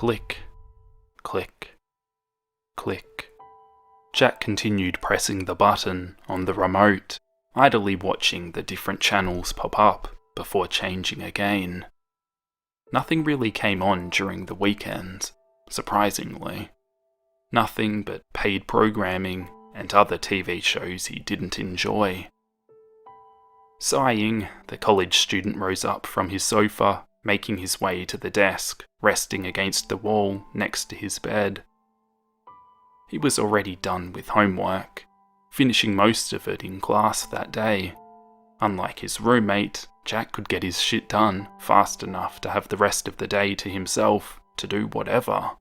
Click, click, click. Jack continued pressing the button on the remote, idly watching the different channels pop up before changing again. Nothing really came on during the weekends, surprisingly. Nothing but paid programming and other TV shows he didn't enjoy. Sighing, the college student rose up from his sofa, making his way to the desk, resting against the wall next to his bed. He was already done with homework, finishing most of it in class that day. Unlike his roommate, Jack could get his shit done fast enough to have the rest of the day to himself to do whatever.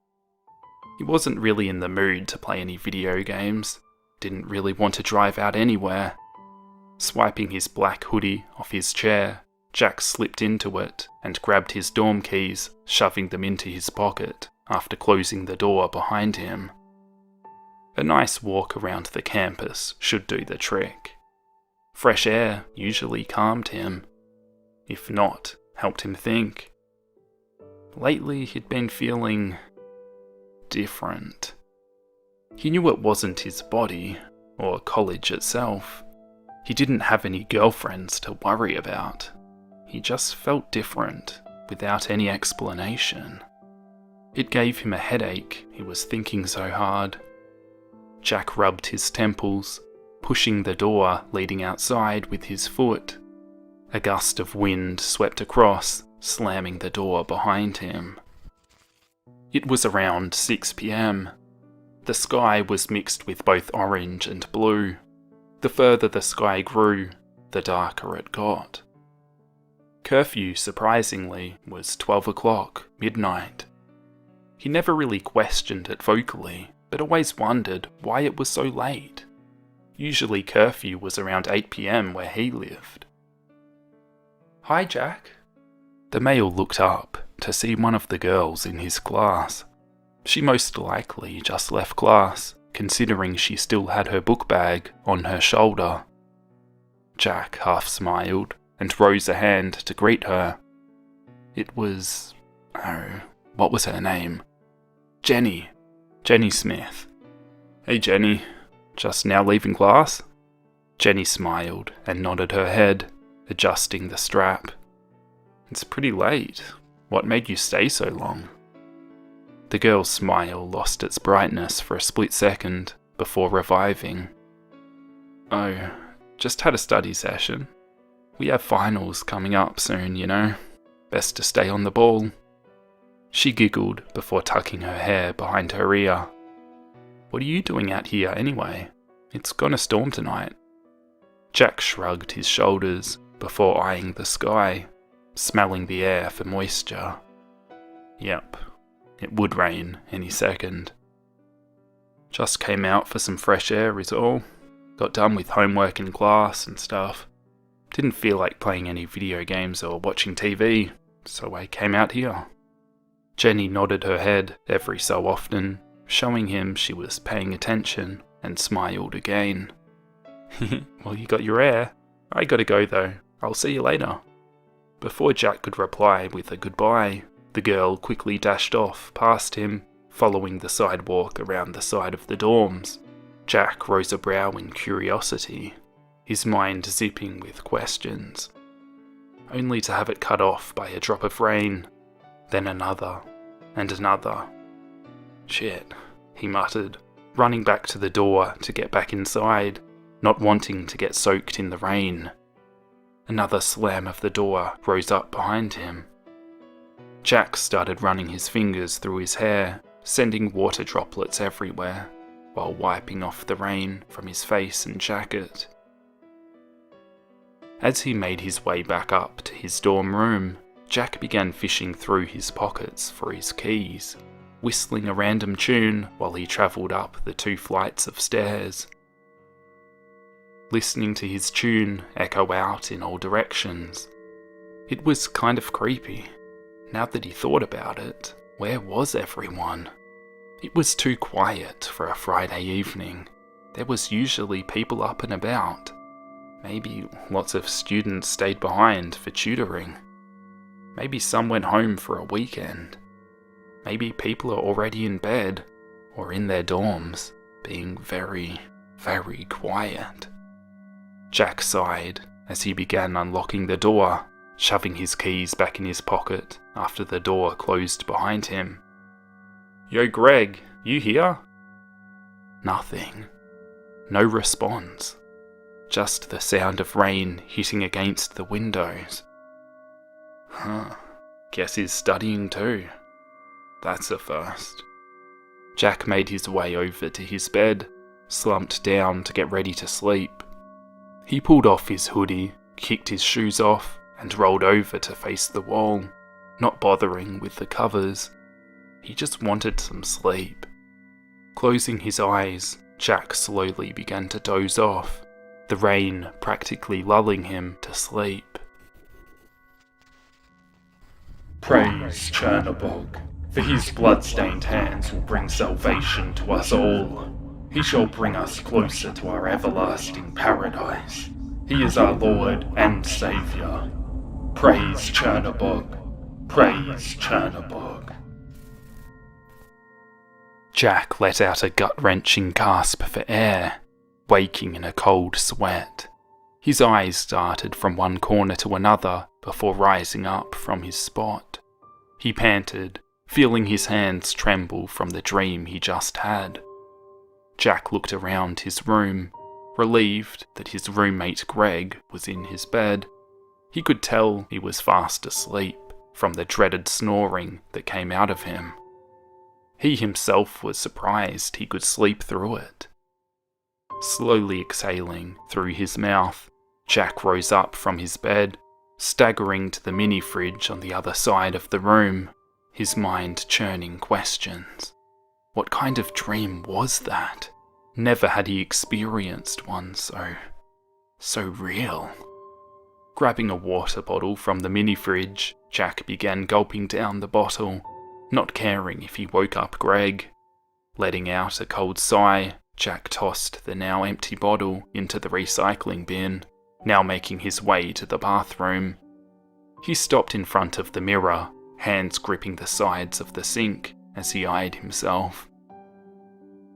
He wasn't really in the mood to play any video games, didn't really want to drive out anywhere. Swiping his black hoodie off his chair, Jack slipped into it and grabbed his dorm keys, shoving them into his pocket after closing the door behind him. A nice walk around the campus should do the trick. Fresh air usually calmed him. If not, helped him think. Lately he'd been feeling different. He knew it wasn't his body, or college itself. He didn't have any girlfriends to worry about. He just felt different, without any explanation. It gave him a headache, he was thinking so hard. Jack rubbed his temples, pushing the door leading outside with his foot. A gust of wind swept across, slamming the door behind him. It was around 6 p.m. The sky was mixed with both orange and blue. The further the sky grew, the darker it got. Curfew, surprisingly, was 12 o'clock, midnight. He never really questioned it vocally, but always wondered why it was so late. Usually curfew was around 8 p.m. where he lived. "Hi, Jack." The male looked up to see one of the girls in his class. She most likely just left class, considering she still had her book bag on her shoulder. Jack half smiled and rose a hand to greet her. It was... what was her name? Jenny Smith. "Hey Jenny, just now leaving class?" Jenny smiled and nodded her head, adjusting the strap. "It's pretty late. What made you stay so long?" The girl's smile lost its brightness for a split second before reviving. "Oh, just had a study session. We have finals coming up soon, you know. Best to stay on the ball." She giggled before tucking her hair behind her ear. "What are you doing out here anyway? It's gonna storm tonight." Jack shrugged his shoulders before eyeing the sky, smelling the air for moisture. Yep, it would rain any second. "Just came out for some fresh air is all. Got done with homework in class and stuff. Didn't feel like playing any video games or watching TV, so I came out here." Jenny nodded her head every so often, showing him she was paying attention, and smiled again. "Well, you got your air. I gotta go though. I'll see you later." Before Jack could reply with a goodbye, the girl quickly dashed off past him, following the sidewalk around the side of the dorms. Jack rose a brow in curiosity, his mind zipping with questions, only to have it cut off by a drop of rain, then another, and another. "Shit," he muttered, running back to the door to get back inside, not wanting to get soaked in the rain. Another slam of the door rose up behind him. Jack started running his fingers through his hair, sending water droplets everywhere, while wiping off the rain from his face and jacket. As he made his way back up to his dorm room, Jack began fishing through his pockets for his keys, whistling a random tune while he travelled up the 2 flights of stairs. Listening to his tune echo out in all directions. It was kind of creepy. Now that he thought about it, where was everyone? It was too quiet for a Friday evening. There was usually people up and about. Maybe lots of students stayed behind for tutoring. Maybe some went home for a weekend. Maybe people are already in bed, or in their dorms, being very, very quiet. Jack sighed as he began unlocking the door, shoving his keys back in his pocket after the door closed behind him. "Yo, Greg, you here?" Nothing. No response. Just the sound of rain hitting against the windows. Guess he's studying too. That's a first. Jack made his way over to his bed, slumped down to get ready to sleep. He pulled off his hoodie, kicked his shoes off, and rolled over to face the wall, not bothering with the covers. He just wanted some sleep. Closing his eyes, Jack slowly began to doze off, the rain practically lulling him to sleep. Praise Chernobog, for his blood-stained hands will bring salvation to us all. He shall bring us closer to our everlasting paradise. He is our Lord and Saviour. Praise Chernobog, praise Chernobog. Jack let out a gut-wrenching gasp for air, waking in a cold sweat. His eyes darted from one corner to another before rising up from his spot. He panted, feeling his hands tremble from the dream he just had. Jack looked around his room, relieved that his roommate Greg was in his bed. He could tell he was fast asleep from the dreaded snoring that came out of him. He himself was surprised he could sleep through it. Slowly exhaling through his mouth, Jack rose up from his bed, staggering to the mini-fridge on the other side of the room, his mind churning questions. What kind of dream was that? Never had he experienced one so real. Grabbing a water bottle from the mini-fridge, Jack began gulping down the bottle, not caring if he woke up Greg. Letting out a cold sigh, Jack tossed the now empty bottle into the recycling bin, now making his way to the bathroom. He stopped in front of the mirror, hands gripping the sides of the sink as he eyed himself.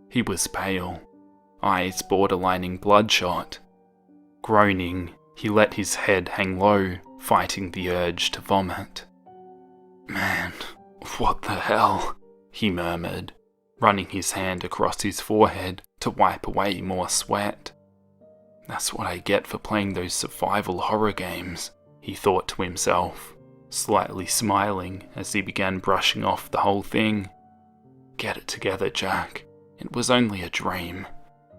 He was pale, eyes borderlining bloodshot. Groaning, he let his head hang low, fighting the urge to vomit. "Man, what the hell?" he murmured, running his hand across his forehead to wipe away more sweat. "That's what I get for playing those survival horror games," he thought to himself, slightly smiling as he began brushing off the whole thing. "Get it together, Jack. It was only a dream.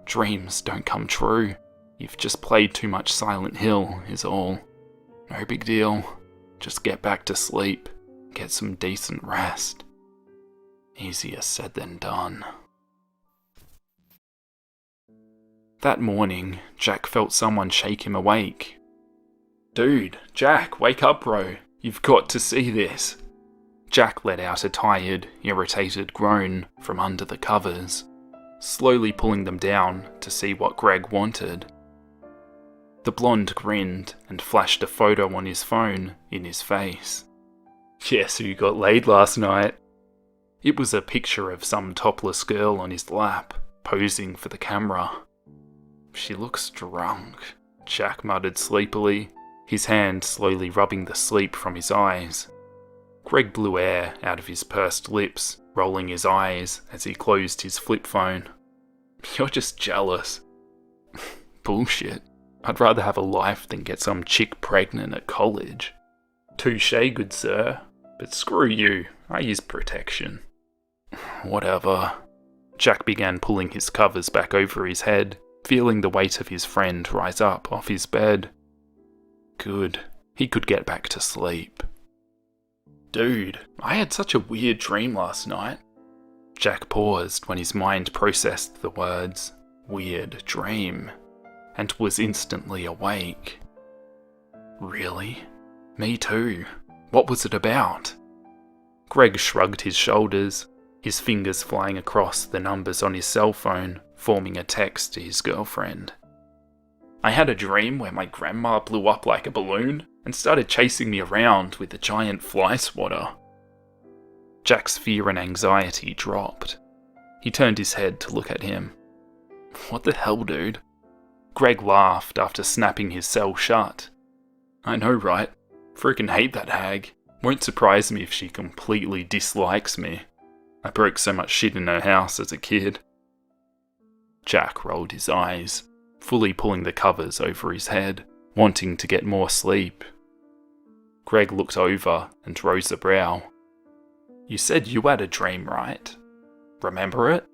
Dreams don't come true. You've just played too much Silent Hill, is all. No big deal. Just get back to sleep. Get some decent rest." Easier said than done. That morning, Jack felt someone shake him awake. "Dude, Jack, wake up bro. You've got to see this." Jack let out a tired, irritated groan from under the covers, slowly pulling them down to see what Greg wanted. The blonde grinned and flashed a photo on his phone in his face. "Guess who got laid last night?" It was a picture of some topless girl on his lap, posing for the camera. "She looks drunk," Jack muttered sleepily, his hand slowly rubbing the sleep from his eyes. Greg blew air out of his pursed lips, rolling his eyes as he closed his flip phone. "You're just jealous." "Bullshit. I'd rather have a life than get some chick pregnant at college." "Touché, good sir. But screw you, I use protection." "Whatever." Jack began pulling his covers back over his head, feeling the weight of his friend rise up off his bed. Good, he could get back to sleep. "Dude, I had such a weird dream last night." Jack paused when his mind processed the words, "weird dream," and was instantly awake. "Really? Me too. What was it about?" Greg shrugged his shoulders, his fingers flying across the numbers on his cell phone, forming a text to his girlfriend. "I had a dream where my grandma blew up like a balloon and started chasing me around with a giant fly swatter." Jack's fear and anxiety dropped. He turned his head to look at him. "What the hell, dude?" Greg laughed after snapping his cell shut. "I know, right? Freaking hate that hag. Won't surprise me if she completely dislikes me. I broke so much shit in her house as a kid." Jack rolled his eyes, fully pulling the covers over his head, wanting to get more sleep. Greg looked over and rose a brow. "You said you had a dream, right? Remember it?"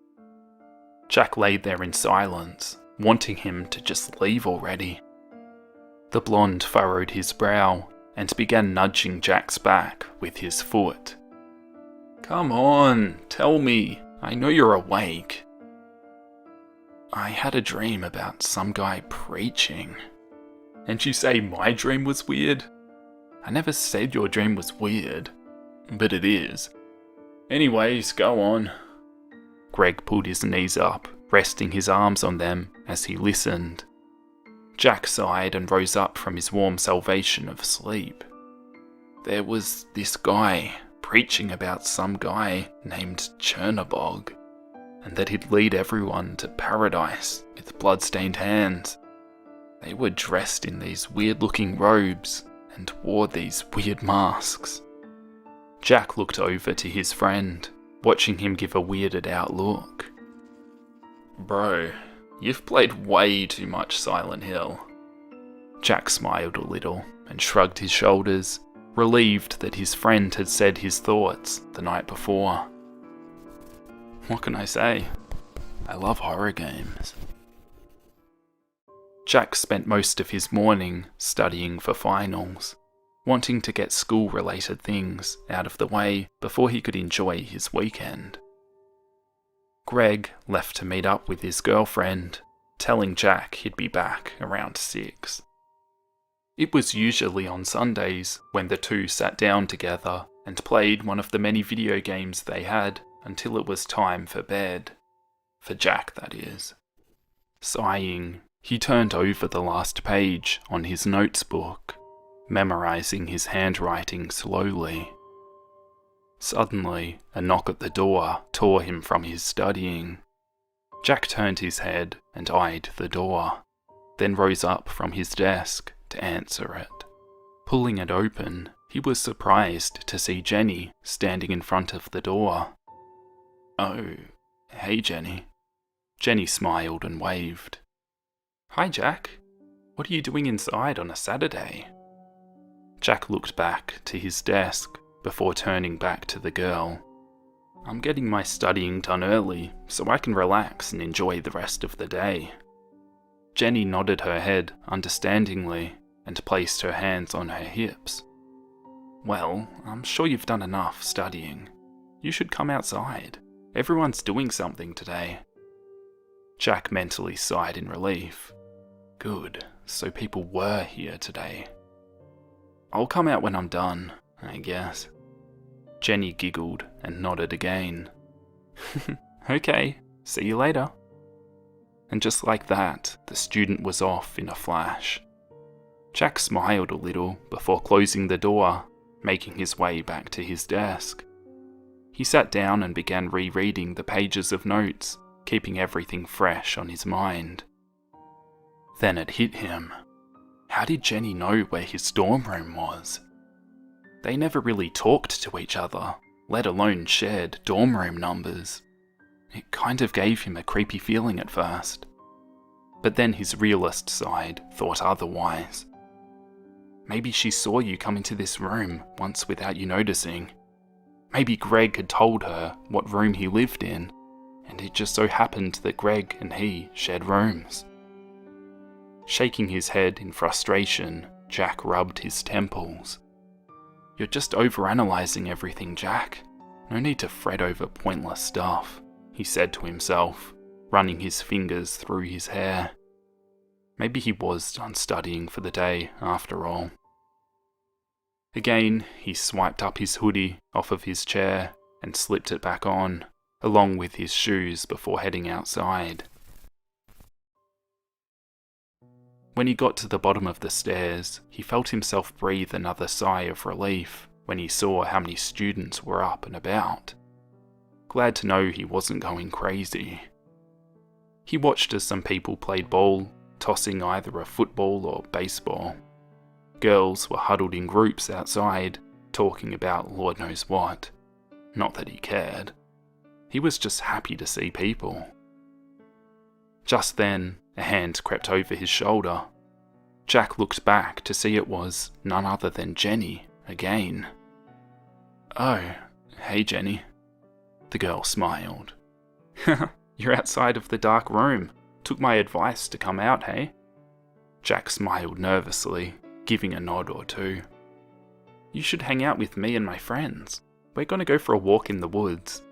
Jack laid there in silence, wanting him to just leave already. The blonde furrowed his brow and began nudging Jack's back with his foot. "Come on, tell me. I know you're awake." "I had a dream about some guy preaching." "And you say my dream was weird?" "I never said your dream was weird, but it is. Anyways, go on." Greg pulled his knees up, resting his arms on them as he listened. Jack sighed and rose up from his warm salvation of sleep. "There was this guy preaching about some guy named Chernobog, and that he'd lead everyone to paradise with blood-stained hands. They were dressed in these weird-looking robes and wore these weird masks." Jack looked over to his friend, watching him give a weirded out look. "Bro, you've played way too much Silent Hill." Jack smiled a little and shrugged his shoulders, relieved that his friend had said his thoughts the night before. "What can I say? I love horror games." Jack spent most of his morning studying for finals, wanting to get school-related things out of the way before he could enjoy his weekend. Greg left to meet up with his girlfriend, telling Jack he'd be back around 6. It was usually on Sundays when the two sat down together and played one of the many video games they had until it was time for bed. For Jack, that is. Sighing, he turned over the last page on his notes book, memorizing his handwriting slowly. Suddenly, a knock at the door tore him from his studying. Jack turned his head and eyed the door, then rose up from his desk to answer it. Pulling it open, he was surprised to see Jenny standing in front of the door. "Oh, hey Jenny." Jenny smiled and waved. "Hi Jack, what are you doing inside on a Saturday?" Jack looked back to his desk before turning back to the girl. "I'm getting my studying done early so I can relax and enjoy the rest of the day." Jenny nodded her head understandingly and placed her hands on her hips. "Well, I'm sure you've done enough studying. You should come outside. Everyone's doing something today." Jack mentally sighed in relief. Good, so people were here today. "I'll come out when I'm done, I guess." Jenny giggled and nodded again. "Okay, see you later." And just like that, the student was off in a flash. Jack smiled a little before closing the door, making his way back to his desk. He sat down and began rereading the pages of notes, keeping everything fresh on his mind. Then it hit him. How did Jenny know where his dorm room was? They never really talked to each other, let alone shared dorm room numbers. It kind of gave him a creepy feeling at first. But then his realist side thought otherwise. Maybe she saw you come into this room once without you noticing. Maybe Greg had told her what room he lived in, and it just so happened that Greg and he shared rooms. Shaking his head in frustration, Jack rubbed his temples. "You're just overanalyzing everything, Jack. No need to fret over pointless stuff," he said to himself, running his fingers through his hair. Maybe he was done studying for the day, after all. Again, he swiped up his hoodie off of his chair and slipped it back on, along with his shoes before heading outside. When he got to the bottom of the stairs, he felt himself breathe another sigh of relief when he saw how many students were up and about. Glad to know he wasn't going crazy. He watched as some people played ball, tossing either a football or baseball. Girls were huddled in groups outside, talking about Lord knows what. Not that he cared. He was just happy to see people. Just then, a hand crept over his shoulder. Jack looked back to see it was none other than Jenny again. "Oh, hey Jenny." The girl smiled. "You're outside of the dark room. Took my advice to come out, hey?" Jack smiled nervously, giving a nod or two. "You should hang out with me and my friends. We're going to go for a walk in the woods."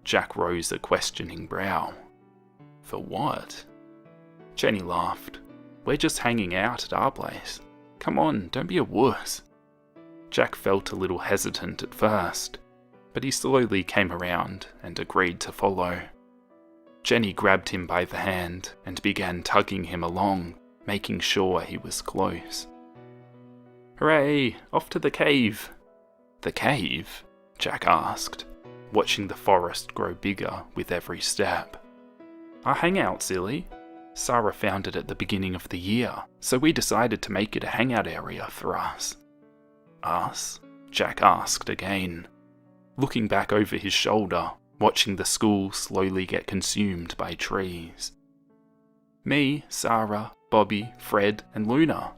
Jack rose a questioning brow. "For what?" Jenny laughed. "We're just hanging out at our place. Come on, don't be a wuss." Jack felt a little hesitant at first, but he slowly came around and agreed to follow. Jenny grabbed him by the hand and began tugging him along, making sure he was close. "Hooray, off to the cave." "The cave?" Jack asked, watching the forest grow bigger with every step. "Our hangout, silly. Sarah found it at the beginning of the year, so we decided to make it a hangout area for us." "Us?" Jack asked again, looking back over his shoulder, watching the school slowly get consumed by trees. "Me, Sarah, Bobby, Fred, and Luna.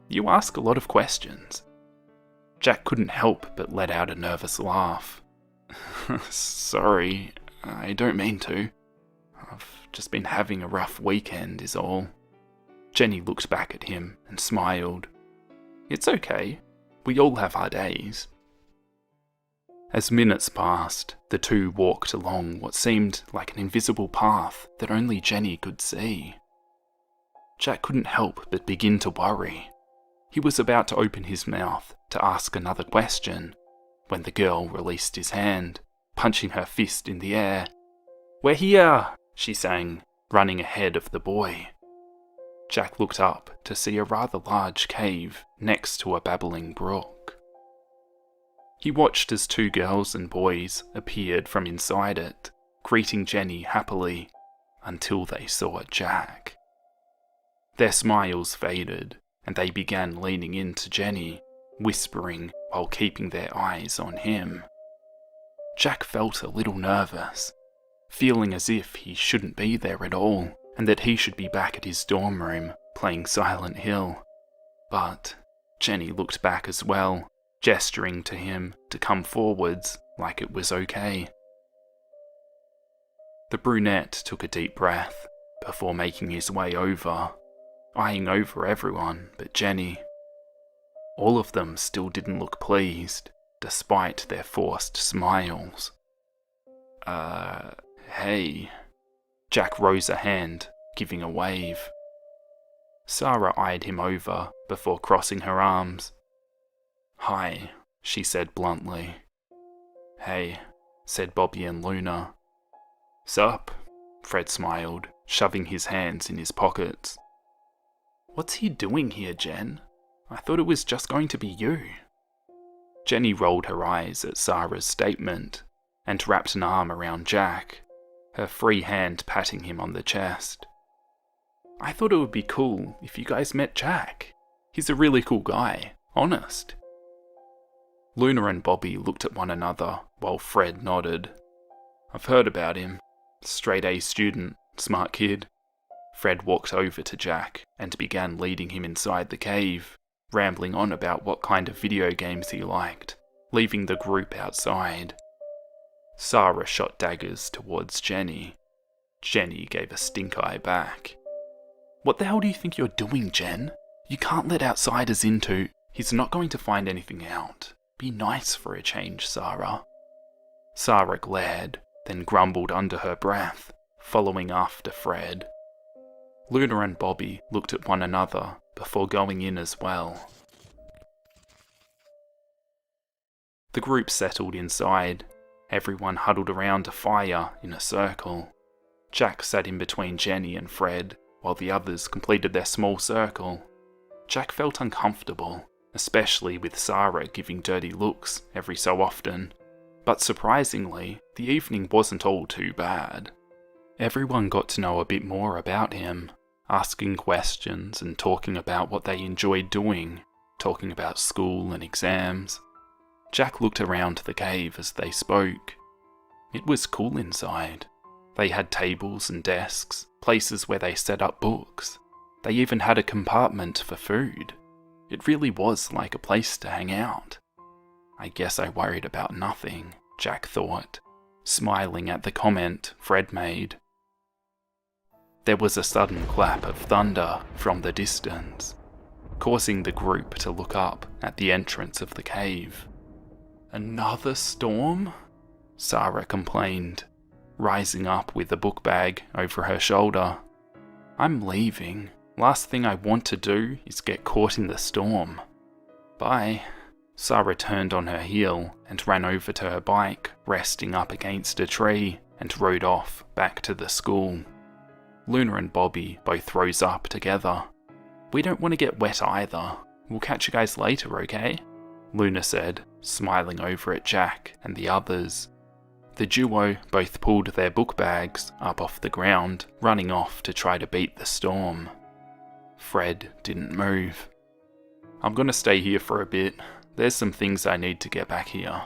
You ask a lot of questions." Jack couldn't help but let out a nervous laugh. "Sorry, I don't mean to. I've just been having a rough weekend is all." Jenny looked back at him and smiled. "It's okay. We all have our days." As minutes passed, the two walked along what seemed like an invisible path that only Jenny could see. Jack couldn't help but begin to worry. He was about to open his mouth to ask another question when the girl released his hand, punching her fist in the air. "We're here!" she sang, running ahead of the boy. Jack looked up to see a rather large cave next to a babbling brook. He watched as two girls and boys appeared from inside it, greeting Jenny happily, until they saw Jack. Their smiles faded, and they began leaning into Jenny, whispering while keeping their eyes on him. Jack felt a little nervous, feeling as if he shouldn't be there at all, and that he should be back at his dorm room playing Silent Hill. But Jenny looked back as well, gesturing to him to come forwards like it was okay. The brunette took a deep breath before making his way over, eyeing over everyone but Jenny. All of them still didn't look pleased, despite their forced smiles. Hey. Jack rose a hand, giving a wave. Sarah eyed him over before crossing her arms. "Hi," she said bluntly. "Hey," said Bobby and Luna. "Sup?" Fred smiled, shoving his hands in his pockets. "What's he doing here, Jen? I thought it was just going to be you." Jenny rolled her eyes at Sarah's statement and wrapped an arm around Jack, her free hand patting him on the chest. "I thought it would be cool if you guys met Jack. He's a really cool guy, honest." Luna and Bobby looked at one another while Fred nodded. "I've heard about him. Straight A student, smart kid." Fred walked over to Jack and began leading him inside the cave, rambling on about what kind of video games he liked, leaving the group outside. Sarah shot daggers towards Jenny. Jenny gave a stink eye back. "What the hell do you think you're doing, Jen? You can't let outsiders into..." "He's not going to find anything out. Be nice for a change, Sarah." Sarah glared, then grumbled under her breath, following after Fred. Luna and Bobby looked at one another before going in as well. The group settled inside, everyone huddled around a fire in a circle. Jack sat in between Jenny and Fred, while the others completed their small circle. Jack felt uncomfortable, especially with Sarah giving dirty looks every so often. But surprisingly, the evening wasn't all too bad. Everyone got to know a bit more about him, asking questions and talking about what they enjoyed doing, talking about school and exams. Jack looked around the cave as they spoke. It was cool inside. They had tables and desks, places where they set up books. They even had a compartment for food. It really was like a place to hang out. I guess I worried about nothing, Jack thought, smiling at the comment Fred made. There was a sudden clap of thunder from the distance, causing the group to look up at the entrance of the cave. "Another storm?" Sarah complained, rising up with a book bag over her shoulder. "I'm leaving. Last thing I want to do is get caught in the storm. Bye." Sarah turned on her heel and ran over to her bike, resting up against a tree, and rode off back to the school. Luna and Bobby both rose up together. "We don't want to get wet either. We'll catch you guys later, okay?" Luna said, smiling over at Jack and the others. The duo both pulled their book bags up off the ground, running off to try to beat the storm. Fred didn't move. "I'm gonna stay here for a bit. There's some things I need to get back here.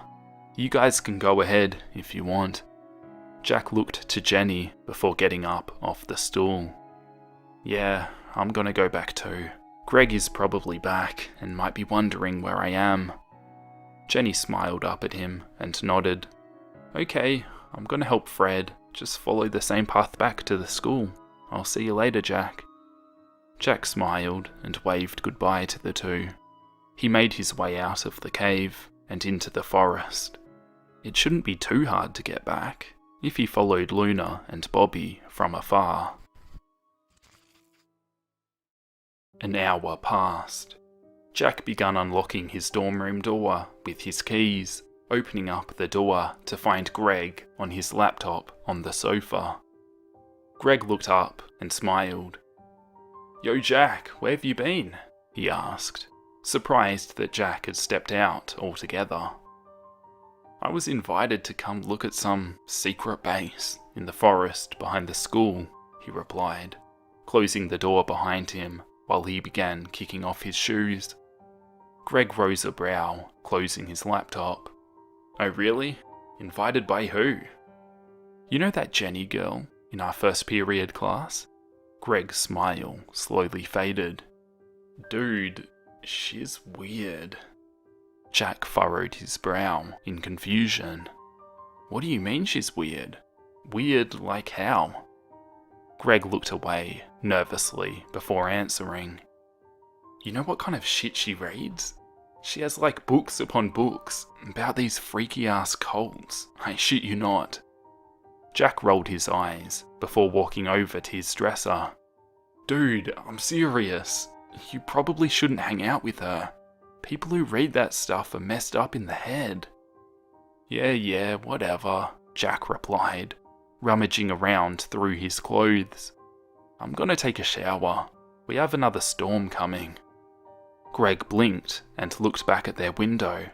You guys can go ahead if you want." Jack looked to Jenny before getting up off the stool. "Yeah, I'm gonna go back too. Greg is probably back and might be wondering where I am." Jenny smiled up at him and nodded. "Okay, I'm gonna help Fred. Just follow the same path back to the school. I'll see you later, Jack." Jack smiled and waved goodbye to the two. He made his way out of the cave and into the forest. It shouldn't be too hard to get back if he followed Luna and Bobby from afar. An hour passed. Jack began unlocking his dorm room door with his keys, opening up the door to find Greg on his laptop on the sofa. Greg looked up and smiled. "Yo Jack, where have you been?" he asked, surprised that Jack had stepped out altogether. "I was invited to come look at some secret base in the forest behind the school," he replied, closing the door behind him while he began kicking off his shoes. Greg rose a brow, closing his laptop. "Oh really? Invited by who?" "You know that Jenny girl in our first period class?" Greg's smile slowly faded. "Dude, she's weird." Jack furrowed his brow in confusion. "What do you mean she's weird? Weird like how?" Greg looked away nervously before answering. "You know what kind of shit she reads? She has like books upon books about these freaky ass cults, I shit you not." Jack rolled his eyes before walking over to his dresser. "Dude, I'm serious. You probably shouldn't hang out with her. People who read that stuff are messed up in the head." Yeah, whatever," Jack replied, rummaging around through his clothes. "I'm gonna take a shower. We have another storm coming." Greg blinked and looked back at their window.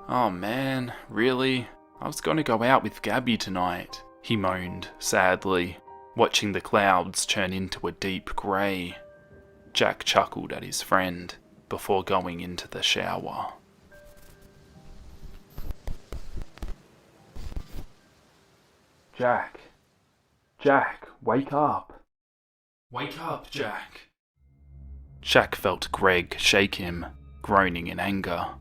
"Oh man, really? I was gonna go out with Gabby tonight," he moaned sadly, watching the clouds turn into a deep grey. Jack chuckled at his friend before going into the shower. Jack, wake up. Wake up, Jack. Jack felt Greg shake him, groaning in anger.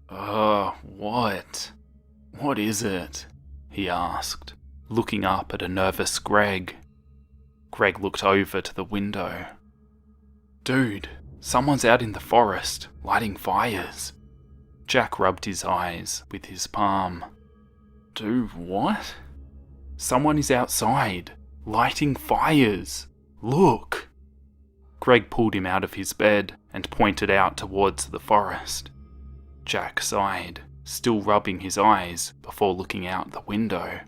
What? What is it?" he asked, looking up at a nervous Greg. Greg looked over to the window. "Dude, someone's out in the forest, lighting fires." Jack rubbed his eyes with his palm. "Do what?" "Someone is outside, lighting fires. Look." Greg pulled him out of his bed and pointed out towards the forest. Jack sighed, still rubbing his eyes before looking out the window.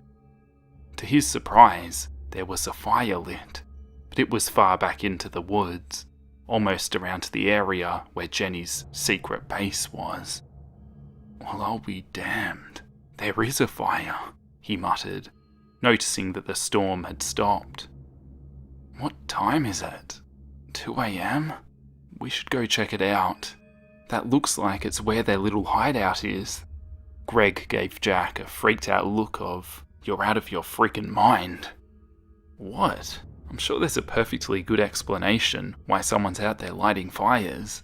To his surprise, there was a fire lit, but it was far back into the woods, almost around the area where Jenny's secret base was. "Well, I'll be damned. There is a fire," he muttered, noticing that the storm had stopped. "What time is it? 2 a.m? We should go check it out. That looks like it's where their little hideout is." Greg gave Jack a freaked out look of, "You're out of your freaking mind." "What? I'm sure there's a perfectly good explanation why someone's out there lighting fires."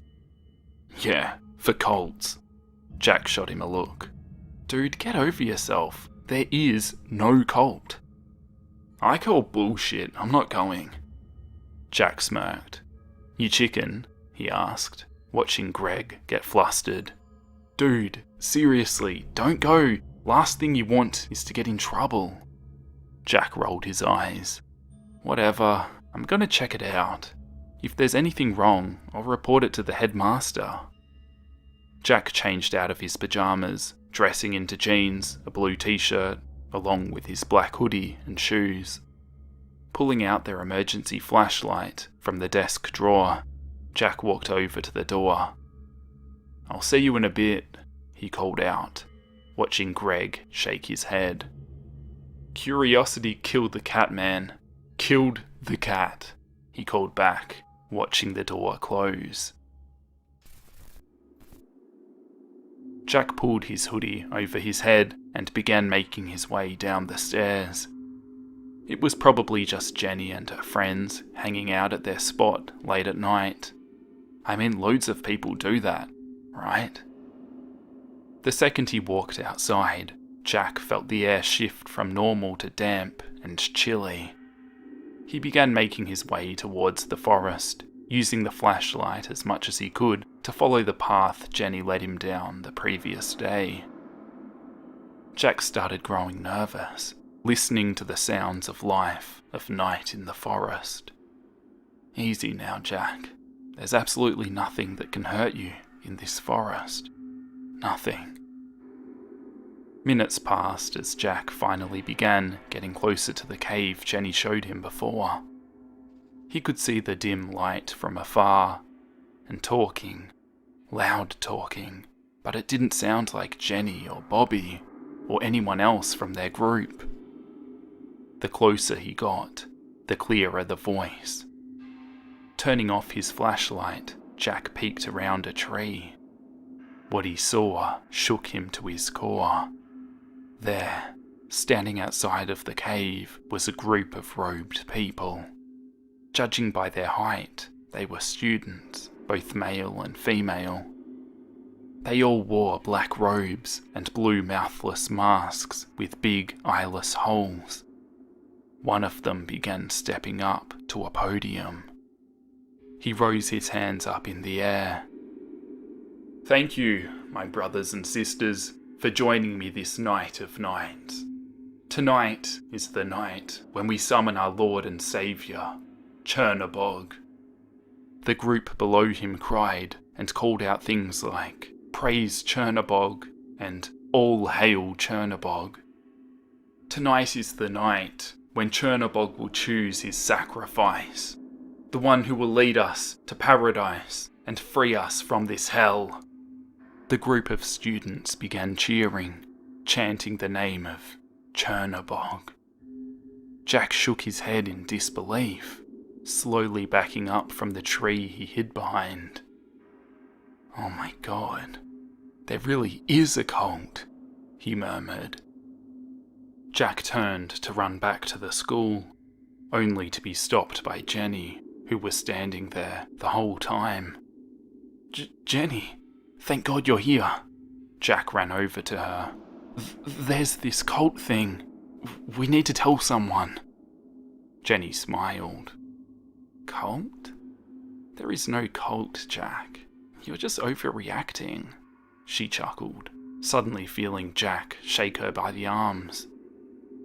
"Yeah, for cults." Jack shot him a look. "Dude, get over yourself. There is no cult." "I call bullshit. I'm not going." Jack smirked. "You chicken?" he asked, watching Greg get flustered. "Dude, seriously, don't go. Last thing you want is to get in trouble." Jack rolled his eyes. "Whatever, I'm gonna check it out. If there's anything wrong, I'll report it to the headmaster." Jack changed out of his pajamas, dressing into jeans, a blue t-shirt, along with his black hoodie and shoes. Pulling out their emergency flashlight from the desk drawer, Jack walked over to the door. "I'll see you in a bit," he called out, watching Greg shake his head. "Curiosity killed the cat, man. Killed the cat," he called back, watching the door close. Jack pulled his hoodie over his head and began making his way down the stairs. It was probably just Jenny and her friends hanging out at their spot late at night. I mean, loads of people do that, right? The second he walked outside, Jack felt the air shift from normal to damp and chilly. He began making his way towards the forest, using the flashlight as much as he could to follow the path Jenny led him down the previous day. Jack started growing nervous, listening to the sounds of life, of night in the forest. "Easy now, Jack. There's absolutely nothing that can hurt you in this forest. Nothing." Minutes passed as Jack finally began getting closer to the cave Jenny showed him before. He could see the dim light from afar, and talking, loud talking, but it didn't sound like Jenny or Bobby, or anyone else from their group. The closer he got, the clearer the voice. Turning off his flashlight, Jack peeked around a tree. What he saw shook him to his core. There, standing outside of the cave, was a group of robed people. Judging by their height, they were students, both male and female. They all wore black robes and blue mouthless masks with big eyeless holes. One of them began stepping up to a podium. He rose his hands up in the air. "Thank you, my brothers and sisters, for joining me this night of nights. Tonight is the night when we summon our Lord and Saviour, Chernobog." The group below him cried and called out things like, "Praise Chernobog," and "All hail Chernobog." Tonight is the night when Chernobog will choose his sacrifice, the one who will lead us to paradise and free us from this hell. The group of students began cheering, chanting the name of Chernobog. Jack shook his head in disbelief, slowly backing up from the tree he hid behind. "Oh my god, there really is a cult," he murmured. Jack turned to run back to the school, only to be stopped by Jenny, who was standing there the whole time. Jenny, thank God you're here." Jack ran over to her. There's this cult thing. We need to tell someone." Jenny smiled. "Cult? There is no cult, Jack. You're just overreacting," she chuckled, suddenly feeling Jack shake her by the arms.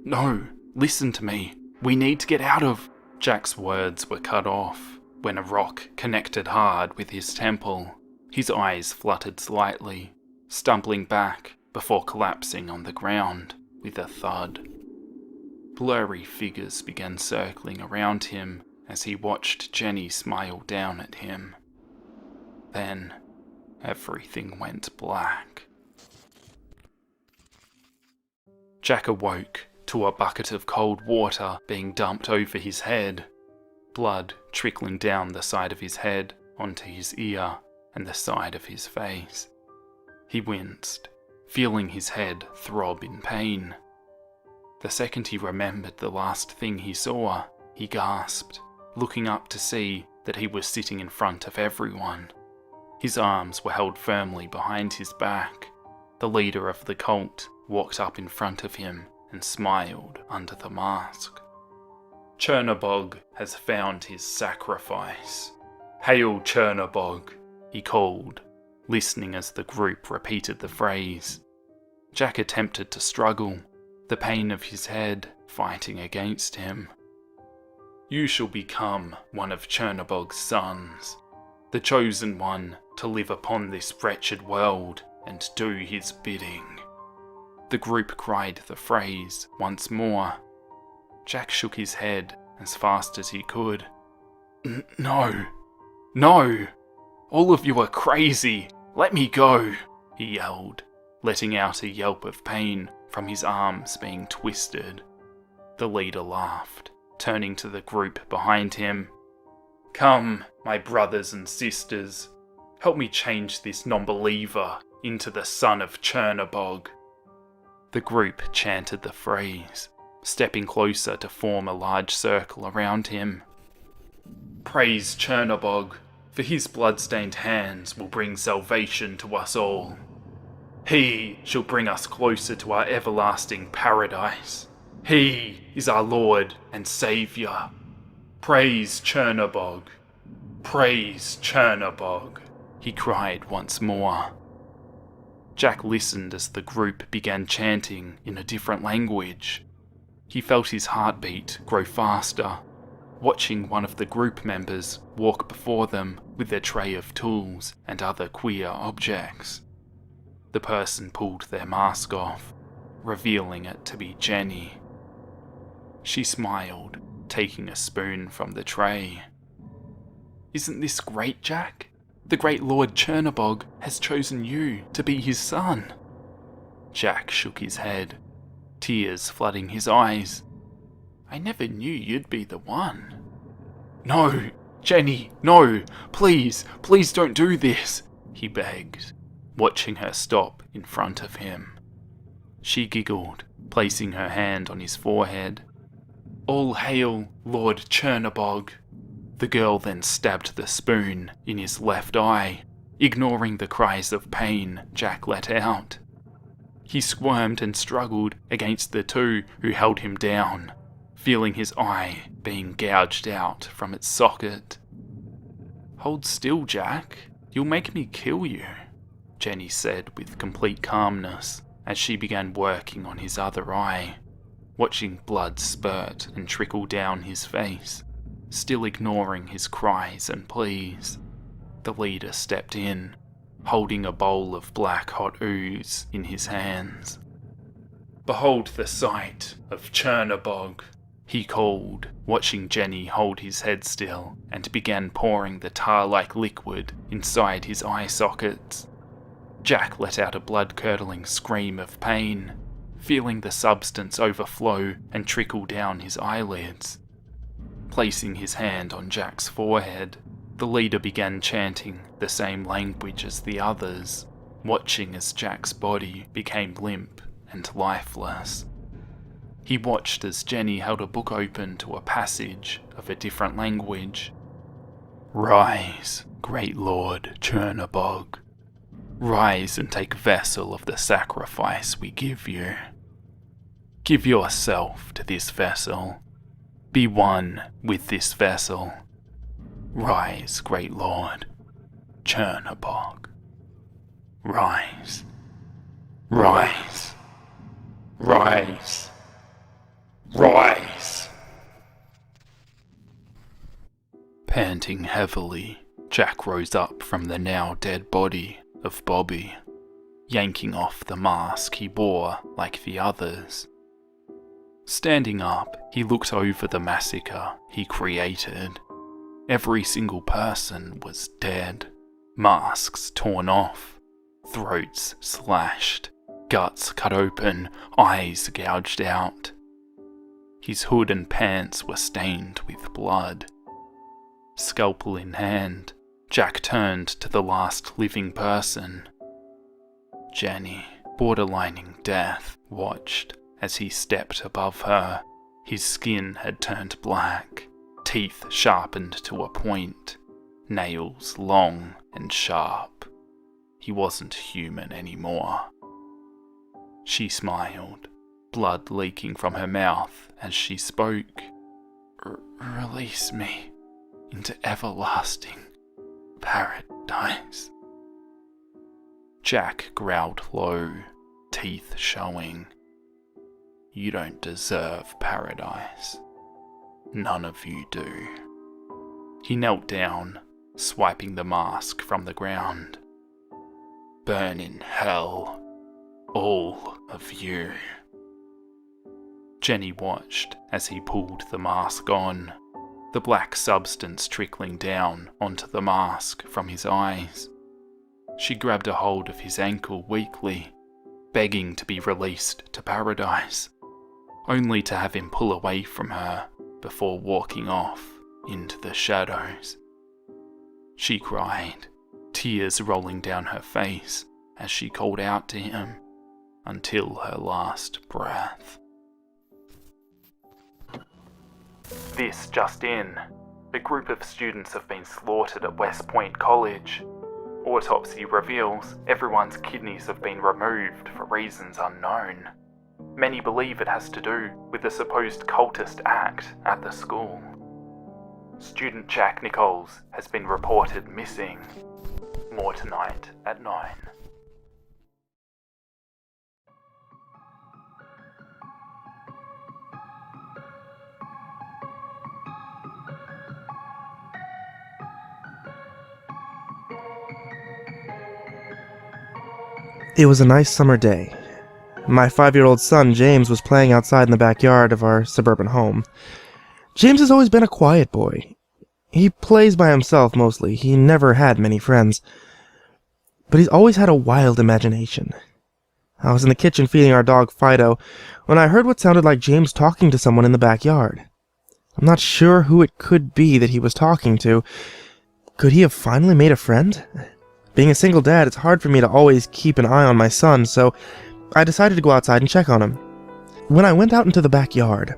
"No, listen to me. We need to get out of..." Jack's words were cut off when a rock connected hard with his temple. His eyes fluttered slightly, stumbling back before collapsing on the ground with a thud. Blurry figures began circling around him, as he watched Jenny smile down at him. Then, everything went black. Jack awoke to a bucket of cold water being dumped over his head, blood trickling down the side of his head onto his ear and the side of his face. He winced, feeling his head throb in pain. The second he remembered the last thing he saw, he gasped, looking up to see that he was sitting in front of everyone. His arms were held firmly behind his back. The leader of the cult walked up in front of him and smiled under the mask. "Chernabog has found his sacrifice. Hail Chernabog," he called, listening as the group repeated the phrase. Jack attempted to struggle, the pain of his head fighting against him. "You shall become one of Chernabog's sons, the chosen one to live upon this wretched world and do his bidding." The group cried the phrase once more. Jack shook his head as fast as he could. No! No! All of you are crazy! Let me go!" he yelled, letting out a yelp of pain from his arms being twisted. The leader laughed, turning to the group behind him. "Come, my brothers and sisters, help me change this non-believer into the son of Chernabog." The group chanted the phrase, stepping closer to form a large circle around him. "Praise Chernabog, for his blood-stained hands will bring salvation to us all. He shall bring us closer to our everlasting paradise. He is our Lord and Saviour. Praise Chernabog! Praise Chernabog!" he cried once more. Jack listened as the group began chanting in a different language. He felt his heartbeat grow faster, watching one of the group members walk before them with their tray of tools and other queer objects. The person pulled their mask off, revealing it to be Jenny. She smiled, taking a spoon from the tray. "Isn't this great, Jack? The great Lord Chernabog has chosen you to be his son." Jack shook his head, tears flooding his eyes. "I never knew you'd be the one." "No, Jenny, no, please don't do this," he begged, watching her stop in front of him. She giggled, placing her hand on his forehead. "All hail Lord Chernabog." The girl then stabbed the spoon in his left eye, ignoring the cries of pain Jack let out. He squirmed and struggled against the two who held him down, feeling his eye being gouged out from its socket. "Hold still, Jack. You'll make me kill you," Jenny said with complete calmness as she began working on his other eye, watching blood spurt and trickle down his face. Still ignoring his cries and pleas, the leader stepped in, holding a bowl of black hot ooze in his hands. "Behold the sight of Chernabog," he called, watching Jenny hold his head still and began pouring the tar-like liquid inside his eye sockets. Jack let out a blood-curdling scream of pain, feeling the substance overflow and trickle down his eyelids. Placing his hand on Jack's forehead, the leader began chanting the same language as the others, watching as Jack's body became limp and lifeless. He watched as Jenny held a book open to a passage of a different language. "Rise, great Lord Chernabog. Rise and take vessel of the sacrifice we give you. Give yourself to this vessel. Be one with this vessel. Rise, great Lord Chernabog. Rise. Rise. Rise. Rise." Panting heavily, Jack rose up from the now dead body of Bobby, yanking off the mask he wore like the others. Standing up, he looked over the massacre he created. Every single person was dead, masks torn off, throats slashed, guts cut open, eyes gouged out. His hood and pants were stained with blood. Scalpel in hand, Jack turned to the last living person. Jenny, borderlining death, watched as he stepped above her. His skin had turned black, teeth sharpened to a point, nails long and sharp. He wasn't human anymore. She smiled, blood leaking from her mouth as she spoke. Release me into everlasting paradise. Jack growled low, teeth showing. You don't deserve paradise. None of you do. He knelt down, swiping the mask from the ground. Burn in hell, all of you. Jenny watched as he pulled the mask on, the black substance trickling down onto the mask from his eyes. She grabbed a hold of his ankle weakly, begging to be released to paradise, only to have him pull away from her before walking off into the shadows. She cried, tears rolling down her face as she called out to him until her last breath. This just in. A group of students have been slaughtered at West Point College. Autopsy reveals everyone's kidneys have been removed for reasons unknown. Many believe it has to do with the supposed cultist act at the school. Student Jack Nichols has been reported missing. More tonight at 9. It was a nice summer day. My 5-year-old son, James, was playing outside in the backyard of our suburban home. James has always been a quiet boy. He plays by himself mostly. He never had many friends. But he's always had a wild imagination. I was in the kitchen feeding our dog Fido when I heard what sounded like James talking to someone in the backyard. I'm not sure who it could be that he was talking to. Could he have finally made a friend? Being a single dad, it's hard for me to always keep an eye on my son, so I decided to go outside and check on him. When I went out into the backyard,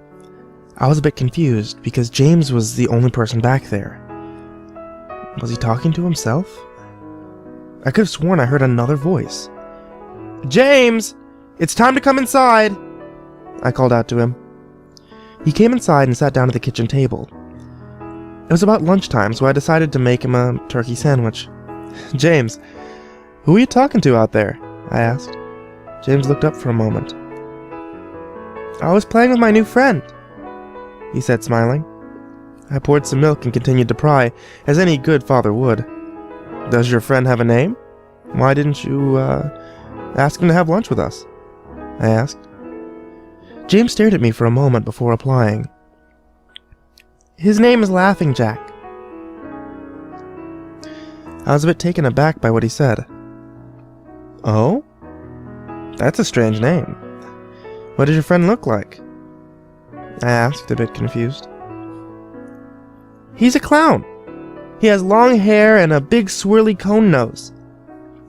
I was a bit confused because James was the only person back there. Was he talking to himself? I could have sworn I heard another voice. "James! It's time to come inside!" I called out to him. He came inside and sat down at the kitchen table. It was about lunchtime, so I decided to make him a turkey sandwich. "James, who are you talking to out there?" I asked. James looked up for a moment. "I was playing with my new friend," he said, smiling. I poured some milk and continued to pry, as any good father would. "Does your friend have a name? Why didn't you, ask him to have lunch with us?" I asked. James stared at me for a moment before replying. "His name is Laughing Jack." I was a bit taken aback by what he said. "Oh? That's a strange name. What does your friend look like?" I asked, a bit confused. "He's a clown. He has long hair and a big swirly cone nose.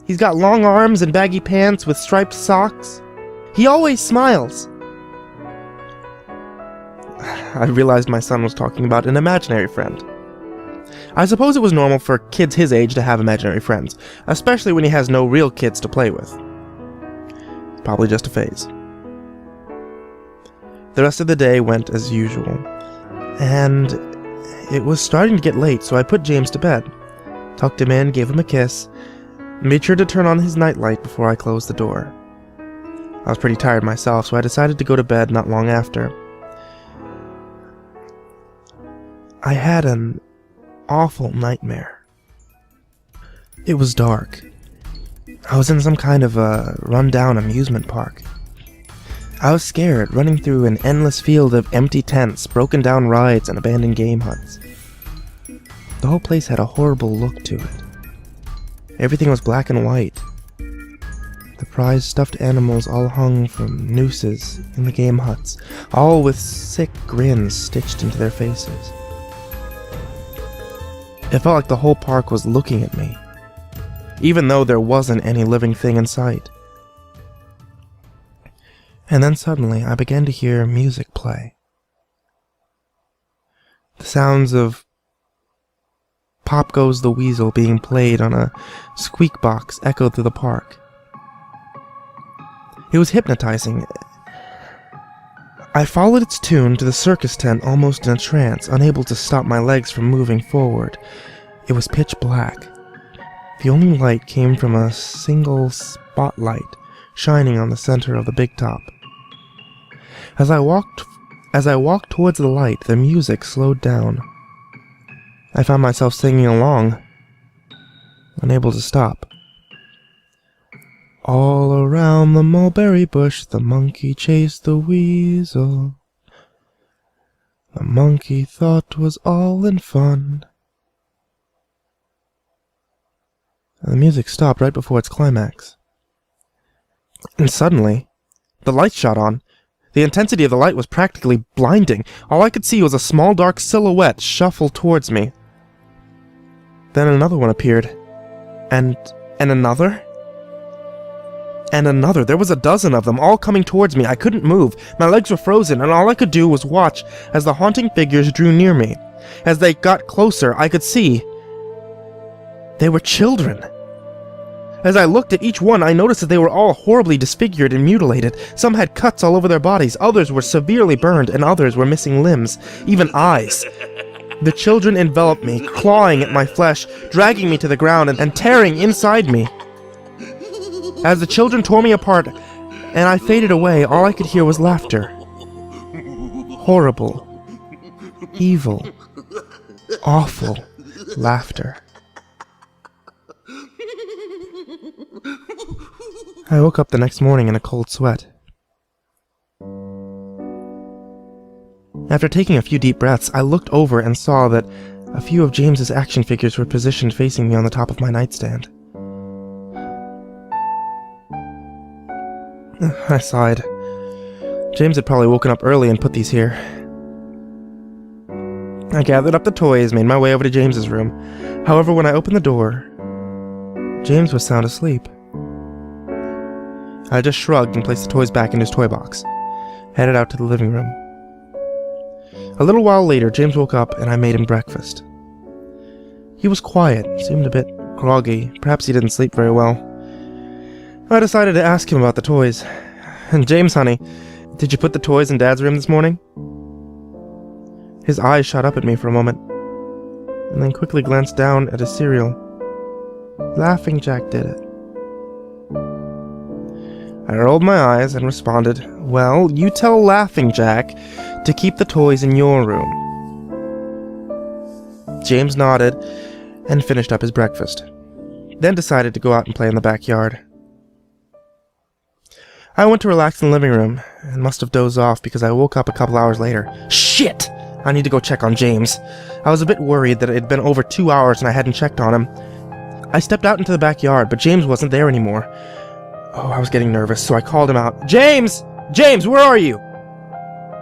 He's got long arms and baggy pants with striped socks. He always smiles." I realized my son was talking about an imaginary friend. I suppose it was normal for kids his age to have imaginary friends, especially when he has no real kids to play with. Probably just a phase. The rest of the day went as usual, and it was starting to get late, so I put James to bed, tucked him in, gave him a kiss, made sure to turn on his nightlight before I closed the door. I was pretty tired myself, so I decided to go to bed not long after. I had an awful nightmare. It was dark. I was in some kind of a run-down amusement park. I was scared, running through an endless field of empty tents, broken-down rides, and abandoned game huts. The whole place had a horrible look to it. Everything was black and white. The prized stuffed animals all hung from nooses in the game huts, all with sick grins stitched into their faces. It felt like the whole park was looking at me, even though there wasn't any living thing in sight. And then suddenly I began to hear music play. The sounds of Pop Goes the Weasel being played on a squeak box echoed through the park. It was hypnotizing. I followed its tune to the circus tent almost in a trance, unable to stop my legs from moving forward. It was pitch black. The only light came from a single spotlight shining on the center of the big top. As I walked towards the light, the music slowed down. I found myself singing along, unable to stop. All around the mulberry bush, the monkey chased the weasel. The monkey thought 'twas all in fun. And the music stopped right before its climax. And suddenly, the light shot on. The intensity of the light was practically blinding. All I could see was a small dark silhouette shuffle towards me. Then another one appeared. And another? And another. There was a dozen of them, all coming towards me. I couldn't move. My legs were frozen, and all I could do was watch as the haunting figures drew near me. As they got closer, I could see they were children. As I looked at each one, I noticed that they were all horribly disfigured and mutilated. Some had cuts all over their bodies, others were severely burned, and others were missing limbs, even eyes. The children enveloped me, clawing at my flesh, dragging me to the ground and tearing inside me. As the children tore me apart and I faded away, all I could hear was laughter. Horrible, evil, awful laughter. I woke up the next morning in a cold sweat. After taking a few deep breaths, I looked over and saw that a few of James's action figures were positioned facing me on the top of my nightstand. I sighed. James had probably woken up early and put these here. I gathered up the toys, made my way over to James's room. However, when I opened the door, James was sound asleep. I just shrugged and placed the toys back in his toy box, headed out to the living room. A little while later, James woke up and I made him breakfast. He was quiet, seemed a bit groggy, perhaps he didn't sleep very well. I decided to ask him about the toys. And James, honey, did you put the toys in Dad's room this morning? His eyes shot up at me for a moment, and then quickly glanced down at his cereal. Laughing Jack did it. I rolled my eyes and responded, "Well, you tell Laughing Jack to keep the toys in your room." James nodded and finished up his breakfast, then decided to go out and play in the backyard. I went to relax in the living room and must have dozed off because I woke up a couple hours later. Shit! I need to go check on James. I was a bit worried that it had been over 2 hours and I hadn't checked on him. I stepped out into the backyard, but James wasn't there anymore. Oh, I was getting nervous, so I called him out. James! James, where are you?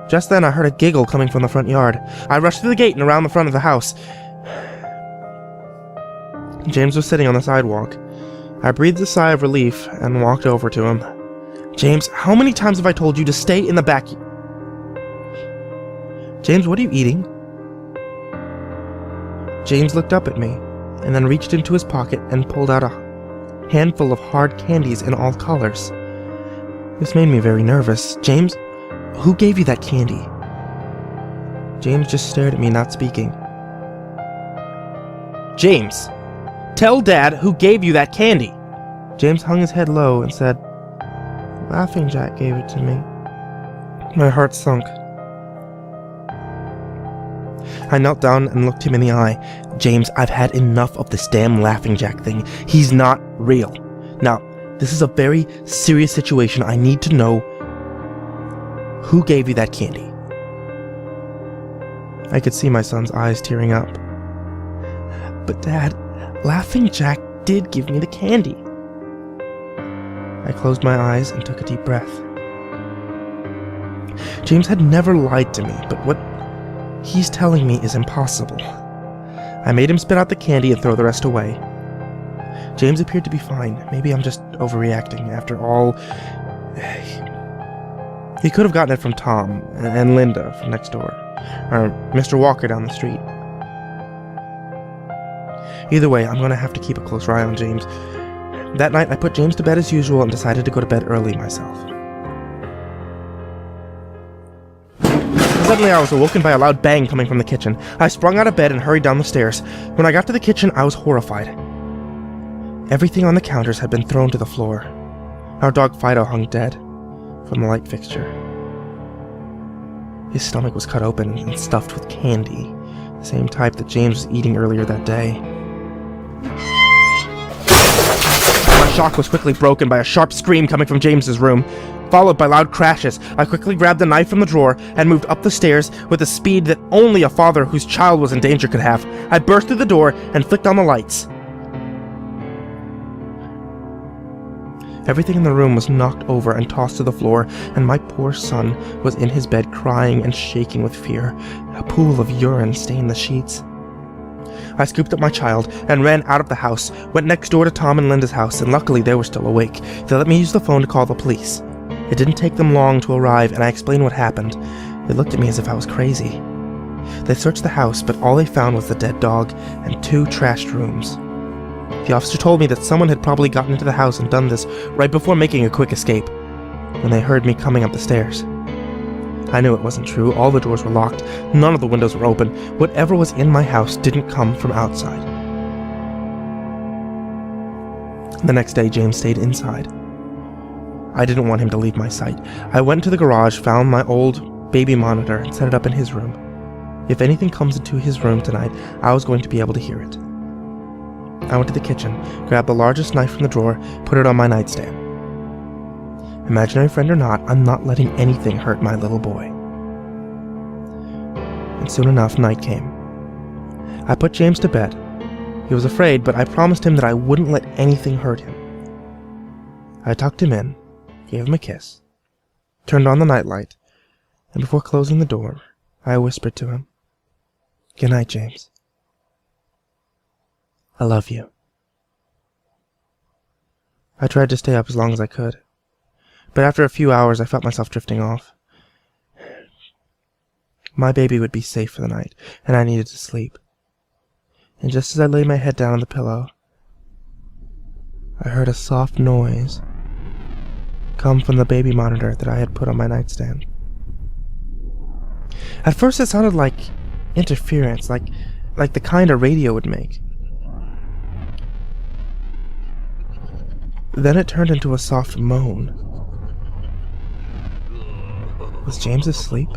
Just then, I heard a giggle coming from the front yard. I rushed through the gate and around the front of the house. James was sitting on the sidewalk. I breathed a sigh of relief and walked over to him. James, how many times have I told you to stay in the back? James, what are you eating? James looked up at me and then reached into his pocket and pulled out a handful of hard candies in all colors. This made me very nervous. James, who gave you that candy? James just stared at me, not speaking. James, tell Dad who gave you that candy. James hung his head low and said, Laughing Jack gave it to me. My heart sunk. I knelt down and looked him in the eye. James, I've had enough of this damn Laughing Jack thing. He's not real. Now, this is a very serious situation. I need to know who gave you that candy. I could see my son's eyes tearing up. But Dad, Laughing Jack did give me the candy. I closed my eyes and took a deep breath. James had never lied to me, but what he's telling me is impossible. I made him spit out the candy and throw the rest away. James appeared to be fine. Maybe I'm just overreacting. After all, he could have gotten it from Tom and Linda from next door, or Mr. Walker down the street. Either way, I'm going to have to keep a closer eye on James. That night, I put James to bed as usual and decided to go to bed early myself. Suddenly, I was awoken by a loud bang coming from the kitchen. I sprung out of bed and hurried down the stairs. When I got to the kitchen, I was horrified. Everything on the counters had been thrown to the floor. Our dog Fido hung dead from the light fixture. His stomach was cut open and stuffed with candy, the same type that James was eating earlier that day. My shock was quickly broken by a sharp scream coming from James's room, followed by loud crashes. I quickly grabbed the knife from the drawer and moved up the stairs with a speed that only a father whose child was in danger could have. I burst through the door and flicked on the lights. Everything in the room was knocked over and tossed to the floor, and my poor son was in his bed crying and shaking with fear. A pool of urine stained the sheets. I scooped up my child and ran out of the house, went next door to Tom and Linda's house, and luckily they were still awake. They let me use the phone to call the police. It didn't take them long to arrive, and I explained what happened. They looked at me as if I was crazy. They searched the house, but all they found was the dead dog and 2 trashed rooms. The officer told me that someone had probably gotten into the house and done this right before making a quick escape, when they heard me coming up the stairs. I knew it wasn't true. All the doors were locked. None of the windows were open. Whatever was in my house didn't come from outside. The next day, James stayed inside. I didn't want him to leave my sight. I went to the garage, found my old baby monitor, and set it up in his room. If anything comes into his room tonight, I was going to be able to hear it. I went to the kitchen, grabbed the largest knife from the drawer, put it on my nightstand. Imaginary friend or not, I'm not letting anything hurt my little boy. And soon enough, night came. I put James to bed. He was afraid, but I promised him that I wouldn't let anything hurt him. I tucked him in, gave him a kiss, turned on the nightlight, and before closing the door, I whispered to him, "Good night, James. I love you." I tried to stay up as long as I could, but after a few hours I felt myself drifting off. My baby would be safe for the night, and I needed to sleep. And just as I laid my head down on the pillow, I heard a soft noise come from the baby monitor that I had put on my nightstand. At first it sounded like interference, like the kind a radio would make. Then it turned into a soft moan. Was James asleep?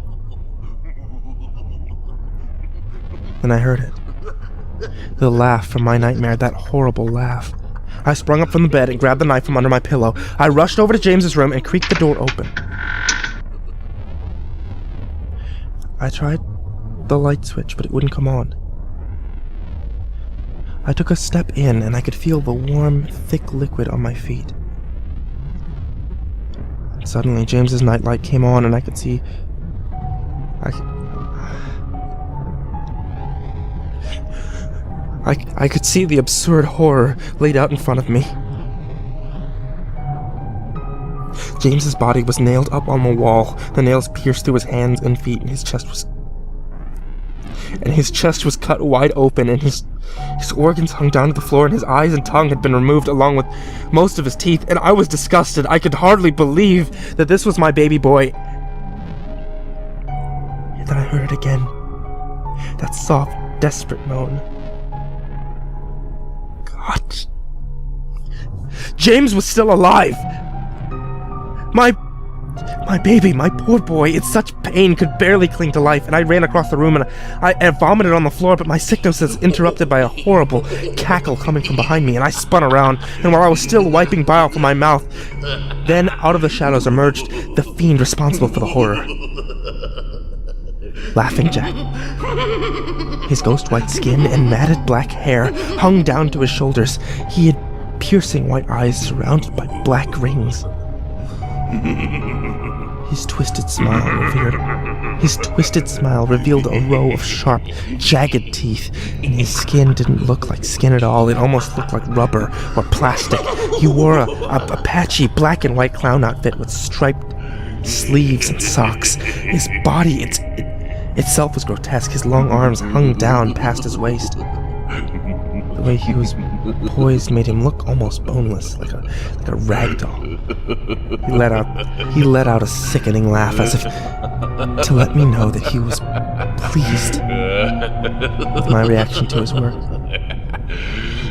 Then I heard it. The laugh from my nightmare, that horrible laugh. I sprung up from the bed and grabbed the knife from under my pillow. I rushed over to James's room and creaked the door open. I tried the light switch, but it wouldn't come on. I took a step in, and I could feel the warm, thick liquid on my feet. And suddenly, James's nightlight came on, and I could see... I could see the absurd horror laid out in front of me. James's body was nailed up on the wall. The nails pierced through his hands and feet, and his chest was cut wide open, and his organs hung down to the floor, and his eyes and tongue had been removed along with most of his teeth, and I was disgusted. I could hardly believe that this was my baby boy. And then I heard it again. That soft, desperate moan. God. James was still alive! My baby, my poor boy, in such pain, could barely cling to life, and I ran across the room and I vomited on the floor, but my sickness was interrupted by a horrible cackle coming from behind me, and I spun around, and while I was still wiping bile from my mouth, then out of the shadows emerged the fiend responsible for the horror. Laughing Jack. His ghost white skin and matted black hair hung down to his shoulders. He had piercing white eyes surrounded by black rings. His twisted smile revealed a row of sharp, jagged teeth, and his skin didn't look like skin at all. It almost looked like rubber or plastic. He wore a patchy black and white clown outfit with striped sleeves and socks. His body itself was grotesque. His long arms hung down past his waist. The way he was poised made him look almost boneless, like a rag doll. He let out a sickening laugh, as if to let me know that he was pleased with my reaction to his work.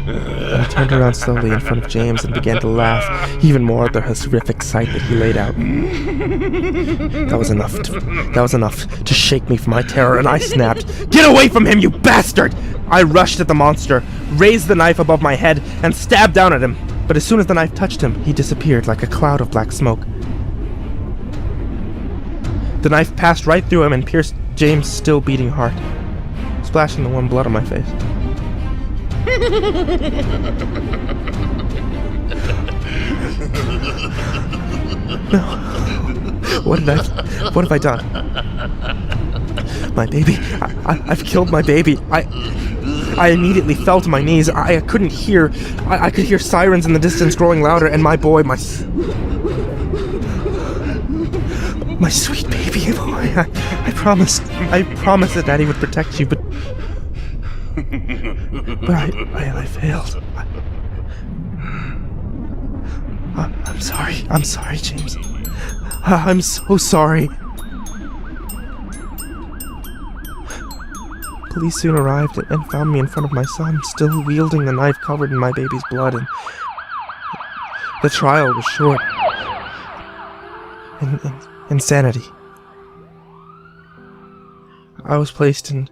I turned around slowly in front of James and began to laugh even more at the horrific sight that he laid out. That was enough to shake me from my terror, and I snapped, "Get away from him, you bastard!" I rushed at the monster, raised the knife above my head, and stabbed down at him. But as soon as the knife touched him, he disappeared like a cloud of black smoke. The knife passed right through him and pierced James' still beating heart, splashing the warm blood on my face. No. What have I done? My baby. I've killed my baby. I immediately fell to my knees. I couldn't hear. I could hear sirens in the distance growing louder, and my boy, my sweet baby boy. I promised that Daddy would protect you, but I failed. I'm sorry, James. I'm so sorry. Police soon arrived and found me in front of my son, still wielding the knife covered in my baby's blood, and the trial was short. Insanity. I was placed in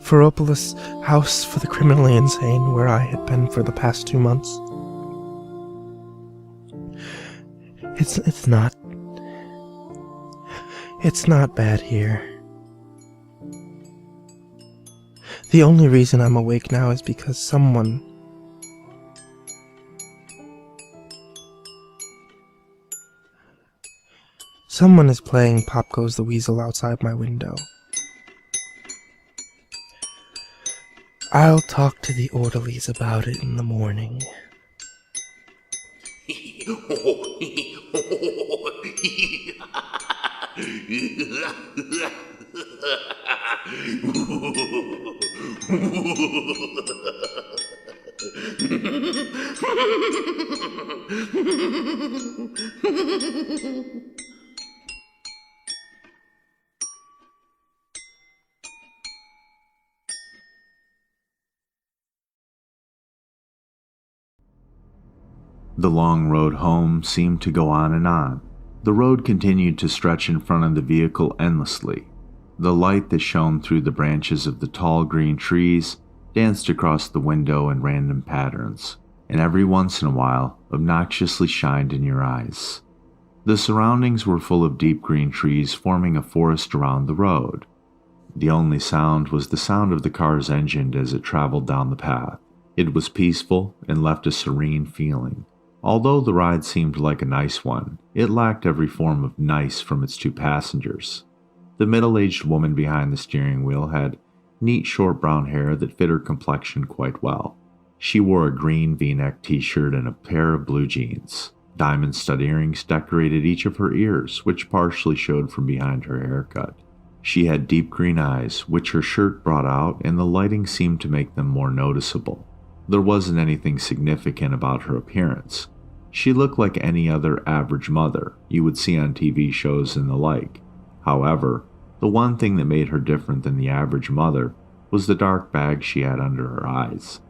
Ferropolis House for the Criminally Insane, where I had been for the past 2 months. It's not bad here. The only reason I'm awake now is because someone is playing Pop Goes the Weasel outside my window. I'll talk to the orderlies about it in the morning. The long road home seemed to go on and on. The road continued to stretch in front of the vehicle endlessly. The light that shone through the branches of the tall green trees danced across the window in random patterns, and every once in a while obnoxiously shined in your eyes. The surroundings were full of deep green trees forming a forest around the road. The only sound was the sound of the car's engine as it traveled down the path. It was peaceful and left a serene feeling. Although the ride seemed like a nice one, it lacked every form of nice from its 2 passengers. The middle-aged woman behind the steering wheel had neat short brown hair that fit her complexion quite well. She wore a green V-neck t-shirt and a pair of blue jeans. Diamond stud earrings decorated each of her ears, which partially showed from behind her haircut. She had deep green eyes, which her shirt brought out, and the lighting seemed to make them more noticeable. There wasn't anything significant about her appearance. She looked like any other average mother you would see on TV shows and the like. However, the one thing that made her different than the average mother was the dark bag she had under her eyes.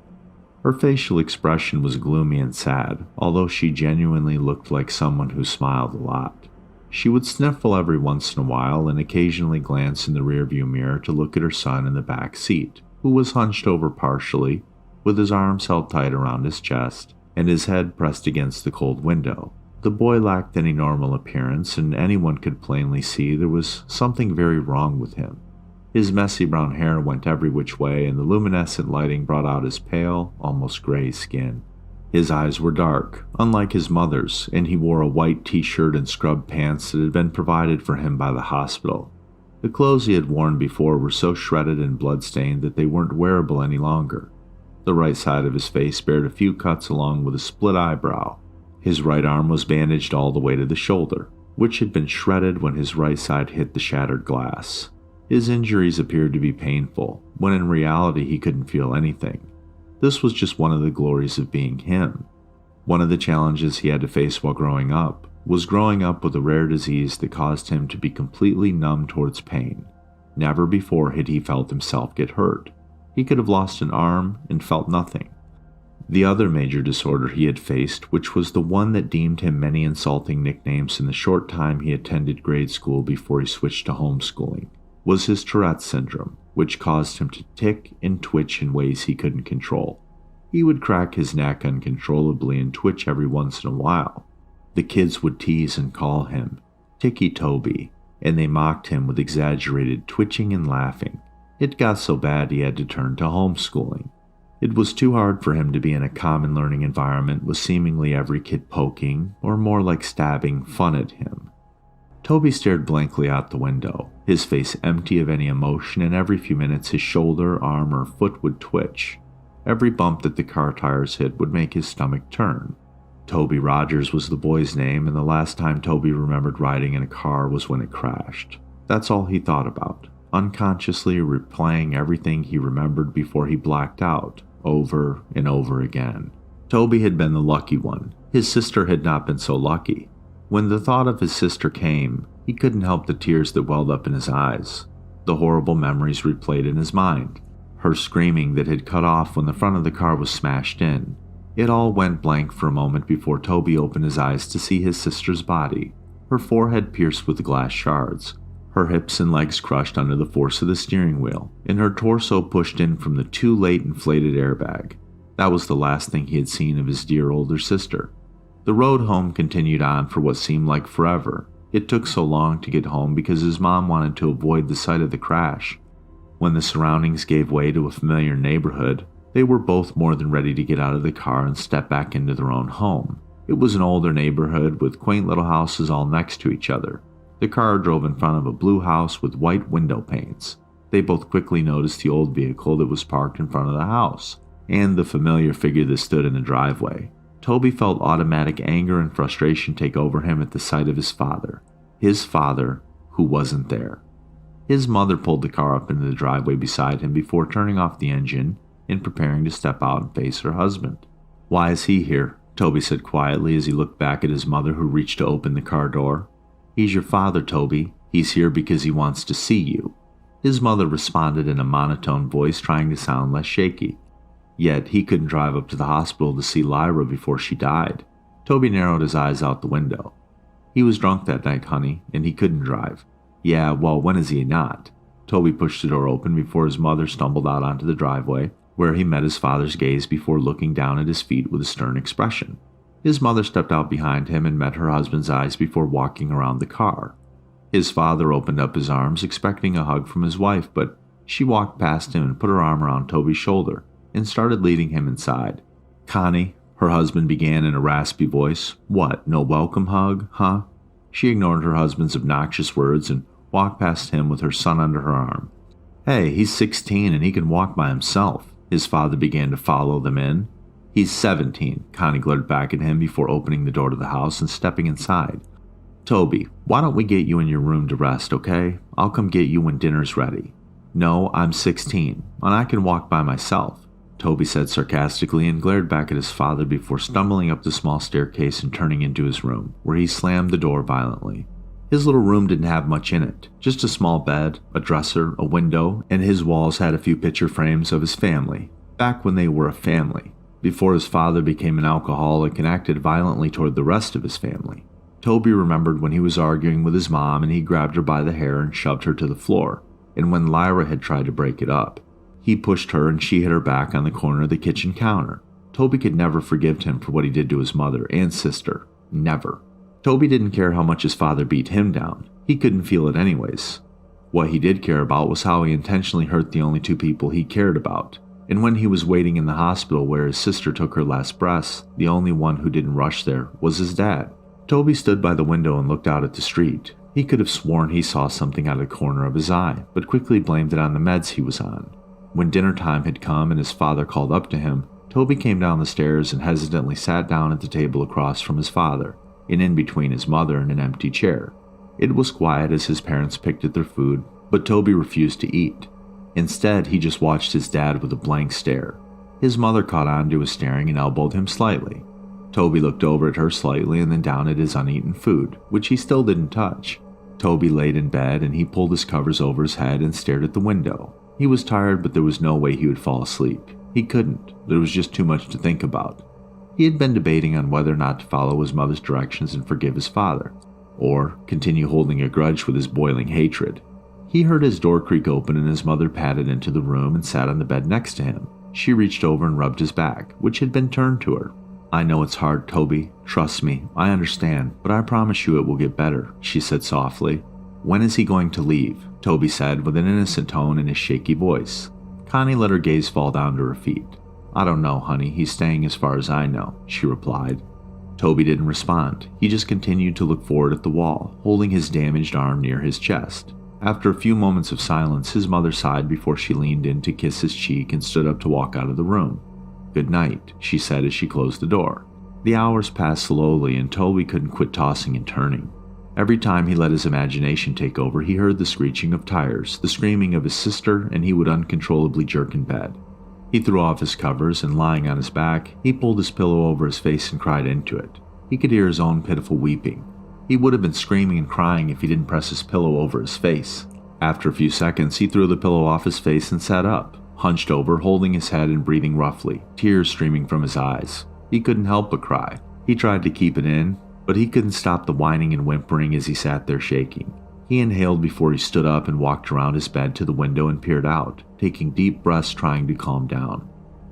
Her facial expression was gloomy and sad, although she genuinely looked like someone who smiled a lot. She would sniffle every once in a while and occasionally glance in the rearview mirror to look at her son in the back seat, who was hunched over partially, with his arms held tight around his chest, and his head pressed against the cold window. The boy lacked any normal appearance, and anyone could plainly see there was something very wrong with him. His messy brown hair went every which way, and the luminescent lighting brought out his pale, almost gray skin. His eyes were dark, unlike his mother's, and he wore a white t-shirt and scrub pants that had been provided for him by the hospital. The clothes he had worn before were so shredded and blood-stained that they weren't wearable any longer. The right side of his face bared a few cuts along with a split eyebrow. His right arm was bandaged all the way to the shoulder, which had been shredded when his right side hit the shattered glass. His injuries appeared to be painful, when in reality he couldn't feel anything. This was just one of the glories of being him. One of the challenges he had to face while growing up was growing up with a rare disease that caused him to be completely numb towards pain. Never before had he felt himself get hurt. He could have lost an arm and felt nothing. The other major disorder he had faced, which was the one that deemed him many insulting nicknames in the short time he attended grade school before he switched to homeschooling, was his Tourette's syndrome, which caused him to tick and twitch in ways he couldn't control. He would crack his neck uncontrollably and twitch every once in a while. The kids would tease and call him Ticci Toby, and they mocked him with exaggerated twitching and laughing. It got so bad he had to turn to homeschooling. It was too hard for him to be in a common learning environment with seemingly every kid poking, or more like stabbing, fun at him. Toby stared blankly out the window, his face empty of any emotion, and every few minutes his shoulder, arm, or foot would twitch. Every bump that the car tires hit would make his stomach turn. Toby Rogers was the boy's name, and the last time Toby remembered riding in a car was when it crashed. That's all he thought about, unconsciously replaying everything he remembered before he blacked out, over and over again. Toby had been the lucky one. His sister had not been so lucky. When the thought of his sister came, he couldn't help the tears that welled up in his eyes. The horrible memories replayed in his mind. Her screaming that had cut off when the front of the car was smashed in. It all went blank for a moment before Toby opened his eyes to see his sister's body, her forehead pierced with glass shards, her hips and legs crushed under the force of the steering wheel, and her torso pushed in from the too late inflated airbag. That was the last thing he had seen of his dear older sister. The road home continued on for what seemed like forever. It took so long to get home because his mom wanted to avoid the sight of the crash. When the surroundings gave way to a familiar neighborhood, they were both more than ready to get out of the car and step back into their own home. It was an older neighborhood with quaint little houses all next to each other. The car drove in front of a blue house with white window panes. They both quickly noticed the old vehicle that was parked in front of the house, and the familiar figure that stood in the driveway. Toby felt automatic anger and frustration take over him at the sight of his father who wasn't there. His mother pulled the car up into the driveway beside him before turning off the engine and preparing to step out and face her husband. "Why is he here?" Toby said quietly as he looked back at his mother who reached to open the car door. "He's your father, Toby. He's here because he wants to see you." His mother responded in a monotone voice, trying to sound less shaky. Yet he couldn't drive up to the hospital to see Lyra before she died. Toby narrowed his eyes out the window. "He was drunk that night, honey, and he couldn't drive." "Yeah, well, when is he not?" Toby pushed the door open before his mother stumbled out onto the driveway, where he met his father's gaze before looking down at his feet with a stern expression. His mother stepped out behind him and met her husband's eyes before walking around the car. His father opened up his arms, expecting a hug from his wife, but she walked past him and put her arm around Toby's shoulder and started leading him inside. "Connie," her husband began in a raspy voice. "What, no welcome hug, huh?" She ignored her husband's obnoxious words and walked past him with her son under her arm. "Hey, he's 16 and he can walk by himself." His father began to follow them in. "He's 17, Connie glared back at him before opening the door to the house and stepping inside. "Toby, why don't we get you in your room to rest, okay? I'll come get you when dinner's ready." "No, I'm 16, and I can walk by myself," Toby said sarcastically and glared back at his father before stumbling up the small staircase and turning into his room, where he slammed the door violently. His little room didn't have much in it, just a small bed, a dresser, a window, and his walls had a few picture frames of his family, back when they were a family, before his father became an alcoholic and acted violently toward the rest of his family. Toby remembered when he was arguing with his mom and he grabbed her by the hair and shoved her to the floor, and when Lyra had tried to break it up. He pushed her and she hit her back on the corner of the kitchen counter. Toby could never forgive him for what he did to his mother and sister. Never. Toby didn't care how much his father beat him down. He couldn't feel it anyways. What he did care about was how he intentionally hurt the only two people he cared about. And when he was waiting in the hospital where his sister took her last breaths, the only one who didn't rush there was his dad. Toby stood by the window and looked out at the street. He could have sworn he saw something out of the corner of his eye, but quickly blamed it on the meds he was on. When dinner time had come and his father called up to him, Toby came down the stairs and hesitantly sat down at the table across from his father, and in between his mother and an empty chair. It was quiet as his parents picked at their food, but Toby refused to eat. Instead, he just watched his dad with a blank stare. His mother caught on to his staring and elbowed him slightly. Toby looked over at her slightly and then down at his uneaten food, which he still didn't touch. Toby laid in bed and he pulled his covers over his head and stared at the window. He was tired, but there was no way he would fall asleep. He couldn't. There was just too much to think about. He had been debating on whether or not to follow his mother's directions and forgive his father, or continue holding a grudge with his boiling hatred. He heard his door creak open and his mother padded into the room and sat on the bed next to him. She reached over and rubbed his back, which had been turned to her. "I know it's hard, Toby. Trust me, I understand, but I promise you it will get better," she said softly. "When is he going to leave?" Toby said with an innocent tone in his shaky voice. Connie let her gaze fall down to her feet. "I don't know, honey. He's staying as far as I know," she replied. Toby didn't respond. He just continued to look forward at the wall, holding his damaged arm near his chest. After a few moments of silence, his mother sighed before she leaned in to kiss his cheek and stood up to walk out of the room. "Good night," she said as she closed the door. The hours passed slowly and Toby couldn't quit tossing and turning. Every time he let his imagination take over, he heard the screeching of tires, the screaming of his sister, and he would uncontrollably jerk in bed. He threw off his covers and, lying on his back, he pulled his pillow over his face and cried into it. He could hear his own pitiful weeping. He would have been screaming and crying if he didn't press his pillow over his face. After a few seconds, he threw the pillow off his face and sat up, hunched over, holding his head and breathing roughly, tears streaming from his eyes. He couldn't help but cry. He tried to keep it in, but he couldn't stop the whining and whimpering as he sat there shaking. He inhaled before he stood up and walked around his bed to the window and peered out, taking deep breaths trying to calm down.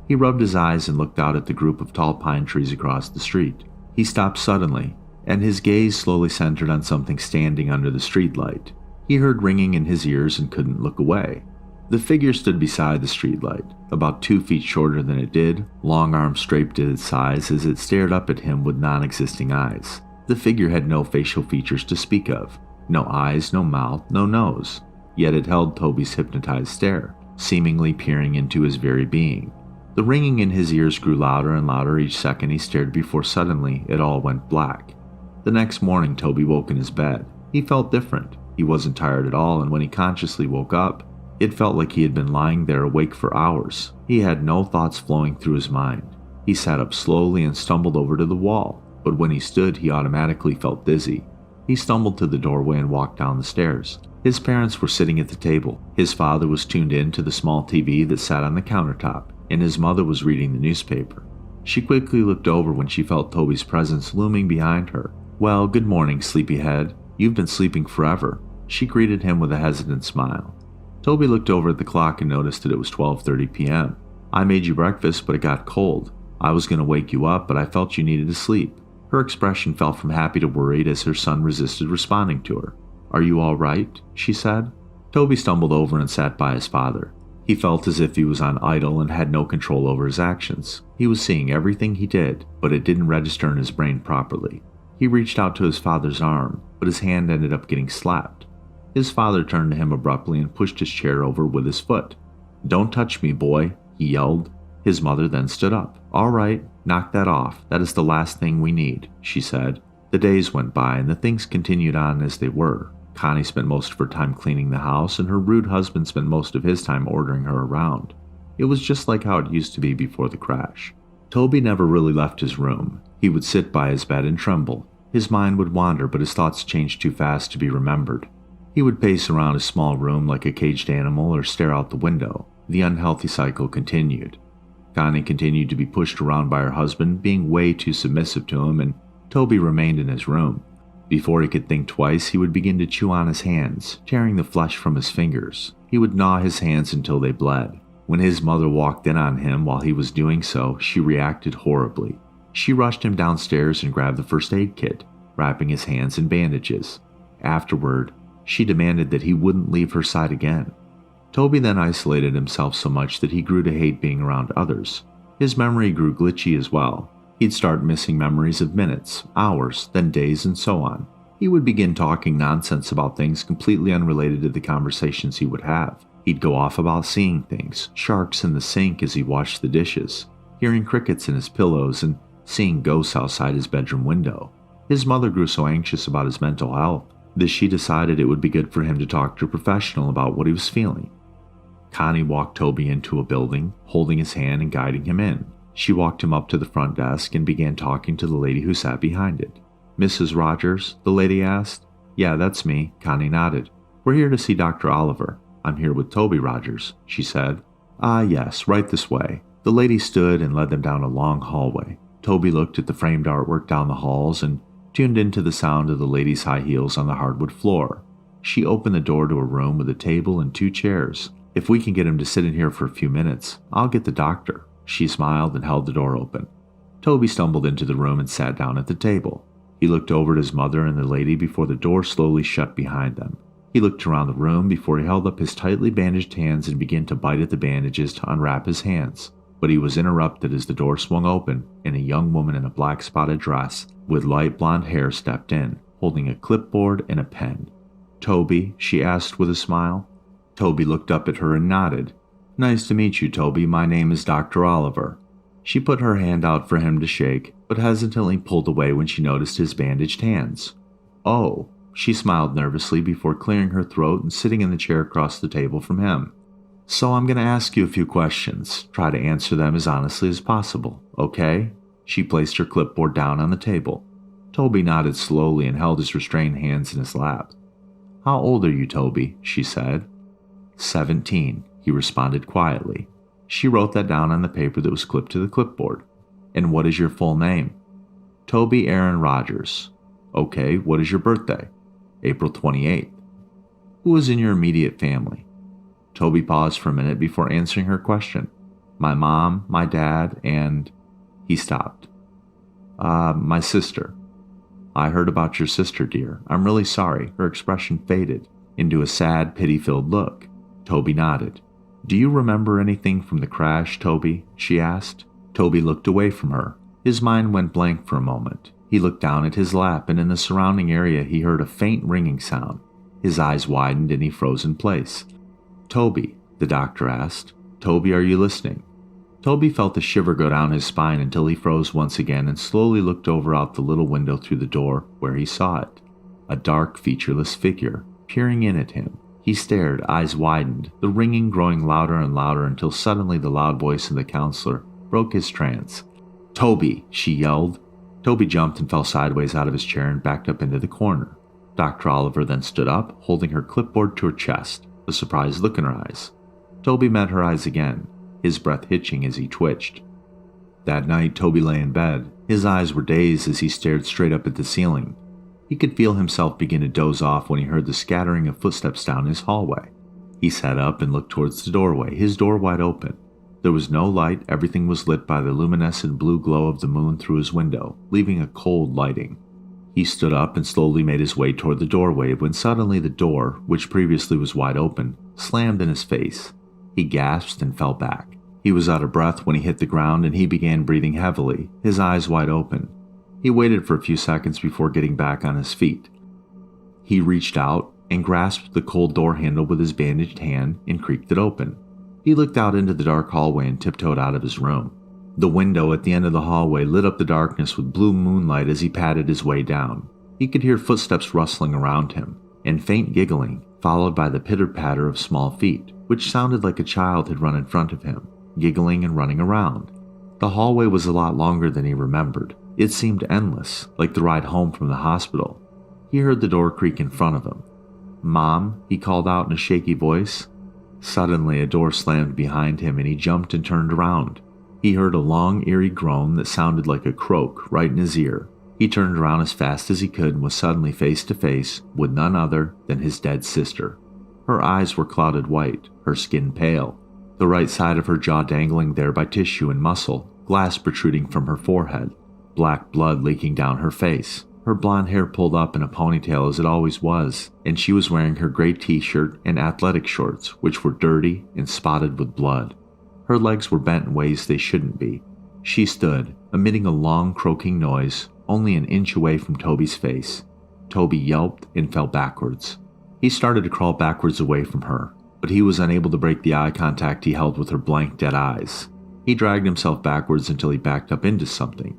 He rubbed his eyes and looked out at the group of tall pine trees across the street. He stopped suddenly, and his gaze slowly centered on something standing under the streetlight. He heard ringing in his ears and couldn't look away. The figure stood beside the streetlight, about 2 feet shorter than it did, long arms draped at its sides as it stared up at him with non-existing eyes. The figure had no facial features to speak of. No eyes, no mouth, no nose. Yet it held Toby's hypnotized stare, seemingly peering into his very being. The ringing in his ears grew louder and louder each second he stared before suddenly it all went black. The next morning, Toby woke in his bed. He felt different. He wasn't tired at all, and when he consciously woke up, it felt like he had been lying there awake for hours. He had no thoughts flowing through his mind. He sat up slowly and stumbled over to the wall, but when he stood, he automatically felt dizzy. He stumbled to the doorway and walked down the stairs. His parents were sitting at the table. His father was tuned in to the small TV that sat on the countertop, and his mother was reading the newspaper. She quickly looked over when she felt Toby's presence looming behind her. "Well, good morning, sleepyhead. You've been sleeping forever." She greeted him with a hesitant smile. Toby looked over at the clock and noticed that it was 12:30 p.m. "I made you breakfast, but it got cold. I was going to wake you up, but I felt you needed to sleep." Her expression fell from happy to worried as her son resisted responding to her. "Are you all right?" she said. Toby stumbled over and sat by his father. He felt as if he was on idle and had no control over his actions. He was seeing everything he did, but it didn't register in his brain properly. He reached out to his father's arm, but his hand ended up getting slapped. His father turned to him abruptly and pushed his chair over with his foot. "Don't touch me, boy," he yelled. His mother then stood up. "All right, knock that off. That is the last thing we need," she said. The days went by and the things continued on as they were. Connie spent most of her time cleaning the house, and her rude husband spent most of his time ordering her around. It was just like how it used to be before the crash. Toby never really left his room. He would sit by his bed and tremble. His mind would wander, but his thoughts changed too fast to be remembered. He would pace around his small room like a caged animal or stare out the window. The unhealthy cycle continued. Connie continued to be pushed around by her husband, being way too submissive to him, and Toby remained in his room. Before he could think twice, he would begin to chew on his hands, tearing the flesh from his fingers. He would gnaw his hands until they bled. When his mother walked in on him while he was doing so, she reacted horribly. She rushed him downstairs and grabbed the first aid kit, wrapping his hands in bandages. Afterward, she demanded that he wouldn't leave her side again. Toby then isolated himself so much that he grew to hate being around others. His memory grew glitchy as well. He'd start missing memories of minutes, hours, then days, and so on. He would begin talking nonsense about things completely unrelated to the conversations he would have. He'd go off about seeing things, sharks in the sink as he washed the dishes, hearing crickets in his pillows, and seeing ghosts outside his bedroom window. His mother grew so anxious about his mental health that she decided it would be good for him to talk to a professional about what he was feeling. Connie walked Toby into a building, holding his hand and guiding him in. She walked him up to the front desk and began talking to the lady who sat behind it. "Mrs. Rogers?" the lady asked. "Yeah, that's me," Connie nodded. "We're here to see Dr. Oliver. I'm here with Toby Rogers," she said. "Ah, yes, right this way." The lady stood and led them down a long hallway. Toby looked at the framed artwork down the halls and tuned into the sound of the lady's high heels on the hardwood floor. She opened the door to a room with a table and 2 chairs. "If we can get him to sit in here for a few minutes, I'll get the doctor." She smiled and held the door open. Toby stumbled into the room and sat down at the table. He looked over at his mother and the lady before the door slowly shut behind them. He looked around the room before he held up his tightly bandaged hands and began to bite at the bandages to unwrap his hands. But he was interrupted as the door swung open and a young woman in a black spotted dress with light blonde hair stepped in, holding a clipboard and a pen. "Toby?" she asked with a smile. Toby looked up at her and nodded. "Nice to meet you, Toby. My name is Dr. Oliver." She put her hand out for him to shake, but hesitantly pulled away when she noticed his bandaged hands. "Oh," she smiled nervously before clearing her throat and sitting in the chair across the table from him. "So I'm going to ask you a few questions. Try to answer them as honestly as possible, okay?" She placed her clipboard down on the table. Toby nodded slowly and held his restrained hands in his lap. "How old are you, Toby?" she said. 17, he responded quietly. She wrote that down on the paper that was clipped to the clipboard. "And what is your full name?" "Toby Aaron Rogers." "Okay, what is your birthday?" "April 28th. "Who is in your immediate family?" Toby paused for a minute before answering her question. "My mom, my dad, and..." He stopped. My sister." "I heard about your sister, dear. I'm really sorry." Her expression faded into a sad, pity-filled look. Toby nodded. "Do you remember anything from the crash, Toby?" she asked. Toby looked away from her. His mind went blank for a moment. He looked down at his lap, and in the surrounding area he heard a faint ringing sound. His eyes widened and he froze in place. "Toby," the doctor asked. "Toby, are you listening?" Toby felt a shiver go down his spine until he froze once again and slowly looked over out the little window through the door, where he saw it. A dark, featureless figure, peering in at him. He stared, eyes widened, the ringing growing louder and louder until suddenly the loud voice of the counselor broke his trance. "Toby!" she yelled. Toby jumped and fell sideways out of his chair and backed up into the corner. Dr. Oliver then stood up, holding her clipboard to her chest, a surprised look in her eyes. Toby met her eyes again, his breath hitching as he twitched. That night, Toby lay in bed. His eyes were dazed as he stared straight up at the ceiling. He could feel himself begin to doze off when he heard the scattering of footsteps down his hallway. He sat up and looked towards the doorway, his door wide open. There was no light, everything was lit by the luminescent blue glow of the moon through his window, leaving a cold lighting. He stood up and slowly made his way toward the doorway when suddenly the door, which previously was wide open, slammed in his face. He gasped and fell back. He was out of breath when he hit the ground and he began breathing heavily, his eyes wide open. He waited for a few seconds before getting back on his feet. He reached out and grasped the cold door handle with his bandaged hand and creaked it open. He looked out into the dark hallway and tiptoed out of his room. The window at the end of the hallway lit up the darkness with blue moonlight as he padded his way down. He could hear footsteps rustling around him, and faint giggling, followed by the pitter-patter of small feet, which sounded like a child had run in front of him, giggling and running around. The hallway was a lot longer than he remembered. It seemed endless, like the ride home from the hospital. He heard the door creak in front of him. "Mom," he called out in a shaky voice. Suddenly, a door slammed behind him and he jumped and turned around. He heard a long, eerie groan that sounded like a croak right in his ear. He turned around as fast as he could and was suddenly face to face with none other than his dead sister. Her eyes were clouded white, her skin pale. the right side of her jaw dangling there by tissue and muscle, glass protruding from her forehead, black blood leaking down her face, her blonde hair pulled up in a ponytail as it always was, and she was wearing her gray t-shirt and athletic shorts, which were dirty and spotted with blood. Her legs were bent in ways they shouldn't be. She stood, emitting a long croaking noise, only an inch away from Toby's face. Toby yelped and fell backwards. He started to crawl backwards away from her, but he was unable to break the eye contact he held with her blank, dead eyes. He dragged himself backwards until he backed up into something.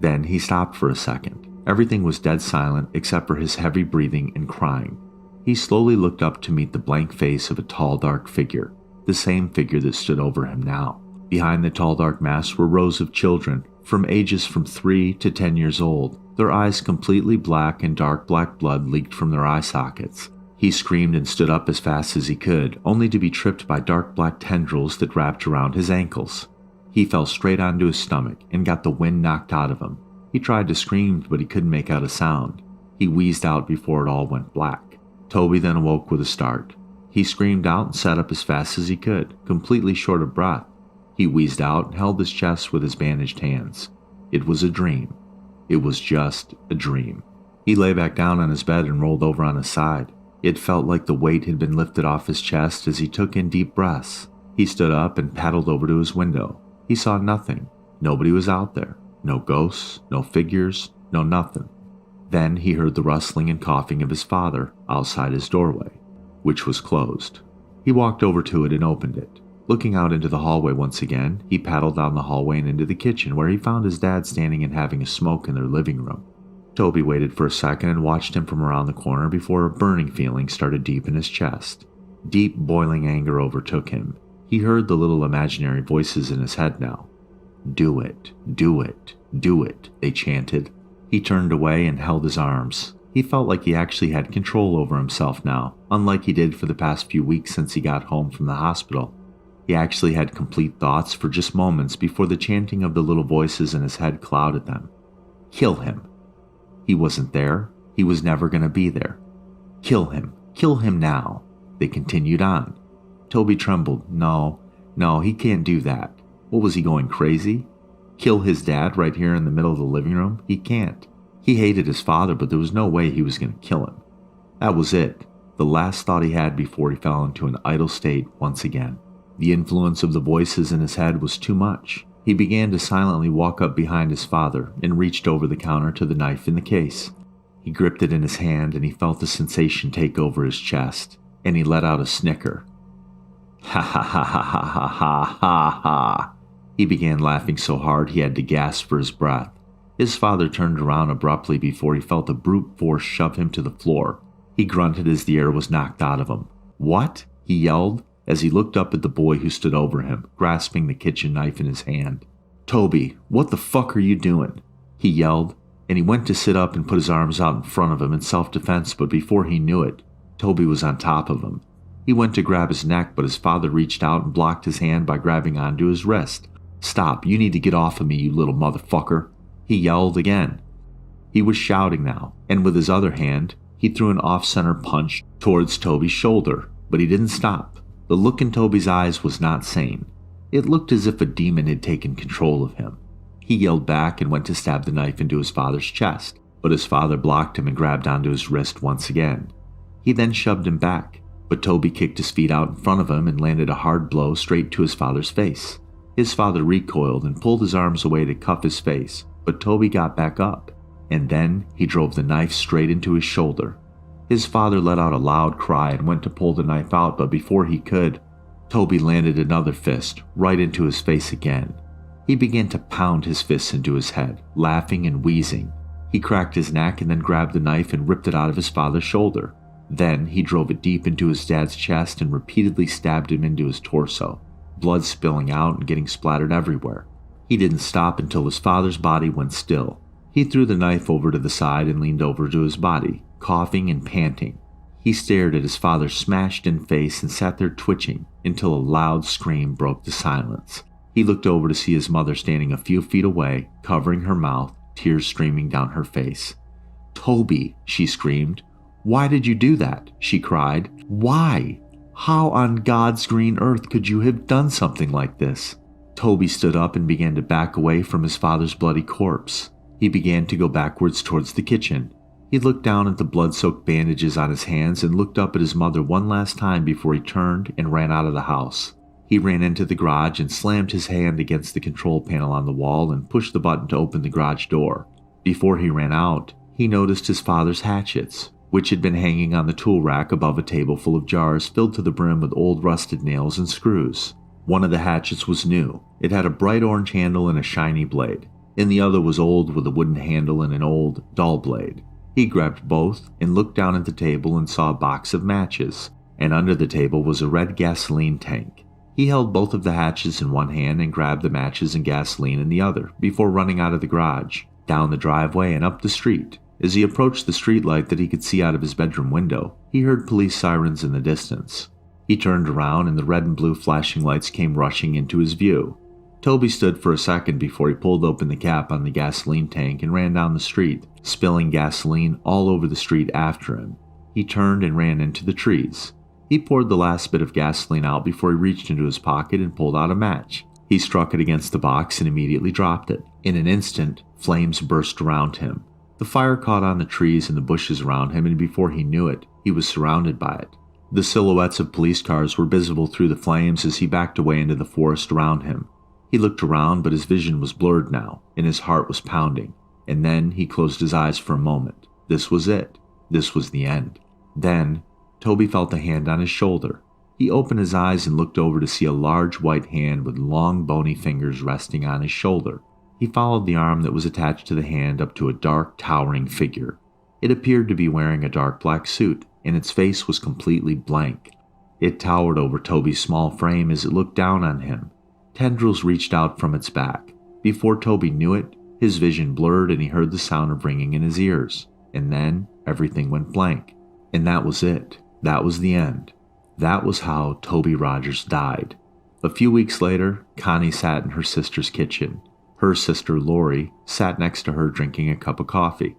Then he stopped for a second. Everything was dead silent except for his heavy breathing and crying. He slowly looked up to meet the blank face of a tall, dark figure, the same figure that stood over him now. Behind the tall, dark mask were rows of children, from ages from 3 to 10 years old, their eyes completely black and dark black blood leaked from their eye sockets. He screamed and stood up as fast as he could, only to be tripped by dark black tendrils that wrapped around his ankles. He fell straight onto his stomach and got the wind knocked out of him. He tried to scream, but he couldn't make out a sound. He wheezed out before it all went black. Toby then awoke with a start. He screamed out and sat up as fast as he could, completely short of breath. He wheezed out and held his chest with his bandaged hands. It was a dream. It was just a dream. He lay back down on his bed and rolled over on his side. It felt like the weight had been lifted off his chest as he took in deep breaths. He stood up and paddled over to his window. He saw nothing. Nobody was out there. No ghosts, no figures, no nothing. Then he heard the rustling and coughing of his father outside his doorway, which was closed. He walked over to it and opened it. Looking out into the hallway once again, he paddled down the hallway and into the kitchen, where he found his dad standing and having a smoke in their living room. Toby waited for a second and watched him from around the corner before a burning feeling started deep in his chest. Deep, boiling anger overtook him. He heard the little imaginary voices in his head now. "Do it, do it, do it," they chanted. He turned away and held his arms. He felt like he actually had control over himself now, unlike he did for the past few weeks since he got home from the hospital. He actually had complete thoughts for just moments before the chanting of the little voices in his head clouded them. Kill him. He wasn't there. He was never going to be there. Kill him now. They continued on. Toby trembled. No, he can't do that. What was he going crazy? Kill his dad right here in the middle of the living room? He can't. He hated his father, but there was no way he was going to kill him. That was it. The last thought he had before he fell into an idle state once again. The influence of the voices in his head was too much. He began to silently walk up behind his father and reached over the counter to the knife in the case. He gripped it in his hand and he felt the sensation take over his chest, and he let out a snicker. Ha ha ha ha ha ha ha ha ha. He began laughing so hard he had to gasp for his breath. His father turned around abruptly before he felt a brute force shove him to the floor. He grunted as the air was knocked out of him. "What?" he yelled, as he looked up at the boy who stood over him, grasping the kitchen knife in his hand. "Toby, what the fuck are you doing?" he yelled, and he went to sit up and put his arms out in front of him in self-defense, but before he knew it, Toby was on top of him. He went to grab his neck, but his father reached out and blocked his hand by grabbing onto his wrist. "Stop, you need to get off of me, you little motherfucker," he yelled again. He was shouting now, and with his other hand, he threw an off-center punch towards Toby's shoulder, but he didn't stop. The look in Toby's eyes was not sane. It looked as if a demon had taken control of him. He yelled back and went to stab the knife into his father's chest, but his father blocked him and grabbed onto his wrist once again. He then shoved him back, but Toby kicked his feet out in front of him and landed a hard blow straight to his father's face. His father recoiled and pulled his arms away to cuff his face, but Toby got back up, and then he drove the knife straight into his shoulder. His father let out a loud cry and went to pull the knife out, but before he could, Toby landed another fist right into his face again. He began to pound his fists into his head, laughing and wheezing. He cracked his neck and then grabbed the knife and ripped it out of his father's shoulder. Then he drove it deep into his dad's chest and repeatedly stabbed him into his torso, blood spilling out and getting splattered everywhere. He didn't stop until his father's body went still. He threw the knife over to the side and leaned over to his body, coughing and panting. He stared at his father's smashed-in face and sat there twitching until a loud scream broke the silence. He looked over to see his mother standing a few feet away, covering her mouth, tears streaming down her face. "Toby," she screamed. "Why did you do that?" she cried. "Why?" How on God's green earth could you have done something like this? Toby stood up and began to back away from his father's bloody corpse. He began to go backwards towards the kitchen. He looked down at the blood-soaked bandages on his hands and looked up at his mother one last time before he turned and ran out of the house. He ran into the garage and slammed his hand against the control panel on the wall and pushed the button to open the garage door. Before he ran out, he noticed his father's hatchets, which had been hanging on the tool rack above a table full of jars filled to the brim with old rusted nails and screws. One of the hatchets was new. It had a bright orange handle and a shiny blade, and the other was old with a wooden handle and an old, dull blade. He grabbed both and looked down at the table and saw a box of matches, and under the table was a red gasoline tank. He held both of the hatchets in one hand and grabbed the matches and gasoline in the other before running out of the garage, down the driveway and up the street. As he approached the streetlight that he could see out of his bedroom window, he heard police sirens in the distance. He turned around and the red and blue flashing lights came rushing into his view. Toby stood for a second before he pulled open the cap on the gasoline tank and ran down the street, spilling gasoline all over the street after him. He turned and ran into the trees. He poured the last bit of gasoline out before he reached into his pocket and pulled out a match. He struck it against the box and immediately dropped it. In an instant, flames burst around him. The fire caught on the trees and the bushes around him, and before he knew it, he was surrounded by it. The silhouettes of police cars were visible through the flames as he backed away into the forest around him. He looked around, but his vision was blurred now, and his heart was pounding. And then he closed his eyes for a moment. This was it. This was the end. Then, Toby felt a hand on his shoulder. He opened his eyes and looked over to see a large white hand with long bony fingers resting on his shoulder. He followed the arm that was attached to the hand up to a dark, towering figure. It appeared to be wearing a dark black suit, and its face was completely blank. It towered over Toby's small frame as it looked down on him. Tendrils reached out from its back. Before Toby knew it, his vision blurred and he heard the sound of ringing in his ears. And then, everything went blank. And that was it. That was the end. That was how Toby Rogers died. A few weeks later, Connie sat in her sister's kitchen. Her sister, Lori, sat next to her drinking a cup of coffee.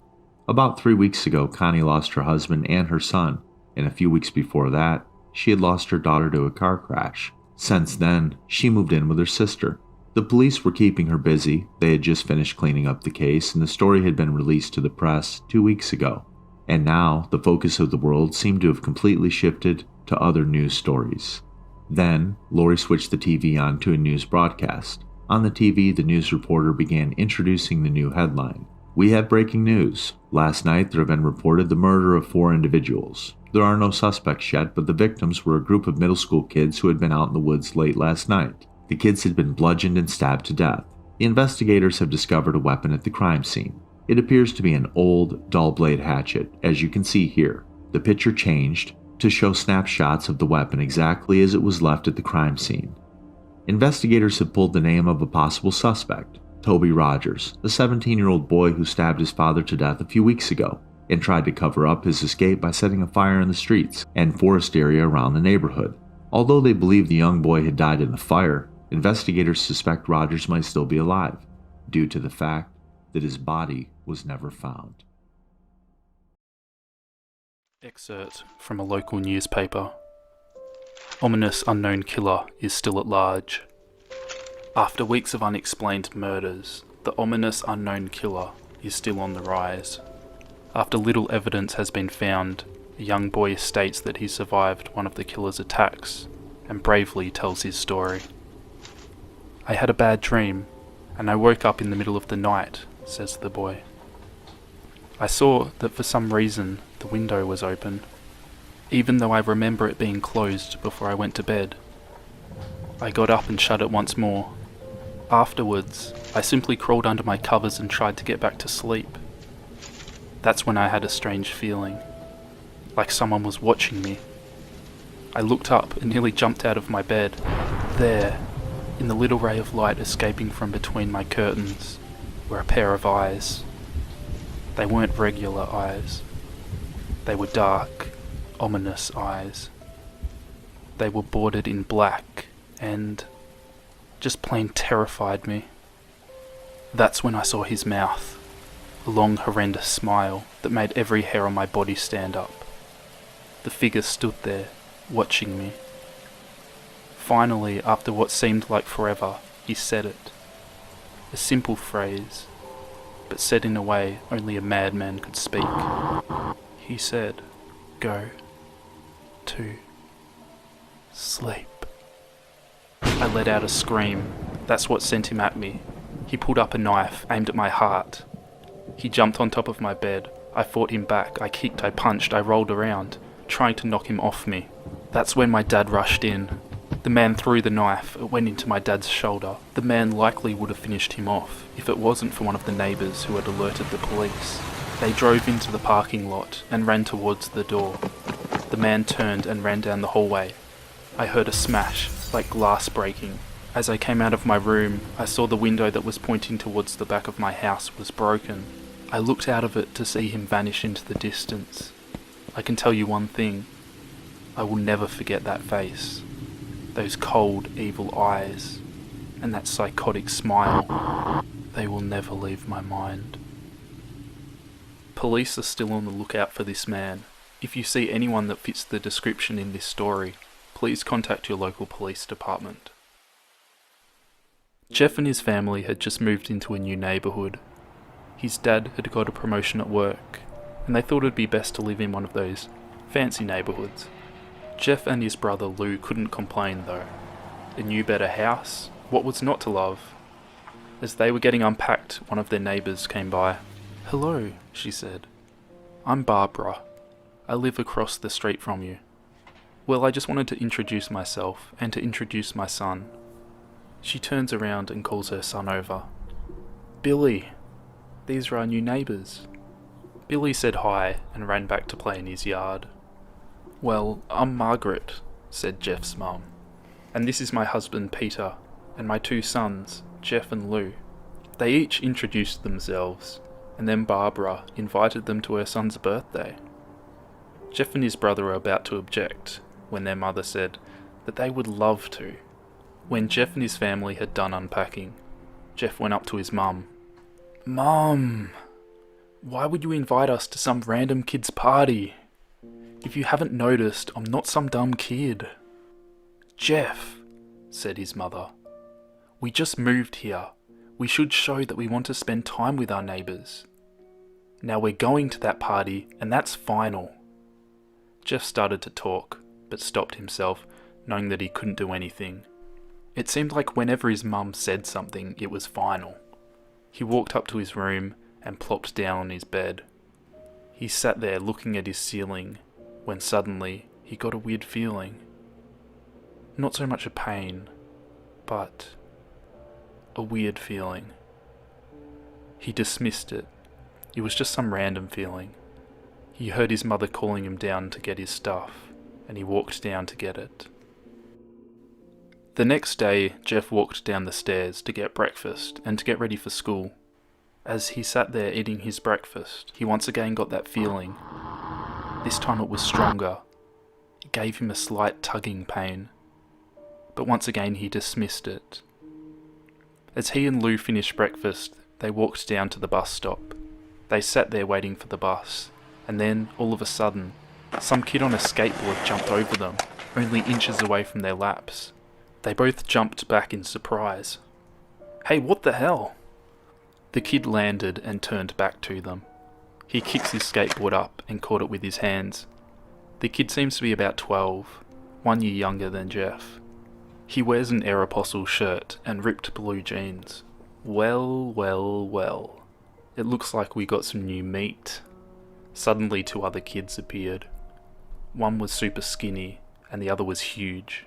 About 3 weeks ago, Connie lost her husband and her son, and a few weeks before that, she had lost her daughter to a car crash. Since then, she moved in with her sister. The police were keeping her busy. They had just finished cleaning up the case, and the story had been released to the press 2 weeks ago. And now, the focus of the world seemed to have completely shifted to other news stories. Then, Lori switched the TV on to a news broadcast. On the TV, the news reporter began introducing the new headline. "We have breaking news. Last night there have been reported the murder of 4 individuals. There are no suspects yet, but the victims were a group of middle school kids who had been out in the woods late last night. The kids had been bludgeoned and stabbed to death. The investigators have discovered a weapon at the crime scene. It appears to be an old, dull blade hatchet, as you can see here. The picture changed to show snapshots of the weapon exactly as it was left at the crime scene. Investigators have pulled the name of a possible suspect, Toby Rogers, a 17-year-old boy who stabbed his father to death a few weeks ago and tried to cover up his escape by setting a fire in the streets and forest area around the neighborhood. Although they believe the young boy had died in the fire, investigators suspect Rogers might still be alive, due to the fact that his body was never found." Excerpt from a local newspaper. Ominous unknown killer is still at large. After weeks of unexplained murders, the ominous unknown killer is still on the rise. After little evidence has been found, a young boy states that he survived one of the killer's attacks and bravely tells his story. "I had a bad dream, and I woke up in the middle of the night," says the boy. "I saw that for some reason the window was open, even though I remember it being closed before I went to bed. I got up and shut it once more. Afterwards, I simply crawled under my covers and tried to get back to sleep. That's when I had a strange feeling, like someone was watching me. I looked up and nearly jumped out of my bed. There, in the little ray of light escaping from between my curtains, were a pair of eyes. They weren't regular eyes. They were dark, ominous eyes. They were bordered in black and just plain terrified me. That's when I saw his mouth, a long horrendous smile that made every hair on my body stand up. The figure stood there, watching me, Finally, after what seemed like forever, he said it. A simple phrase, but said in a way only a madman could speak. He said, "Go to sleep." I let out a scream. That's what sent him at me. He pulled up a knife, aimed at my heart. He jumped on top of my bed. I fought him back. I kicked, I punched, I rolled around, trying to knock him off me. That's when my dad rushed in. The man threw the knife. It went into my dad's shoulder. The man likely would have finished him off if it wasn't for one of the neighbours who had alerted the police. They drove into the parking lot and ran towards the door. The man turned and ran down the hallway. I heard a smash, like glass breaking. As I came out of my room, I saw the window that was pointing towards the back of my house was broken. I looked out of it to see him vanish into the distance. I can tell you one thing. I will never forget that face. Those cold, evil eyes. And that psychotic smile. They will never leave my mind. Police are still on the lookout for this man. If you see anyone that fits the description in this story, please contact your local police department. Jeff and his family had just moved into a new neighbourhood. His dad had got a promotion at work, and they thought it'd be best to live in one of those fancy neighbourhoods. Jeff and his brother Lou couldn't complain though. A new better house, what was not to love? As they were getting unpacked, one of their neighbours came by. "Hello," she said. "I'm Barbara. I live across the street from you. Well, I just wanted to introduce myself and to introduce my son." She turns around and calls her son over. "Billy, these are our new neighbours." Billy said hi and ran back to play in his yard. "Well, I'm Margaret," said Jeff's mum. "And this is my husband Peter, and my two sons, Jeff and Lou." They each introduced themselves, and then Barbara invited them to her son's birthday. Jeff and his brother were about to object when their mother said that they would love to. When Jeff and his family had done unpacking, Jeff went up to his mum. "Mum, why would you invite us to some random kid's party? If you haven't noticed, I'm not some dumb kid." "Jeff," said his mother, "we just moved here. We should show that we want to spend time with our neighbours. Now we're going to that party, and that's final." Jeff started to talk, but stopped himself, knowing that he couldn't do anything. It seemed like whenever his mum said something, it was final. He walked up to his room and plopped down on his bed. He sat there looking at his ceiling, when suddenly he got a weird feeling. Not so much a pain, but a weird feeling. He dismissed it. It was just some random feeling. He heard his mother calling him down to get his stuff, and he walked down to get it. The next day, Jeff walked down the stairs to get breakfast and to get ready for school. As he sat there eating his breakfast, he once again got that feeling. This time it was stronger. It gave him a slight tugging pain. But once again he dismissed it. As he and Lou finished breakfast, they walked down to the bus stop. They sat there waiting for the bus, and then, all of a sudden, some kid on a skateboard jumped over them, only inches away from their laps. They both jumped back in surprise. "Hey, what the hell?" The kid landed and turned back to them. He kicks his skateboard up and caught it with his hands. The kid seems to be about 12, 1 year younger than Jeff. He wears an Aeropostale shirt and ripped blue jeans. Well, well, well. It looks like we got some new meat. Suddenly 2 other kids appeared. One was super skinny and the other was huge.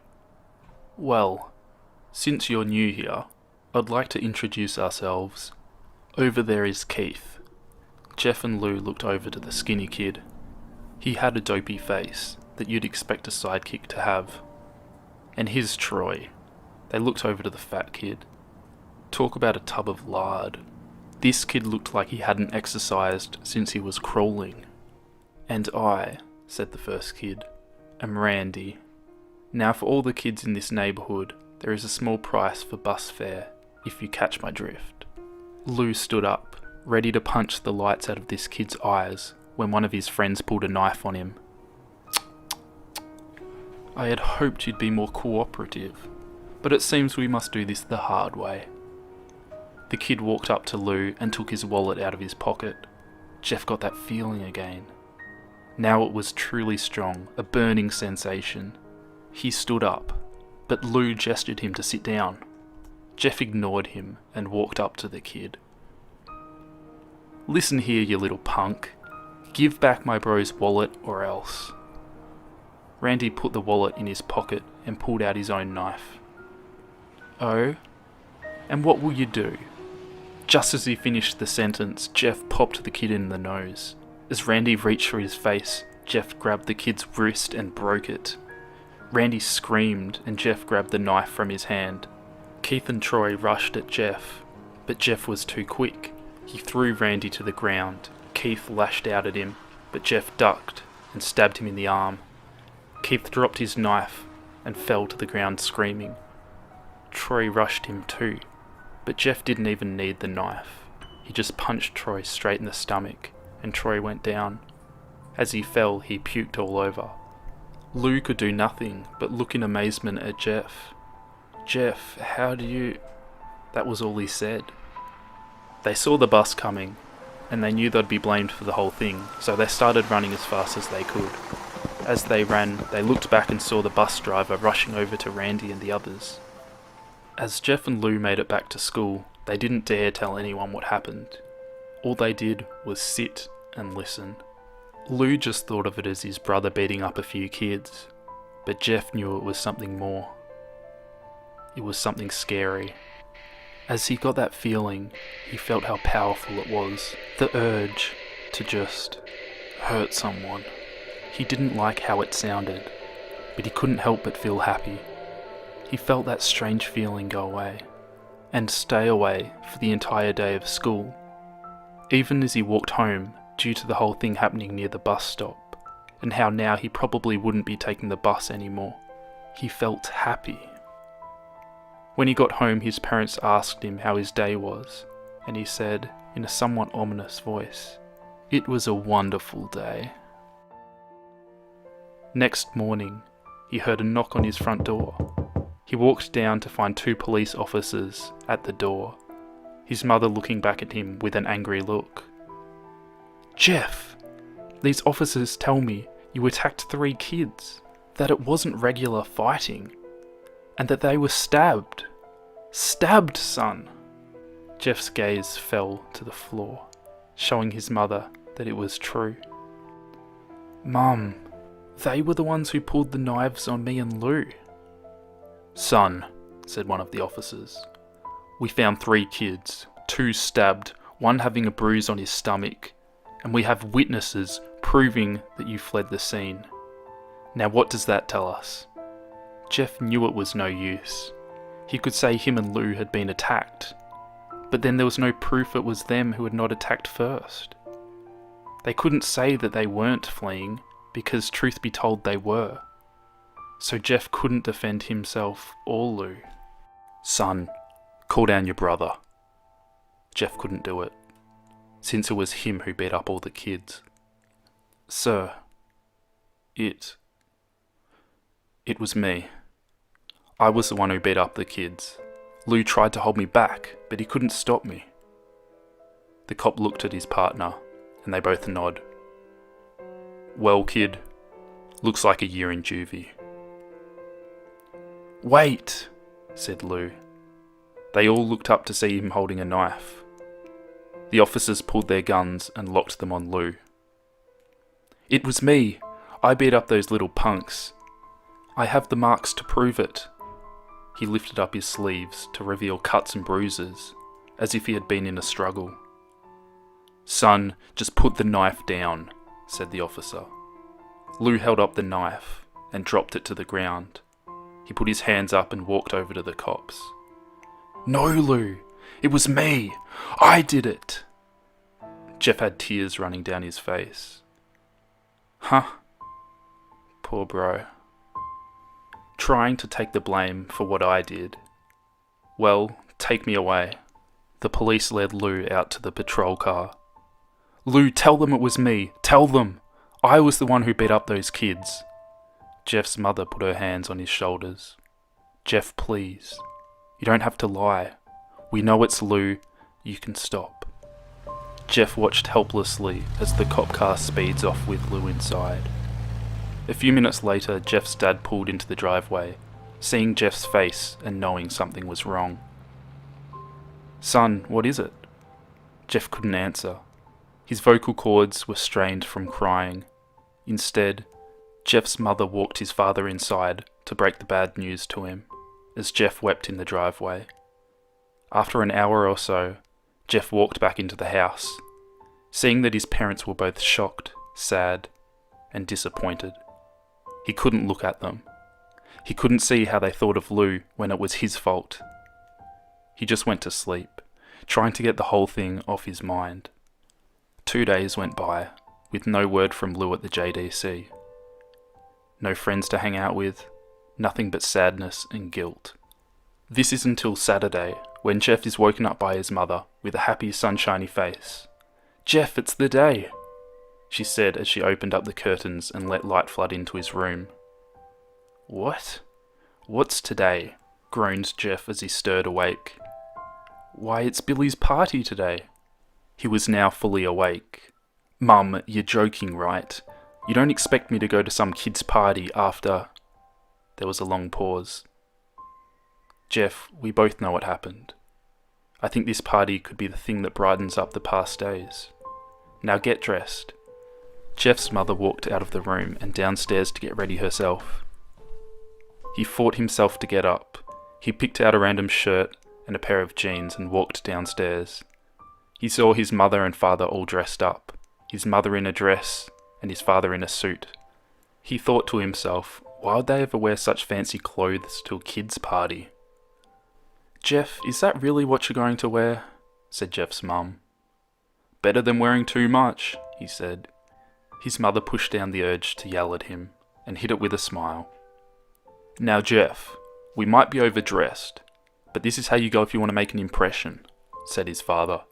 "Well, since you're new here, I'd like to introduce ourselves. Over there is Keith." Jeff and Lou looked over to the skinny kid. He had a dopey face that you'd expect a sidekick to have. "And here's Troy." They looked over to the fat kid. Talk about a tub of lard. This kid looked like he hadn't exercised since he was crawling. "And I," said the first kid, "am Randy. Now for all the kids in this neighbourhood, there is a small price for bus fare, if you catch my drift." Lou stood up, ready to punch the lights out of this kid's eyes, when one of his friends pulled a knife on him. I had hoped you'd be more cooperative, but it seems we must do this the hard way." The kid walked up to Lou and took his wallet out of his pocket. Jeff got that feeling again. Now it was truly strong, a burning sensation. He stood up, but Lou gestured him to sit down. Jeff ignored him and walked up to the kid. "Listen here, you little punk. Give back my bro's wallet or else." Randy put the wallet in his pocket and pulled out his own knife. "Oh? And what will you do?" Just as he finished the sentence, Jeff popped the kid in the nose. As Randy reached for his face, Jeff grabbed the kid's wrist and broke it. Randy screamed and Jeff grabbed the knife from his hand. Keith and Troy rushed at Jeff, but Jeff was too quick. He threw Randy to the ground. Keith lashed out at him, but Jeff ducked and stabbed him in the arm. Keith dropped his knife and fell to the ground screaming. Troy rushed him too, but Jeff didn't even need the knife. He just punched Troy straight in the stomach, and Troy went down. As he fell, he puked all over. Lou could do nothing but look in amazement at Jeff. "Jeff, how do you..." That was all he said. They saw the bus coming, and they knew they'd be blamed for the whole thing, so they started running as fast as they could. As they ran, they looked back and saw the bus driver rushing over to Randy and the others. As Jeff and Lou made it back to school, they didn't dare tell anyone what happened. All they did was sit and listen. Lou just thought of it as his brother beating up a few kids, but Jeff knew it was something more. It was something scary. As he got that feeling, he felt how powerful it was, the urge to just hurt someone. He didn't like how it sounded, but he couldn't help but feel happy. He felt that strange feeling go away, and stay away for the entire day of school. Even as he walked home, due to the whole thing happening near the bus stop, and how now he probably wouldn't be taking the bus anymore, he felt happy. When he got home, his parents asked him how his day was, and he said, in a somewhat ominous voice, "It was a wonderful day." Next morning, he heard a knock on his front door. He walked down to find 2 police officers at the door, his mother looking back at him with an angry look. "Jeff, these officers tell me you attacked 3 kids, that it wasn't regular fighting, and that they were stabbed. Stabbed, son!" Jeff's gaze fell to the floor, showing his mother that it was true. "Mum, they were the ones who pulled the knives on me and Lou." "Son," said one of the officers, "we found 3 kids, 2 stabbed, 1 having a bruise on his stomach, and we have witnesses proving that you fled the scene. Now what does that tell us?" Jeff knew it was no use. He could say him and Lou had been attacked, but then there was no proof it was them who had not attacked first. They couldn't say that they weren't fleeing, because truth be told they were. So Jeff couldn't defend himself or Lou. "Son, call down your brother." Jeff couldn't do it, since it was him who beat up all the kids. "Sir, it was me. I was the one who beat up the kids. Lou tried to hold me back, but he couldn't stop me." The cop looked at his partner, and they both nod. "Well, kid, looks like a year in juvie." "Wait," said Lou. They all looked up to see him holding a knife. The officers pulled their guns and locked them on Lou. "It was me. I beat up those little punks. I have the marks to prove it." He lifted up his sleeves to reveal cuts and bruises, as if he had been in a struggle. "Son, just put the knife down," said the officer. Lou held up the knife and dropped it to the ground. He put his hands up and walked over to the cops. "No, Lou, it was me. I did it." Jeff had tears running down his face. "Huh? Poor bro. Trying to take the blame for what I did. Well, take me away." The police led Lou out to the patrol car. "Lou, tell them it was me. Tell them. I was the one who beat up those kids." Jeff's mother put her hands on his shoulders. "Jeff, please. You don't have to lie. We know it's Lou. You can stop." Jeff watched helplessly as the cop car speeds off with Lou inside. A few minutes later, Jeff's dad pulled into the driveway, seeing Jeff's face and knowing something was wrong. "Son, what is it?" Jeff couldn't answer. His vocal cords were strained from crying. Instead, Jeff's mother walked his father inside to break the bad news to him, as Jeff wept in the driveway. After an hour or so, Jeff walked back into the house, seeing that his parents were both shocked, sad, and disappointed. He couldn't look at them. He couldn't see how they thought of Lou when it was his fault. He just went to sleep, trying to get the whole thing off his mind. 2 days went by, with no word from Lou at the JDC. No friends to hang out with, nothing but sadness and guilt. This is until Saturday, when Jeff is woken up by his mother with a happy, sunshiny face. "Jeff, it's the day," she said as she opened up the curtains and let light flood into his room. "What? What's today?" groaned Jeff as he stirred awake. "Why, it's Billy's party today." He was now fully awake. "Mum, you're joking, right? You don't expect me to go to some kid's party after..." There was a long pause. "Jeff, we both know what happened. I think this party could be the thing that brightens up the past days. Now get dressed." Jeff's mother walked out of the room and downstairs to get ready herself. He fought himself to get up. He picked out a random shirt and a pair of jeans and walked downstairs. He saw his mother and father all dressed up, his mother in a dress and his father in a suit. He thought to himself, why would they ever wear such fancy clothes to a kid's party? "Jeff, is that really what you're going to wear?" said Jeff's mum. "Better than wearing too much," he said. His mother pushed down the urge to yell at him and hid it with a smile. "Now Jeff, we might be overdressed, but this is how you go if you want to make an impression," said his father.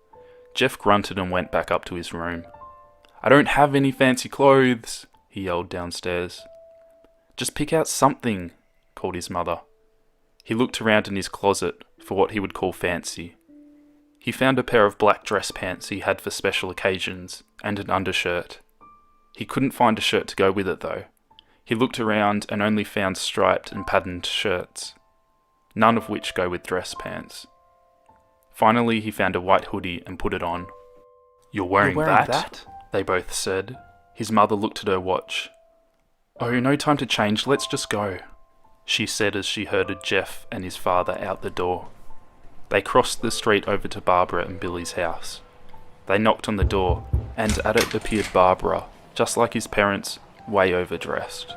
Jeff grunted and went back up to his room. "I don't have any fancy clothes," he yelled downstairs. "Just pick out something," called his mother. He looked around in his closet for what he would call fancy. He found a pair of black dress pants he had for special occasions and an undershirt. He couldn't find a shirt to go with it though. He looked around and only found striped and patterned shirts, none of which go with dress pants. Finally, he found a white hoodie and put it on. You're wearing that? They both said. His mother looked at her watch. "Oh, no time to change, let's just go," she said as she herded Jeff and his father out the door. They crossed the street over to Barbara and Billy's house. They knocked on the door, and at it appeared Barbara, just like his parents, way overdressed.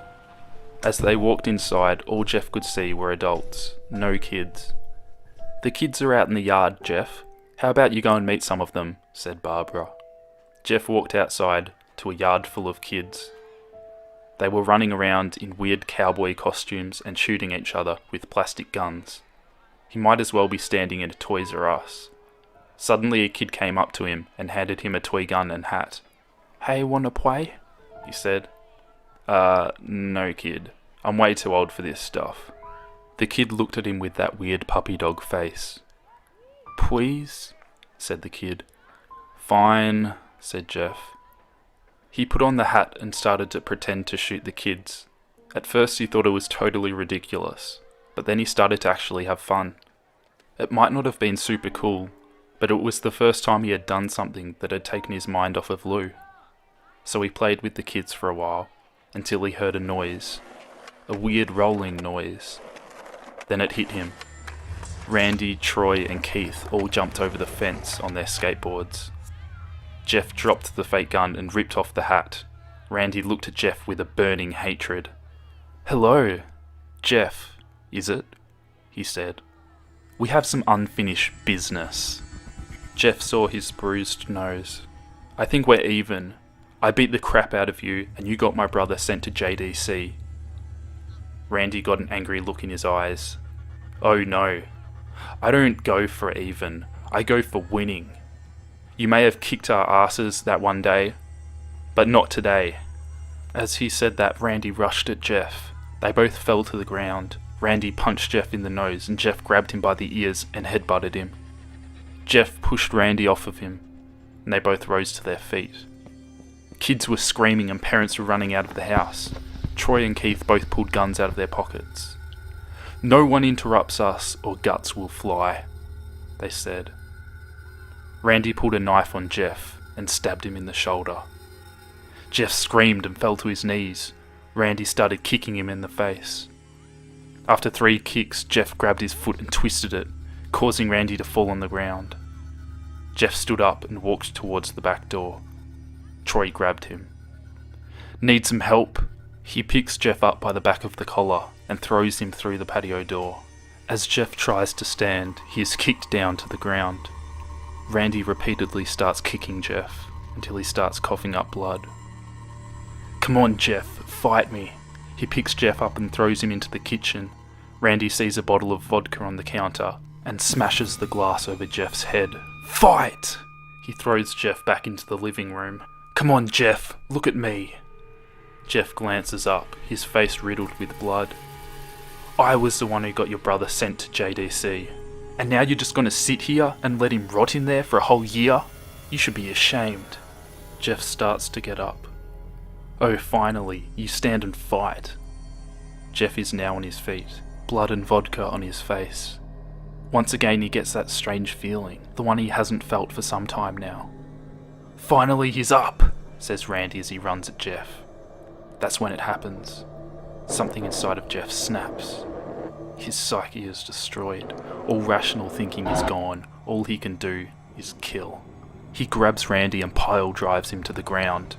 As they walked inside, all Jeff could see were adults, no kids. "The kids are out in the yard, Jeff. How about you go and meet some of them?" said Barbara. Jeff walked outside to a yard full of kids. They were running around in weird cowboy costumes and shooting each other with plastic guns. He might as well be standing in a Toys R Us. Suddenly a kid came up to him and handed him a toy gun and hat. "Hey, wanna play?" he said. No kid. I'm way too old for this stuff." The kid looked at him with that weird puppy dog face. "Please?" said the kid. "Fine," said Jeff. He put on the hat and started to pretend to shoot the kids. At first he thought it was totally ridiculous, but then he started to actually have fun. It might not have been super cool, but it was the first time he had done something that had taken his mind off of Lou. So he played with the kids for a while, until he heard a noise. A weird rolling noise. Then it hit him. Randy, Troy and Keith all jumped over the fence on their skateboards. Jeff dropped the fake gun and ripped off the hat. Randy looked at Jeff with a burning hatred. "Hello, Jeff, is it?" he said. "We have some unfinished business." Jeff saw his bruised nose. "I think we're even. I beat the crap out of you and you got my brother sent to JDC. Randy got an angry look in his eyes. "Oh no. I don't go for even. I go for winning. You may have kicked our asses that one day, but not today." As he said that, Randy rushed at Jeff, They both fell to the ground. Randy punched Jeff in the nose and Jeff grabbed him by the ears and headbutted him. Jeff pushed Randy off of him and they both rose to their feet. Kids were screaming and parents were running out of the house. Troy and Keith both pulled guns out of their pockets. "No one interrupts us or guts will fly," they said. Randy pulled a knife on Jeff and stabbed him in the shoulder. Jeff screamed and fell to his knees. Randy started kicking him in the face. After 3 kicks, Jeff grabbed his foot and twisted it, causing Randy to fall on the ground. Jeff stood up and walked towards the back door. Troy grabbed him. "Need some help?" He picks Jeff up by the back of the collar and throws him through the patio door. As Jeff tries to stand, he is kicked down to the ground. Randy repeatedly starts kicking Jeff until he starts coughing up blood. "Come on, Jeff, fight me." He picks Jeff up and throws him into the kitchen. Randy sees a bottle of vodka on the counter and smashes the glass over Jeff's head. "Fight!" He throws Jeff back into the living room. "Come on, Jeff, look at me." Jeff glances up, his face riddled with blood. "I was the one who got your brother sent to JDC. And now you're just gonna sit here and let him rot in there for a whole year? You should be ashamed." Jeff starts to get up. "Oh, finally, you stand and fight." Jeff is now on his feet, blood and vodka on his face. Once again he gets that strange feeling, the one he hasn't felt for some time now. "Finally he's up," says Randy as he runs at Jeff. That's when it happens. Something inside of Jeff snaps. His psyche is destroyed. All rational thinking is gone. All he can do is kill. He grabs Randy and pile drives him to the ground.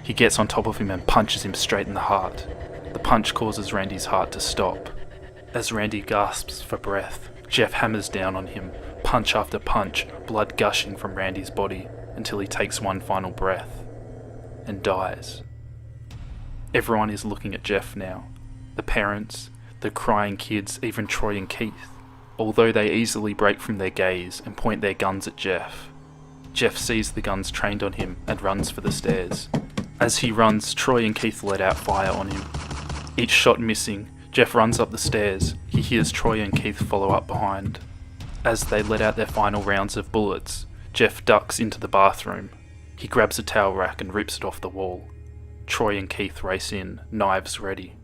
He gets on top of him and punches him straight in the heart. The punch causes Randy's heart to stop. As Randy gasps for breath, Jeff hammers down on him, punch after punch, blood gushing from Randy's body until he takes one final breath and dies. Everyone is looking at Jeff now. The parents, the crying kids, even Troy and Keith. Although they easily break from their gaze and point their guns at Jeff. Jeff sees the guns trained on him and runs for the stairs. As he runs, Troy and Keith let out fire on him. Each shot missing, Jeff runs up the stairs. He hears Troy and Keith follow up behind. As they let out their final rounds of bullets, Jeff ducks into the bathroom. He grabs a towel rack and rips it off the wall. Troy and Keith race in, knives ready.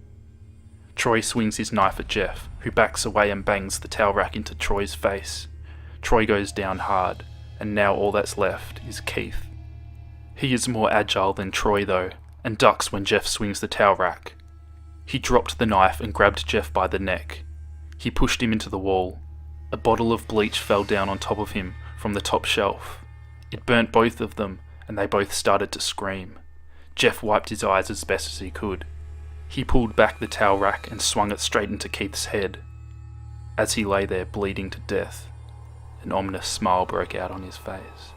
Troy swings his knife at Jeff, who backs away and bangs the towel rack into Troy's face. Troy goes down hard, and now all that's left is Keith. He is more agile than Troy though, and ducks when Jeff swings the towel rack. He dropped the knife and grabbed Jeff by the neck. He pushed him into the wall. A bottle of bleach fell down on top of him from the top shelf. It burnt both of them, and they both started to scream. Jeff wiped his eyes as best as he could. He pulled back the towel rack and swung it straight into Keith's head. As he lay there bleeding to death, an ominous smile broke out on his face.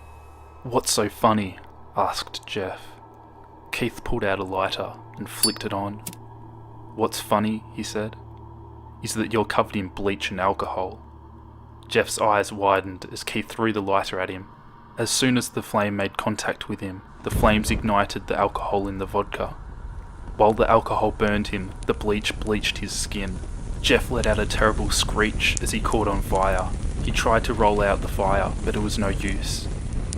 "What's so funny?" asked Jeff. Keith pulled out a lighter and flicked it on. "What's funny," he said, "is that you're covered in bleach and alcohol." Jeff's eyes widened as Keith threw the lighter at him. As soon as the flame made contact with him, the flames ignited the alcohol in the vodka. While the alcohol burned him, the bleach bleached his skin. Jeff let out a terrible screech as he caught on fire. He tried to roll out the fire, but it was no use.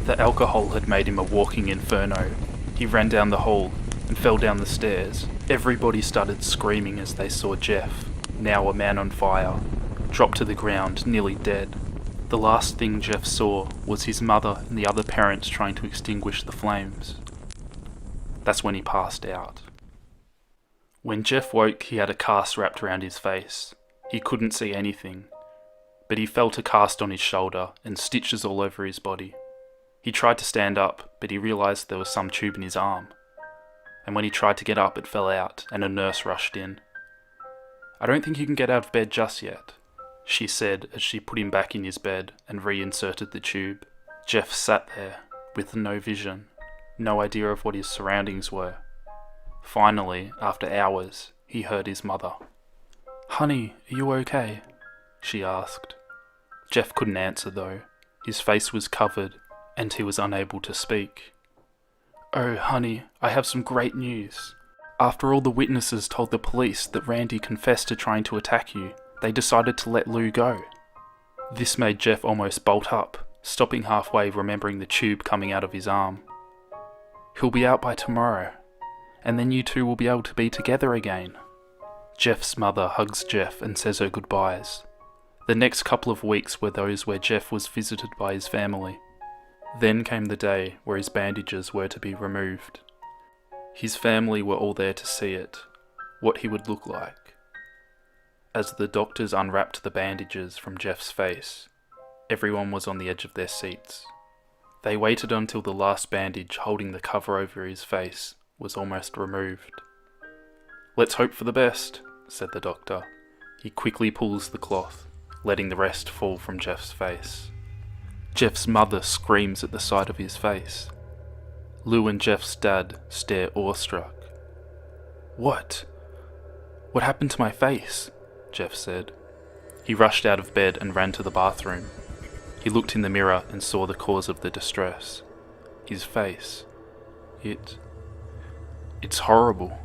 The alcohol had made him a walking inferno. He ran down the hall and fell down the stairs. Everybody started screaming as they saw Jeff, now a man on fire, drop to the ground, nearly dead. The last thing Jeff saw was his mother and the other parents trying to extinguish the flames. That's when he passed out. When Jeff woke, he had a cast wrapped around his face. He couldn't see anything, but he felt a cast on his shoulder and stitches all over his body. He tried to stand up, but he realised there was some tube in his arm. And when he tried to get up, it fell out, and a nurse rushed in. "I don't think you can get out of bed just yet," she said as she put him back in his bed and reinserted the tube. Jeff sat there, with no vision, no idea of what his surroundings were. Finally, after hours, he heard his mother. "Honey, are you okay?" she asked. Jeff couldn't answer though. His face was covered, and he was unable to speak. "Oh, honey, I have some great news. After all the witnesses told the police that Randy confessed to trying to attack you, they decided to let Lou go. This made Jeff almost bolt up, stopping halfway, remembering the tube coming out of his arm. He'll be out by tomorrow, and then you two will be able to be together again. Jeff's mother hugs Jeff and says her goodbyes. The next couple of weeks were those where Jeff was visited by his family. Then came the day where his bandages were to be removed. His family were all there to see it, what he would look like. As the doctors unwrapped the bandages from Jeff's face, everyone was on the edge of their seats. They waited until the last bandage holding the cover over his face was almost removed. "Let's hope for the best," said the doctor. He quickly pulls the cloth, letting the rest fall from Jeff's face. Jeff's mother screams at the sight of his face. Lou and Jeff's dad stare awestruck. What happened to my face?" Jeff said. He rushed out of bed and ran to the bathroom. He looked in the mirror and saw the cause of the distress. His face. It's horrible.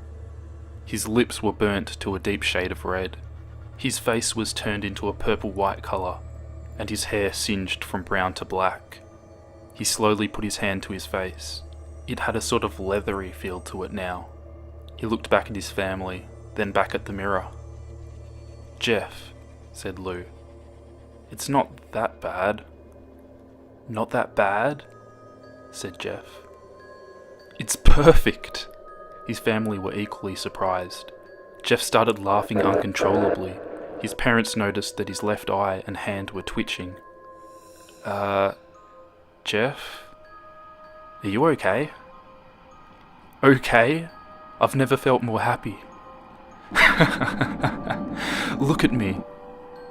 His lips were burnt to a deep shade of red. His face was turned into a purple-white colour, and his hair singed from brown to black. He slowly put his hand to his face. It had a sort of leathery feel to it now. He looked back at his family, then back at the mirror. "Jeff," said Lou, "it's not that bad." "Not that bad?" said Jeff. "It's perfect!" His family were equally surprised. Jeff started laughing uncontrollably. His parents noticed that his left eye and hand were twitching. Jeff? Are you okay?" "Okay? I've never felt more happy." "Look at me.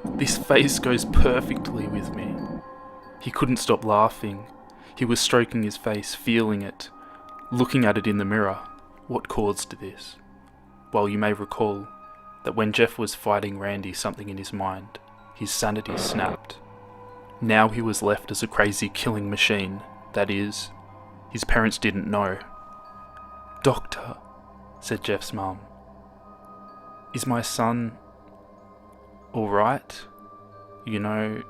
This face goes perfectly with me." He couldn't stop laughing. He was stroking his face, feeling it, looking at it in the mirror. What caused this? Well, you may recall that when Jeff was fighting Randy, something in his mind, his sanity snapped. Now he was left as a crazy killing machine. That is, his parents didn't know. "Doctor," said Jeff's mum, "is my son alright? You know,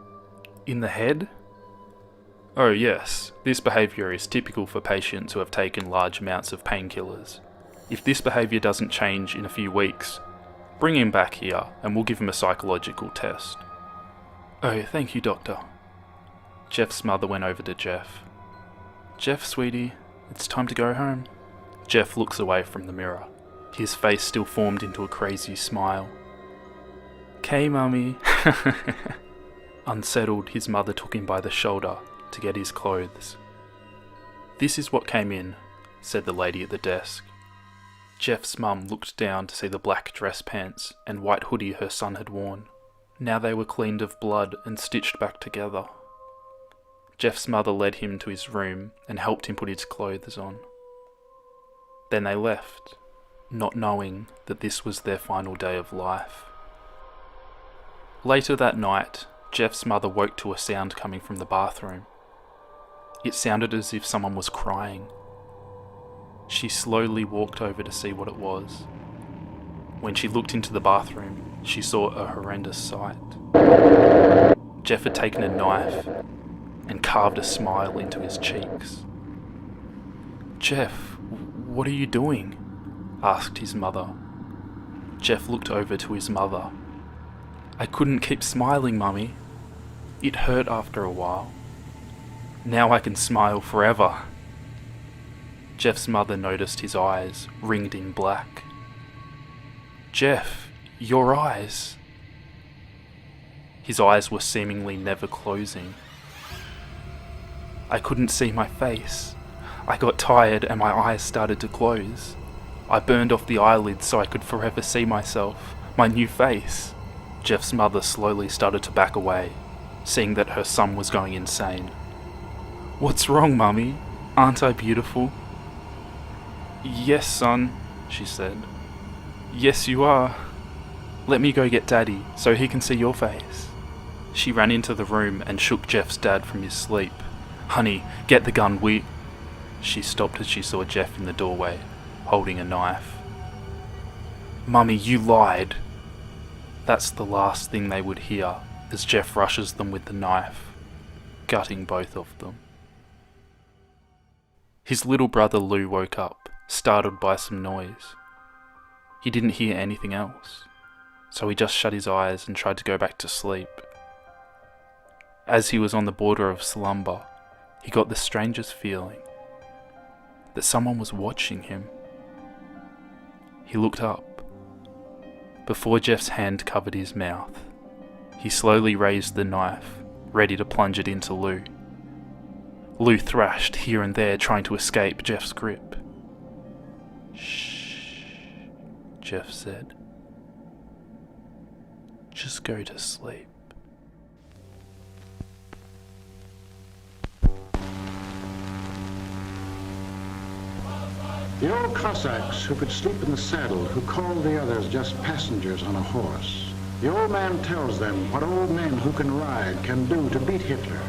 in the head?" "Oh yes, this behaviour is typical for patients who have taken large amounts of painkillers. If this behaviour doesn't change in a few weeks, bring him back here and we'll give him a psychological test." "Oh, thank you, doctor." Jeff's mother went over to Jeff. "Jeff, sweetie, it's time to go home." Jeff looks away from the mirror. His face still formed into a crazy smile. "'Kay, mummy." Unsettled, his mother took him by the shoulder to get his clothes. "This is what came in," said the lady at the desk. Jeff's mum looked down to see the black dress pants and white hoodie her son had worn. Now they were cleaned of blood and stitched back together. Jeff's mother led him to his room and helped him put his clothes on. Then they left, not knowing that this was their final day of life. Later that night, Jeff's mother woke to a sound coming from the bathroom. It sounded as if someone was crying. She slowly walked over to see what it was. When she looked into the bathroom, she saw a horrendous sight. Jeff had taken a knife and carved a smile into his cheeks. "Jeff, what are you doing?" asked his mother. Jeff looked over to his mother. "I couldn't keep smiling, Mummy. It hurt after a while. Now I can smile forever." Jeff's mother noticed his eyes ringed in black. "Jeff, your eyes." His eyes were seemingly never closing. "I couldn't see my face. I got tired and my eyes started to close. I burned off the eyelids so I could forever see myself, my new face." Jeff's mother slowly started to back away, seeing that her son was going insane. "What's wrong, Mummy? Aren't I beautiful?" "Yes, son," she said. "Yes, you are. Let me go get Daddy so he can see your face." She ran into the room and shook Jeff's dad from his sleep. "Honey, get the gun, She stopped as she saw Jeff in the doorway, holding a knife. "Mummy, you lied." That's the last thing they would hear as Jeff rushes them with the knife, gutting both of them. His little brother Lou woke up, startled by some noise. He didn't hear anything else, so he just shut his eyes and tried to go back to sleep. As he was on the border of slumber, he got the strangest feeling that someone was watching him. He looked up. Before Jeff's hand covered his mouth, he slowly raised the knife, ready to plunge it into Lou. Lou thrashed here and there, trying to escape Jeff's grip. "Shh," Jeff said. "Just go to sleep." The old Cossacks who could sleep in the saddle, who called the others just passengers on a horse. The old man tells them what old men who can ride can do to beat Hitler.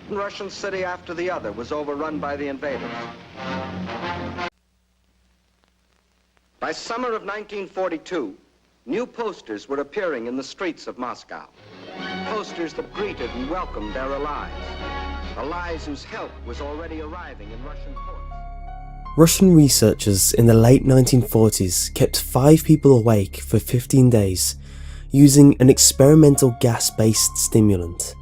One Russian city after the other was overrun by the invaders. By summer of 1942, new posters were appearing in the streets of Moscow. Posters that greeted and welcomed their allies. Allies whose help was already arriving in Russian ports. Russian researchers in the late 1940s kept 5 people awake for 15 days using an experimental gas-based stimulant.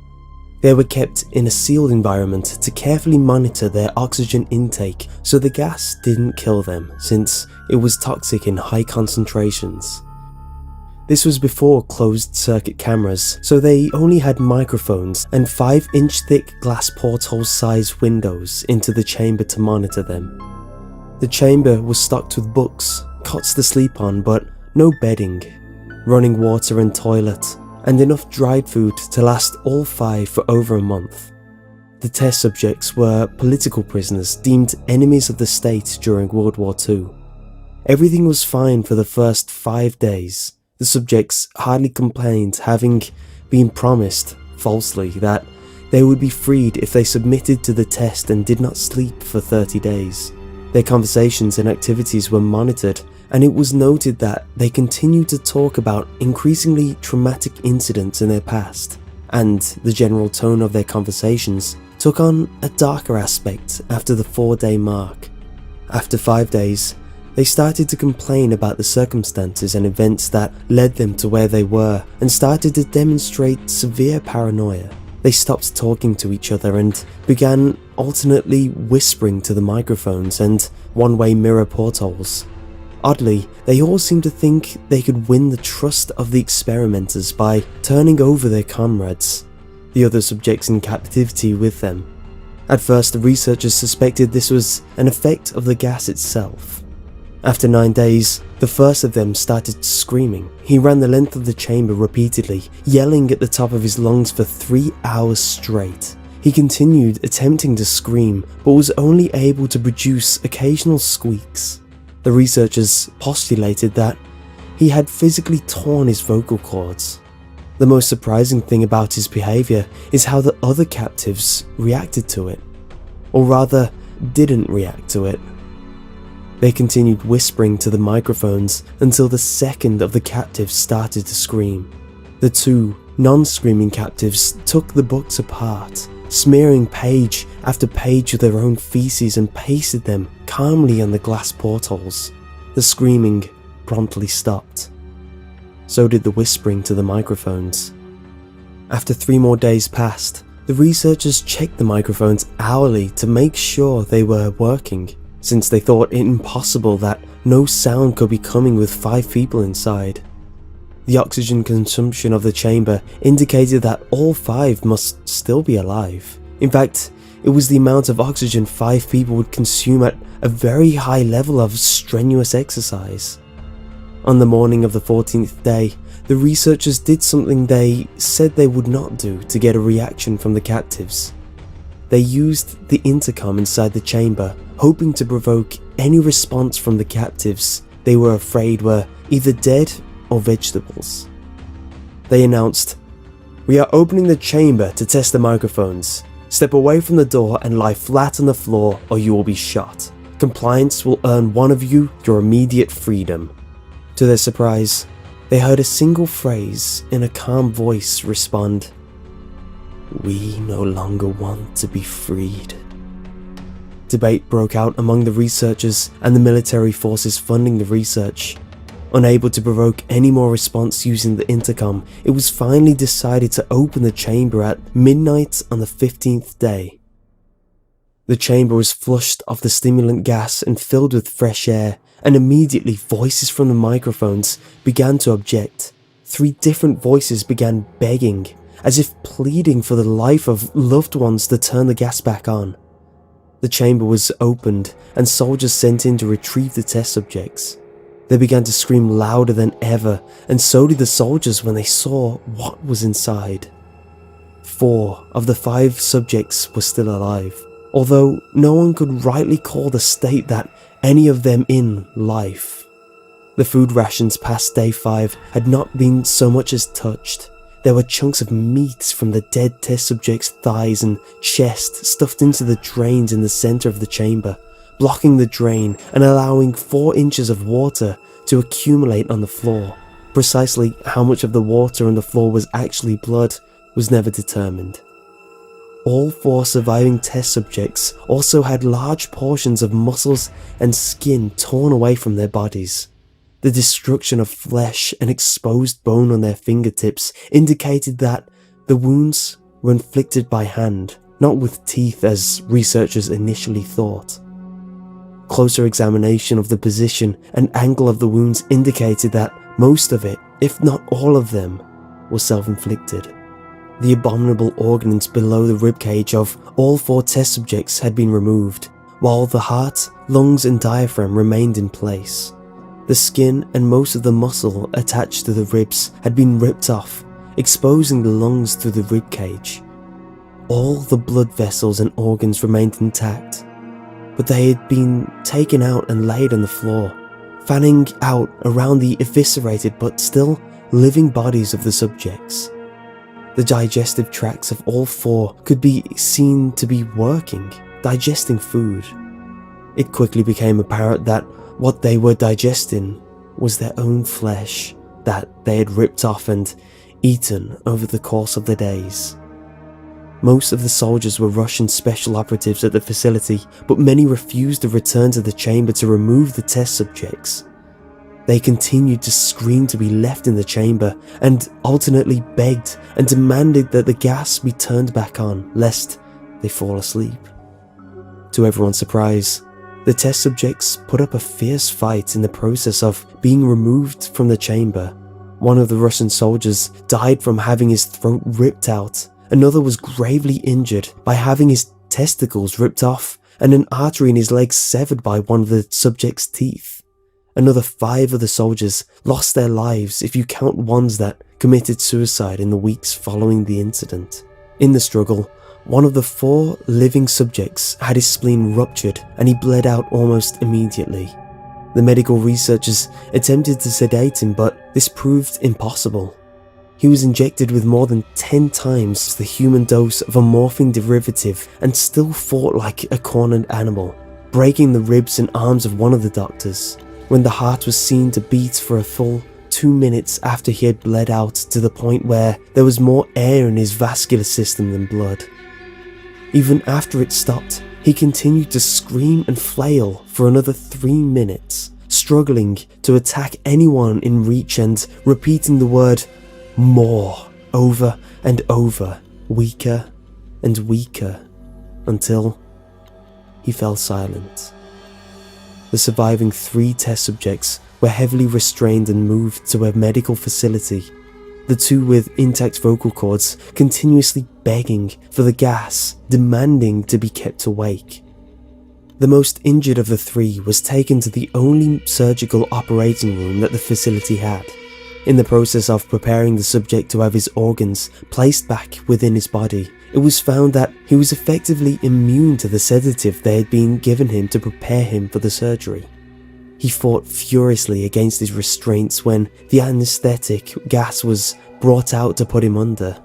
They were kept in a sealed environment to carefully monitor their oxygen intake so the gas didn't kill them, since it was toxic in high concentrations. This was before closed-circuit cameras, so they only had microphones and 5-inch thick glass porthole-sized windows into the chamber to monitor them. The chamber was stocked with books, cots to sleep on, but no bedding, running water and toilet, and enough dried food to last all 5 for over a month. The test subjects were political prisoners deemed enemies of the state during World War II. Everything was fine for the first 5 days. The subjects hardly complained, having been promised, falsely, that they would be freed if they submitted to the test and did not sleep for 30 days. Their conversations and activities were monitored, and it was noted that they continued to talk about increasingly traumatic incidents in their past, and the general tone of their conversations took on a darker aspect after the 4-day mark. After 5 days, they started to complain about the circumstances and events that led them to where they were, and started to demonstrate severe paranoia. They stopped talking to each other and began alternately whispering to the microphones and one-way mirror portholes. Oddly, they all seemed to think they could win the trust of the experimenters by turning over their comrades, the other subjects in captivity with them. At first, the researchers suspected this was an effect of the gas itself. After 9 days, the first of them started screaming. He ran the length of the chamber repeatedly, yelling at the top of his lungs for 3 hours straight. He continued attempting to scream, but was only able to produce occasional squeaks. The researchers postulated that he had physically torn his vocal cords. The most surprising thing about his behavior is how the other captives reacted to it, or rather, didn't react to it. They continued whispering to the microphones until the second of the captives started to scream. The 2 non-screaming captives took the books apart, smearing page after page of their own feces and pasted them calmly on the glass portholes. The screaming promptly stopped. So did the whispering to the microphones. After 3 more days passed, the researchers checked the microphones hourly to make sure they were working, since they thought it impossible that no sound could be coming with 5 people inside. The oxygen consumption of the chamber indicated that all 5 must still be alive. In fact, it was the amount of oxygen 5 people would consume at a very high level of strenuous exercise. On the morning of the 14th day, the researchers did something they said they would not do to get a reaction from the captives. They used the intercom inside the chamber, hoping to provoke any response from the captives they were afraid were either dead or vegetables. They announced, "We are opening the chamber to test the microphones. Step away from the door and lie flat on the floor or you will be shot. Compliance will earn one of you your immediate freedom." To their surprise, they heard a single phrase in a calm voice respond, "We no longer want to be freed." Debate broke out among the researchers and the military forces funding the research. Unable to provoke any more response using the intercom, it was finally decided to open the chamber at midnight on the 15th day. The chamber was flushed of the stimulant gas and filled with fresh air, and immediately voices from the microphones began to object. 3 different voices began begging, as if pleading for the life of loved ones to turn the gas back on. The chamber was opened and soldiers sent in to retrieve the test subjects. They began to scream louder than ever, and so did the soldiers when they saw what was inside. 4 of the 5 subjects were still alive, although no one could rightly call the state that any of them in life. The food rations past day 5 had not been so much as touched. There were chunks of meat from the dead test subjects' thighs and chest stuffed into the drains in the center of the chamber, blocking the drain and allowing 4 inches of water to accumulate on the floor. Precisely how much of the water on the floor was actually blood was never determined. All 4 surviving test subjects also had large portions of muscles and skin torn away from their bodies. The destruction of flesh and exposed bone on their fingertips indicated that the wounds were inflicted by hand, not with teeth as researchers initially thought. Closer examination of the position and angle of the wounds indicated that most of it, if not all of them, was self-inflicted. The abominable organs below the ribcage of all 4 test subjects had been removed, while the heart, lungs and diaphragm remained in place. The skin and most of the muscle attached to the ribs had been ripped off, exposing the lungs through the ribcage. All the blood vessels and organs remained intact, but they had been taken out and laid on the floor, fanning out around the eviscerated but still living bodies of the subjects. The digestive tracts of all 4 could be seen to be working, digesting food. It quickly became apparent that what they were digesting was their own flesh that they had ripped off and eaten over the course of the days. Most of the soldiers were Russian special operatives at the facility, but many refused to return to the chamber to remove the test subjects. They continued to scream to be left in the chamber and alternately begged and demanded that the gas be turned back on, lest they fall asleep. To everyone's surprise, the test subjects put up a fierce fight in the process of being removed from the chamber. One of the Russian soldiers died from having his throat ripped out. Another was gravely injured by having his testicles ripped off and an artery in his leg severed by one of the subject's teeth. Another 5 of the soldiers lost their lives if you count ones that committed suicide in the weeks following the incident. In the struggle, one of the 4 living subjects had his spleen ruptured and he bled out almost immediately. The medical researchers attempted to sedate him, but this proved impossible. He was injected with more than 10 times the human dose of a morphine derivative and still fought like a cornered animal, breaking the ribs and arms of one of the doctors. When the heart was seen to beat for a full 2 minutes after he had bled out to the point where there was more air in his vascular system than blood. Even after it stopped, he continued to scream and flail for another 3 minutes, struggling to attack anyone in reach and repeating the word "more" over and over, weaker and weaker, until he fell silent. The surviving 3 test subjects were heavily restrained and moved to a medical facility, the 2 with intact vocal cords continuously begging for the gas, demanding to be kept awake. The most injured of the 3 was taken to the only surgical operating room that the facility had. In the process of preparing the subject to have his organs placed back within his body, it was found that he was effectively immune to the sedative they had been given him to prepare him for the surgery. He fought furiously against his restraints when the anesthetic gas was brought out to put him under.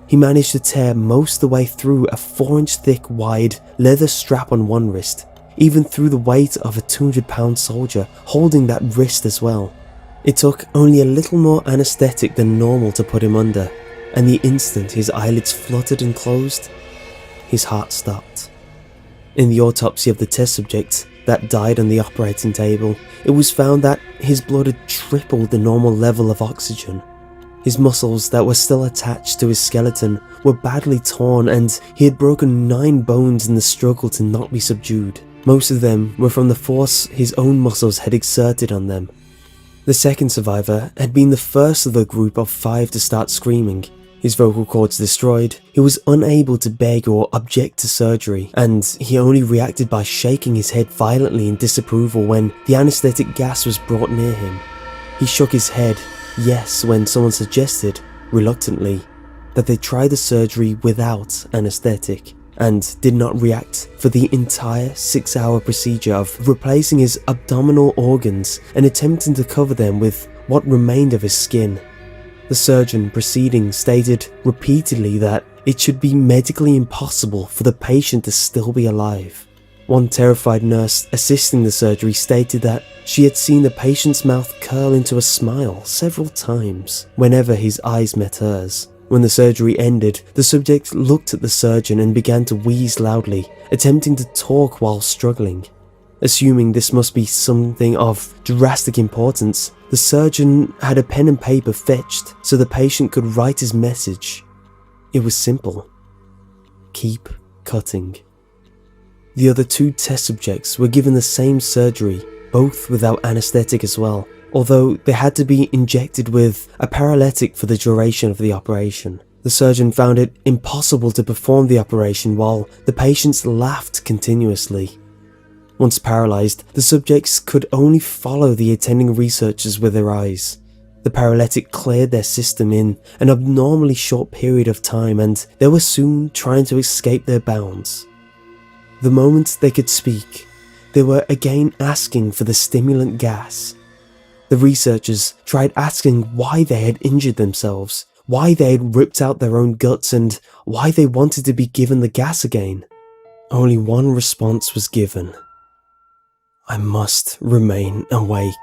He managed to tear most of the way through a 4-inch thick wide leather strap on one wrist, even through the weight of a 200-pound soldier holding that wrist as well. It took only a little more anaesthetic than normal to put him under, and the instant his eyelids fluttered and closed, his heart stopped. In the autopsy of the test subject that died on the operating table, it was found that his blood had tripled the normal level of oxygen. His muscles that were still attached to his skeleton were badly torn, and he had broken 9 bones in the struggle to not be subdued. Most of them were from the force his own muscles had exerted on them. The second survivor had been the first of the group of 5 to start screaming. His vocal cords destroyed, he was unable to beg or object to surgery, and he only reacted by shaking his head violently in disapproval when the anaesthetic gas was brought near him. He shook his head, yes, when someone suggested, reluctantly, that they try the surgery without anaesthetic, and did not react for the entire 6-hour procedure of replacing his abdominal organs and attempting to cover them with what remained of his skin. The surgeon proceeding stated repeatedly that it should be medically impossible for the patient to still be alive. One terrified nurse assisting the surgery stated that she had seen the patient's mouth curl into a smile several times whenever his eyes met hers. When the surgery ended, the subject looked at the surgeon and began to wheeze loudly, attempting to talk while struggling. Assuming this must be something of drastic importance, the surgeon had a pen and paper fetched so the patient could write his message. It was simple. Keep cutting. The other 2 test subjects were given the same surgery, both without anaesthetic as well, although they had to be injected with a paralytic for the duration of the operation. The surgeon found it impossible to perform the operation while the patients laughed continuously. Once paralysed, the subjects could only follow the attending researchers with their eyes. The paralytic cleared their system in an abnormally short period of time, and they were soon trying to escape their bounds. The moment they could speak, they were again asking for the stimulant gas. The researchers tried asking why they had injured themselves, why they had ripped out their own guts, and why they wanted to be given the gas again. Only one response was given. I must remain awake.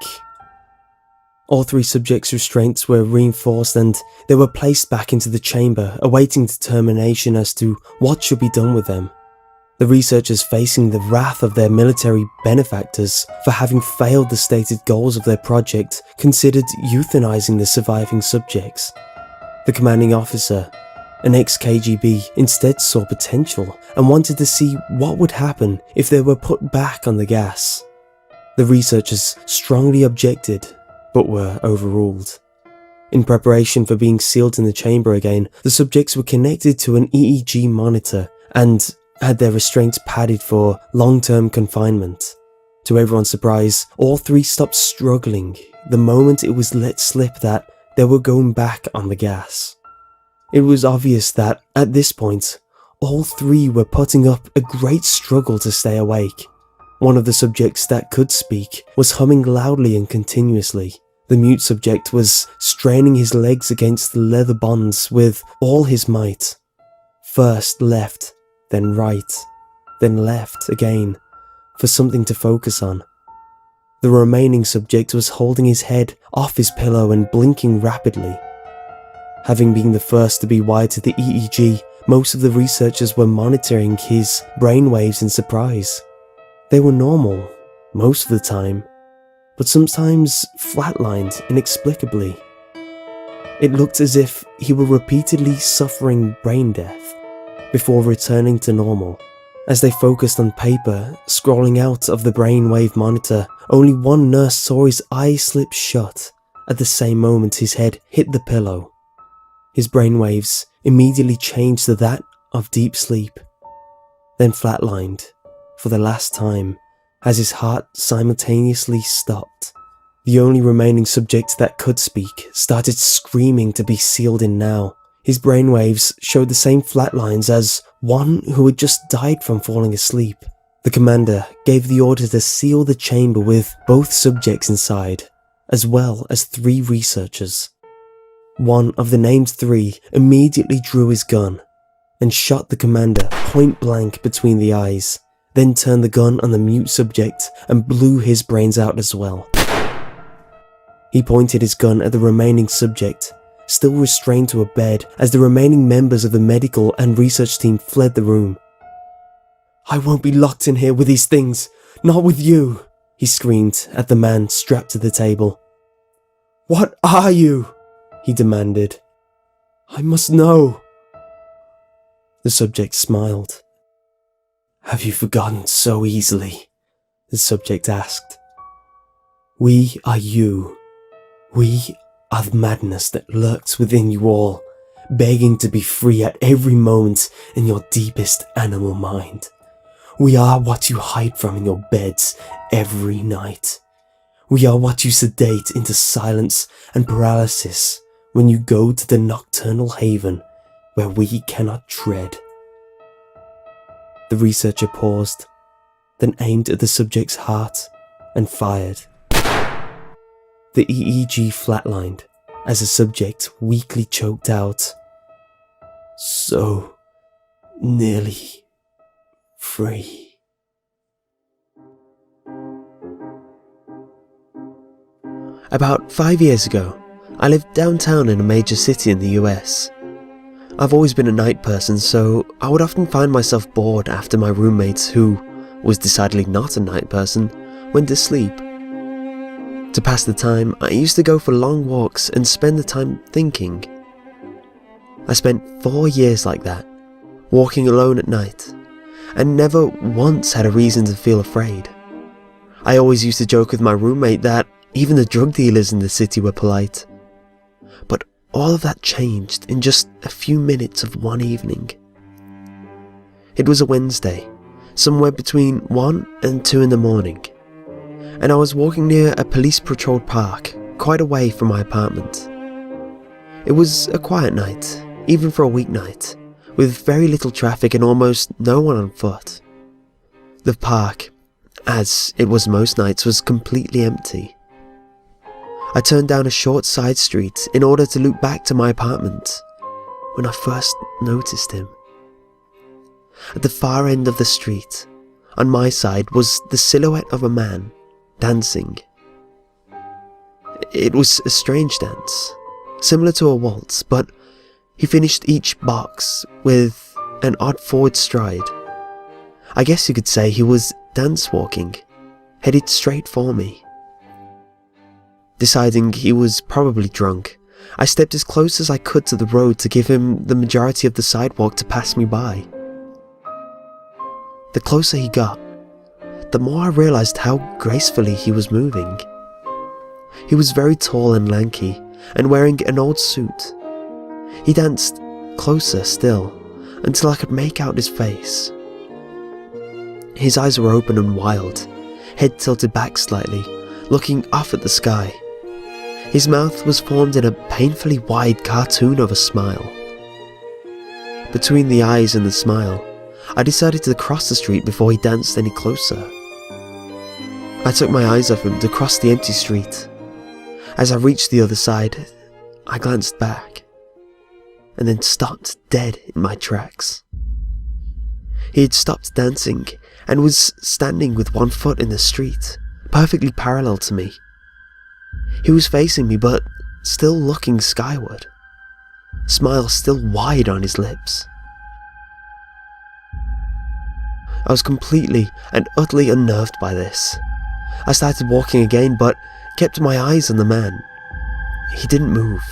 All 3 subjects' restraints were reinforced and they were placed back into the chamber, awaiting determination as to what should be done with them. The researchers, facing the wrath of their military benefactors for having failed the stated goals of their project, considered euthanizing the surviving subjects. The commanding officer, an ex-KGB, instead saw potential and wanted to see what would happen if they were put back on the gas. The researchers strongly objected, but were overruled. In preparation for being sealed in the chamber again, the subjects were connected to an EEG monitor and had their restraints padded for long-term confinement. To everyone's surprise, all 3 stopped struggling the moment it was let slip that they were going back on the gas. It was obvious that, at this point, all 3 were putting up a great struggle to stay awake. One of the subjects that could speak was humming loudly and continuously. The mute subject was straining his legs against the leather bonds with all his might. First left, then right, then left again, for something to focus on. The remaining subject was holding his head off his pillow and blinking rapidly. Having been the first to be wired to the EEG, most of the researchers were monitoring his brainwaves in surprise. They were normal, most of the time, but sometimes flatlined inexplicably. It looked as if he were repeatedly suffering brain death before returning to normal. As they focused on paper, scrolling out of the brainwave monitor, only one nurse saw his eyes slip shut at the same moment his head hit the pillow. His brainwaves immediately changed to that of deep sleep, then flatlined for the last time as his heart simultaneously stopped. The only remaining subject that could speak started screaming to be sealed in now. His brainwaves showed the same flatlines as one who had just died from falling asleep. The commander gave the order to seal the chamber with both subjects inside, as well as 3 researchers. One of the named 3 immediately drew his gun and shot the commander point blank between the eyes, then turned the gun on the mute subject and blew his brains out as well. He pointed his gun at the remaining subject, still restrained to a bed as the remaining members of the medical and research team fled the room. "I won't be locked in here with these things, not with you," he screamed at the man strapped to the table. "What are you?" he demanded. "I must know." The subject smiled. "Have you forgotten so easily?" the subject asked. "We are you. We are the madness that lurks within you all, begging to be free at every moment in your deepest animal mind. We are what you hide from in your beds every night. We are what you sedate into silence and paralysis when you go to the nocturnal haven where we cannot tread." The researcher paused, then aimed at the subject's heart and fired. The EEG flatlined as the subject weakly choked out, "So nearly free." About 5 years ago, I lived downtown in a major city in the US. I've always been a night person, so I would often find myself bored after my roommates, who was decidedly not a night person, went to sleep. To pass the time, I used to go for long walks and spend the time thinking. I spent 4 years like that, walking alone at night, and never once had a reason to feel afraid. I always used to joke with my roommate that even the drug dealers in the city were polite. But all of that changed in just a few minutes of one evening. It was a Wednesday, somewhere between 1 and 2 in the morning, and I was walking near a police-patrolled park, quite away from my apartment. It was a quiet night, even for a weeknight, with very little traffic and almost no one on foot. The park, as it was most nights, was completely empty. I turned down a short side street in order to loop back to my apartment, when I first noticed him. At the far end of the street, on my side, was the silhouette of a man, dancing. It was a strange dance, similar to a waltz, but he finished each box with an odd forward stride. I guess you could say he was dance walking, headed straight for me. Deciding he was probably drunk, I stepped as close as I could to the road to give him the majority of the sidewalk to pass me by. The closer he got, the more I realized how gracefully he was moving. He was very tall and lanky, and wearing an old suit. He danced closer still, until I could make out his face. His eyes were open and wild, head tilted back slightly, looking off at the sky. His mouth was formed in a painfully wide cartoon of a smile. Between the eyes and the smile, I decided to cross the street before he danced any closer. I took my eyes off him to cross the empty street. As I reached the other side, I glanced back, and then stopped dead in my tracks. He had stopped dancing and was standing with one foot in the street, perfectly parallel to me. He was facing me, but still looking skyward, smile still wide on his lips. I was completely and utterly unnerved by this. I started walking again, but kept my eyes on the man. He didn't move.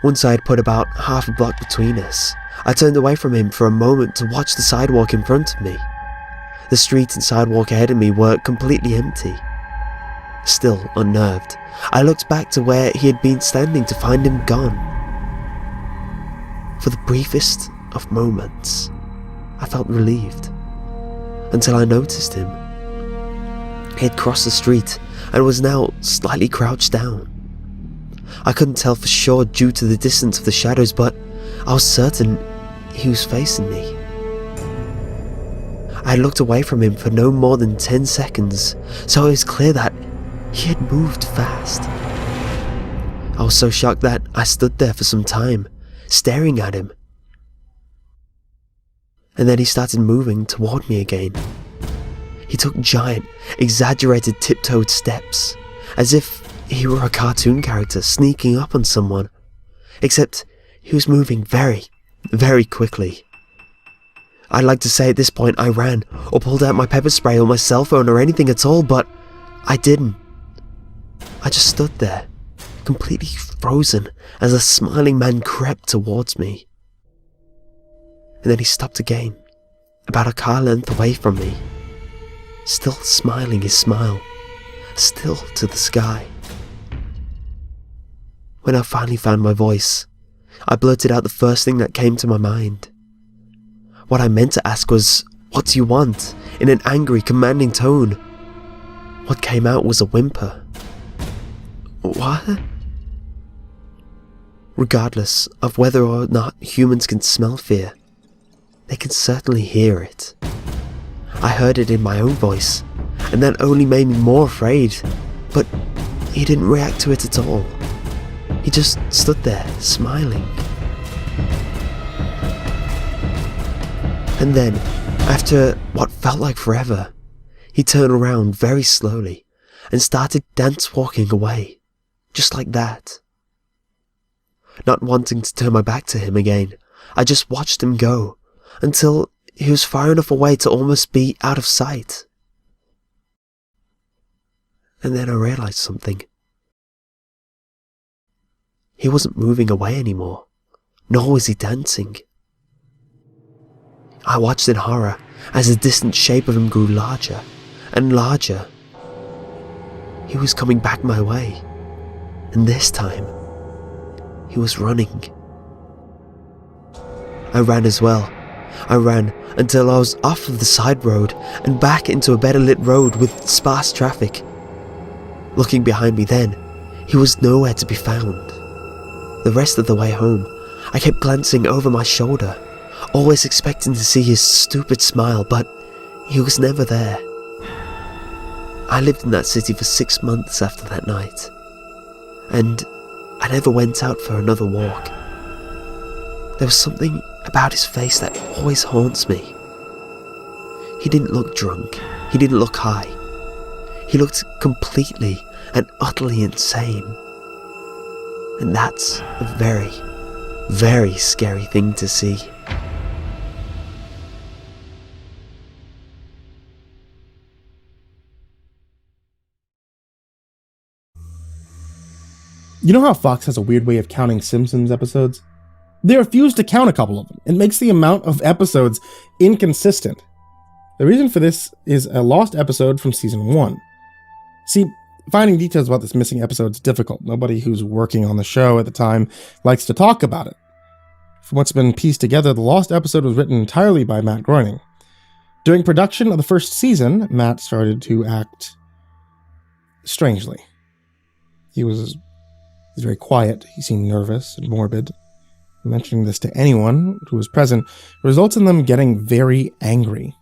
Once I had put about half a block between us, I turned away from him for a moment to watch the sidewalk in front of me. The street and sidewalk ahead of me were completely empty. Still unnerved, I looked back to where he had been standing to find him gone. For the briefest of moments, I felt relieved, until I noticed him. He had crossed the street and was now slightly crouched down. I couldn't tell for sure due to the distance of the shadows, but I was certain he was facing me. I had looked away from him for no more than 10 seconds, so it was clear that he had moved fast. I was so shocked that I stood there for some time, staring at him. And then he started moving toward me again. He took giant, exaggerated tiptoed steps, as if he were a cartoon character sneaking up on someone, except he was moving very, very quickly. I'd like to say at this point I ran, or pulled out my pepper spray or my cell phone or anything at all, but I didn't. I just stood there, completely frozen, as the smiling man crept towards me. And then he stopped again, about a car length away from me, still smiling his smile, still to the sky. When I finally found my voice, I blurted out the first thing that came to my mind. What I meant to ask was, "What do you want?" in an angry, commanding tone. What came out was a whimper. What? Regardless of whether or not humans can smell fear, they can certainly hear it. I heard it in my own voice, and that only made me more afraid, but he didn't react to it at all. He just stood there, smiling. And then, after what felt like forever, he turned around very slowly and started dance-walking away, just like that. Not wanting to turn my back to him again, I just watched him go, until he was far enough away to almost be out of sight. And then I realized something. He wasn't moving away anymore, nor was he dancing. I watched in horror as the distant shape of him grew larger and larger. He was coming back my way, and this time, he was running. I ran as well. I ran until I was off of the side road and back into a better lit road with sparse traffic. Looking behind me then, he was nowhere to be found. The rest of the way home, I kept glancing over my shoulder, always expecting to see his stupid smile, but he was never there. I lived in that city for 6 months after that night, and I never went out for another walk. There was something about his face that always haunts me. He didn't look drunk, he didn't look high. He looked completely and utterly insane. And that's a very, very scary thing to see. You know how Fox has a weird way of counting Simpsons episodes? They refuse to count a couple of them. It makes the amount of episodes inconsistent. The reason for this is a lost episode from season 1. See, finding details about this missing episode is difficult. Nobody who's working on the show at the time likes to talk about it. From what's been pieced together, the lost episode was written entirely by Matt Groening. During production of the first season, Matt started to act strangely. He was very quiet. He seemed nervous and morbid. Mentioning this to anyone who was present results in them getting very angry,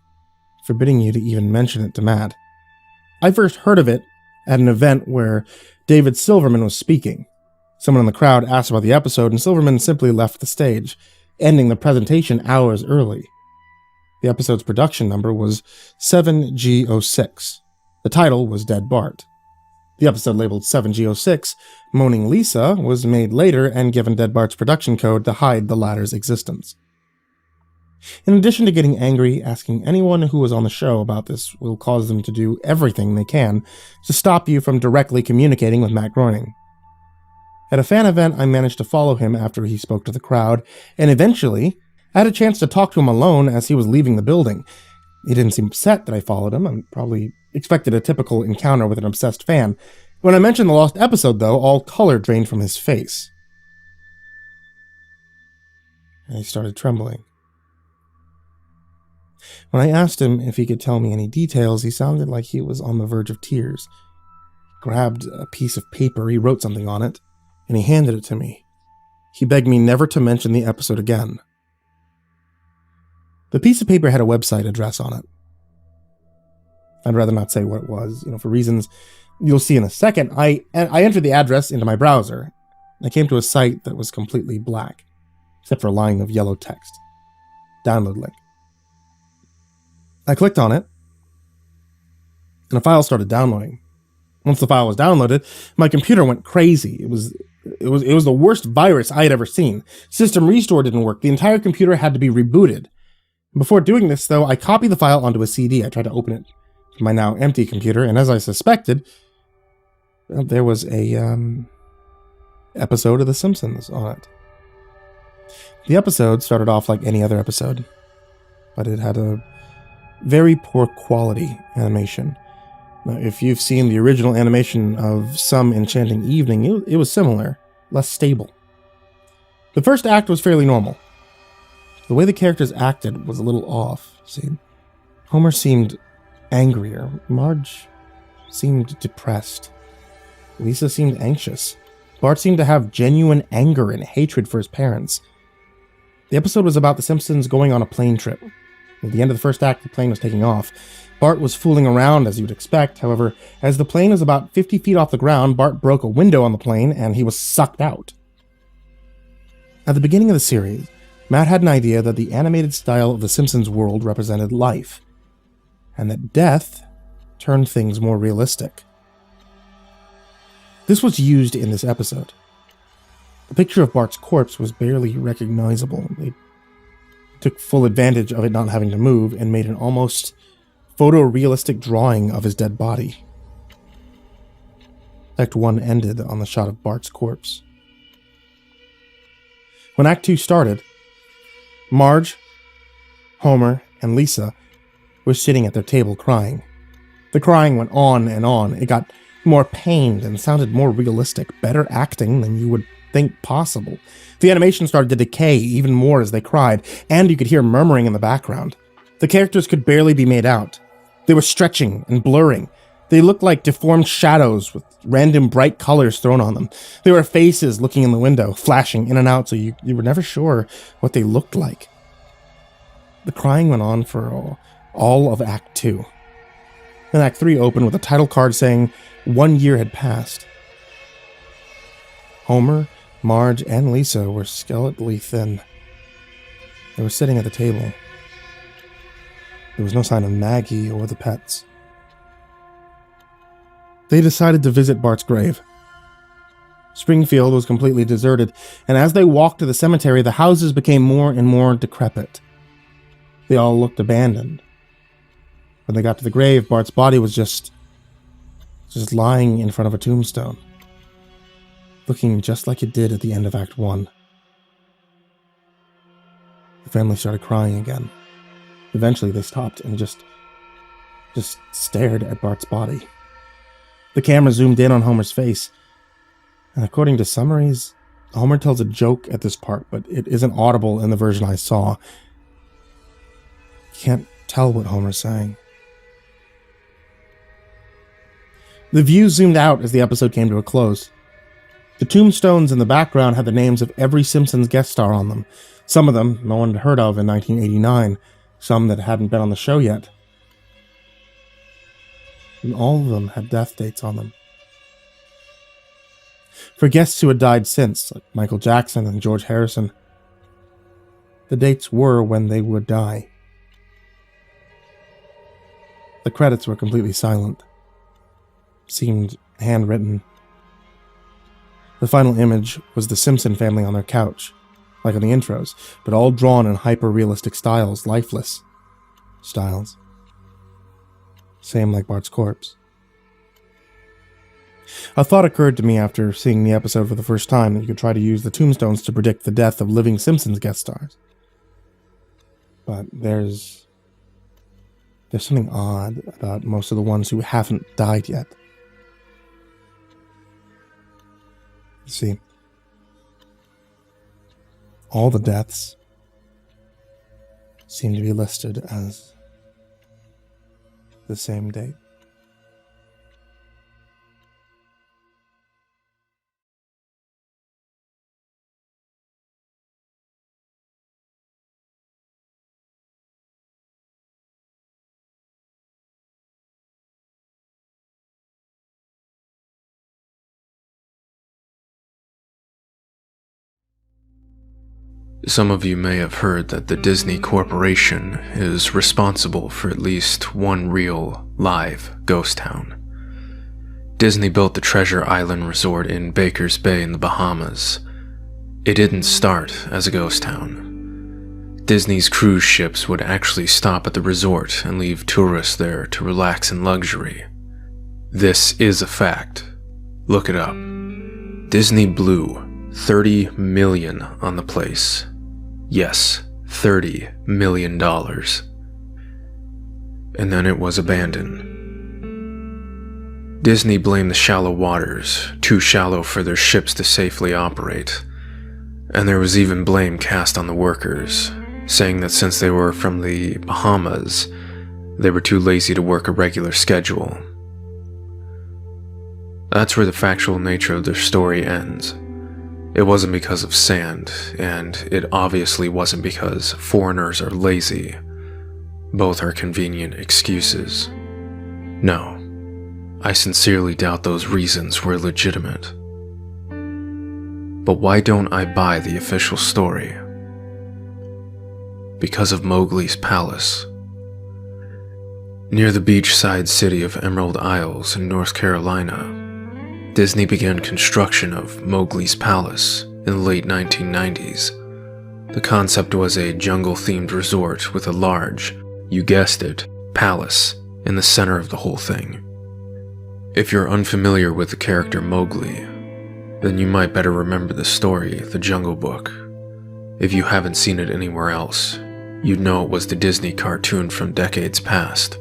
forbidding you to even mention it to Matt. I first heard of it at an event where David Silverman was speaking. Someone in the crowd asked about the episode, and Silverman simply left the stage, ending the presentation hours early. The episode's production number was 7G06. The title was Dead Bart. The episode labeled 7G06, Moaning Lisa, was made later and given Dead Bart's production code to hide the latter's existence. In addition to getting angry, asking anyone who was on the show about this will cause them to do everything they can to stop you from directly communicating with Matt Groening. At a fan event, I managed to follow him after he spoke to the crowd, and eventually, I had a chance to talk to him alone as he was leaving the building. He didn't seem upset that I followed him. I probably expected a typical encounter with an obsessed fan. When I mentioned the lost episode, though, all color drained from his face. And he started trembling. When I asked him if he could tell me any details, he sounded like he was on the verge of tears. He grabbed a piece of paper, he wrote something on it, and he handed it to me. He begged me never to mention the episode again. The piece of paper had a website address on it. I'd rather not say what it was, for reasons you'll see in a second. I entered the address into my browser. I came to a site that was completely black, except for a line of yellow text. Download link. I clicked on it, and a file started downloading. Once the file was downloaded, my computer went crazy. It was the worst virus I had ever seen. System restore didn't work. The entire computer had to be rebooted. Before doing this, though, I copied the file onto a CD. I tried to open it from my now empty computer, and as I suspected, there was a episode of The Simpsons on it. The episode started off like any other episode, but it had a very poor quality animation. Now, if you've seen the original animation of Some Enchanting Evening, it was similar, less stable. The first act was fairly normal. The way the characters acted was a little off. See, Homer seemed angrier. Marge seemed depressed. Lisa seemed anxious. Bart seemed to have genuine anger and hatred for his parents. The episode was about the Simpsons going on a plane trip. At the end of the first act, the plane was taking off. Bart was fooling around as you would expect. However, as the plane was about 50 feet off the ground, Bart broke a window on the plane and he was sucked out. At the beginning of the series, Matt had an idea that the animated style of the Simpsons world represented life, and that death turned things more realistic. This was used in this episode. The picture of Bart's corpse was barely recognizable. They took full advantage of it not having to move and made an almost photorealistic drawing of his dead body. Act 1 ended on the shot of Bart's corpse. When Act 2 started, Marge, Homer, and Lisa were sitting at their table crying. The crying went on and on. It got more pained and sounded more realistic, better acting than you would think possible. The animation started to decay even more as they cried, and you could hear murmuring in the background. The characters could barely be made out. They were stretching and blurring. They looked like deformed shadows with random bright colors thrown on them. There were faces looking in the window, flashing in and out, so you were never sure what they looked like. The crying went on for all of Act 2. Then Act 3 opened with a title card saying 1 year had passed. Homer, Marge, and Lisa were skeletally thin. They were sitting at the table. There was no sign of Maggie or the pets. They decided to visit Bart's grave. Springfield was completely deserted, and as they walked to the cemetery, the houses became more and more decrepit. They all looked abandoned. When they got to the grave, Bart's body was just lying in front of a tombstone, looking just like it did at the end of Act 1. The family started crying again. Eventually they stopped and just stared at Bart's body. The camera zoomed in on Homer's face, and according to summaries, Homer tells a joke at this part, but it isn't audible in the version I saw. You can't tell what Homer's saying. The view zoomed out as the episode came to a close. The tombstones in the background had the names of every Simpsons guest star on them. Some of them no one had heard of in 1989, some that hadn't been on the show yet. And all of them had death dates on them. For guests who had died since, like Michael Jackson and George Harrison, the dates were when they would die. The credits were completely silent. Seemed handwritten. The final image was the Simpson family on their couch, like on the intros, but all drawn in hyper-realistic styles, lifeless styles. Same like Bart's corpse. A thought occurred to me after seeing the episode for the first time that you could try to use the tombstones to predict the death of living Simpsons guest stars. But there's something odd about most of the ones who haven't died yet. See, all the deaths seem to be listed as the same date. Some of you may have heard that the Disney Corporation is responsible for at least one real, live ghost town. Disney built the Treasure Island Resort in Baker's Bay in the Bahamas. It didn't start as a ghost town. Disney's cruise ships would actually stop at the resort and leave tourists there to relax in luxury. This is a fact. Look it up. Disney blew $30 million on the place. Yes, $30 million. And then it was abandoned. Disney blamed the shallow waters, too shallow for their ships to safely operate. And there was even blame cast on the workers, saying that since they were from the Bahamas, they were too lazy to work a regular schedule. That's where the factual nature of their story ends. It wasn't because of sand, and it obviously wasn't because foreigners are lazy. Both are convenient excuses. No, I sincerely doubt those reasons were legitimate. But why don't I buy the official story? Because of Mowgli's palace. Near the beachside city of Emerald Isles in North Carolina, Disney began construction of Mowgli's Palace in the late 1990s. The concept was a jungle-themed resort with a large, you guessed it, palace in the center of the whole thing. If you're unfamiliar with the character Mowgli, then you might better remember the story, The Jungle Book. If you haven't seen it anywhere else, you'd know it was the Disney cartoon from decades past.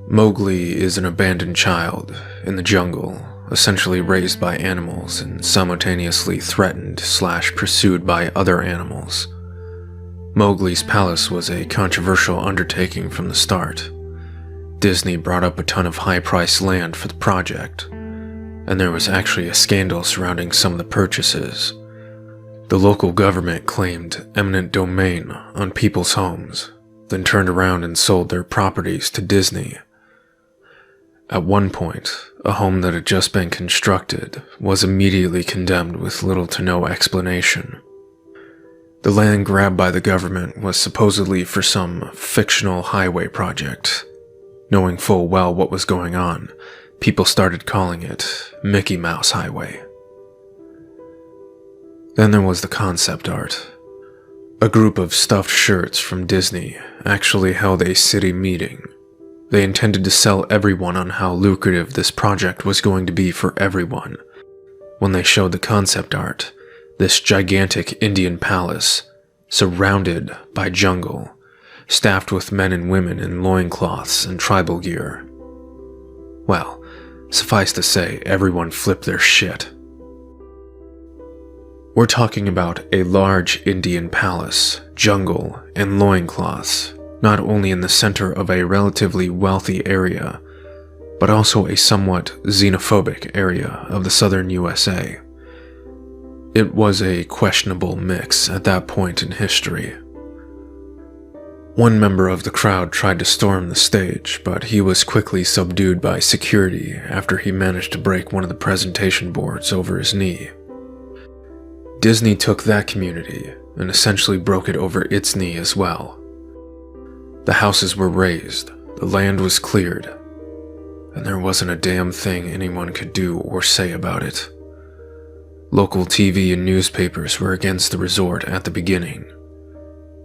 Mowgli is an abandoned child in the jungle, essentially raised by animals and simultaneously threatened/pursued by other animals. Mowgli's Palace was a controversial undertaking from the start. Disney brought up a ton of high-priced land for the project, and there was actually a scandal surrounding some of the purchases. The local government claimed eminent domain on people's homes, then turned around and sold their properties to Disney. At one point, a home that had just been constructed was immediately condemned with little to no explanation. The land grabbed by the government was supposedly for some fictional highway project. Knowing full well what was going on, people started calling it Mickey Mouse Highway. Then there was the concept art. A group of stuffed shirts from Disney actually held a city meeting. They intended to sell everyone on how lucrative this project was going to be for everyone. When they showed the concept art, this gigantic Indian palace, surrounded by jungle, staffed with men and women in loincloths and tribal gear. Well, suffice to say, everyone flipped their shit. We're talking about a large Indian palace, jungle, and loincloths, not only in the center of a relatively wealthy area, but also a somewhat xenophobic area of the southern USA. It was a questionable mix at that point in history. One member of the crowd tried to storm the stage, but he was quickly subdued by security after he managed to break one of the presentation boards over his knee. Disney took that community and essentially broke it over its knee as well. The houses were razed, the land was cleared, and there wasn't a damn thing anyone could do or say about it. Local TV and newspapers were against the resort at the beginning,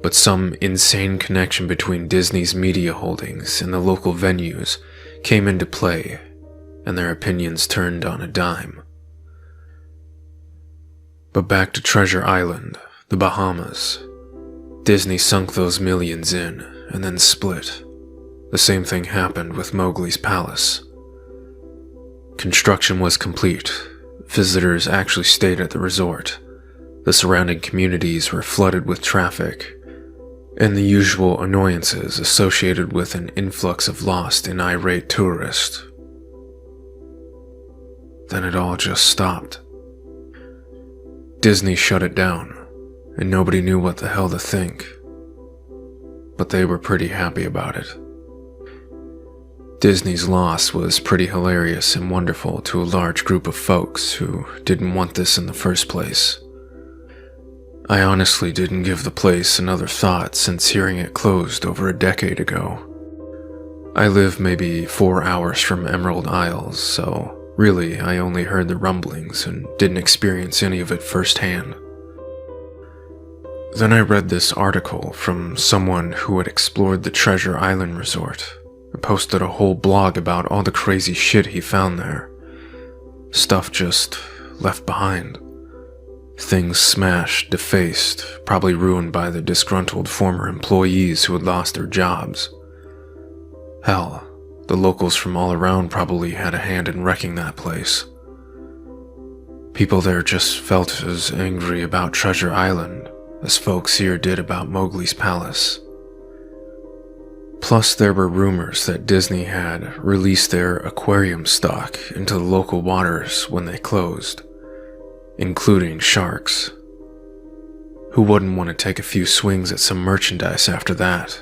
but some insane connection between Disney's media holdings and the local venues came into play, and their opinions turned on a dime. But back to Treasure Island, the Bahamas. Disney sunk those millions in, and then split. The same thing happened with Mowgli's Palace. Construction was complete. Visitors actually stayed at the resort. The surrounding communities were flooded with traffic, and the usual annoyances associated with an influx of lost and irate tourists. Then it all just stopped. Disney shut it down, and nobody knew what the hell to think. But they were pretty happy about it. Disney's loss was pretty hilarious and wonderful to a large group of folks who didn't want this in the first place. I honestly didn't give the place another thought since hearing it closed over a decade ago. I live maybe 4 hours from Emerald Isles, so really I only heard the rumblings and didn't experience any of it firsthand. Then I read this article from someone who had explored the Treasure Island resort and posted a whole blog about all the crazy shit he found there. Stuff just left behind. Things smashed, defaced, probably ruined by the disgruntled former employees who had lost their jobs. Hell, the locals from all around probably had a hand in wrecking that place. People there just felt as angry about Treasure Island as folks here did about Mowgli's palace. Plus, there were rumors that Disney had released their aquarium stock into the local waters when they closed, including sharks. Who wouldn't want to take a few swings at some merchandise after that?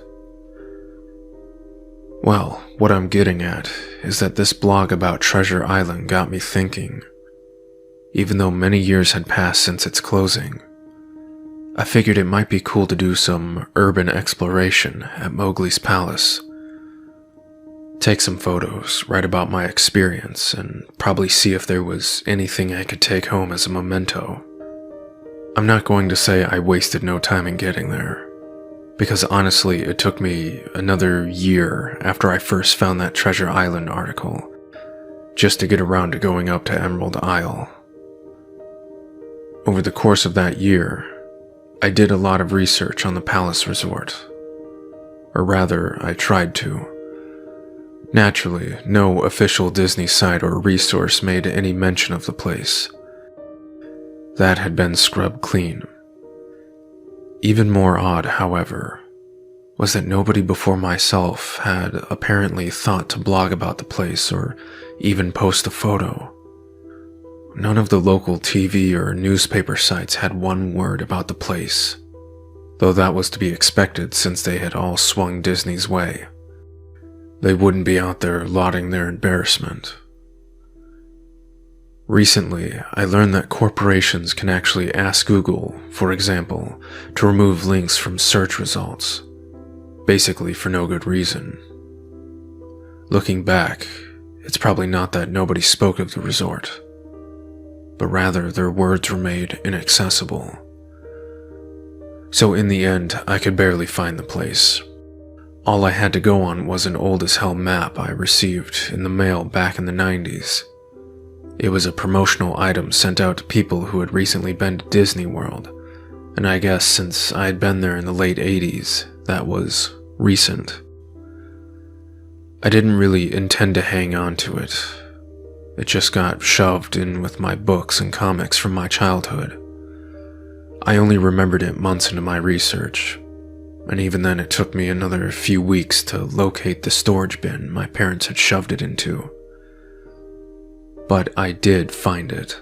Well, what I'm getting at is that this blog about Treasure Island got me thinking. Even though many years had passed since its closing, I figured it might be cool to do some urban exploration at Mowgli's palace. Take some photos, write about my experience, and probably see if there was anything I could take home as a memento. I'm not going to say I wasted no time in getting there, because honestly it took me another year after I first found that Treasure Island article, just to get around to going up to Emerald Isle. Over the course of that year, I did a lot of research on the Palace Resort. Or rather, I tried to. Naturally, no official Disney site or resource made any mention of the place. That had been scrubbed clean. Even more odd, however, was that nobody before myself had apparently thought to blog about the place or even post a photo. None of the local TV or newspaper sites had one word about the place, though that was to be expected since they had all swung Disney's way. They wouldn't be out there lauding their embarrassment. Recently, I learned that corporations can actually ask Google, for example, to remove links from search results, basically for no good reason. Looking back, it's probably not that nobody spoke of the resort, but rather their words were made inaccessible. So in the end, I could barely find the place. All I had to go on was an old-as-hell map I received in the mail back in the 90s. It was a promotional item sent out to people who had recently been to Disney World, and I guess since I had been there in the late 80s, that was recent. I didn't really intend to hang on to it. It just got shoved in with my books and comics from my childhood. I only remembered it months into my research, and even then it took me another few weeks to locate the storage bin my parents had shoved it into. But I did find it.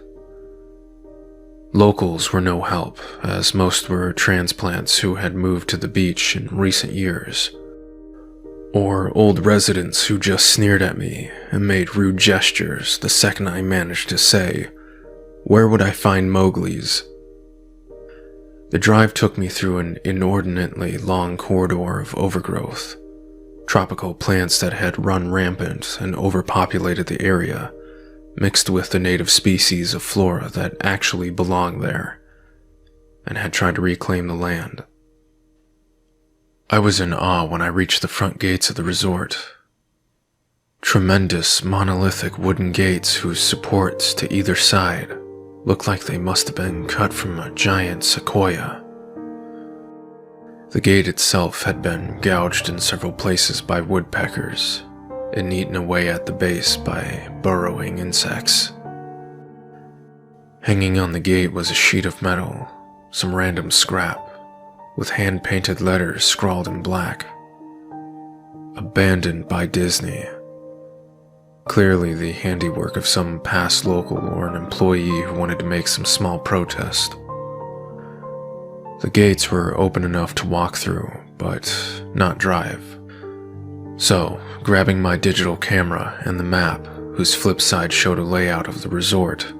Locals were no help, as most were transplants who had moved to the beach in recent years, or old residents who just sneered at me and made rude gestures the second I managed to say, "Where would I find Mowgli's?" The drive took me through an inordinately long corridor of overgrowth, tropical plants that had run rampant and overpopulated the area, mixed with the native species of flora that actually belonged there, and had tried to reclaim the land. I was in awe when I reached the front gates of the resort. Tremendous monolithic wooden gates whose supports to either side looked like they must have been cut from a giant sequoia. The gate itself had been gouged in several places by woodpeckers and eaten away at the base by burrowing insects. Hanging on the gate was a sheet of metal, some random scrap, with hand-painted letters scrawled in black. Abandoned by Disney. Clearly the handiwork of some past local or an employee who wanted to make some small protest. The gates were open enough to walk through, but not drive. So, grabbing my digital camera and the map, whose flip side showed a layout of the resort,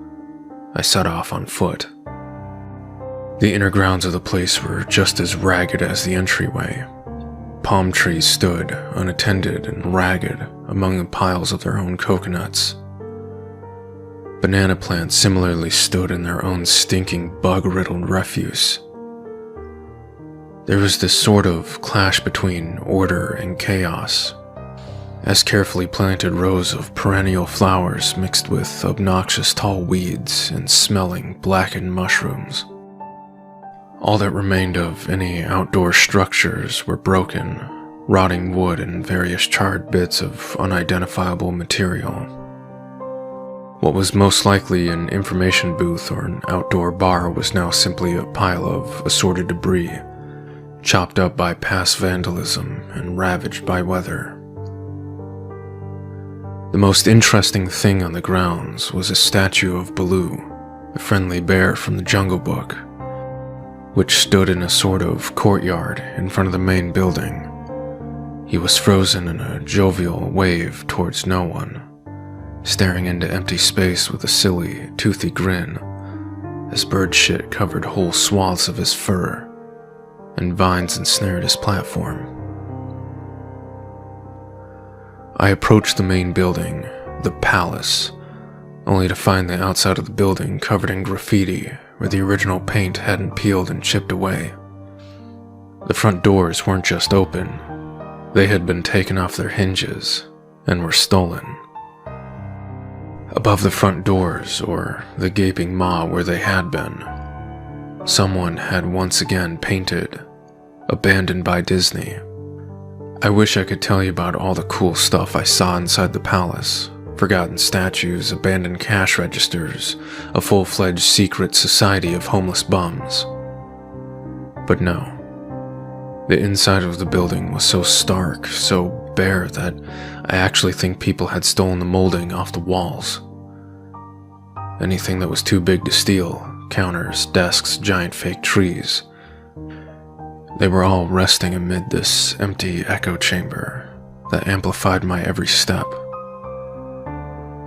I set off on foot. The inner grounds of the place were just as ragged as the entryway, palm trees stood, unattended and ragged, among the piles of their own coconuts. Banana plants similarly stood in their own stinking, bug-riddled refuse. There was this sort of clash between order and chaos, as carefully planted rows of perennial flowers mixed with obnoxious tall weeds and smelling blackened mushrooms. All that remained of any outdoor structures were broken, rotting wood and various charred bits of unidentifiable material. What was most likely an information booth or an outdoor bar was now simply a pile of assorted debris, chopped up by past vandalism and ravaged by weather. The most interesting thing on the grounds was a statue of Baloo, a friendly bear from the Jungle Book, which stood in a sort of courtyard in front of the main building. He was frozen in a jovial wave towards no one, staring into empty space with a silly, toothy grin, as bird shit covered whole swaths of his fur, and vines ensnared his platform. I approached the main building, the palace, only to find the outside of the building covered in graffiti where the original paint hadn't peeled and chipped away. The front doors weren't just open, they had been taken off their hinges and were stolen. Above the front doors, or the gaping maw where they had been, someone had once again painted, "Abandoned by Disney." I wish I could tell you about all the cool stuff I saw inside the palace. Forgotten statues, abandoned cash registers, a full-fledged secret society of homeless bums. But no. The inside of the building was so stark, so bare that I actually think people had stolen the molding off the walls. Anything that was too big to steal, counters, desks, giant fake trees. They were all resting amid this empty echo chamber that amplified my every step.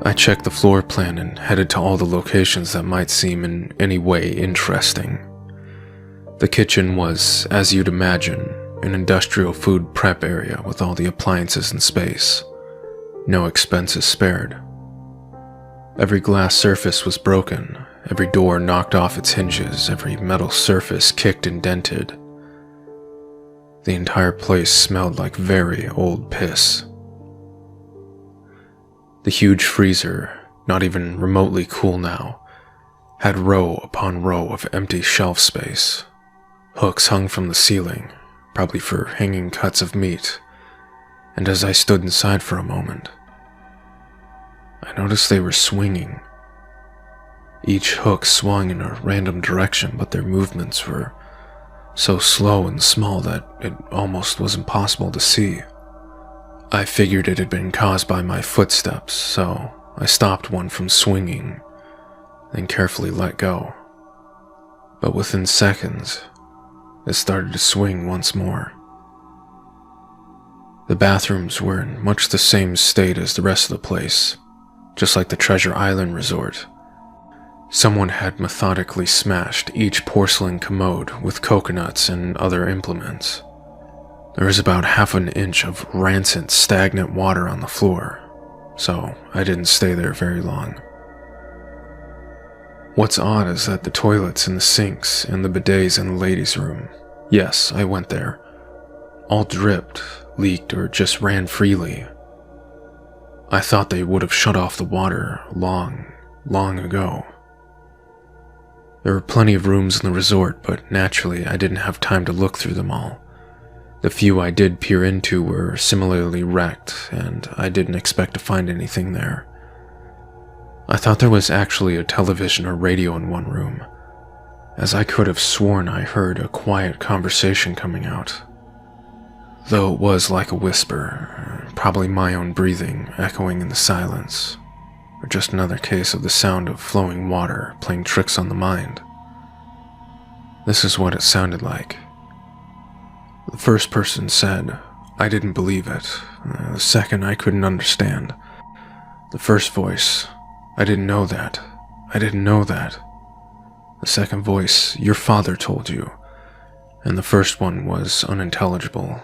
I checked the floor plan and headed to all the locations that might seem in any way interesting. The kitchen was, as you'd imagine, an industrial food prep area with all the appliances in space. No expenses spared. Every glass surface was broken, every door knocked off its hinges, every metal surface kicked and dented. The entire place smelled like very old piss. The huge freezer, not even remotely cool now, had row upon row of empty shelf space. Hooks hung from the ceiling, probably for hanging cuts of meat, and as I stood inside for a moment, I noticed they were swinging. Each hook swung in a random direction, but their movements were so slow and small that it almost was impossible to see. I figured it had been caused by my footsteps, so I stopped one from swinging, then carefully let go. But within seconds, it started to swing once more. The bathrooms were in much the same state as the rest of the place, just like the Treasure Island resort. Someone had methodically smashed each porcelain commode with coconuts and other implements. There was about half an inch of rancid, stagnant water on the floor, so I didn't stay there very long. What's odd is that the toilets and the sinks and the bidets in the ladies' room, yes, I went there, all dripped, leaked, or just ran freely. I thought they would have shut off the water long ago. There were plenty of rooms in the resort, but naturally I didn't have time to look through them all. The few I did peer into were similarly wrecked, and I didn't expect to find anything there. I thought there was actually a television or radio in one room, as I could have sworn I heard a quiet conversation coming out. Though it was like a whisper, probably my own breathing echoing in the silence, or just another case of the sound of flowing water playing tricks on the mind. This is what it sounded like. The first person said, I didn't believe it. The second, I couldn't understand. The first voice, I didn't know that. I didn't know that. The second voice, your father told you. And the first one was unintelligible.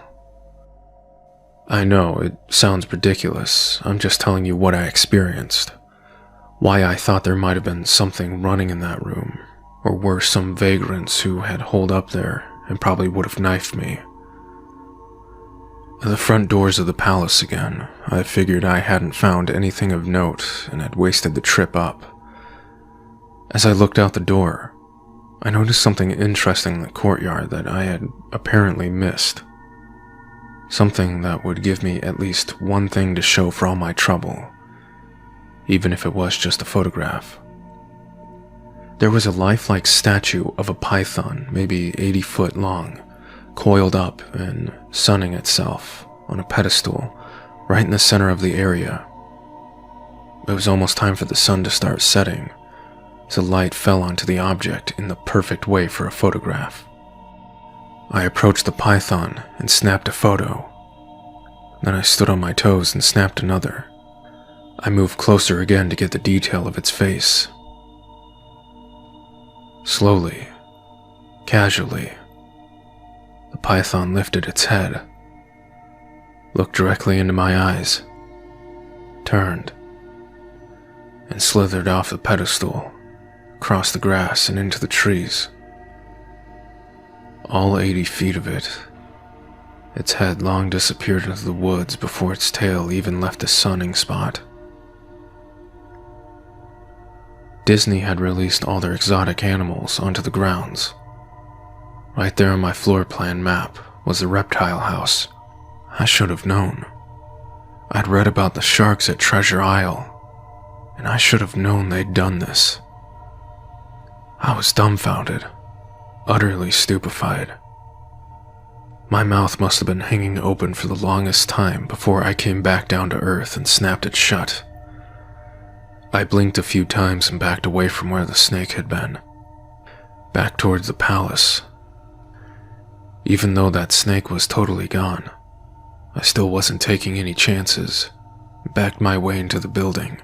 I know, it sounds ridiculous. I'm just telling you what I experienced. Why I thought there might have been something running in that room, or worse, some vagrants who had holed up there and probably would have knifed me. At the front doors of the palace again, I figured I hadn't found anything of note and had wasted the trip up. As I looked out the door, I noticed something interesting in the courtyard that I had apparently missed. Something that would give me at least one thing to show for all my trouble, even if it was just a photograph. There was a lifelike statue of a python, maybe 80 foot long, coiled up and sunning itself on a pedestal right in the center of the area. It was almost time for the sun to start setting, so light fell onto the object in the perfect way for a photograph. I approached the python and snapped a photo. Then I stood on my toes and snapped another. I moved closer again to get the detail of its face. Slowly, casually, the python lifted its head, looked directly into my eyes, turned, and slithered off the pedestal, across the grass and into the trees. All 80 feet of it. Its head long disappeared into the woods before its tail even left the sunning spot. Disney had released all their exotic animals onto the grounds. Right there on my floor plan map was the reptile house. I should have known. I'd read about the sharks at Treasure Isle, and I should have known they'd done this. I was dumbfounded. Utterly stupefied. My mouth must have been hanging open for the longest time before I came back down to earth and snapped it shut. I blinked a few times and backed away from where the snake had been, back towards the palace. Even though that snake was totally gone, I still wasn't taking any chances, and backed my way into the building.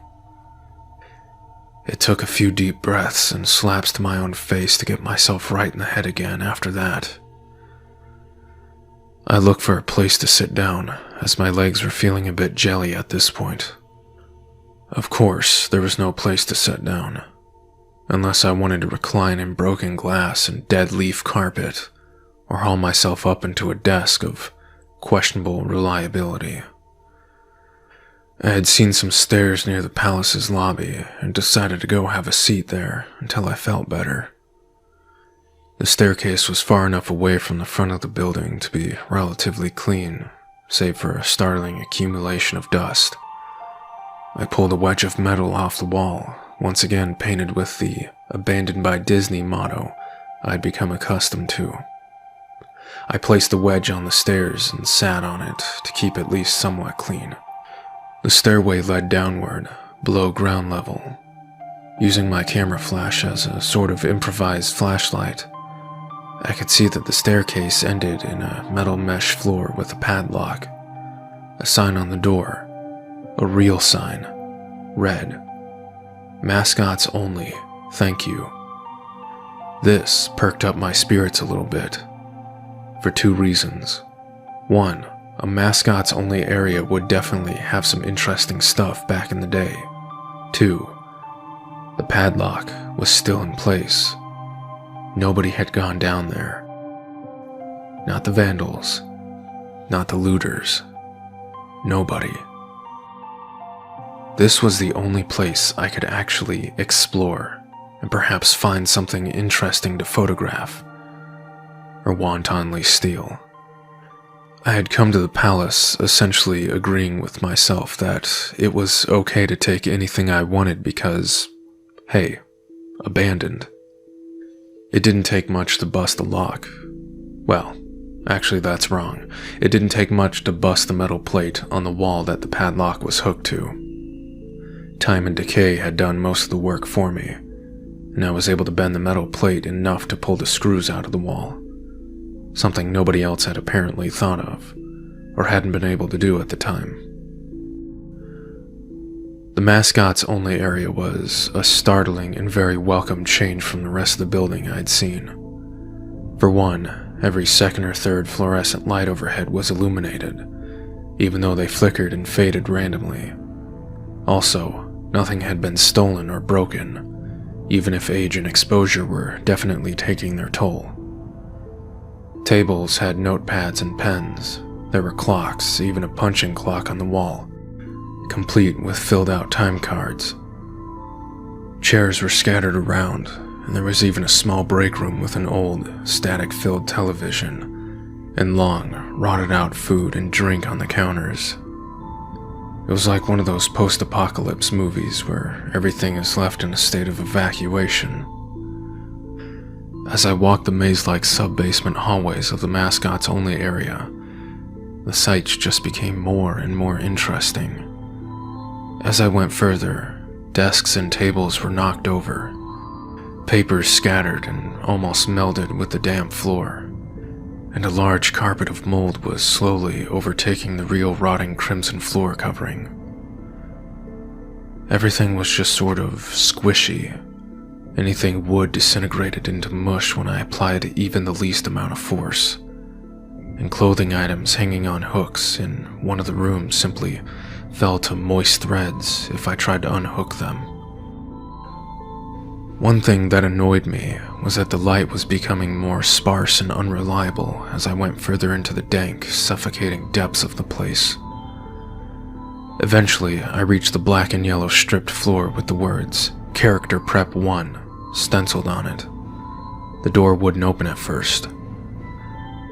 It took a few deep breaths and slaps to my own face to get myself right in the head again after that. I looked for a place to sit down, as my legs were feeling a bit jelly at this point. Of course, there was no place to sit down, unless I wanted to recline in broken glass and dead leaf carpet, or haul myself up into a desk of questionable reliability. I had seen some stairs near the palace's lobby and decided to go have a seat there until I felt better. The staircase was far enough away from the front of the building to be relatively clean, save for a startling accumulation of dust. I pulled a wedge of metal off the wall, once again painted with the "Abandoned by Disney" motto I'd become accustomed to. I placed the wedge on the stairs and sat on it to keep at least somewhat clean. The stairway led downward, below ground level. Using my camera flash as a sort of improvised flashlight, I could see that the staircase ended in a metal mesh floor with a padlock, a sign on the door, a real sign, red, "Mascots only, thank you." This perked up my spirits a little bit, for two reasons. One, a mascots only area would definitely have some interesting stuff back in the day. Two, the padlock was still in place. Nobody had gone down there. Not the vandals, not the looters, nobody. This was the only place I could actually explore and perhaps find something interesting to photograph, or wantonly steal. I had come to the palace essentially agreeing with myself that it was okay to take anything I wanted because, hey, abandoned. It didn't take much to bust the lock. Well, actually that's wrong. It didn't take much to bust the metal plate on the wall that the padlock was hooked to. Time and decay had done most of the work for me, and I was able to bend the metal plate enough to pull the screws out of the wall. Something nobody else had apparently thought of, or hadn't been able to do at the time. The mascots only area was a startling and very welcome change from the rest of the building I'd seen. For one, every second or third fluorescent light overhead was illuminated, even though they flickered and faded randomly. Also, nothing had been stolen or broken, even if age and exposure were definitely taking their toll. Tables had notepads and pens. There were clocks, even a punching clock on the wall, complete with filled-out time cards. Chairs were scattered around, and there was even a small break room with an old, static-filled television, and long, rotted-out food and drink on the counters. It was like one of those post-apocalypse movies where everything is left in a state of evacuation. As I walked the maze-like sub-basement hallways of the mascot's only area, the sights just became more and more interesting. As I went further, desks and tables were knocked over, papers scattered and almost melded with the damp floor, and a large carpet of mold was slowly overtaking the real rotting crimson floor covering. Everything was just sort of squishy. Anything wood disintegrated into mush when I applied even the least amount of force, and clothing items hanging on hooks in one of the rooms simply fell to moist threads if I tried to unhook them. One thing that annoyed me was that the light was becoming more sparse and unreliable as I went further into the dank, suffocating depths of the place. Eventually, I reached the black and yellow stripped floor with the words, Character Prep 1, stenciled on it. The door wouldn't open at first.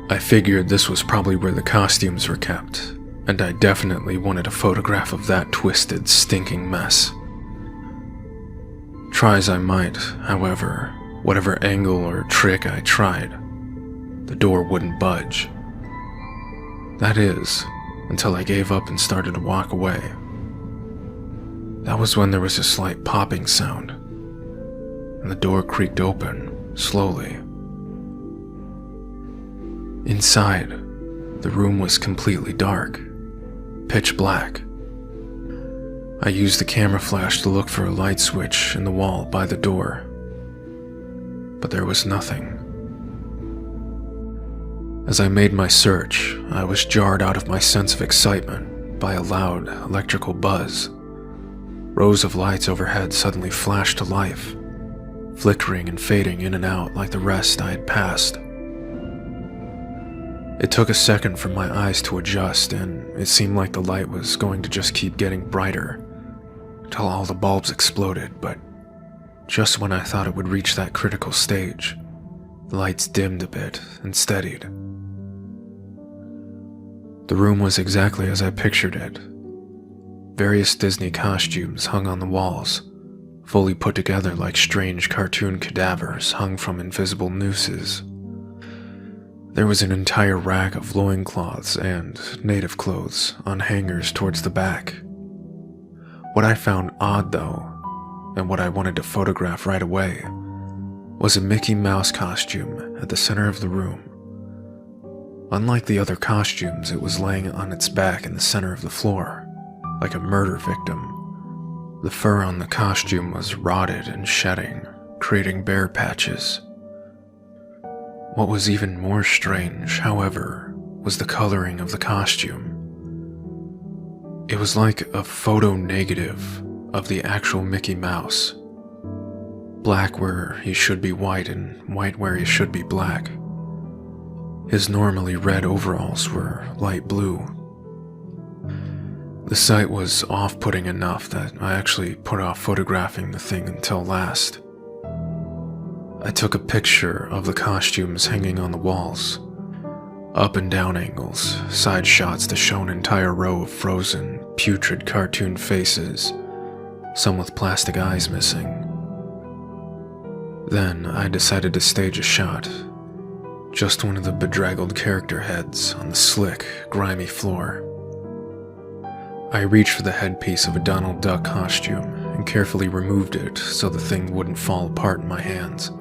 I figured this was probably where the costumes were kept, and I definitely wanted a photograph of that twisted, stinking mess. Try as I might, however, whatever angle or trick I tried, the door wouldn't budge. That is, until I gave up and started to walk away. That was when there was a slight popping sound, and the door creaked open, slowly. Inside, the room was completely dark, pitch black. I used the camera flash to look for a light switch in the wall by the door, but there was nothing. As I made my search, I was jarred out of my sense of excitement by a loud electrical buzz. Rows of lights overhead suddenly flashed to life, flickering and fading in and out like the rest I had passed. It took a second for my eyes to adjust, and it seemed like the light was going to just keep getting brighter, till all the bulbs exploded, but just when I thought it would reach that critical stage, the lights dimmed a bit and steadied. The room was exactly as I pictured it. Various Disney costumes hung on the walls, fully put together like strange cartoon cadavers hung from invisible nooses. There was an entire rack of loincloths and native clothes on hangers towards the back. What I found odd, though, and what I wanted to photograph right away, was a Mickey Mouse costume at the center of the room. Unlike the other costumes, it was laying on its back in the center of the floor, like a murder victim. The fur on the costume was rotted and shedding, creating bare patches. What was even more strange, however, was the coloring of the costume. It was like a photo negative of the actual Mickey Mouse. Black where he should be white and white where he should be black. His normally red overalls were light blue. The sight was off-putting enough that I actually put off photographing the thing until last. I took a picture of the costumes hanging on the walls. Up and down angles, side shots to show an entire row of frozen, putrid cartoon faces, some with plastic eyes missing. Then I decided to stage a shot. Just one of the bedraggled character heads on the slick, grimy floor. I reached for the headpiece of a Donald Duck costume and carefully removed it so the thing wouldn't fall apart in my hands.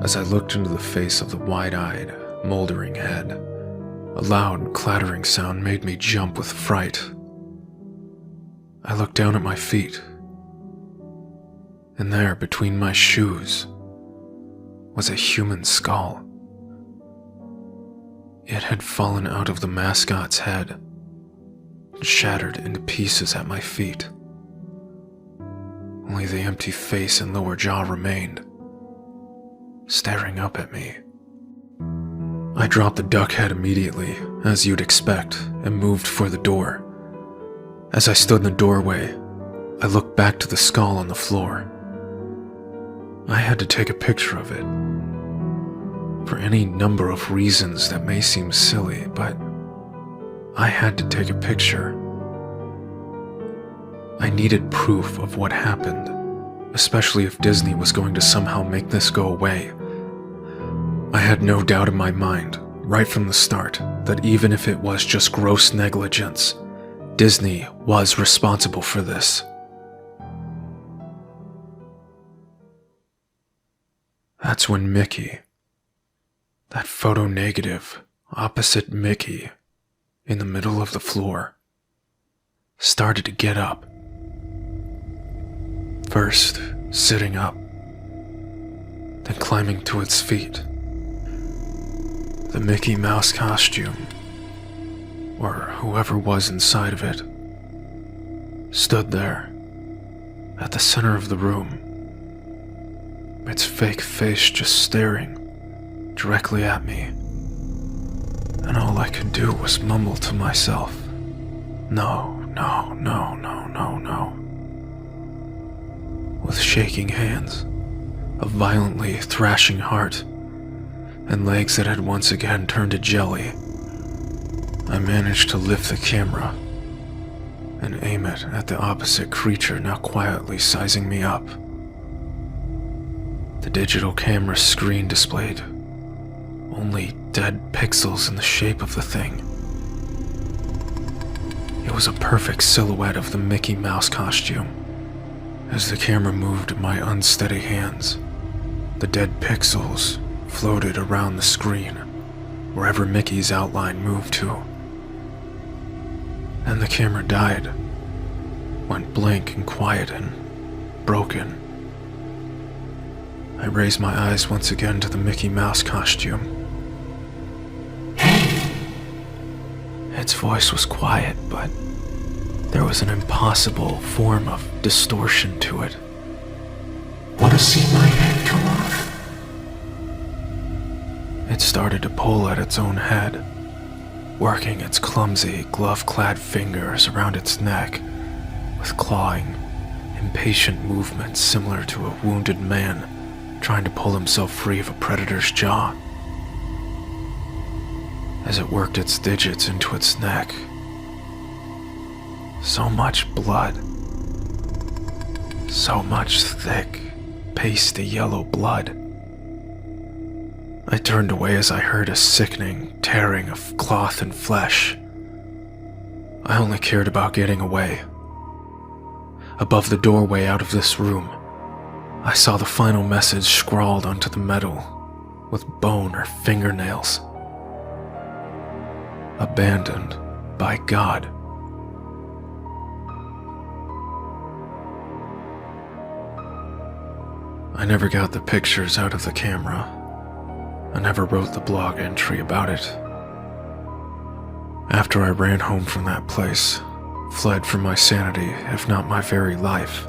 As I looked into the face of the wide-eyed, moldering head, a loud, clattering sound made me jump with fright. I looked down at my feet, and there, between my shoes, was a human skull. It had fallen out of the mascot's head shattered into pieces at my feet. Only the empty face and lower jaw remained, staring up at me. I dropped the duck head immediately, as you'd expect, and moved for the door. As I stood in the doorway, I looked back to the skull on the floor. I had to take a picture of it. For any number of reasons that may seem silly, but I had to take a picture. I needed proof of what happened, especially if Disney was going to somehow make this go away. I had no doubt in my mind, right from the start, that even if it was just gross negligence, Disney was responsible for this. That's when Mickey, that photo negative opposite Mickey in the middle of the floor, started to get up. First, sitting up, then climbing to its feet. The Mickey Mouse costume, or whoever was inside of it, stood there, at the center of the room, its fake face just staring directly at me, and all I could do was mumble to myself, "No, no, no, no, no, no." With shaking hands, a violently thrashing heart, and legs that had once again turned to jelly, I managed to lift the camera and aim it at the opposite creature now quietly sizing me up. The digital camera screen displayed only dead pixels in the shape of the thing. It was a perfect silhouette of the Mickey Mouse costume. As the camera moved in my unsteady hands, the dead pixels floated around the screen, wherever Mickey's outline moved to. And the camera died, went blank and quiet and broken. I raised my eyes once again to the Mickey Mouse costume. Its voice was quiet, but there was an impossible form of distortion to it. Want to see my head come off? It started to pull at its own head, working its clumsy, glove-clad fingers around its neck, with clawing, impatient movements similar to a wounded man trying to pull himself free of a predator's jaw. As it worked its digits into its neck, so much blood, so much thick, pasty yellow blood. I turned away as I heard a sickening tearing of cloth and flesh. I only cared about getting away. Above the doorway out of this room, I saw the final message scrawled onto the metal with bone or fingernails. Abandoned by God. I never got the pictures out of the camera. I never wrote the blog entry about it. After I ran home from that place, fled for my sanity, if not my very life,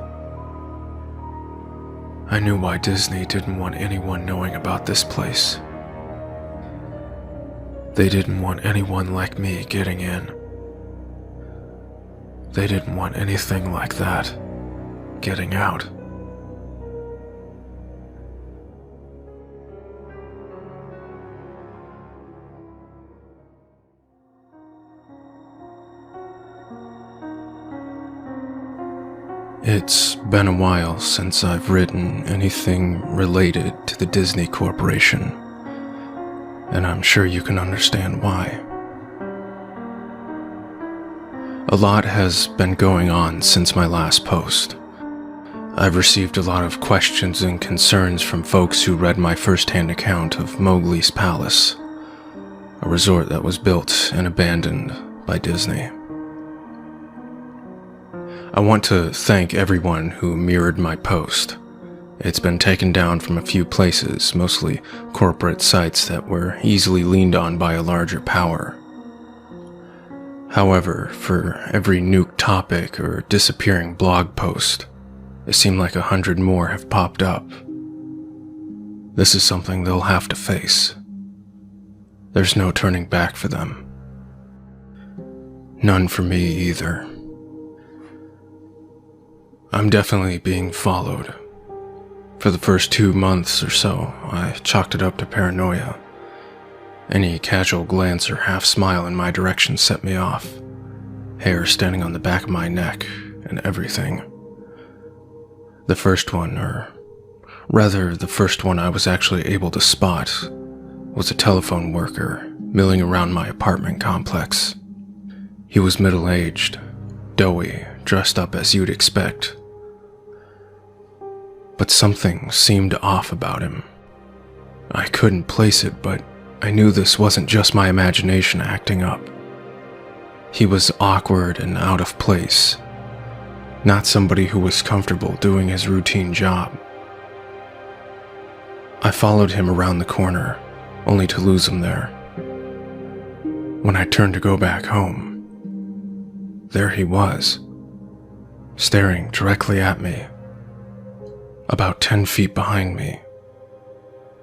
I knew why Disney didn't want anyone knowing about this place. They didn't want anyone like me getting in. They didn't want anything like that getting out. It's been a while since I've written anything related to the Disney Corporation, and I'm sure you can understand why. A lot has been going on since my last post. I've received a lot of questions and concerns from folks who read my first-hand account of Mowgli's Palace, a resort that was built and abandoned by Disney. I want to thank everyone who mirrored my post. It's been taken down from a few places, mostly corporate sites that were easily leaned on by a larger power. However, for every nuke topic or disappearing blog post, it seemed like 100 more have popped up. This is something they'll have to face. There's no turning back for them. None for me either. I'm definitely being followed. For the first 2 months or so, I chalked it up to paranoia. Any casual glance or half smile in my direction set me off. Hair standing on the back of my neck and everything. The first one I was actually able to spot was a telephone worker milling around my apartment complex. He was middle-aged, doughy, dressed up as you'd expect. But something seemed off about him. I couldn't place it, but I knew this wasn't just my imagination acting up. He was awkward and out of place, not somebody who was comfortable doing his routine job. I followed him around the corner, only to lose him there. When I turned to go back home, there he was, staring directly at me, about 10 feet behind me,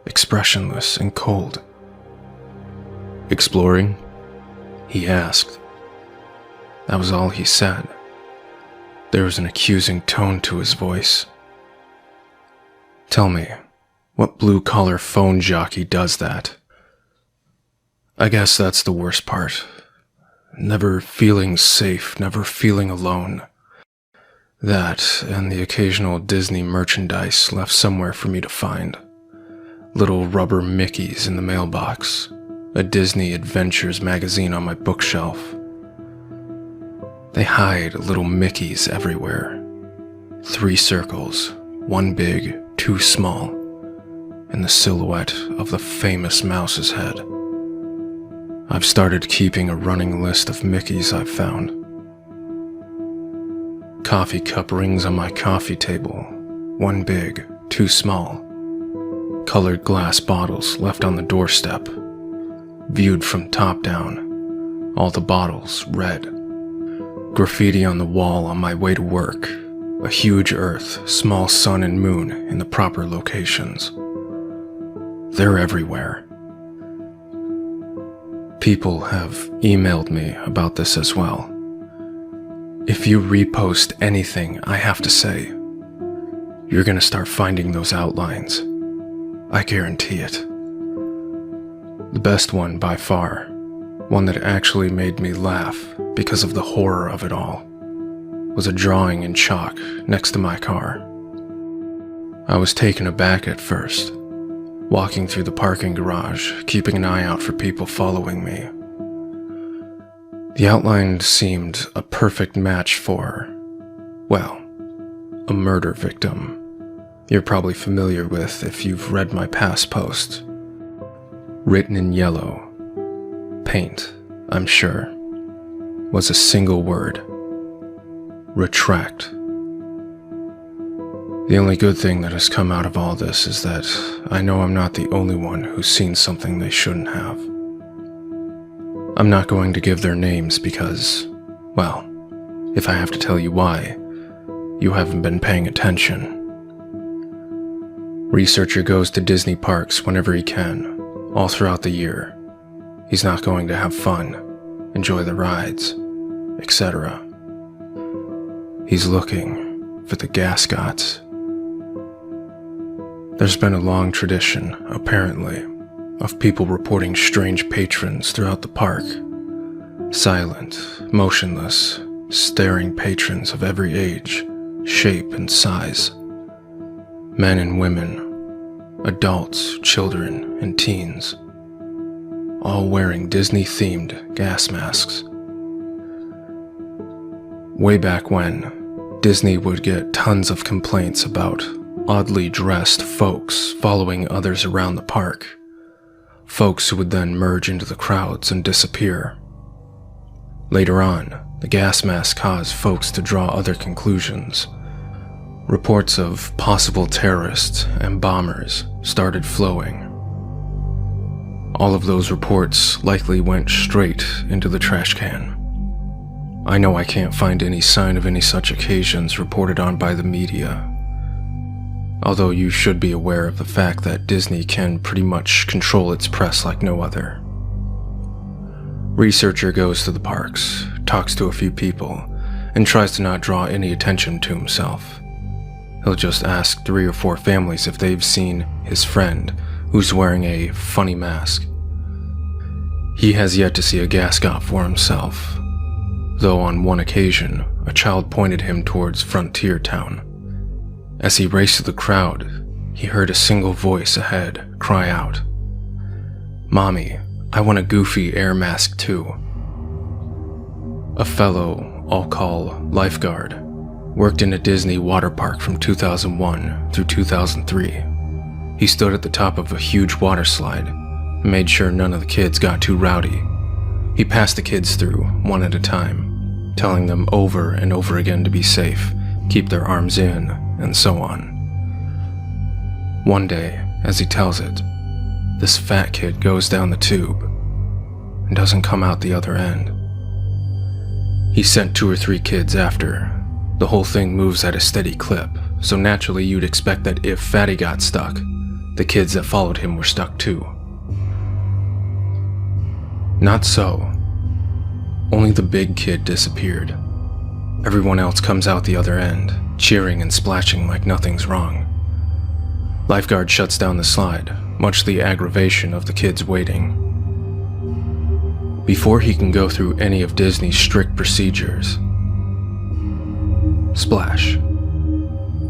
expressionless and cold. "Exploring?" he asked. That was all he said. There was an accusing tone to his voice. Tell me, what blue-collar phone jockey does that? I guess that's the worst part. Never feeling safe, never feeling alone. That, and the occasional Disney merchandise left somewhere for me to find. Little rubber Mickeys in the mailbox. A Disney Adventures magazine on my bookshelf. They hide little Mickeys everywhere. 3 circles, 1 big, 2 small, and the silhouette of the famous mouse's head. I've started keeping a running list of Mickeys I've found. Coffee cup rings on my coffee table, 1 big, 2 small. Colored glass bottles left on the doorstep. Viewed from top down, all the bottles red. Graffiti on the wall on my way to work. A huge earth, small sun and moon in the proper locations. They're everywhere. People have emailed me about this as well. If you repost anything I have to say, you're gonna start finding those outlines. I guarantee it. The best one by far, one that actually made me laugh because of the horror of it all, was a drawing in chalk next to my car. I was taken aback at first, walking through the parking garage, keeping an eye out for people following me. The outline seemed a perfect match for, well, a murder victim you're probably familiar with if you've read my past post. Written in yellow, paint, I'm sure, was a single word: retract. The only good thing that has come out of all this is that I know I'm not the only one who's seen something they shouldn't have. I'm not going to give their names because, well, if I have to tell you why, you haven't been paying attention. Researcher goes to Disney parks whenever he can, all throughout the year. He's not going to have fun, enjoy the rides, etc. He's looking for the Gascots. There's been a long tradition, apparently, of people reporting strange patrons throughout the park. Silent, motionless, staring patrons of every age, shape, and size. Men and women, adults, children, and teens, all wearing Disney-themed gas masks. Way back when, Disney would get tons of complaints about oddly dressed folks following others around the park. Folks who would then merge into the crowds and disappear. Later on, the gas mask caused folks to draw other conclusions. Reports of possible terrorists and bombers started flowing. All of those reports likely went straight into the trash can. I know I can't find any sign of any such occasions reported on by the media. Although you should be aware of the fact that Disney can pretty much control its press like no other. Researcher goes to the parks, talks to a few people, and tries to not draw any attention to himself. He'll just ask 3 or 4 families if they've seen his friend who's wearing a funny mask. He has yet to see a gascot for himself, though on one occasion, a child pointed him towards Frontier Town. As he raced through the crowd, he heard a single voice ahead cry out, "Mommy, I want a goofy air mask too." A fellow I'll call lifeguard worked in a Disney water park from 2001 through 2003. He stood at the top of a huge water slide and made sure none of the kids got too rowdy. He passed the kids through one at a time, telling them over and over again to be safe, keep their arms in, and so on. One day, as he tells it, this fat kid goes down the tube and doesn't come out the other end. He sent 2 or 3 kids after. The whole thing moves at a steady clip, so naturally you'd expect that if Fatty got stuck, the kids that followed him were stuck too. Not so. Only the big kid disappeared. Everyone else comes out the other end, cheering and splashing like nothing's wrong. Lifeguard shuts down the slide, much to the aggravation of the kids waiting. Before he can go through any of Disney's strict procedures, splash.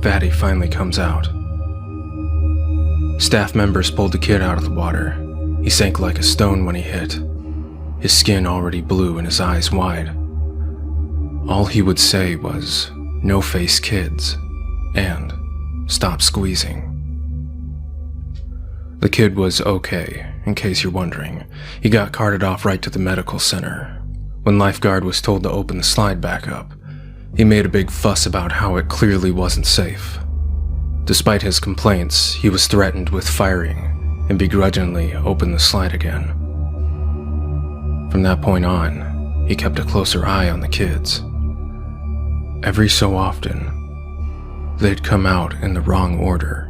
Fatty finally comes out. Staff members pulled the kid out of the water. He sank like a stone when he hit, his skin already blue and his eyes wide. All he would say was, "No face kids," and "Stop squeezing." The kid was okay, in case you're wondering. He got carted off right to the medical center. When lifeguard was told to open the slide back up, he made a big fuss about how it clearly wasn't safe. Despite his complaints, he was threatened with firing and begrudgingly opened the slide again. From that point on, he kept a closer eye on the kids. Every so often, they'd come out in the wrong order.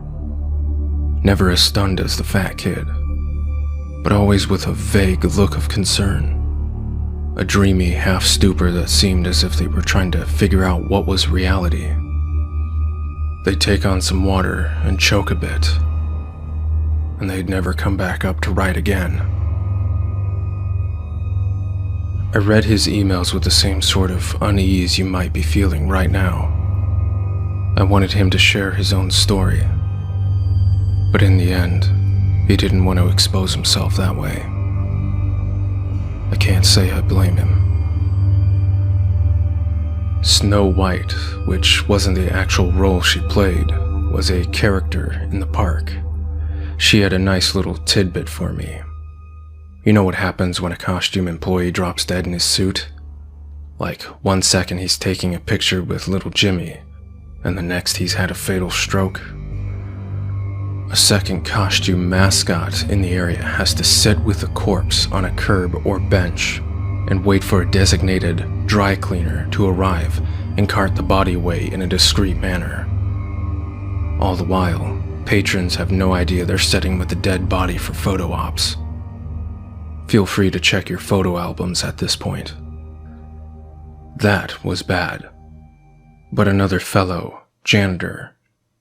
Never as stunned as the fat kid, but always with a vague look of concern. A dreamy half-stupor that seemed as if they were trying to figure out what was reality. They'd take on some water and choke a bit, and they'd never come back up to right again. I read his emails with the same sort of unease you might be feeling right now. I wanted him to share his own story, but in the end, he didn't want to expose himself that way. I can't say I blame him. Snow White, which wasn't the actual role she played, was a character in the park. She had a nice little tidbit for me. You know what happens when a costume employee drops dead in his suit? Like, 1 second he's taking a picture with little Jimmy, and the next he's had a fatal stroke. A second costume mascot in the area has to sit with a corpse on a curb or bench and wait for a designated dry cleaner to arrive and cart the body away in a discreet manner. All the while, patrons have no idea they're sitting with a dead body for photo ops. Feel free to check your photo albums at this point. That was bad. But another fellow, janitor,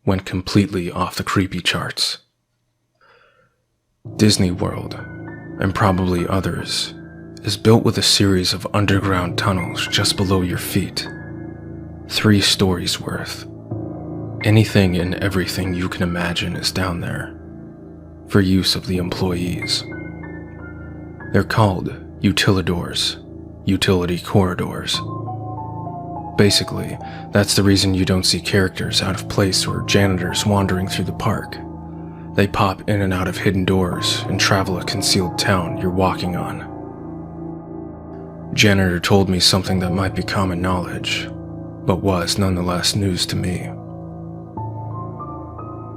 went completely off the creepy charts. Disney World, and probably others, is built with a series of underground tunnels just below your feet. 3 stories worth. Anything and everything you can imagine is down there, for use of the employees. They're called utilidors, utility corridors. Basically, that's the reason you don't see characters out of place or janitors wandering through the park. They pop in and out of hidden doors and travel a concealed town you're walking on. Janitor told me something that might be common knowledge, but was nonetheless news to me.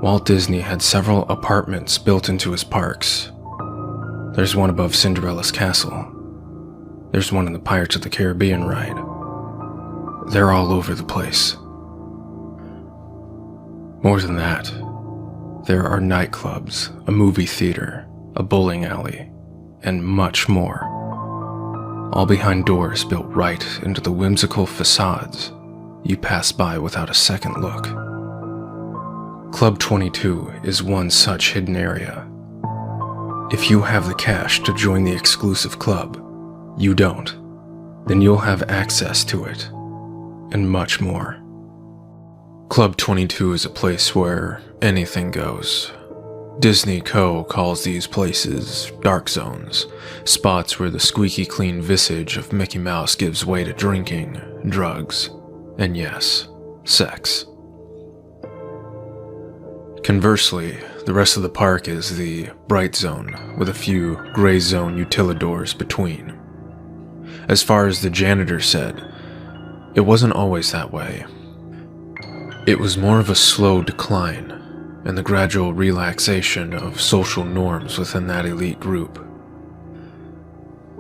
Walt Disney had several apartments built into his parks. There's one above Cinderella's castle. There's one in the Pirates of the Caribbean ride. they're all over the place. More than that, there are nightclubs, a movie theater, a bowling alley, and much more, all behind doors built right into the whimsical facades you pass by without a second look. Club 22 is one such hidden area. If you have the cash to join the exclusive club, you don't, then you'll have access to it, and much more. Club 22 is a place where anything goes. Disney Co. calls these places dark zones, spots where the squeaky clean visage of Mickey Mouse gives way to drinking, drugs, and yes, sex. Conversely, the rest of the park is the bright zone, with a few gray zone utilidors between. As far as the janitor said, it wasn't always that way. It was more of a slow decline, and the gradual relaxation of social norms within that elite group.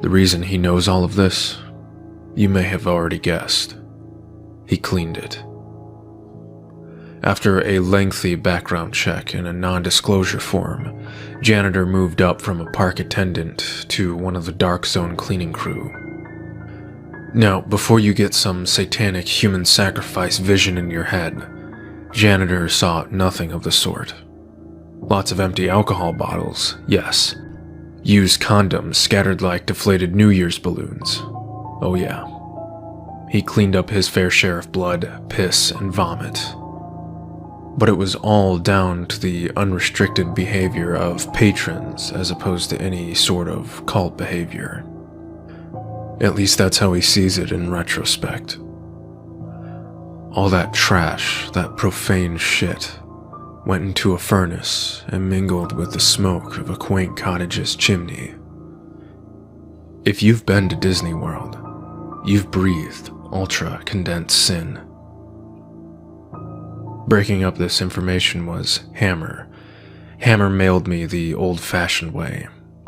The reason he knows all of this, you may have already guessed. He cleaned it. After a lengthy background check and a non-disclosure form, janitor moved up from a park attendant to one of the dark zone cleaning crew. Now, before you get some satanic human sacrifice vision in your head, janitor saw nothing of the sort. Lots of empty alcohol bottles, yes. Used condoms scattered like deflated New Year's balloons. Oh yeah. He cleaned up his fair share of blood, piss, and vomit. But it was all down to the unrestricted behavior of patrons as opposed to any sort of cult behavior. At least that's how he sees it in retrospect. All that trash, that profane shit, went into a furnace and mingled with the smoke of a quaint cottage's chimney. If you've been to Disney World, you've breathed ultra-condensed sin. Breaking up this information was Hammer. Hammer mailed me the old-fashioned way,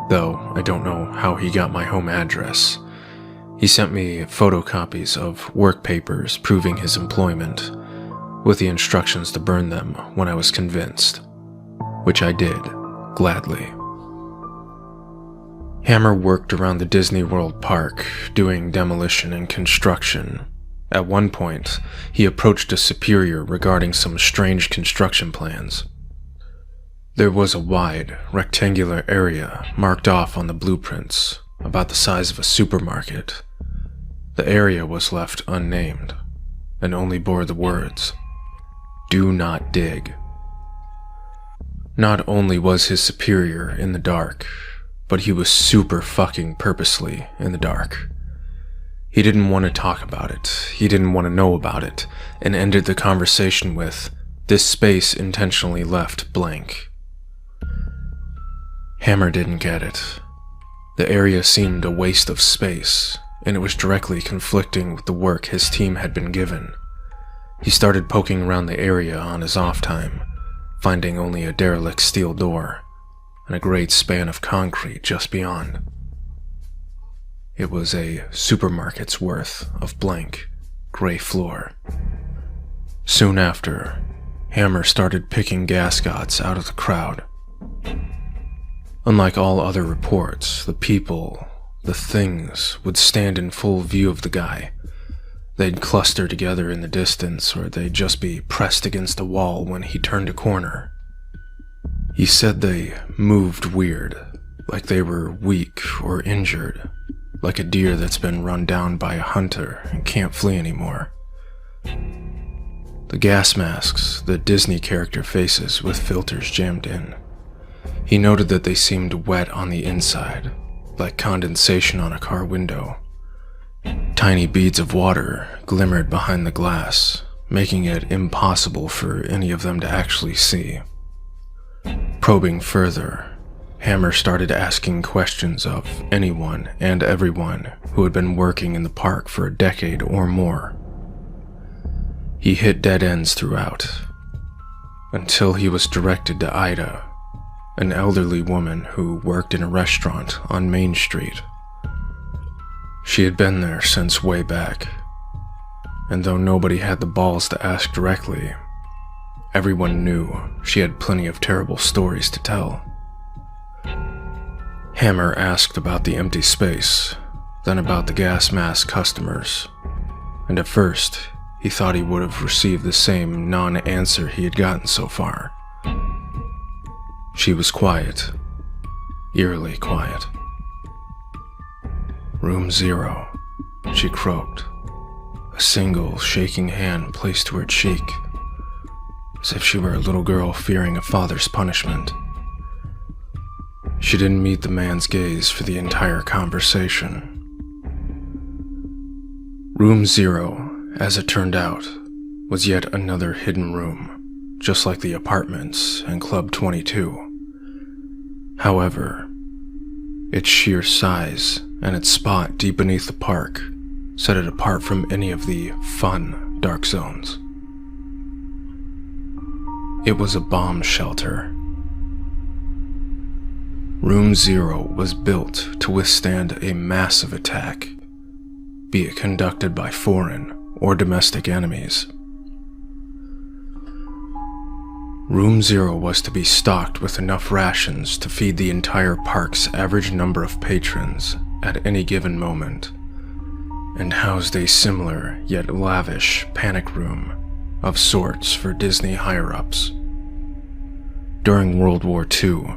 though I don't know how he got my home address. He sent me photocopies of work papers proving his employment, with the instructions to burn them when I was convinced, which I did, gladly. Hammer worked around the Disney World park, doing demolition and construction. At one point, he approached a superior regarding some strange construction plans. There was a wide, rectangular area marked off on the blueprints, about the size of a supermarket. The area was left unnamed, and only bore the words, "Do not dig." Not only was his superior in the dark, but he was super fucking purposely in the dark. He didn't want to talk about it, he didn't want to know about it, and ended the conversation with, "This space intentionally left blank." Hammer didn't get it. The area seemed a waste of space, and it was directly conflicting with the work his team had been given. He started poking around the area on his off time, finding only a derelict steel door and a great span of concrete just beyond. It was a supermarket's worth of blank, gray floor. Soon after, Hammer started picking gascots out of the crowd. Unlike all other reports, the people, the things, would stand in full view of the guy. They'd cluster together in the distance, or they'd just be pressed against a wall when he turned a corner. He said they moved weird, like they were weak or injured, like a deer that's been run down by a hunter and can't flee anymore. The gas masks that Disney character faces with filters jammed in. He noted that they seemed wet on the inside, like condensation on a car window. Tiny beads of water glimmered behind the glass, making it impossible for any of them to actually see. Probing further, Hammer started asking questions of anyone and everyone who had been working in the park for a decade or more. He hit dead ends throughout, until he was directed to Ida, an elderly woman who worked in a restaurant on Main Street. She had been there since way back. and though nobody had the balls to ask directly, everyone knew she had plenty of terrible stories to tell. Hammer asked about the empty space, then about the gas mask customers, and at first, he thought he would have received the same non-answer he had gotten so far. She was quiet, eerily quiet. "Room 0, she croaked, a single shaking hand placed to her cheek, as if she were a little girl fearing a father's punishment. She didn't meet the man's gaze for the entire conversation. Room 0, as it turned out, was yet another hidden room, just like the apartments and Club 22. However, its sheer size and its spot deep beneath the park set it apart from any of the fun dark zones. It was a bomb shelter. Room 0 was built to withstand a massive attack, be it conducted by foreign or domestic enemies. Room 0 was to be stocked with enough rations to feed the entire park's average number of patrons at any given moment, and housed a similar yet lavish panic room of sorts for Disney higher-ups. During World War II,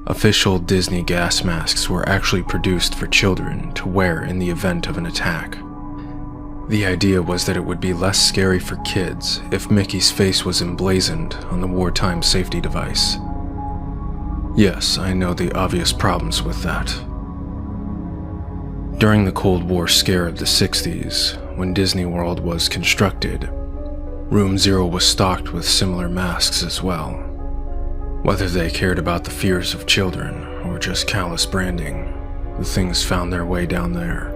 official Disney gas masks were actually produced for children to wear in the event of an attack. The idea was that it would be less scary for kids if Mickey's face was emblazoned on the wartime safety device. Yes, I know the obvious problems with that. During the Cold War scare of the 60s, when Disney World was constructed, Room 0 was stocked with similar masks as well. Whether they cared about the fears of children or just callous branding, the things found their way down there.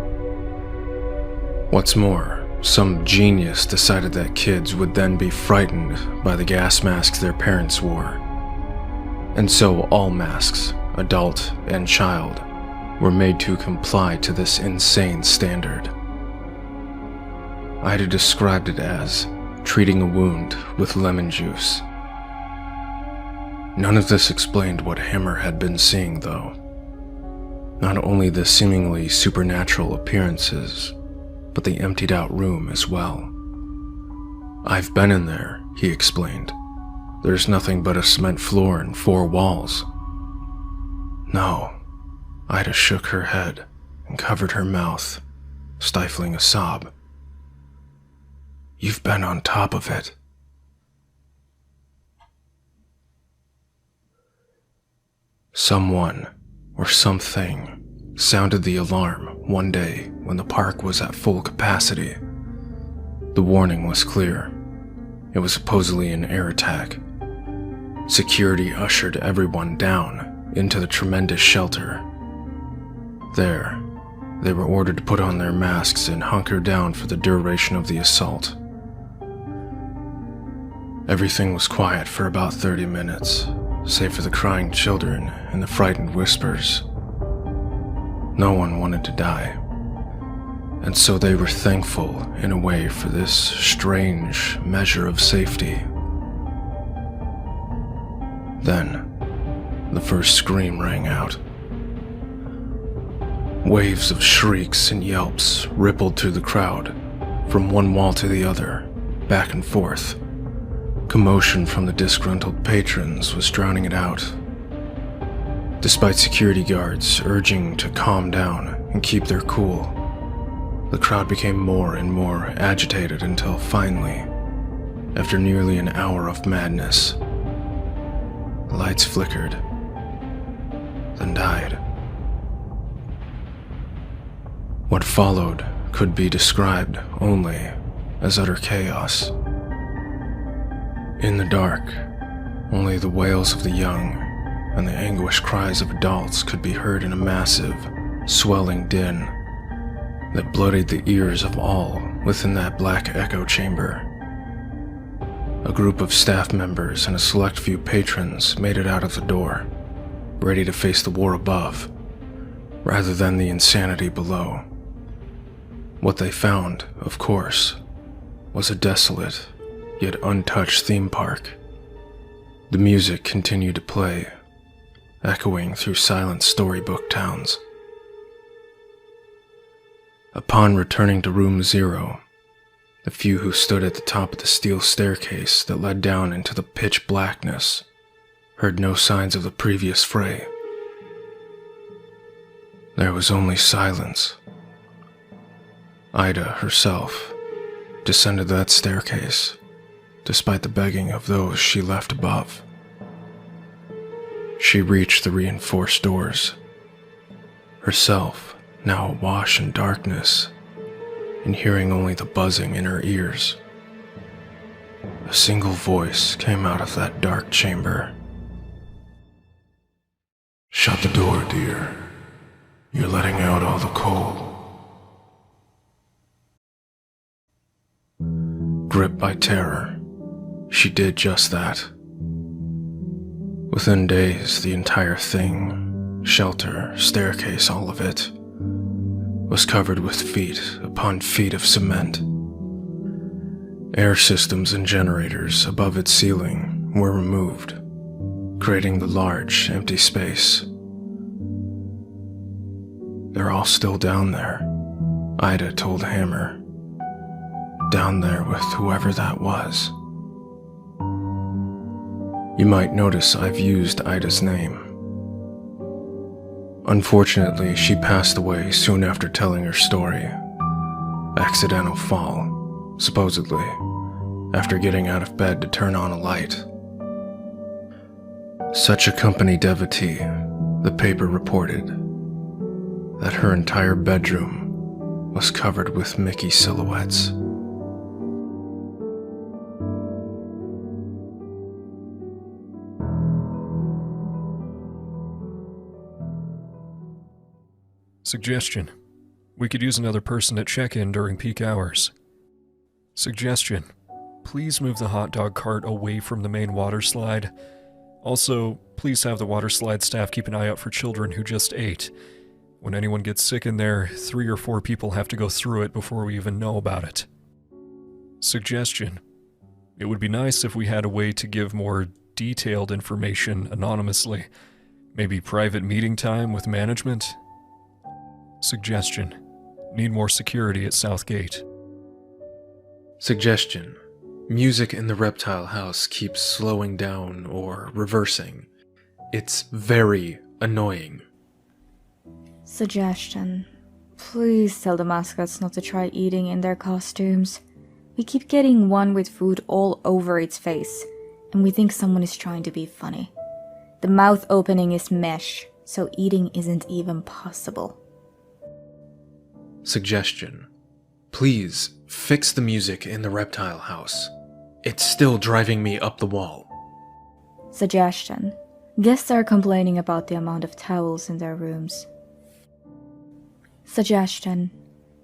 What's more, some genius decided that kids would then be frightened by the gas masks their parents wore. And so all masks, adult and child, were made to comply to this insane standard. I'd have described it as treating a wound with lemon juice. None of this explained what Hammer had been seeing, though. Not only the seemingly supernatural appearances, but the emptied-out room as well. "I've been in there," he explained. "There's nothing but a cement floor and 4 walls." "No." Ida shook her head and covered her mouth, stifling a sob. "You've been on top of it." Someone, or something, sounded the alarm one day when the park was at full capacity. The warning was clear. It was supposedly an air attack. Security ushered everyone down into the tremendous shelter. There, they were ordered to put on their masks and hunker down for the duration of the assault. Everything was quiet for about 30 minutes, save for the crying children and the frightened whispers. No one wanted to die, and so they were thankful in a way for this strange measure of safety. Then, the first scream rang out. Waves of shrieks and yelps rippled through the crowd, from one wall to the other, back and forth. Commotion from the disgruntled patrons was drowning it out. Despite security guards urging to calm down and keep their cool, the crowd became more and more agitated until finally, after nearly an hour of madness, the lights flickered, then died. What followed could be described only as utter chaos. In the dark, only the wails of the young and the anguished cries of adults could be heard in a massive, swelling din that bloodied the ears of all within that black echo chamber. A group of staff members and a select few patrons made it out of the door, ready to face the war above, rather than the insanity below. What they found, of course, was a desolate, yet untouched theme park. The music continued to play, echoing through silent storybook towns. Upon returning to Room 0, the few who stood at the top of the steel staircase that led down into the pitch blackness heard no signs of the previous fray. There was only silence. Ida herself descended that staircase, despite the begging of those she left above. She reached the reinforced doors, herself now awash in darkness, and hearing only the buzzing in her ears. A single voice came out of that dark chamber. Shut the door, dear. You're letting out all the cold. Gripped by terror, she did just that. Within days, the entire thing, shelter, staircase, all of it, was covered with feet upon feet of cement. Air systems and generators above its ceiling were removed, creating the large, empty space. They're all still down there, Ida told Hammer. Down there with whoever that was. You might notice I've used Ida's name. Unfortunately, she passed away soon after telling her story. Accidental fall, supposedly, after getting out of bed to turn on a light. Such a company devotee, the paper reported, that her entire bedroom was covered with Mickey silhouettes. Suggestion: we could use another person at check-in during peak hours. Suggestion: please move the hot dog cart away from the main water slide. Also, please have the water slide staff keep an eye out for children who just ate. When anyone gets sick in there, 3 or 4 people have to go through it before we even know about it. Suggestion: it would be nice if we had a way to give more detailed information anonymously. Maybe private meeting time with management? Suggestion: need more security at South Gate. Suggestion: music in the reptile house keeps slowing down or reversing. It's very annoying. Suggestion: please tell the mascots not to try eating in their costumes. We keep getting one with food all over its face, and we think someone is trying to be funny. The mouth opening is mesh, so eating isn't even possible. Suggestion: please fix the music in the reptile house. It's still driving me up the wall. Suggestion: guests are complaining about the amount of towels in their rooms. Suggestion: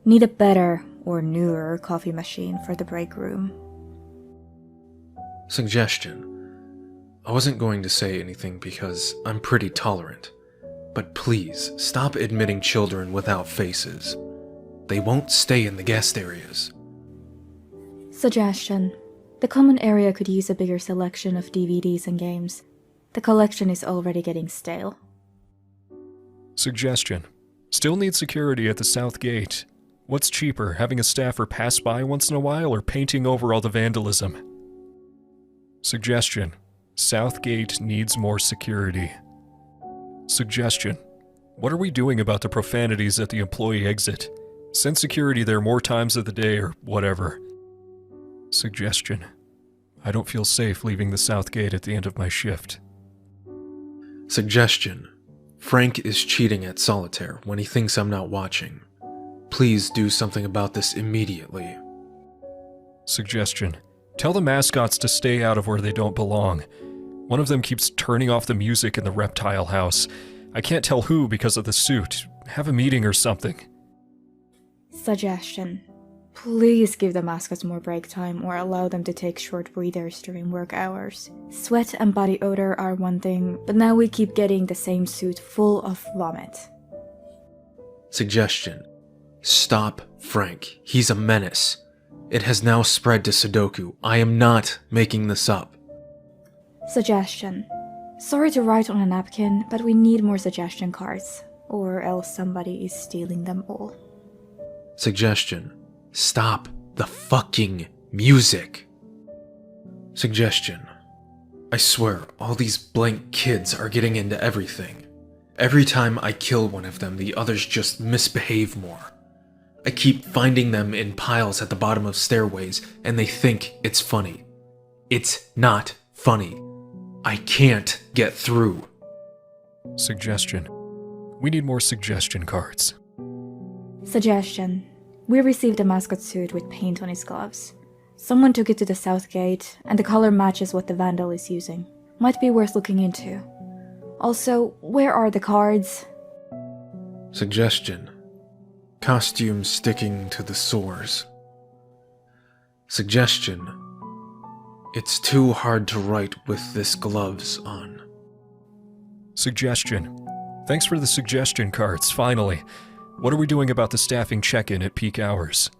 need a better or newer coffee machine for the break room. Suggestion: I wasn't going to say anything because I'm pretty tolerant, but please stop admitting children without faces. They won't stay in the guest areas. Suggestion: the common area could use a bigger selection of DVDs and games. The collection is already getting stale. Suggestion: still need security at the South Gate. What's cheaper, having a staffer pass by once in a while or painting over all the vandalism? Suggestion: South Gate needs more security. Suggestion: what are we doing about the profanities at the employee exit? Send security there more times of the day or whatever. Suggestion: I don't feel safe leaving the South Gate at the end of my shift. Suggestion: Frank is cheating at solitaire when he thinks I'm not watching. Please do something about this immediately. Suggestion: tell the mascots to stay out of where they don't belong. One of them keeps turning off the music in the reptile house. I can't tell who because of the suit. Have a meeting or something. Suggestion: please give the mascots more break time or allow them to take short breathers during work hours. Sweat and body odor are one thing, but now we keep getting the same suit full of vomit. Suggestion: stop Frank. He's a menace. It has now spread to Sudoku. I am not making this up. Suggestion. Sorry to write on a napkin, but we need more suggestion cards, or else somebody is stealing them all. Suggestion. Stop the fucking music. Suggestion. I swear, all these blank kids are getting into everything. Every time I kill one of them, the others just misbehave more. I keep finding them in piles at the bottom of stairways, and they think it's funny. It's not funny. I can't get through. Suggestion. We need more suggestion cards. Suggestion. We received a mascot suit with paint on his gloves. Someone took it to the south gate, and the color matches what the vandal is using. Might be worth looking into. Also, where are the cards? Suggestion. Costume sticking to the sores. Suggestion. It's too hard to write with this gloves on. Suggestion. Thanks for the suggestion cards, finally. What are we doing about the staffing check-in at peak hours?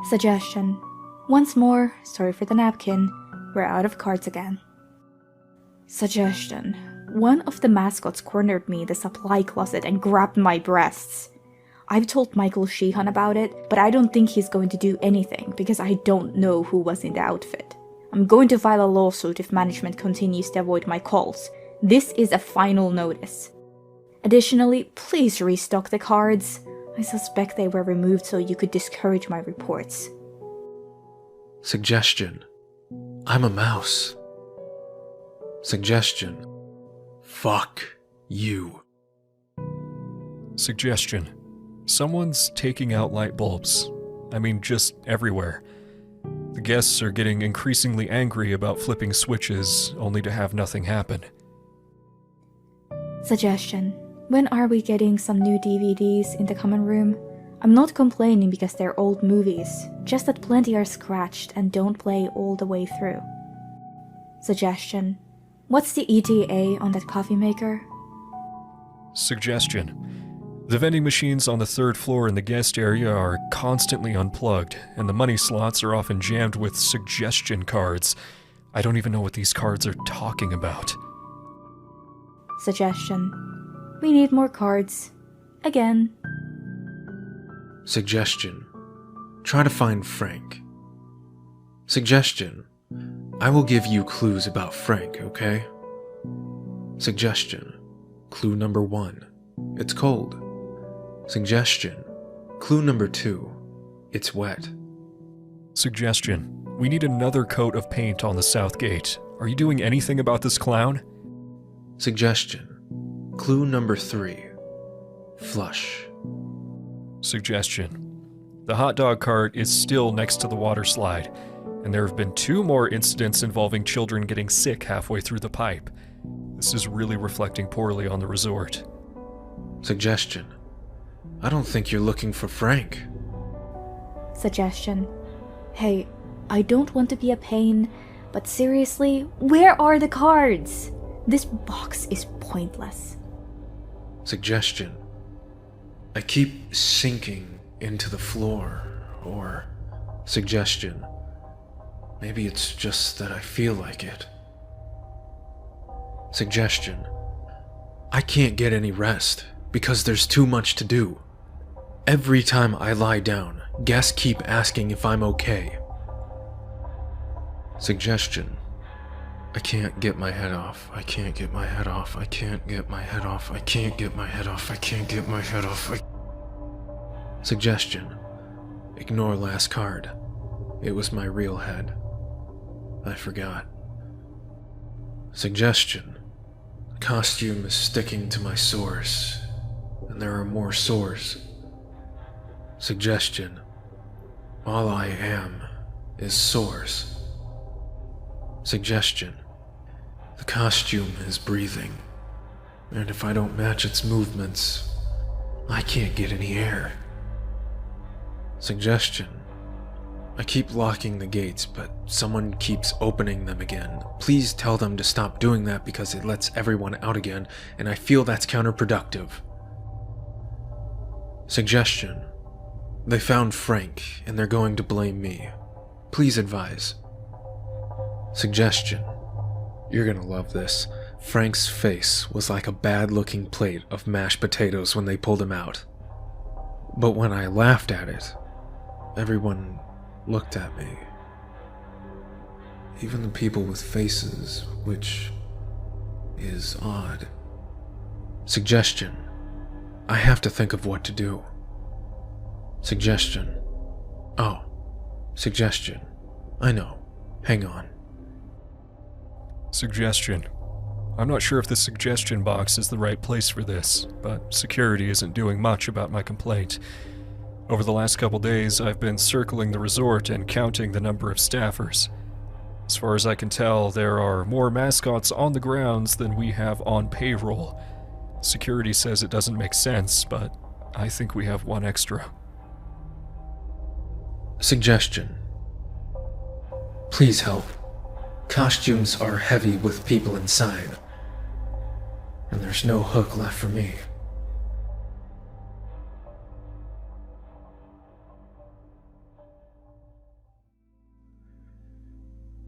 Suggestion. Once more, sorry for the napkin, we're out of cards again. Suggestion. One of the mascots cornered me in the supply closet and grabbed my breasts. I've told Michael Sheehan about it, but I don't think he's going to do anything because I don't know who was in the outfit. I'm going to file a lawsuit if management continues to avoid my calls. This is a final notice. Additionally, please restock the cards. I suspect they were removed so you could discourage my reports. Suggestion. I'm a mouse. Suggestion. Fuck you. Suggestion. Someone's taking out light bulbs. I mean, just everywhere. The guests are getting increasingly angry about flipping switches, only to have nothing happen. Suggestion. When are we getting some new DVDs in the common room? I'm not complaining because they're old movies, just that plenty are scratched and don't play all the way through. Suggestion. What's the ETA on that coffee maker? Suggestion. The vending machines on the third floor in the guest area are constantly unplugged, and the money slots are often jammed with suggestion cards. I don't even know what these cards are talking about. Suggestion. We need more cards. Again. Suggestion. Try to find Frank. Suggestion. I will give you clues about Frank, okay? Suggestion. Clue number 1. It's cold. Suggestion. Clue number 2. It's wet. Suggestion. We need another coat of paint on the south gate. Are you doing anything about this clown? Suggestion. Clue number 3. Flush. Suggestion. The hot dog cart is still next to the water slide, and there have been 2 more incidents involving children getting sick halfway through the pipe. This is really reflecting poorly on the resort. Suggestion. I don't think you're looking for Frank. Suggestion. Hey, I don't want to be a pain, but seriously, where are the cards? This box is pointless. Suggestion. I keep sinking into the floor, or suggestion. Maybe it's just that I feel like it. Suggestion. I can't get any rest because there's too much to do. Every time I lie down, guests keep asking if I'm okay. Suggestion. I can't get my head off. I can't get my head off. I can't get my head off. I can't get my head off. I can't get my head off. Suggestion. Ignore last card. It was my real head. I forgot. Suggestion. The costume is sticking to my sores, and there are more sores. Suggestion. All I am is sores. Suggestion. The costume is breathing, and if I don't match its movements, I can't get any air. Suggestion. I keep locking the gates, but someone keeps opening them again. Please tell them to stop doing that because it lets everyone out again, and I feel that's counterproductive. Suggestion. They found Frank, and they're going to blame me. Please advise. Suggestion. You're gonna love this. Frank's face was like a bad-looking plate of mashed potatoes when they pulled him out. But when I laughed at it, everyone looked at me. Even the people with faces, which is odd. Suggestion. I have to think of what to do. Suggestion. Oh, suggestion. I know. Hang on. Suggestion. I'm not sure if the suggestion box is the right place for this, but security isn't doing much about my complaint. Over the last couple days, I've been circling the resort and counting the number of staffers. As far as I can tell, there are more mascots on the grounds than we have on payroll. Security says it doesn't make sense, but I think we have one extra. Suggestion. Please help. Costumes are heavy with people inside, and there's no hook left for me.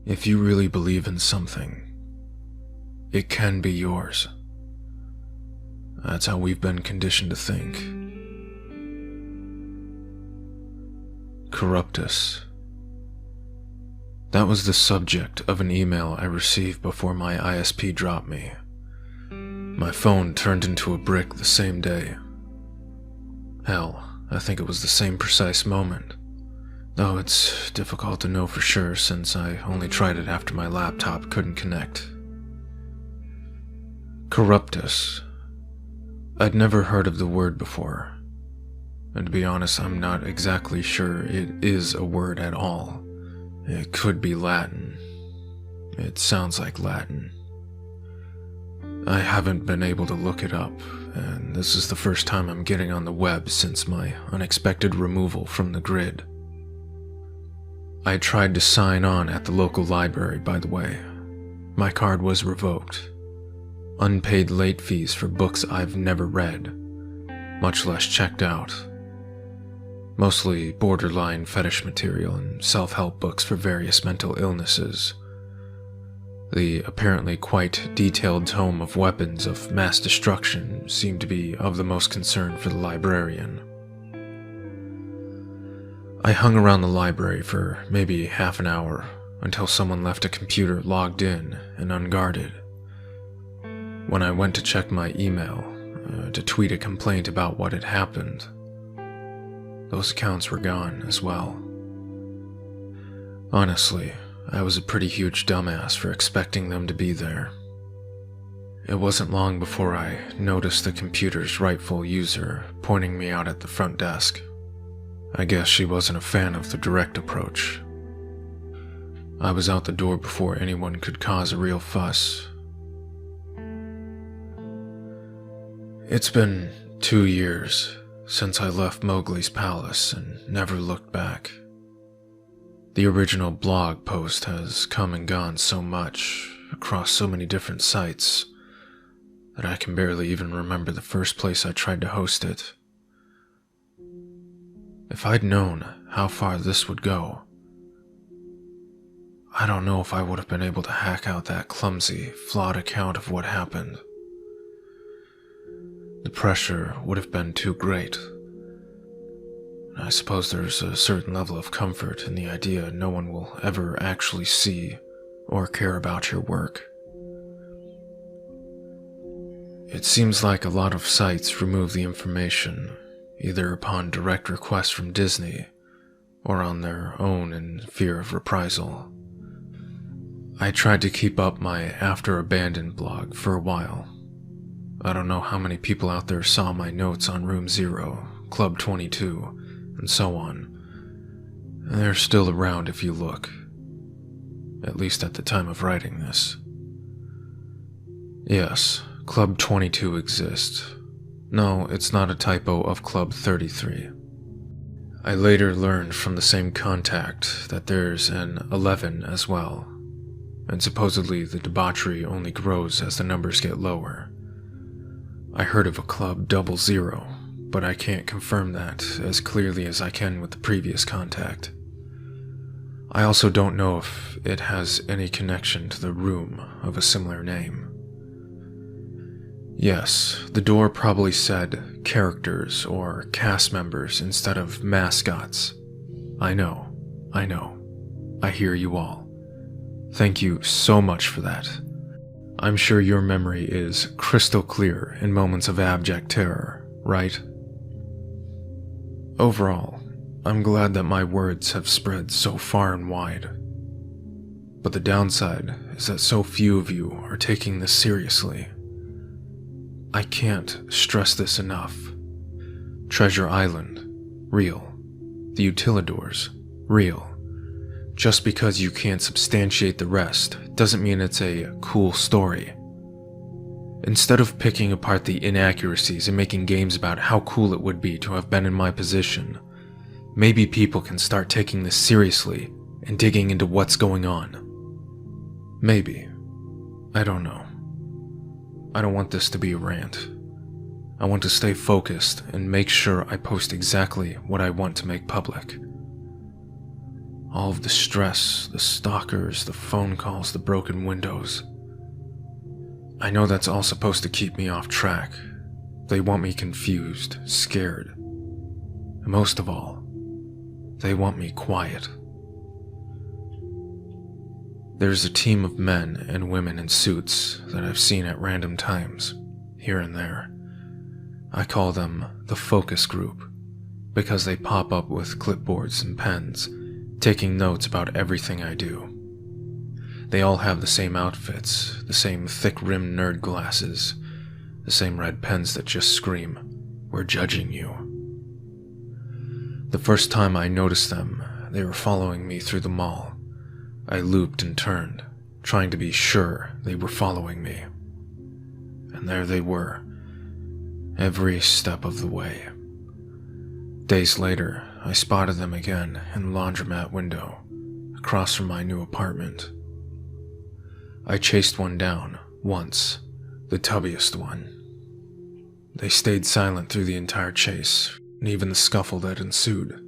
If you really believe in something, it can be yours. That's how we've been conditioned to think. Corruptus. That was the subject of an email I received before my ISP dropped me. My phone turned into a brick the same day. Hell, I think it was the same precise moment. Though it's difficult to know for sure since I only tried it after my laptop couldn't connect. Corruptus. I'd never heard of the word before. And to be honest, I'm not exactly sure it is a word at all. It could be Latin. It sounds like Latin. I haven't been able to look it up, and this is the first time I'm getting on the web since my unexpected removal from the grid. I tried to sign on at the local library, by the way. My card was revoked. Unpaid late fees for books I've never read, much less checked out. Mostly borderline fetish material and self-help books for various mental illnesses. The apparently quite detailed tome of weapons of mass destruction seemed to be of the most concern for the librarian. I hung around the library for maybe half an hour until someone left a computer logged in and unguarded. When I went to check my email, to tweet a complaint about what had happened, those accounts were gone as well. Honestly, I was a pretty huge dumbass for expecting them to be there. It wasn't long before I noticed the computer's rightful user pointing me out at the front desk. I guess she wasn't a fan of the direct approach. I was out the door before anyone could cause a real fuss. It's been 2 years since I left Mowgli's palace and never looked back. The original blog post has come and gone so much, across so many different sites, that I can barely even remember the first place I tried to host it. If I'd known how far this would go, I don't know if I would have been able to hack out that clumsy, flawed account of what happened. The pressure would have been too great. I suppose there's a certain level of comfort in the idea no one will ever actually see or care about your work. It seems like a lot of sites remove the information, either upon direct request from Disney or on their own in fear of reprisal. I tried to keep up my After Abandoned blog for a while. I don't know how many people out there saw my notes on Room 0, Club 22, and so on. They're still around if you look. At least at the time of writing this. Yes, Club 22 exists. No, it's not a typo of Club 33. I later learned from the same contact that there's an 11 as well, and supposedly the debauchery only grows as the numbers get lower. I heard of a Club 00, but I can't confirm that as clearly as I can with the previous contact. I also don't know if it has any connection to the room of a similar name. Yes, the door probably said characters or cast members instead of mascots. I know. I hear you all. Thank you so much for that. I'm sure your memory is crystal clear in moments of abject terror, right? Overall, I'm glad that my words have spread so far and wide. But the downside is that so few of you are taking this seriously. I can't stress this enough. Treasure Island, real. The Utilidors, real. Just because you can't substantiate the rest doesn't mean it's a cool story. Instead of picking apart the inaccuracies and making games about how cool it would be to have been in my position, maybe people can start taking this seriously and digging into what's going on. Maybe. I don't know. I don't want this to be a rant. I want to stay focused and make sure I post exactly what I want to make public. All of the stress, the stalkers, the phone calls, the broken windows. I know that's all supposed to keep me off track. They want me confused, scared. And most of all, they want me quiet. There's a team of men and women in suits that I've seen at random times, here and there. I call them the focus group, because they pop up with clipboards and pens, taking notes about everything I do. They all have the same outfits, the same thick-rimmed nerd glasses, the same red pens that just scream, "We're judging you." The first time I noticed them, they were following me through the mall. I looped and turned, trying to be sure they were following me. And there they were, every step of the way. Days later, I spotted them again in the laundromat window, across from my new apartment. I chased one down, once, the tubbiest one. They stayed silent through the entire chase, and even the scuffle that ensued,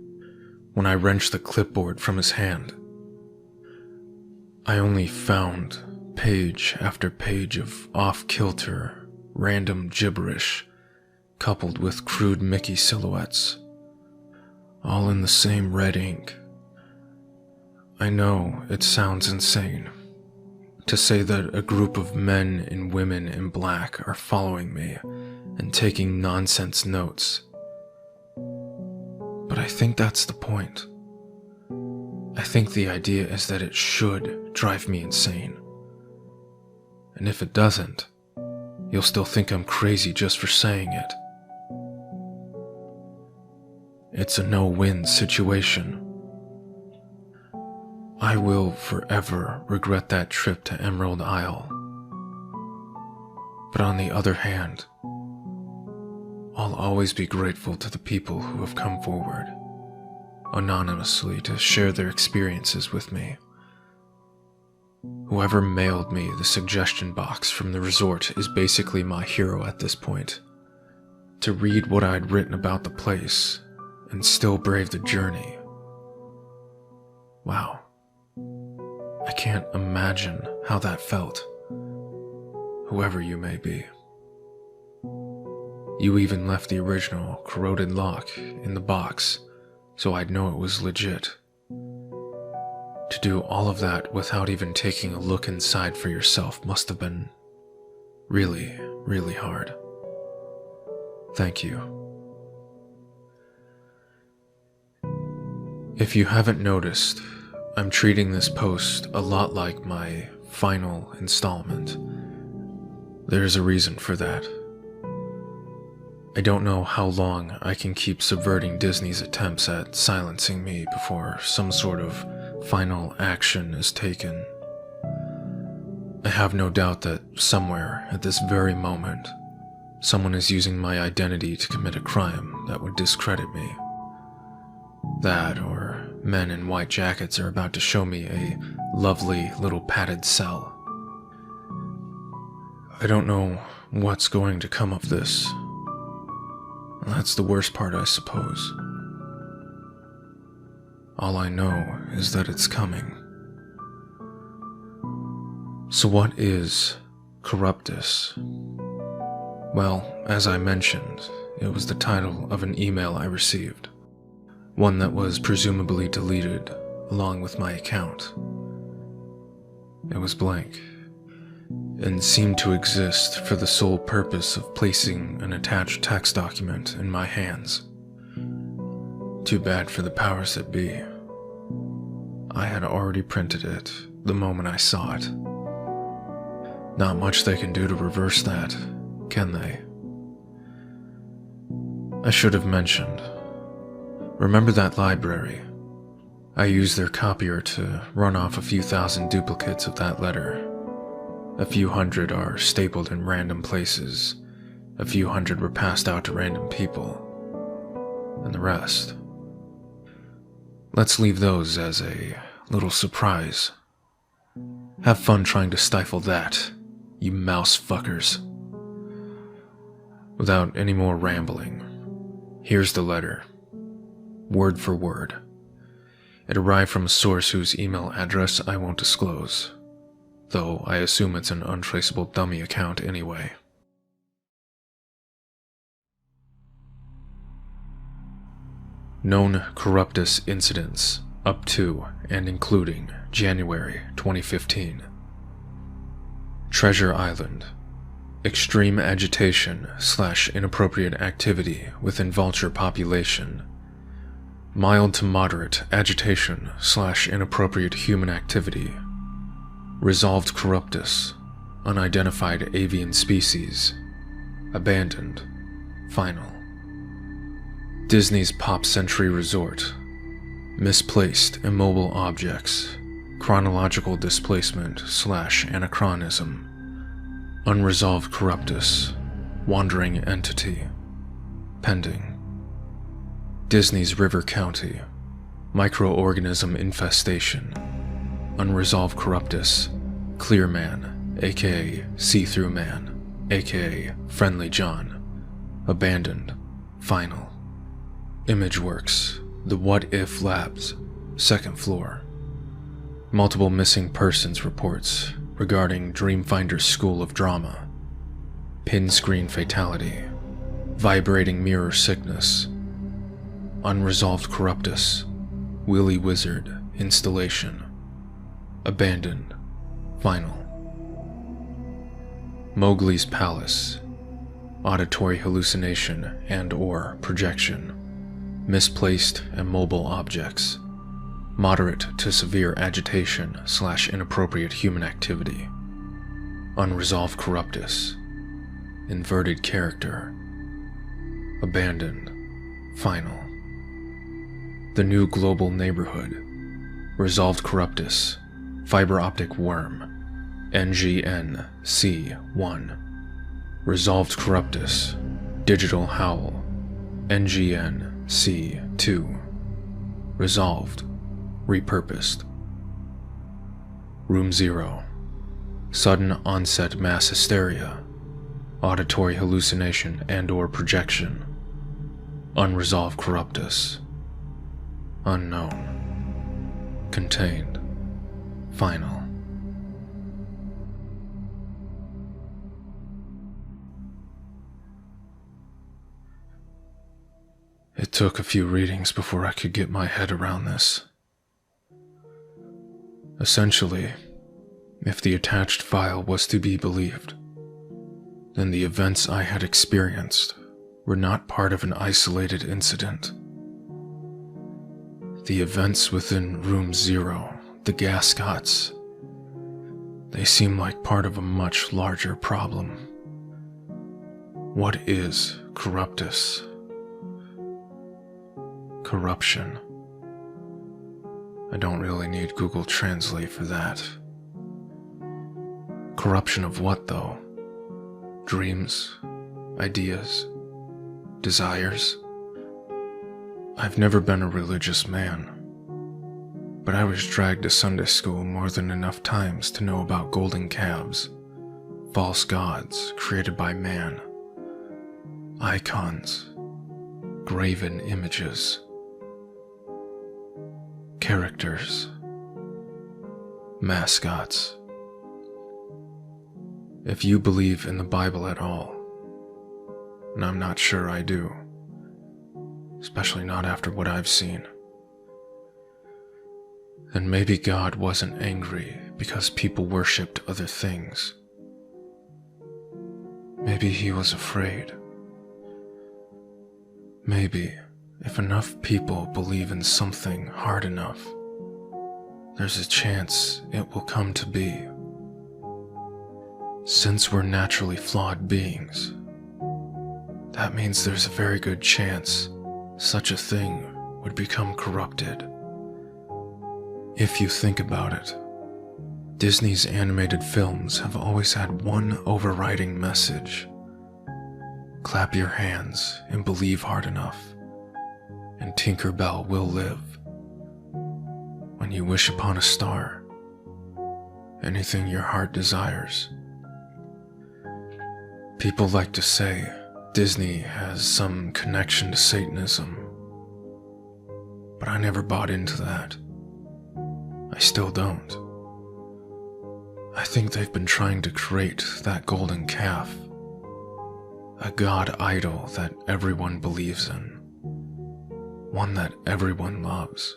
when I wrenched the clipboard from his hand. I only found page after page of off-kilter, random gibberish, coupled with crude Mickey silhouettes, all in the same red ink. I know it sounds insane to say that a group of men and women in black are following me and taking nonsense notes. But I think that's the point. I think the idea is that it should drive me insane. And if it doesn't, you'll still think I'm crazy just for saying it. It's a no-win situation. I will forever regret that trip to Emerald Isle. But on the other hand, I'll always be grateful to the people who have come forward, anonymously, to share their experiences with me. Whoever mailed me the suggestion box from the resort is basically my hero at this point. To read what I'd written about the place and still brave the journey. Wow. I can't imagine how that felt. Whoever you may be. You even left the original corroded lock in the box, so I'd know it was legit. To do all of that without even taking a look inside for yourself must have been really, really hard. Thank you. If you haven't noticed, I'm treating this post a lot like my final installment. There's a reason for that. I don't know how long I can keep subverting Disney's attempts at silencing me before some sort of final action is taken. I have no doubt that somewhere at this very moment, someone is using my identity to commit a crime that would discredit me. That, or men in white jackets are about to show me a lovely little padded cell. I don't know what's going to come of this. That's the worst part, I suppose. All I know is that it's coming. So what is Corruptus? Well, as I mentioned, it was the title of an email I received. One that was presumably deleted along with my account. It was blank, and seemed to exist for the sole purpose of placing an attached text document in my hands. Too bad for the powers that be. I had already printed it the moment I saw it. Not much they can do to reverse that, can they? I should have mentioned. Remember that library? I used their copier to run off a few thousand duplicates of that letter. A few hundred are stapled in random places. A few hundred were passed out to random people. And the rest. Let's leave those as a little surprise. Have fun trying to stifle that, you mouse fuckers. Without any more rambling, here's the letter. Word for word. It arrived from a source whose email address I won't disclose, though I assume it's an untraceable dummy account anyway. Known Corruptus incidents up to and including January 2015. Treasure Island. Extreme agitation / inappropriate activity within vulture population. Mild to moderate agitation / inappropriate human activity. Resolved Corruptus. Unidentified avian species. Abandoned. Final. Disney's Pop Century Resort. Misplaced immobile objects. Chronological displacement / anachronism. Unresolved Corruptus. Wandering entity. Pending. Disney's River County. Microorganism infestation. Unresolved Corruptus. Clear Man, aka See-Through Man, aka Friendly John. Abandoned. Final. Imageworks. The What If Labs. 2nd floor. Multiple missing persons reports regarding Dreamfinder's School of Drama. Pin screen fatality. Vibrating mirror sickness. Unresolved Corruptus. Willy Wizard installation. Abandoned. Final. Mowgli's Palace. Auditory hallucination and/or projection. Misplaced immobile objects. Moderate to severe agitation / inappropriate human activity. Unresolved Corruptus. Inverted character. Abandoned. Final. The New Global Neighborhood. Resolved Corruptus. Fiber optic worm. NGN-C1. Resolved Corruptus. Digital Howl. NGN-C2. Resolved. Repurposed. Room 0. Sudden onset mass hysteria. Auditory hallucination and/or projection. Unresolved Corruptus. Unknown. Contained. Final. It took a few readings before I could get my head around this. Essentially, if the attached file was to be believed, then the events I had experienced were not part of an isolated incident. The events within Room 0, the Gascots, they seem like part of a much larger problem. What is Corruptus? Corruption. I don't really need Google Translate for that. Corruption of what, though? Dreams? Ideas? Desires? I've never been a religious man, but I was dragged to Sunday school more than enough times to know about golden calves, false gods created by man, icons, graven images, characters, mascots. If you believe in the Bible at all, and I'm not sure I do, especially not after what I've seen, then maybe God wasn't angry because people worshipped other things. Maybe he was afraid. Maybe if enough people believe in something hard enough, there's a chance it will come to be. Since we're naturally flawed beings, that means there's a very good chance such a thing would become corrupted. If you think about it, Disney's animated films have always had one overriding message. Clap your hands and believe hard enough, and Tinker Bell will live. When you wish upon a star, anything your heart desires. People like to say Disney has some connection to Satanism, but I never bought into that. I still don't. I think they've been trying to create that golden calf, a god idol that everyone believes in, one that everyone loves.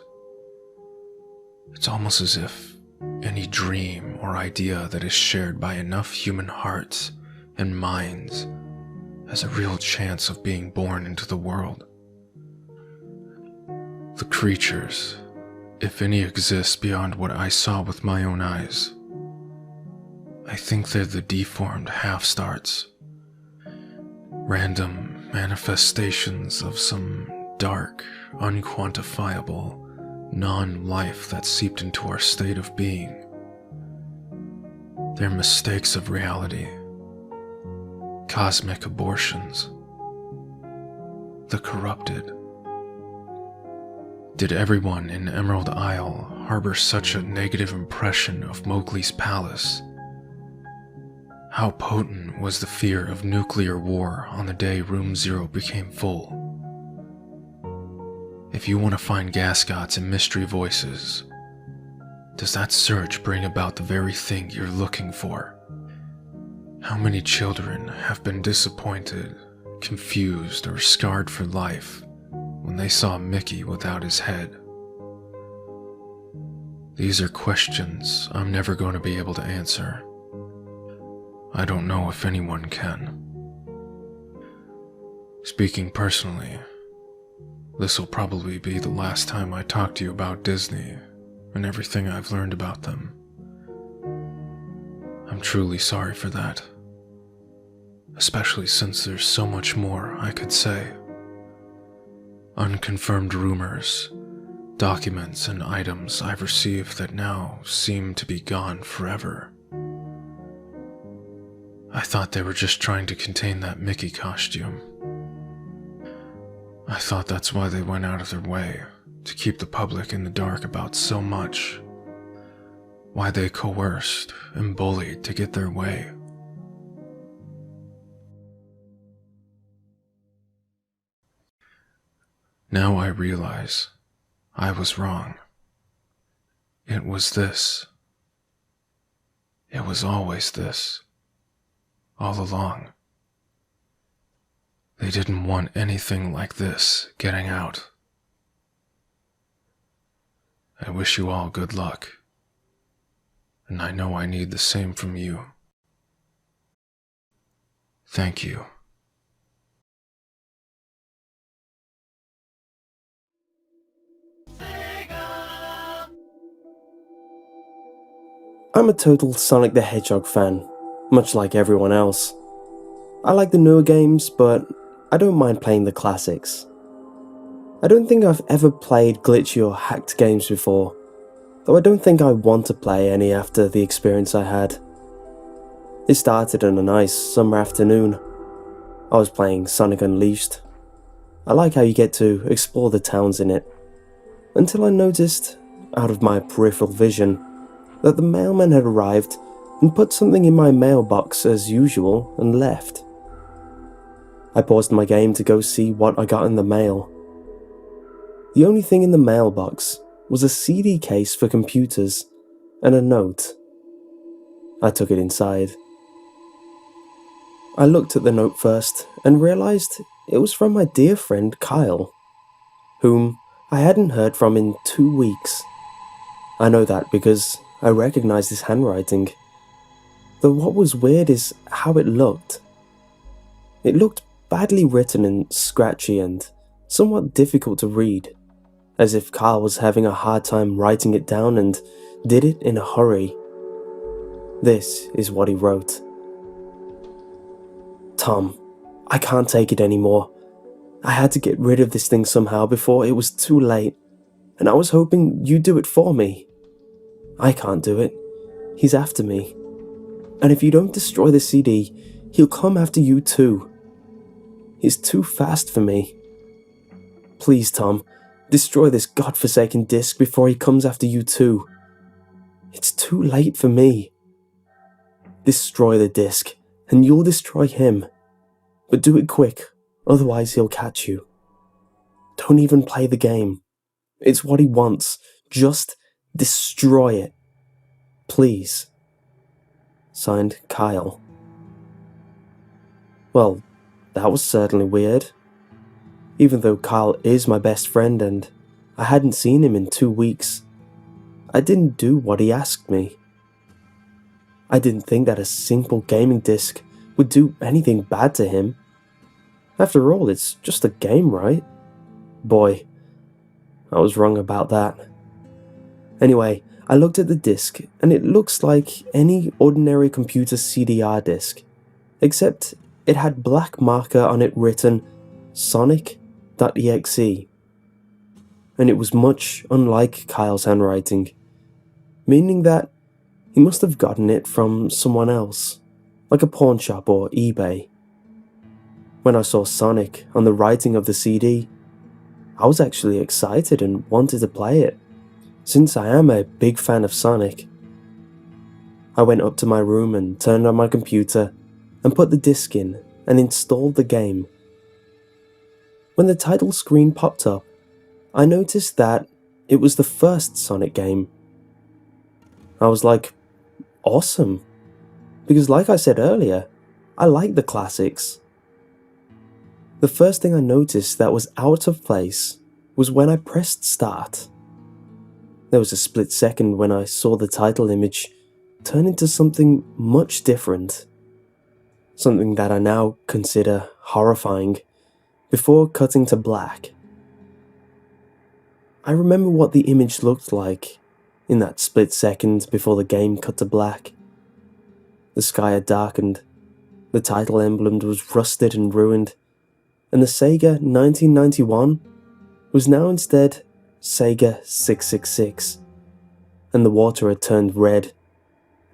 It's almost as if any dream or idea that is shared by enough human hearts and minds has a real chance of being born into the world. The creatures, if any exist beyond what I saw with my own eyes, I think they're the deformed half-starts, random manifestations of some dark, unquantifiable, non-life that seeped into our state of being. They're mistakes of reality, cosmic abortions, the corrupted. Did everyone in Emerald Isle harbor such a negative impression of Mowgli's palace? How potent was the fear of nuclear war on the day Room Zero became full? If you want to find Gascots and mystery voices, does that search bring about the very thing you're looking for? How many children have been disappointed, confused, or scarred for life when they saw Mickey without his head? These are questions I'm never going to be able to answer. I don't know if anyone can. Speaking personally, this will probably be the last time I talk to you about Disney and everything I've learned about them. I'm truly sorry for that, especially since there's so much more I could say. Unconfirmed rumors, documents, and items I've received that now seem to be gone forever. I thought they were just trying to contain that Mickey costume. I thought that's why they went out of their way to keep the public in the dark about so much. Why they coerced and bullied to get their way. Now I realize I was wrong. It was this. It was always this. All along. They didn't want anything like this getting out. I wish you all good luck, and I know I need the same from you. Thank you. I'm a total Sonic the Hedgehog fan, much like everyone else. I like the newer games, but I don't mind playing the classics. I don't think I've ever played glitchy or hacked games before, though I don't think I want to play any after the experience I had. It started on a nice summer afternoon. I was playing Sonic Unleashed. I like how you get to explore the towns in it, until I noticed, out of my peripheral vision, that the mailman had arrived and put something in my mailbox as usual and left. I paused my game to go see what I got in the mail. The only thing in the mailbox was a CD case for computers and a note. I took it inside. I looked at the note first and realized it was from my dear friend Kyle, whom I hadn't heard from in 2 weeks. I know that because I recognized his handwriting. Though what was weird is how it looked. It looked badly written and scratchy and somewhat difficult to read, as if Kyle was having a hard time writing it down and did it in a hurry. This is what he wrote. Tom, I can't take it anymore. I had to get rid of this thing somehow before it was too late, and I was hoping you'd do it for me. I can't do it. He's after me. And if you don't destroy the CD, he'll come after you too. He's too fast for me. Please, Tom, destroy this godforsaken disc before he comes after you too. It's too late for me. Destroy the disc, and you'll destroy him. But do it quick, otherwise he'll catch you. Don't even play the game. It's what he wants. Just destroy it. Please. Signed, Kyle. Well, that was certainly weird. Even though Kyle is my best friend and I hadn't seen him in 2 weeks, I didn't do what he asked me. I didn't think that a simple gaming disc would do anything bad to him. After all, it's just a game, right? Boy, I was wrong about that. Anyway, I looked at the disc and it looks like any ordinary computer CDR disc, except it had black marker on it written Sonic.EXE. And it was much unlike Kyle's handwriting, meaning that he must have gotten it from someone else, like a pawn shop or eBay. When I saw Sonic on the writing of the CD, I was actually excited and wanted to play it, since I am a big fan of Sonic. I went up to my room and turned on my computer and put the disc in and installed the game. When the title screen popped up, I noticed that it was the first Sonic game. I was like, awesome, because like I said earlier, I like the classics. The first thing I noticed that was out of place was when I pressed start. There was a split second when I saw the title image turn into something much different. Something that I now consider horrifying, before cutting to black. I remember what the image looked like in that split second before the game cut to black. The sky had darkened, the title emblem was rusted and ruined, and the Sega 1991 was now instead Sega 666, and the water had turned red,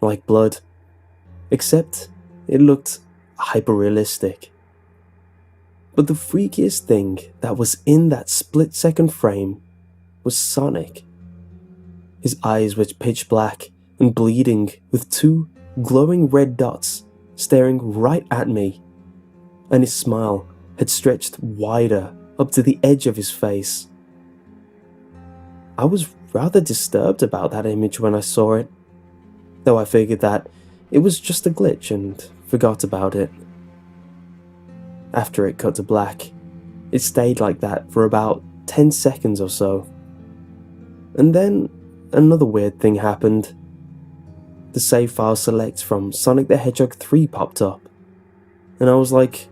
like blood, except it looked hyper-realistic. But the freakiest thing that was in that split-second frame was Sonic. His eyes were pitch black and bleeding with 2 glowing red dots staring right at me, and his smile had stretched wider up to the edge of his face. I was rather disturbed about that image when I saw it, though I figured that it was just a glitch and forgot about it. After it cut to black, it stayed like that for about 10 seconds or so. And then another weird thing happened. The save file select from Sonic the Hedgehog 3 popped up, and I was like,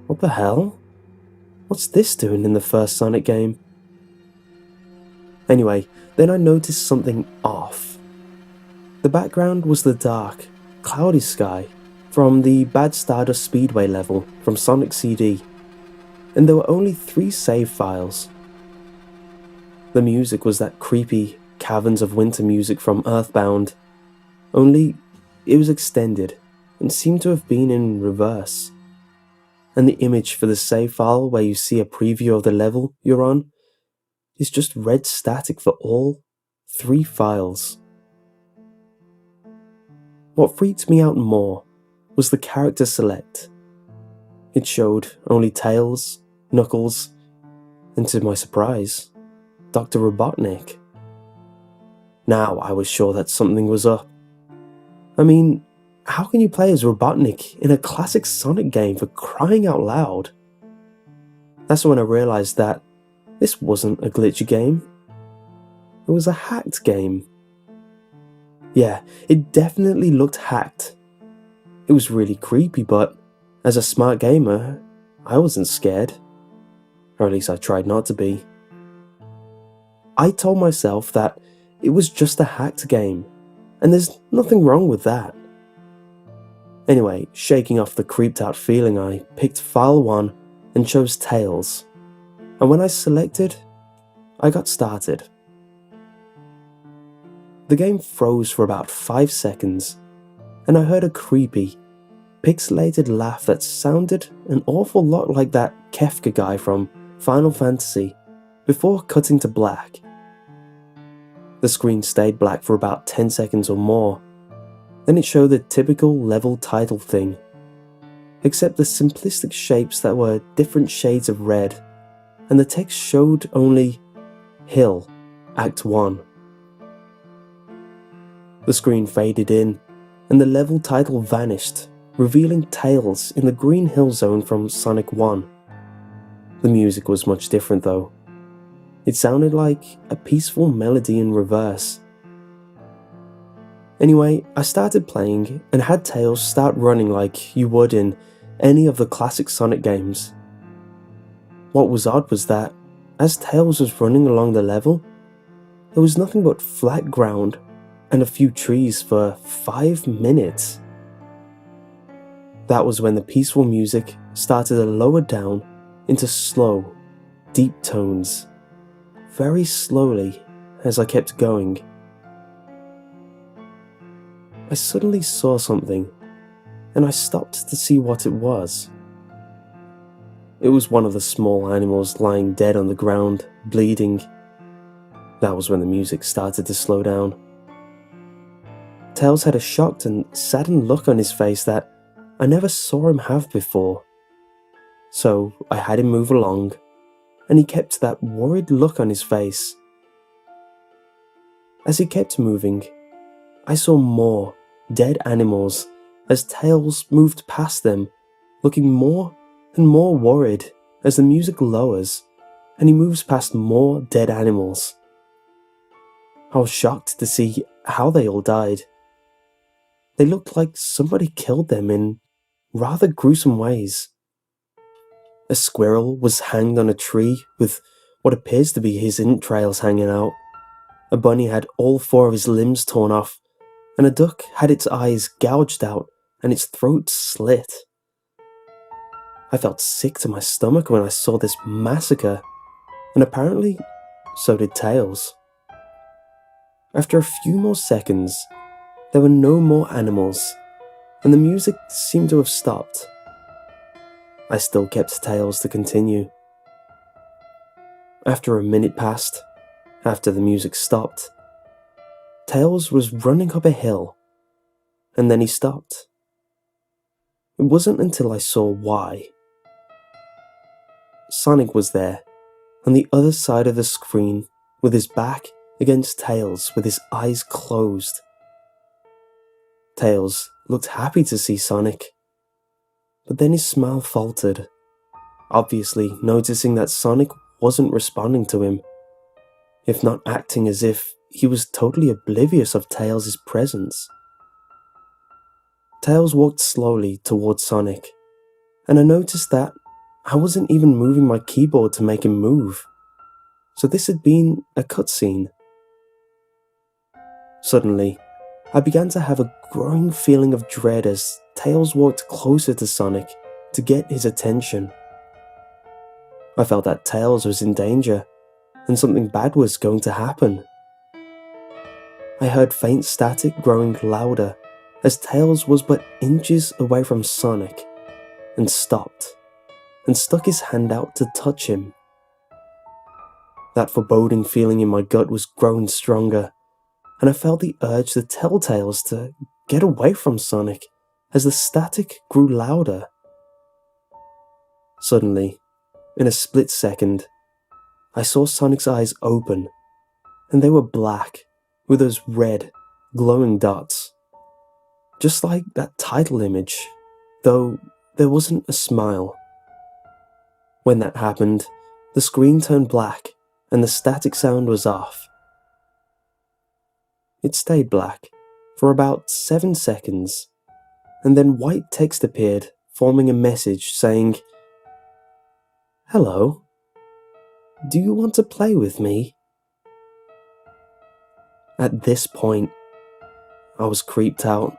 what the hell? What's this doing in the first Sonic game? Anyway, then I noticed something off. The background was the dark, cloudy sky from the Bad Stardust Speedway level from Sonic CD, and there were only 3 save files. The music was that creepy Caverns of Winter music from Earthbound, only it was extended and seemed to have been in reverse. And the image for the save file where you see a preview of the level you're on is just red static for all 3 files. What freaked me out more was the character select. It showed only Tails, Knuckles, and to my surprise, Dr. Robotnik. Now I was sure that something was up. I mean, how can you play as Robotnik in a classic Sonic game, for crying out loud? That's when I realized that this wasn't a glitchy game. It was a hacked game. Yeah, it definitely looked hacked. It was really creepy, but as a smart gamer, I wasn't scared. Or at least I tried not to be. I told myself that it was just a hacked game, and there's nothing wrong with that. Anyway, shaking off the creeped out feeling, I picked File 1 and chose Tails. And when I selected, I got started. The game froze for about 5 seconds, and I heard a creepy, pixelated laugh that sounded an awful lot like that Kefka guy from Final Fantasy, before cutting to black. The screen stayed black for about 10 seconds or more. Then it showed the typical level title thing, except the simplistic shapes that were different shades of red, and the text showed only Hill, Act 1. The screen faded in, and the level title vanished, revealing Tails in the Green Hill Zone from Sonic 1. The music was much different though. It sounded like a peaceful melody in reverse. Anyway, I started playing and had Tails start running like you would in any of the classic Sonic games. What was odd was that, as Tails was running along the level, there was nothing but flat ground and a few trees for 5 minutes. That was when the peaceful music started to lower down into slow, deep tones, very slowly as I kept going. I suddenly saw something, and I stopped to see what it was. It was one of the small animals lying dead on the ground, bleeding. That was when the music started to slow down. Tails had a shocked and saddened look on his face that I never saw him have before. So I had him move along, and he kept that worried look on his face. As he kept moving, I saw more dead animals as Tails moved past them, looking more and more worried as the music lowers and he moves past more dead animals. I was shocked to see how they all died. They looked like somebody killed them in rather gruesome ways. A squirrel was hanged on a tree with what appears to be his entrails hanging out. A bunny had all 4 of his limbs torn off, and a duck had its eyes gouged out and its throat slit. I felt sick to my stomach when I saw this massacre, and apparently so did Tails. After a few more seconds, there were no more animals, and the music seemed to have stopped. I still kept Tails to continue. After a minute passed, after the music stopped, Tails was running up a hill, and then he stopped. It wasn't until I saw why. Sonic was there, on the other side of the screen, with his back against Tails with his eyes closed. Tails looked happy to see Sonic, but then his smile faltered, obviously noticing that Sonic wasn't responding to him, if not acting as if he was totally oblivious of Tails' presence. Tails walked slowly towards Sonic, and I noticed that I wasn't even moving my keyboard to make him move, so this had been a cutscene. Suddenly, I began to have a growing feeling of dread as Tails walked closer to Sonic to get his attention. I felt that Tails was in danger, and something bad was going to happen. I heard faint static growing louder as Tails was but inches away from Sonic, and stopped, and stuck his hand out to touch him. That foreboding feeling in my gut was growing stronger, and I felt the urge to tell Tails to get away from Sonic as the static grew louder. Suddenly, in a split second, I saw Sonic's eyes open, and they were black, with those red, glowing dots. Just like that title image, though there wasn't a smile. When that happened, the screen turned black, and the static sound was off. It stayed black for about 7 seconds, and then white text appeared, forming a message saying, "Hello, do you want to play with me?" At this point, I was creeped out.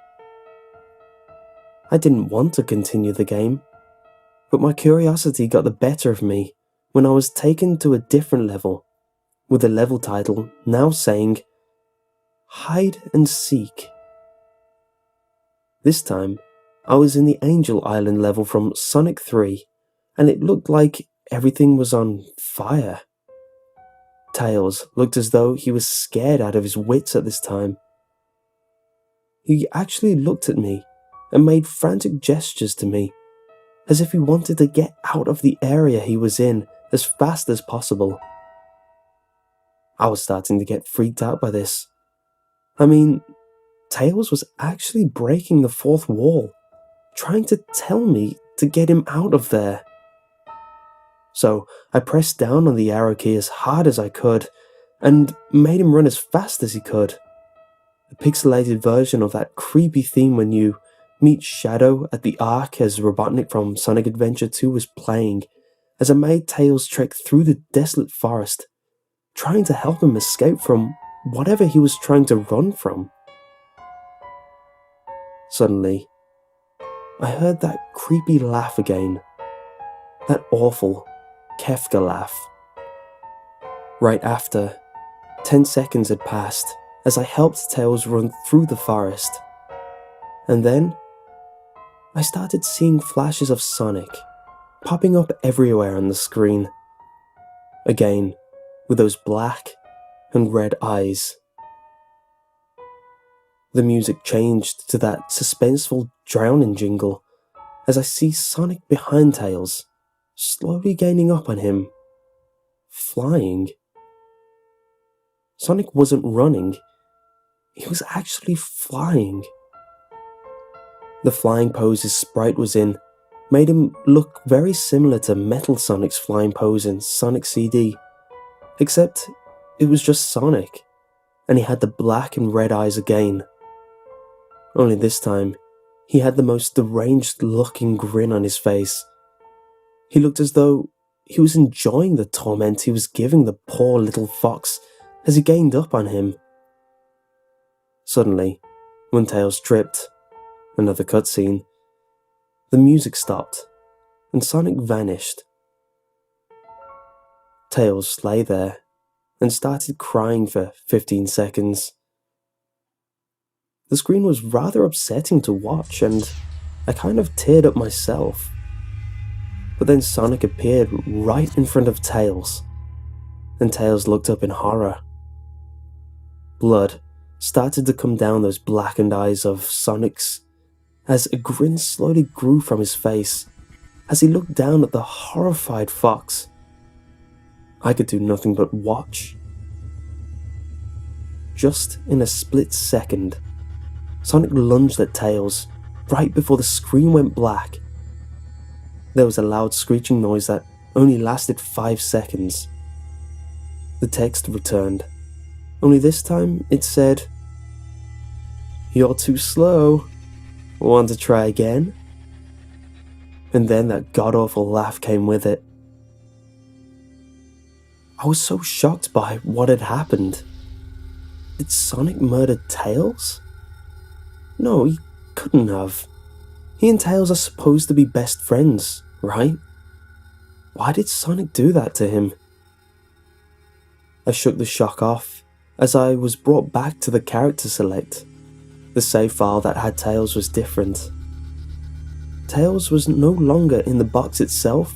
I didn't want to continue the game, but my curiosity got the better of me when I was taken to a different level, with the level title now saying, "Hide and Seek." This time, I was in the Angel Island level from Sonic 3, and it looked like everything was on fire. Tails looked as though he was scared out of his wits at this time. He actually looked at me and made frantic gestures to me, as if he wanted to get out of the area he was in as fast as possible. I was starting to get freaked out by this. I mean, Tails was actually breaking the fourth wall, trying to tell me to get him out of there. So I pressed down on the arrow key as hard as I could, and made him run as fast as he could. A pixelated version of that creepy theme when you meet Shadow at the Ark as Robotnik from Sonic Adventure 2 was playing, as I made Tails trek through the desolate forest, trying to help him escape from whatever he was trying to run from. Suddenly, I heard that creepy laugh again. That awful Kefka laugh. Right after, 10 seconds had passed as I helped Tails run through the forest. And then, I started seeing flashes of Sonic popping up everywhere on the screen. Again, with those black and red eyes. The music changed to that suspenseful drowning jingle as I see Sonic behind Tails, slowly gaining up on him, flying. Sonic wasn't running, he was actually flying. The flying pose his sprite was in made him look very similar to Metal Sonic's flying pose in Sonic CD, except it was just Sonic, and he had the black and red eyes again. Only this time, he had the most deranged looking grin on his face. He looked as though he was enjoying the torment he was giving the poor little fox as he gained up on him. Suddenly, when Tails tripped, another cutscene, the music stopped, and Sonic vanished. Tails lay there and started crying for 15 seconds. The screen was rather upsetting to watch, and I kind of teared up myself. But then Sonic appeared right in front of Tails, and Tails looked up in horror. Blood started to come down those blackened eyes of Sonic's, as a grin slowly grew from his face as he looked down at the horrified fox. I could do nothing but watch. Just in a split second, Sonic lunged at Tails right before the screen went black. There was a loud screeching noise that only lasted 5 seconds. The text returned, only this time it said, "You're too slow. Want to try again?" And then that god-awful laugh came with it. I was so shocked by what had happened. Did Sonic murder Tails? No, he couldn't have. He and Tails are supposed to be best friends, right? Why did Sonic do that to him? I shook the shock off as I was brought back to the character select. The save file that had Tails was different. Tails was no longer in the box itself,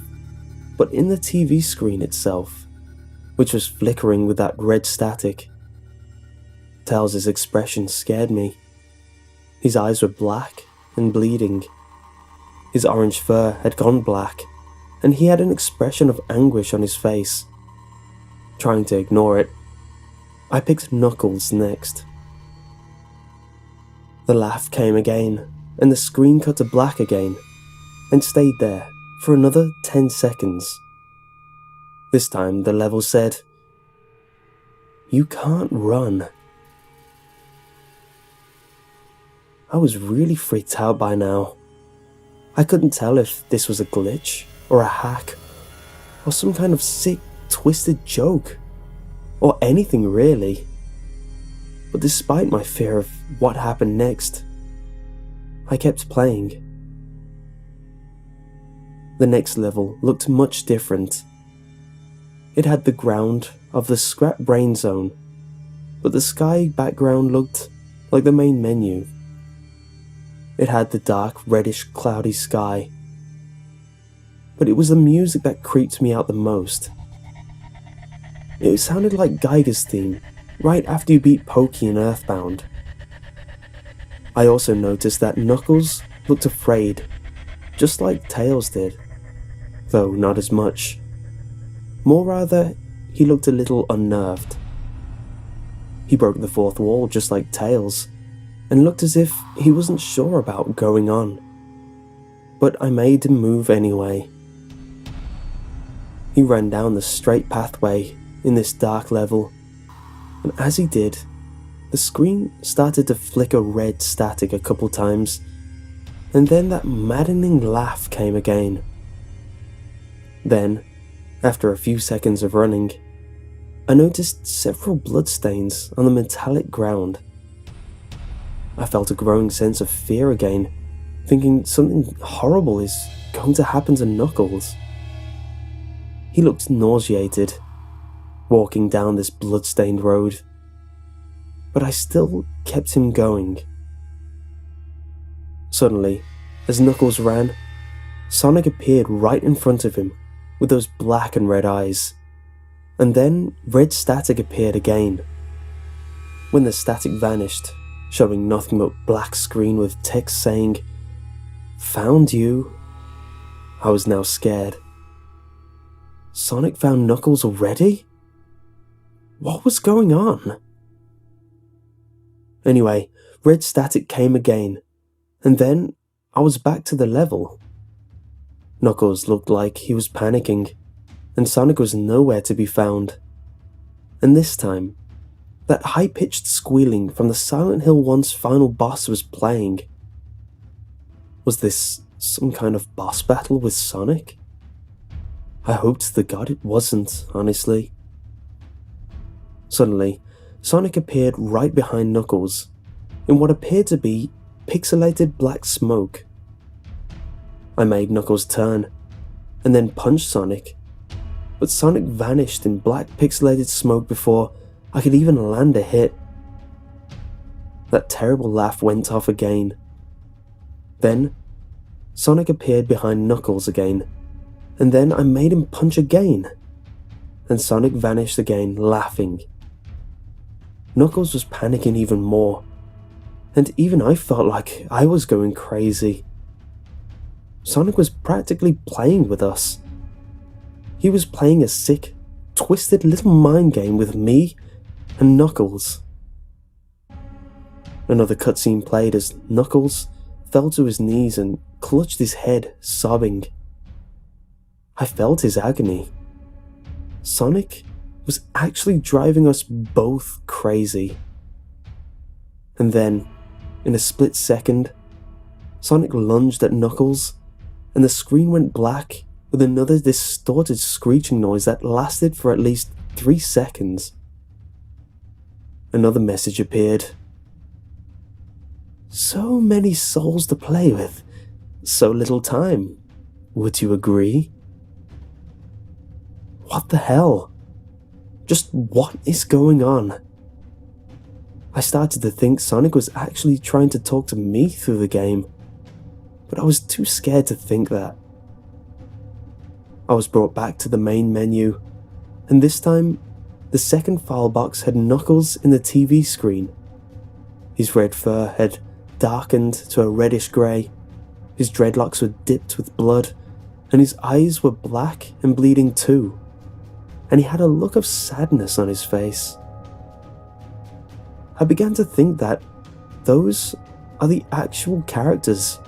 but in the TV screen itself, which was flickering with that red static. Tails' expression scared me. His eyes were black and bleeding. His orange fur had gone black, and he had an expression of anguish on his face. Trying to ignore it, I picked Knuckles next. The laugh came again, and the screen cut to black again, and stayed there for another 10 seconds. This time the level said, "You can't run." I was really freaked out by now. I couldn't tell if this was a glitch, or a hack, or some kind of sick, twisted joke, or anything really. But despite my fear of what happened next, I kept playing. The next level looked much different. It had the ground of the Scrap Brain Zone, but the sky background looked like the main menu. It had the dark, reddish, cloudy sky. But it was the music that creeped me out the most. It sounded like Geiger's theme, right after you beat Pokey in Earthbound. I also noticed that Knuckles looked afraid, just like Tails did, though not as much. More rather, he looked a little unnerved. He broke the fourth wall just like Tails, and looked as if he wasn't sure about going on. But I made him move anyway. He ran down the straight pathway in this dark level, and as he did, the screen started to flicker red static a couple times, and then that maddening laugh came again. Then, after a few seconds of running, I noticed several bloodstains on the metallic ground. I felt a growing sense of fear again, thinking something horrible is going to happen to Knuckles. He looked nauseated, walking down this blood-stained road, but I still kept him going. Suddenly, as Knuckles ran, Sonic appeared right in front of him with those black and red eyes, and then red static appeared again. When the static vanished, showing nothing but black screen with text saying, "Found you," I was now scared. Sonic found Knuckles already? What was going on? Anyway, red static came again, and then I was back to the level. Knuckles looked like he was panicking, and Sonic was nowhere to be found. And this time, that high-pitched squealing from the Silent Hill 1's final boss was playing. Was this some kind of boss battle with Sonic? I hoped to God it wasn't, honestly. Suddenly, Sonic appeared right behind Knuckles, in what appeared to be pixelated black smoke. I made Knuckles turn, and then punched Sonic, but Sonic vanished in black pixelated smoke before I could even land a hit. That terrible laugh went off again. Then, Sonic appeared behind Knuckles again, and then I made him punch again, and Sonic vanished again, laughing. Knuckles was panicking even more, and even I felt like I was going crazy. Sonic was practically playing with us. He was playing a sick, twisted little mind game with me and Knuckles. Another cutscene played as Knuckles fell to his knees and clutched his head, sobbing. I felt his agony. Sonic was actually driving us both crazy. And then, in a split second, Sonic lunged at Knuckles, and the screen went black with another distorted screeching noise that lasted for at least 3 seconds. Another message appeared. So many souls to play with, so little time. Would you agree? What the hell? Just what is going on? I started to think Sonic was actually trying to talk to me through the game, but I was too scared to think that. I was brought back to the main menu, and this time, the second file box had Knuckles in the TV screen. His red fur had darkened to a reddish grey, his dreadlocks were dipped with blood, and his eyes were black and bleeding too, and he had a look of sadness on his face. I began to think that those are the actual characters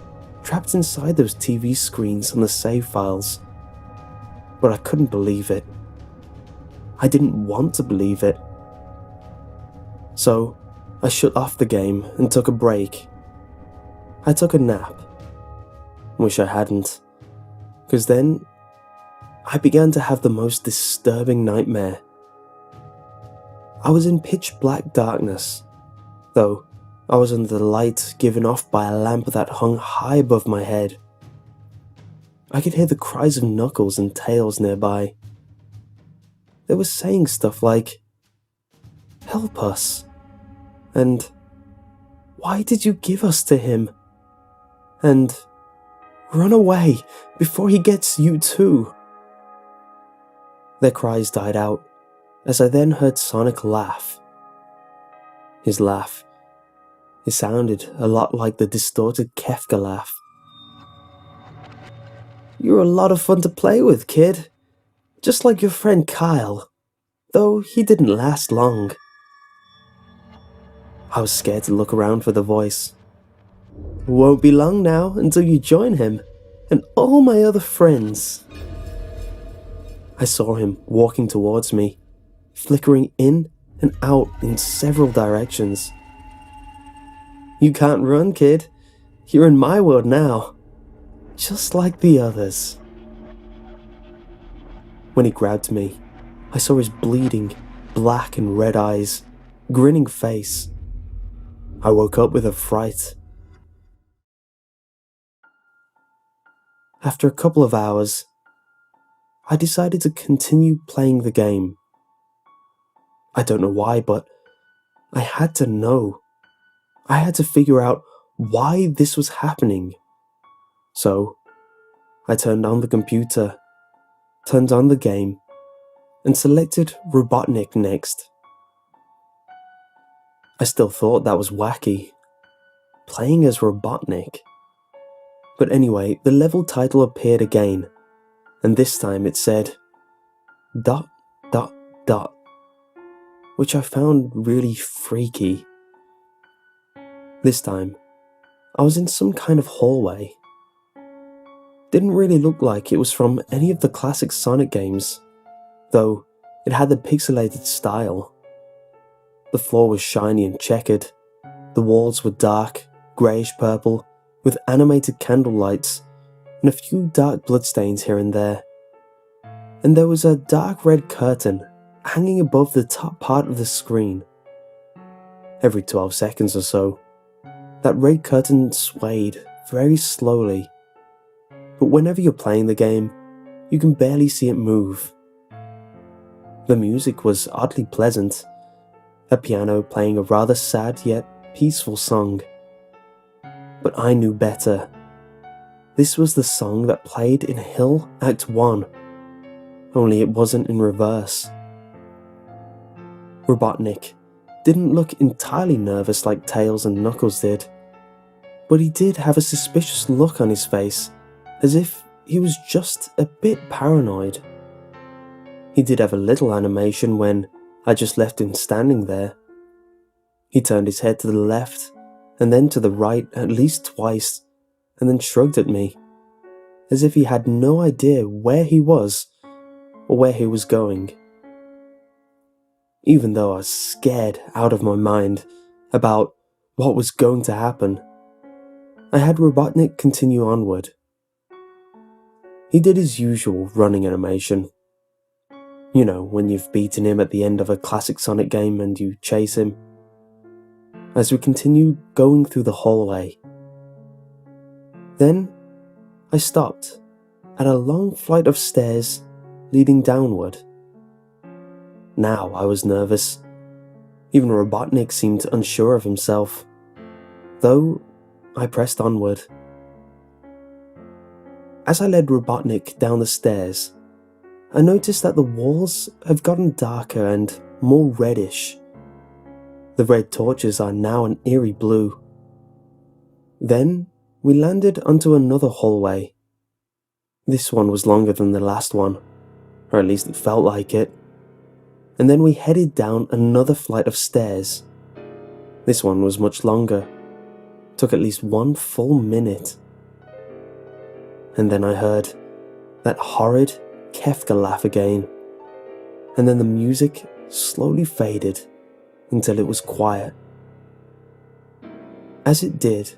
trapped inside those TV screens on the save files, but I couldn't believe it. I didn't want to believe it. So I shut off the game and took a break. I took a nap. Wish I hadn't, because then I began to have the most disturbing nightmare. I was in pitch black darkness, though I was under the light given off by a lamp that hung high above my head. I could hear the cries of Knuckles and Tails nearby. They were saying stuff like, "Help us," and "Why did you give us to him?" and "Run away before he gets you too." Their cries died out as I then heard Sonic laugh. His laugh. It sounded a lot like the distorted Kefka laugh. "You're a lot of fun to play with, kid. Just like your friend Kyle, though he didn't last long." I was scared to look around for the voice. "Won't be long now until you join him and all my other friends." I saw him walking towards me, flickering in and out in several directions. "You can't run, kid. You're in my world now, just like the others." When he grabbed me, I saw his bleeding, black and red eyes, grinning face. I woke up with a fright. After a couple of hours, I decided to continue playing the game. I don't know why, but I had to know. I had to figure out why this was happening. So, I turned on the computer, turned on the game, and selected Robotnik next. I still thought that was wacky, playing as Robotnik. But anyway, the level title appeared again, and this time it said ... which I found really freaky. This time, I was in some kind of hallway. Didn't really look like it was from any of the classic Sonic games, though it had the pixelated style. The floor was shiny and checkered. The walls were dark, greyish purple, with animated candle lights, and a few dark bloodstains here and there. And there was a dark red curtain hanging above the top part of the screen. Every 12 seconds or so, that red curtain swayed very slowly, but whenever you're playing the game, you can barely see it move. The music was oddly pleasant, a piano playing a rather sad yet peaceful song. But I knew better. This was the song that played in Hill Act 1, only it wasn't in reverse. Robotnik didn't look entirely nervous like Tails and Knuckles did, but he did have a suspicious look on his face, as if he was just a bit paranoid. He did have a little animation when I just left him standing there. He turned his head to the left and then to the right at least twice, and then shrugged at me, as if he had no idea where he was or where he was going. Even though I was scared out of my mind about what was going to happen, I had Robotnik continue onward. He did his usual running animation. You know, when you've beaten him at the end of a classic Sonic game and you chase him. As we continued going through the hallway. Then, I stopped at a long flight of stairs leading downward. Now I was nervous. Even Robotnik seemed unsure of himself, though I pressed onward. As I led Robotnik down the stairs, I noticed that the walls have gotten darker and more reddish. The red torches are now an eerie blue. Then we landed onto another hallway. This one was longer than the last one, or at least it felt like it. And then we headed down another flight of stairs. This one was much longer. Took at least 1 full minute. And then I heard that horrid Kefka laugh again. And then the music slowly faded until it was quiet. As it did,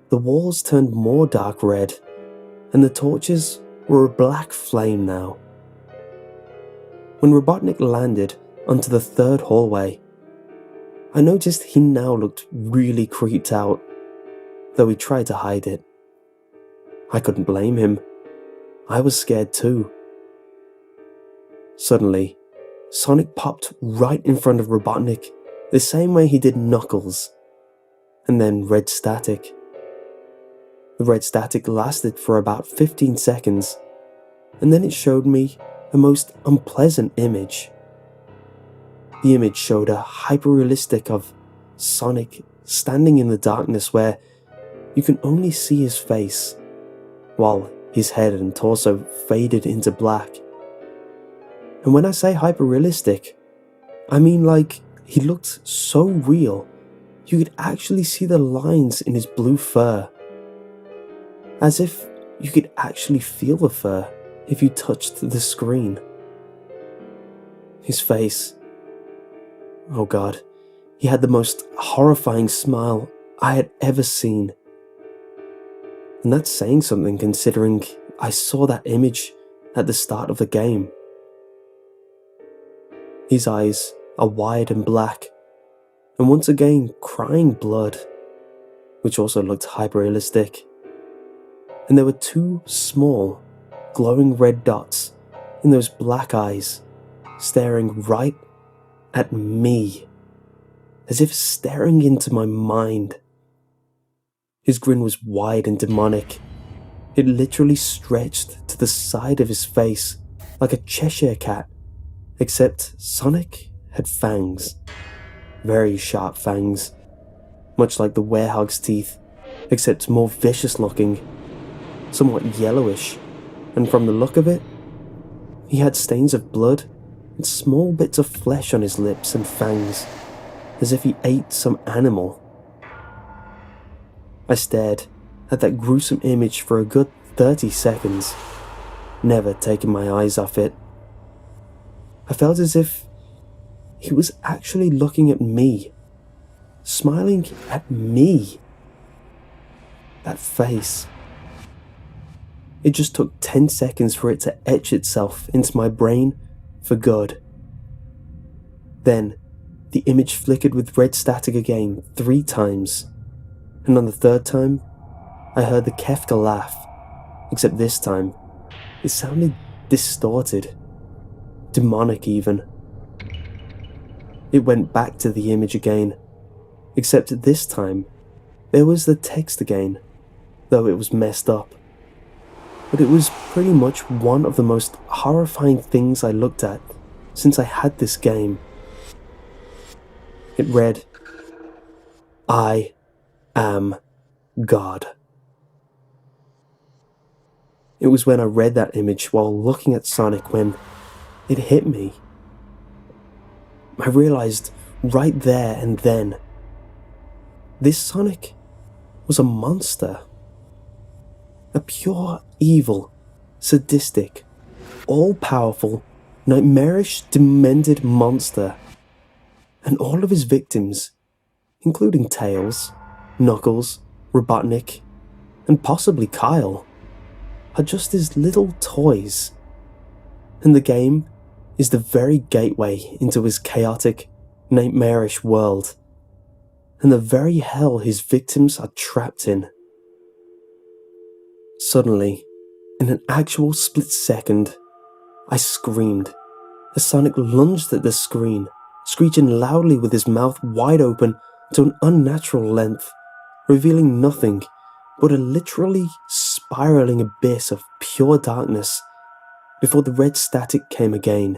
the walls turned more dark red, and the torches were a black flame now. When Robotnik landed onto the third hallway, I noticed he now looked really creeped out, though he tried to hide it. I couldn't blame him. I was scared too. Suddenly, Sonic popped right in front of Robotnik, the same way he did Knuckles, and then red static. The red static lasted for about 15 seconds, and then it showed me a most unpleasant image. The image showed a hyper-realistic of Sonic standing in the darkness where you can only see his face, while his head and torso faded into black. And when I say hyper-realistic, I mean like he looked so real, you could actually see the lines in his blue fur. As if you could actually feel the fur if you touched the screen. His face. Oh God, he had the most horrifying smile I had ever seen. And that's saying something considering I saw that image at the start of the game. His eyes are wide and black, and once again crying blood, which also looked hyper-realistic. And there were 2 small, glowing red dots in those black eyes, staring right at me, as if staring into my mind. His grin was wide and demonic. It literally stretched to the side of his face like a Cheshire cat, except Sonic had fangs. Very sharp fangs, much like the werehog's teeth, except more vicious looking, somewhat yellowish, and from the look of it, he had stains of blood and small bits of flesh on his lips and fangs, as if he ate some animal. I stared at that gruesome image for a good 30 seconds, never taking my eyes off it. I felt as if he was actually looking at me, smiling at me. That face. It just took 10 seconds for it to etch itself into my brain for good. Then, the image flickered with red static again 3 times, and on the 3rd time, I heard the Kefka laugh, except this time, it sounded distorted, demonic even. It went back to the image again, except this time, there was the text again, though it was messed up. But it was pretty much one of the most horrifying things I looked at since I had this game. It read, "I am God." It was when I read that image while looking at Sonic when it hit me. I realized right there and then, this Sonic was a monster. A pure evil, sadistic, all-powerful, nightmarish, demented monster. And all of his victims, including Tails, Knuckles, Robotnik, and possibly Kyle, are just his little toys. And the game is the very gateway into his chaotic, nightmarish world, and the very hell his victims are trapped in. Suddenly, in an actual split second, I screamed as Sonic lunged at the screen, screeching loudly with his mouth wide open to an unnatural length, revealing nothing but a literally spiraling abyss of pure darkness before the red static came again,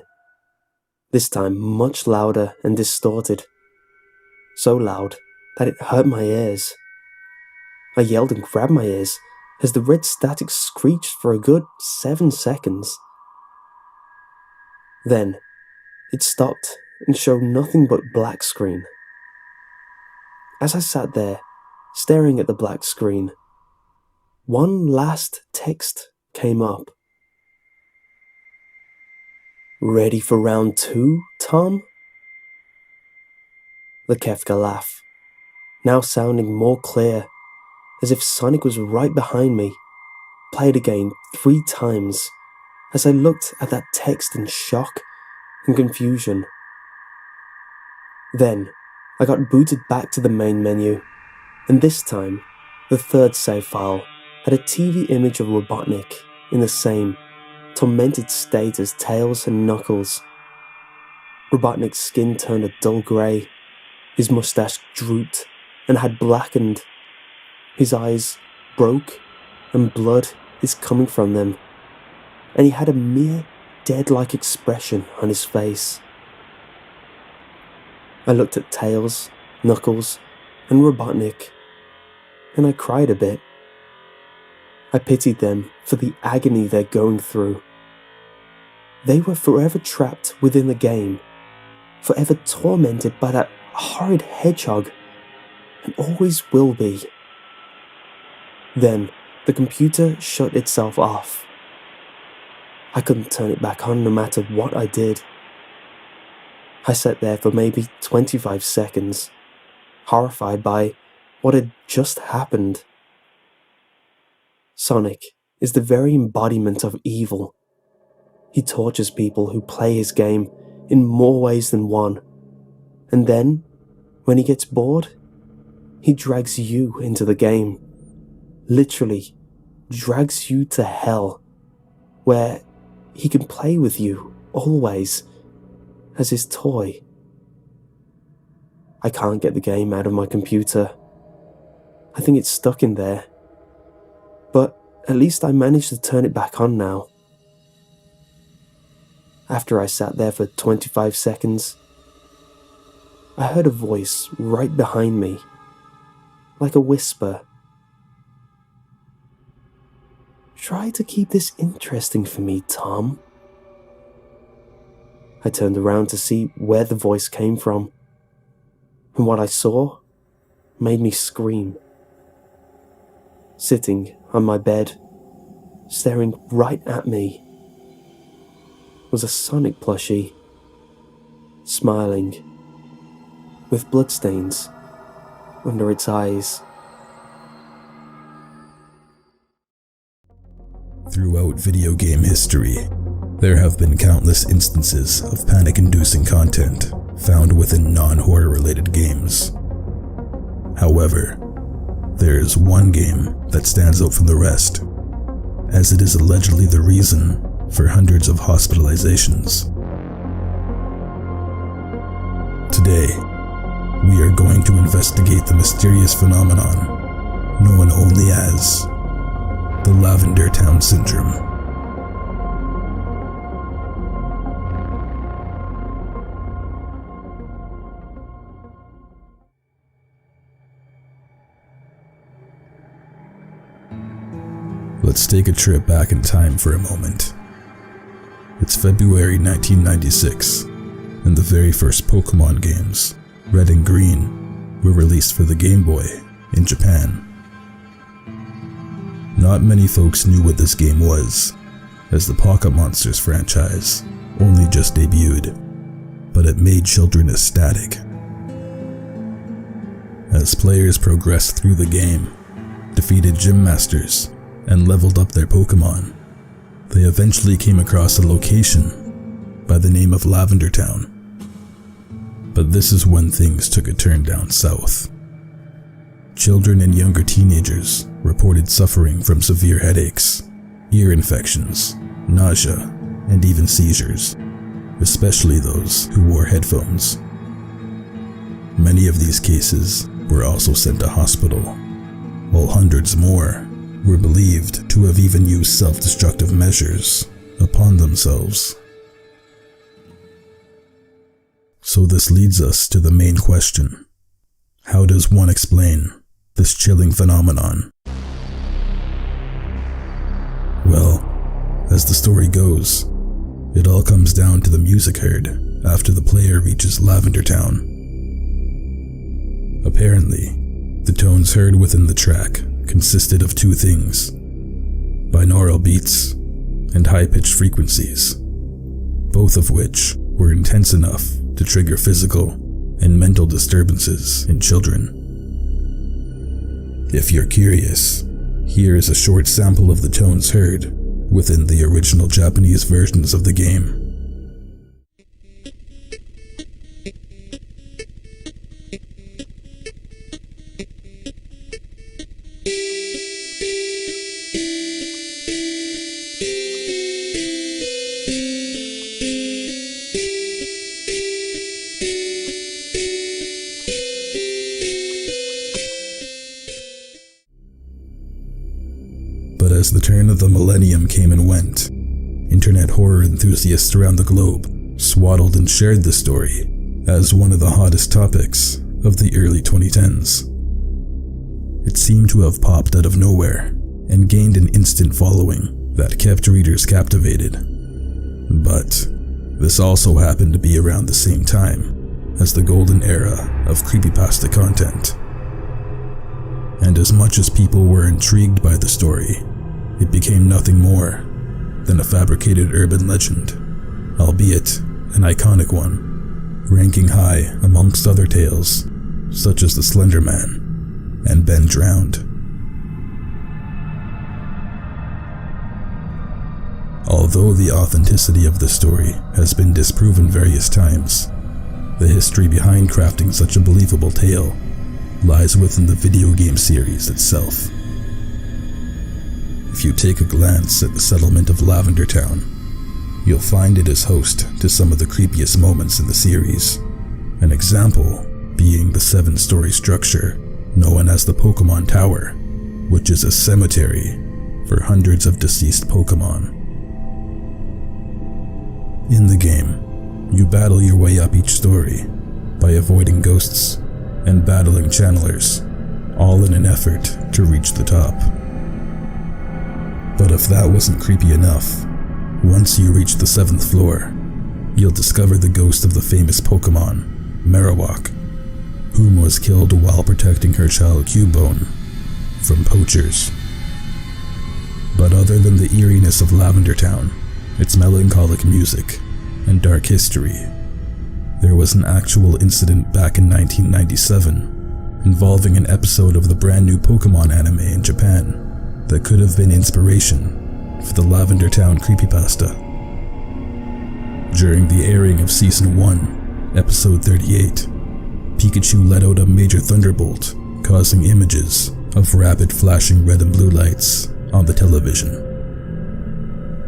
this time much louder and distorted, so loud that it hurt my ears. I yelled and grabbed my ears as the red static screeched for a good 7 seconds. Then, it stopped and showed nothing but black screen. As I sat there, staring at the black screen, one last text came up. "Ready for round 2, Tom?" The Kefka laugh, now sounding more clear, as if Sonic was right behind me, played again 3 times as I looked at that text in shock and confusion. Then, I got booted back to the main menu, and this time, the third save file had a TV image of Robotnik in the same tormented state as Tails and Knuckles. Robotnik's skin turned a dull grey, his mustache drooped and had blackened, his eyes broke and blood is coming from them, and he had a mere dead-like expression on his face. I looked at Tails, Knuckles, and Robotnik, and I cried a bit. I pitied them for the agony they're going through. They were forever trapped within the game, forever tormented by that horrid hedgehog, and always will be. Then, the computer shut itself off. I couldn't turn it back on no matter what I did. I sat there for maybe 25 seconds, horrified by what had just happened. Sonic is the very embodiment of evil. He tortures people who play his game in more ways than one, and then, when he gets bored, he drags you into the game. Literally, drags you to hell, where he can play with you, always, as his toy. I can't get the game out of my computer. I think it's stuck in there. But at least I managed to turn it back on now. After I sat there for 25 seconds, I heard a voice right behind me, like a whisper. "Try to keep this interesting for me, Tom." I turned around to see where the voice came from, and what I saw made me scream. Sitting on my bed, staring right at me, was a Sonic plushie, smiling, with bloodstains under its eyes. Throughout video game history, there have been countless instances of panic-inducing content found within non-horror related games. However, there is one game that stands out from the rest, as it is allegedly the reason for hundreds of hospitalizations. Today, we are going to investigate the mysterious phenomenon known only as the Lavender Town Syndrome. Let's take a trip back in time for a moment. It's February 1996, and the very first Pokemon games, Red and Green, were released for the Game Boy in Japan. Not many folks knew what this game was, as the Pocket Monsters franchise only just debuted, but it made children ecstatic. As players progressed through the game, defeated gym masters, and leveled up their Pokemon, they eventually came across a location by the name of Lavender Town. But this is when things took a turn down south. Children and younger teenagers reported suffering from severe headaches, ear infections, nausea, and even seizures, especially those who wore headphones. Many of these cases were also sent to hospital, while hundreds more were believed to have even used self-destructive measures upon themselves. So this leads us to the main question: how does one explain this chilling phenomenon? Well, as the story goes, it all comes down to the music heard after the player reaches Lavender Town. Apparently, the tones heard within the track consisted of two things: binaural beats and high-pitched frequencies, both of which were intense enough to trigger physical and mental disturbances in children. If you're curious, here is a short sample of the tones heard within the original Japanese versions of the game. But as the turn of the millennium came and went, internet horror enthusiasts around the globe swaddled and shared this story as one of the hottest topics of the early 2010s. It seemed to have popped out of nowhere and gained an instant following that kept readers captivated. But this also happened to be around the same time as the golden era of creepypasta content. And as much as people were intrigued by the story, it became nothing more than a fabricated urban legend, albeit an iconic one, ranking high amongst other tales such as the Slender Man and Ben Drowned. Although the authenticity of the story has been disproven various times, the history behind crafting such a believable tale lies within the video game series itself. If you take a glance at the settlement of Lavender Town, you'll find it is host to some of the creepiest moments in the series, an example being the 7-story structure known as the Pokemon Tower, which is a cemetery for hundreds of deceased Pokemon. In the game, you battle your way up each story by avoiding ghosts and battling channelers, all in an effort to reach the top. But if that wasn't creepy enough, once you reach the 7th floor, you'll discover the ghost of the famous Pokemon, Marowak, whom was killed while protecting her child Cubone from poachers. But other than the eeriness of Lavender Town, its melancholic music, and dark history, there was an actual incident back in 1997 involving an episode of the brand new Pokemon anime in Japan that could have been inspiration for the Lavender Town creepypasta. During the airing of Season 1, Episode 38, Pikachu let out a major thunderbolt, causing images of rapid flashing red and blue lights on the television.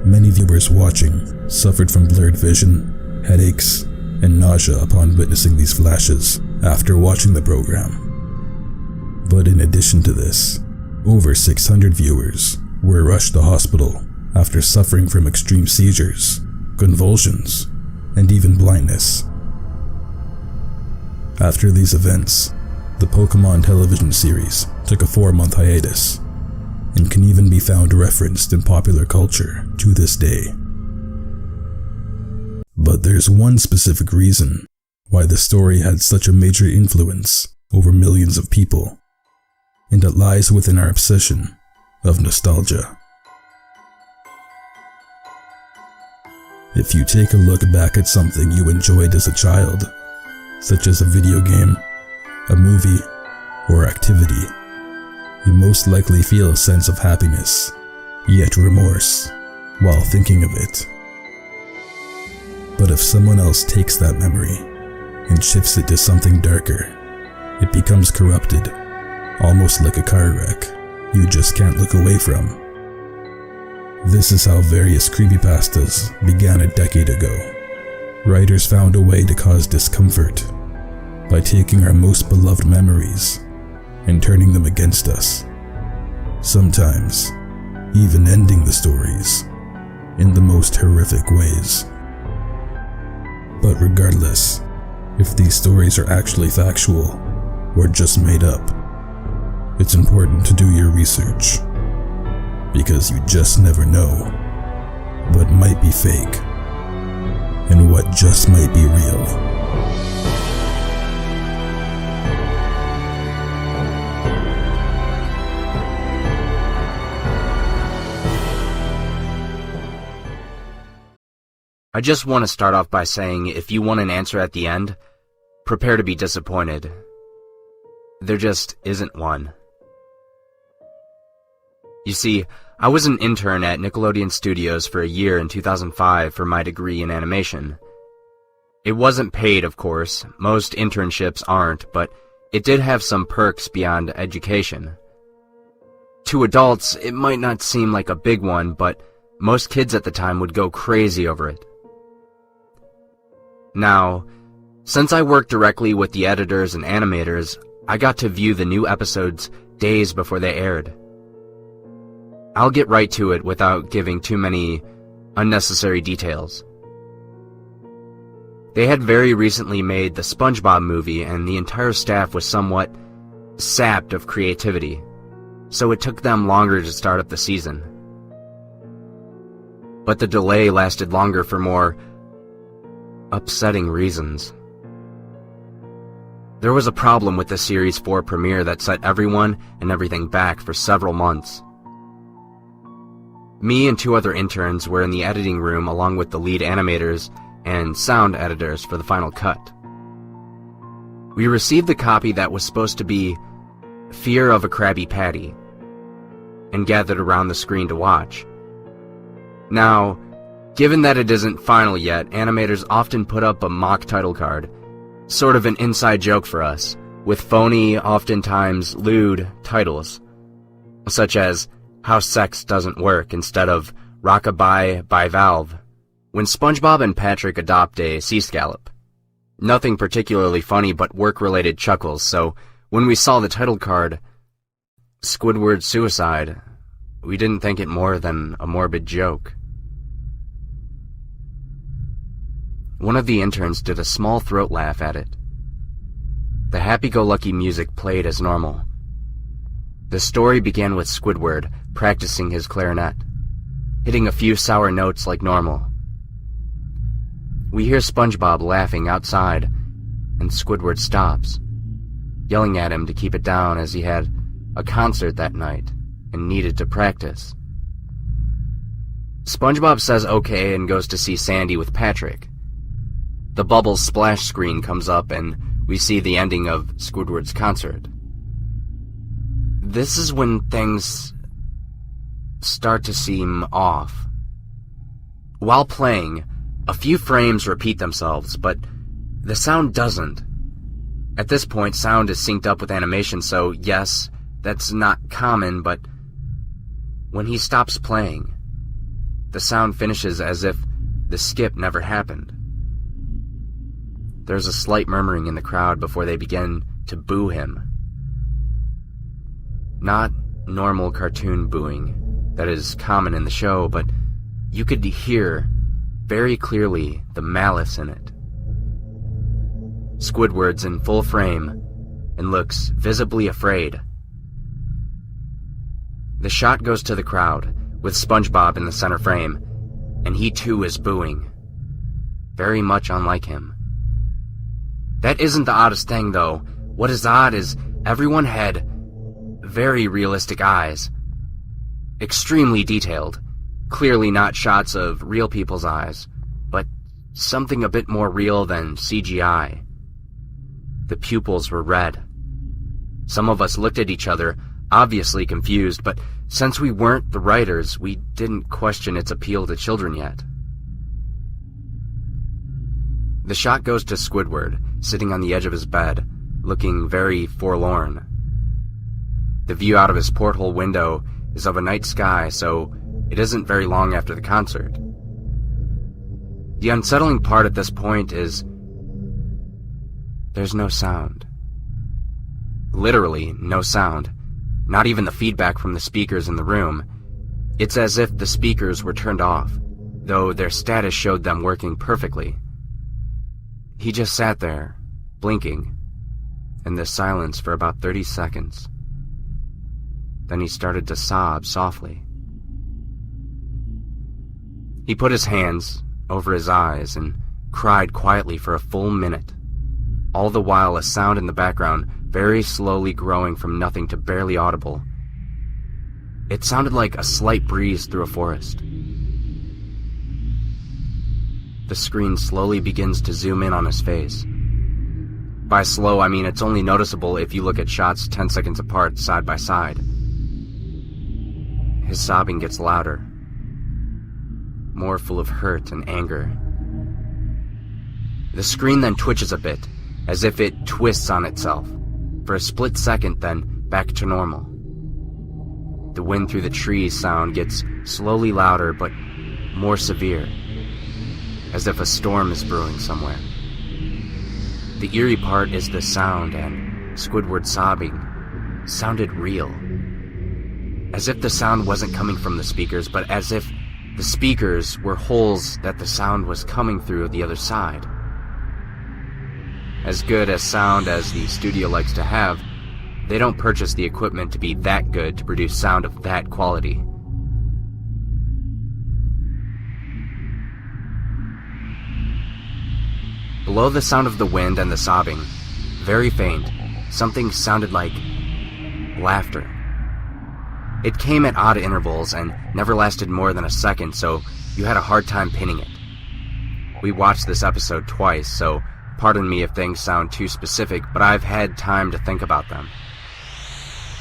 Many viewers watching suffered from blurred vision, headaches, and nausea upon witnessing these flashes after watching the program. But in addition to this, over 600 viewers were rushed to hospital after suffering from extreme seizures, convulsions, and even blindness. After these events, the Pokemon television series took a 4-month hiatus and can even be found referenced in popular culture to this day. But there's one specific reason why the story had such a major influence over millions of people, and it lies within our obsession of nostalgia. If you take a look back at something you enjoyed as a child, such as a video game, a movie, or activity, you most likely feel a sense of happiness, yet remorse, while thinking of it. But if someone else takes that memory and shifts it to something darker, it becomes corrupted, almost like a car wreck you just can't look away from. This is how various creepypastas began a decade ago. Writers found a way to cause discomfort by taking our most beloved memories and turning them against us, sometimes even ending the stories in the most horrific ways. But regardless, if these stories are actually factual or just made up, it's important to do your research. because you just never know what might be fake and what just might be real. I just want to start off by saying if you want an answer at the end, prepare to be disappointed. There just isn't one. You see, I was an intern at Nickelodeon Studios for a year in 2005 for my degree in animation. It wasn't paid, of course, most internships aren't, but it did have some perks beyond education. To adults, it might not seem like a big one, but most kids at the time would go crazy over it. Now, since I worked directly with the editors and animators, I got to view the new episodes days before they aired. I'll get right to it without giving too many unnecessary details. They had very recently made the SpongeBob movie, and the entire staff was somewhat sapped of creativity, so it took them longer to start up the season. But the delay lasted longer for more upsetting reasons. There was a problem with the Series 4 premiere that set everyone and everything back for several months. Me and 2 other interns were in the editing room along with the lead animators and sound editors for the final cut. We received the copy that was supposed to be Fear of a Krabby Patty and gathered around the screen to watch. Now, given that it isn't final yet, animators often put up a mock title card, sort of an inside joke for us, with phony, oftentimes lewd titles, such as How Sex Doesn't Work instead of Rockabye by Valve, when SpongeBob and Patrick adopt a sea scallop. Nothing particularly funny but work-related chuckles, so when we saw the title card, Squidward Suicide, we didn't think it more than a morbid joke. One of the interns did a small throat laugh at it. The happy-go-lucky music played as normal. The story began with Squidward practicing his clarinet, hitting a few sour notes like normal. We hear SpongeBob laughing outside, and Squidward stops, yelling at him to keep it down as he had a concert that night and needed to practice. SpongeBob says okay and goes to see Sandy with Patrick. The Bubbles splash screen comes up and we see the ending of Squidward's concert. This is when things start to seem off. While playing, a few frames repeat themselves, but the sound doesn't. At this point, sound is synced up with animation, so yes, that's not common, but when he stops playing, the sound finishes as if the skip never happened. There's a slight murmuring in the crowd before they begin to boo him. Not normal cartoon booing that is common in the show, but you could hear very clearly the malice in it. Squidward's in full frame and looks visibly afraid. The shot goes to the crowd, with SpongeBob in the center frame, and he too is booing. Very much unlike him. That isn't the oddest thing, though. What is odd is everyone had very realistic eyes. Extremely detailed. Clearly not shots of real people's eyes, but something a bit more real than CGI. The pupils were red. Some of us looked at each other, obviously confused, but since we weren't the writers, we didn't question its appeal to children yet. The shot goes to Squidward, sitting on the edge of his bed, looking very forlorn. The view out of his porthole window is of a night sky, so it isn't very long after the concert. The unsettling part at this point is there's no sound. Literally no sound. Not even the feedback from the speakers in the room. It's as if the speakers were turned off, though their status showed them working perfectly. He just sat there, blinking, in this silence for about 30 seconds. Then he started to sob softly. He put his hands over his eyes and cried quietly for a full minute, all the while a sound in the background very slowly growing from nothing to barely audible. It sounded like a slight breeze through a forest. The screen slowly begins to zoom in on his face. By slow, I mean it's only noticeable if you look at shots 10 seconds apart, side by side. His sobbing gets louder, more full of hurt and anger. The screen then twitches a bit, as if it twists on itself, for a split second, then back to normal. The wind through the trees sound gets slowly louder but more severe, as if a storm is brewing somewhere. The eerie part is the sound, and Squidward sobbing sounded real. As if the sound wasn't coming from the speakers, but as if the speakers were holes that the sound was coming through the other side. As good as sound as the studio likes to have, they don't purchase the equipment to be that good to produce sound of that quality. Below the sound of the wind and the sobbing, very faint, something sounded like laughter. It came at odd intervals and never lasted more than a second, so you had a hard time pinning it. We watched this episode twice, so pardon me if things sound too specific, but I've had time to think about them.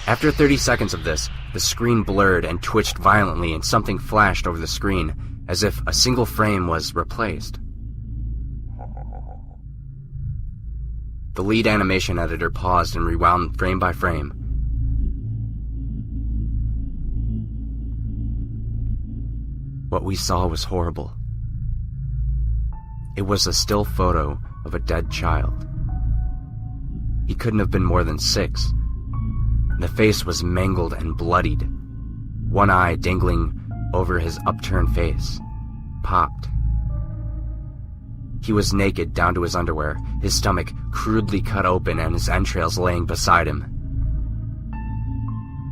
After 30 seconds of this, the screen blurred and twitched violently and something flashed over the screen, as if a single frame was replaced. The lead animation editor paused and rewound frame by frame. What we saw was horrible. It was a still photo of a dead child. He couldn't have been more than 6. The face was mangled and bloodied, one eye dangling over his upturned face, popped. He was naked down to his underwear, his stomach crudely cut open and his entrails laying beside him.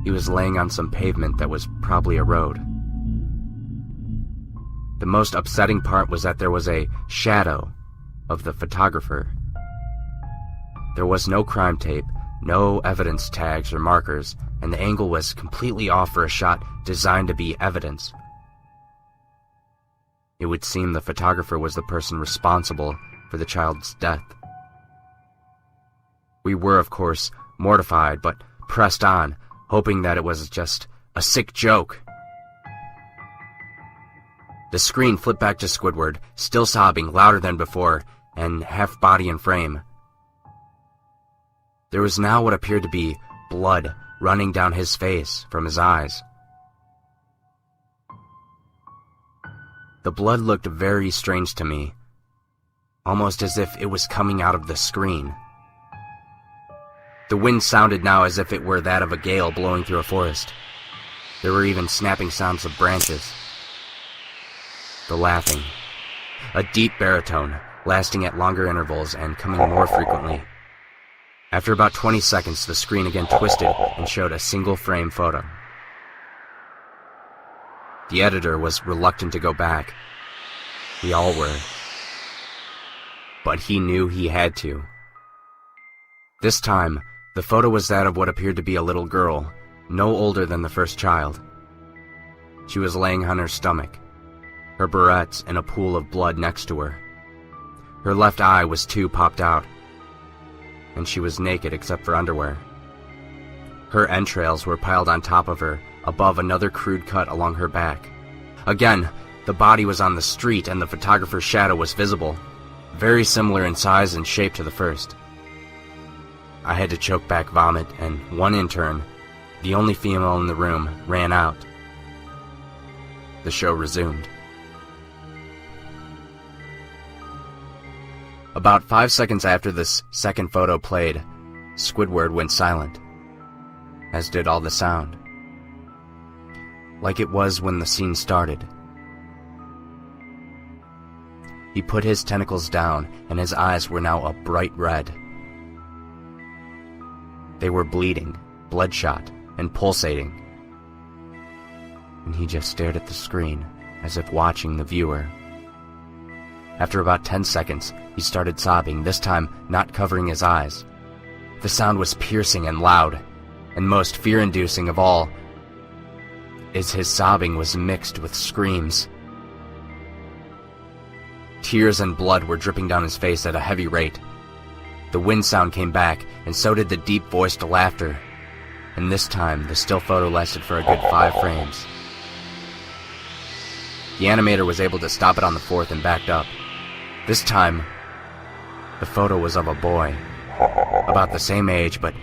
He was laying on some pavement that was probably a road. The most upsetting part was that there was a shadow of the photographer. There was no crime tape, no evidence tags or markers, and the angle was completely off for a shot designed to be evidence. It would seem the photographer was the person responsible for the child's death. We were, of course, mortified, but pressed on, hoping that it was just a sick joke. The screen flipped back to Squidward, still sobbing louder than before, and half body and frame. There was now what appeared to be blood running down his face from his eyes. The blood looked very strange to me, almost as if it was coming out of the screen. The wind sounded now as if it were that of a gale blowing through a forest. There were even snapping sounds of branches. The laughing, a deep baritone, lasting at longer intervals and coming more frequently. After about 20 seconds, the screen again twisted and showed a single frame photo. The editor was reluctant to go back. We all were. But he knew he had to. This time, the photo was that of what appeared to be a little girl, no older than the first child. She was laying on her stomach, her barrettes in a pool of blood next to her. Her left eye was too popped out, and she was naked except for underwear. Her entrails were piled on top of her, above another crude cut along her back. Again, the body was on the street and the photographer's shadow was visible, very similar in size and shape to the first. I had to choke back vomit, and one intern, the only female in the room, ran out. The show resumed. About 5 seconds after this second photo played, Squidward went silent, as did all the sound, like it was when the scene started. He put his tentacles down, and his eyes were now a bright red. They were bleeding, bloodshot, and pulsating. And he just stared at the screen, as if watching the viewer. After about 10 seconds, he started sobbing, this time not covering his eyes. The sound was piercing and loud, and most fear-inducing of all is his sobbing was mixed with screams. Tears and blood were dripping down his face at a heavy rate. The wind sound came back, and so did the deep-voiced laughter. And this time, the still photo lasted for a good 5 frames. The animator was able to stop it on the 4th and backed up. This time, the photo was of a boy, about the same age, but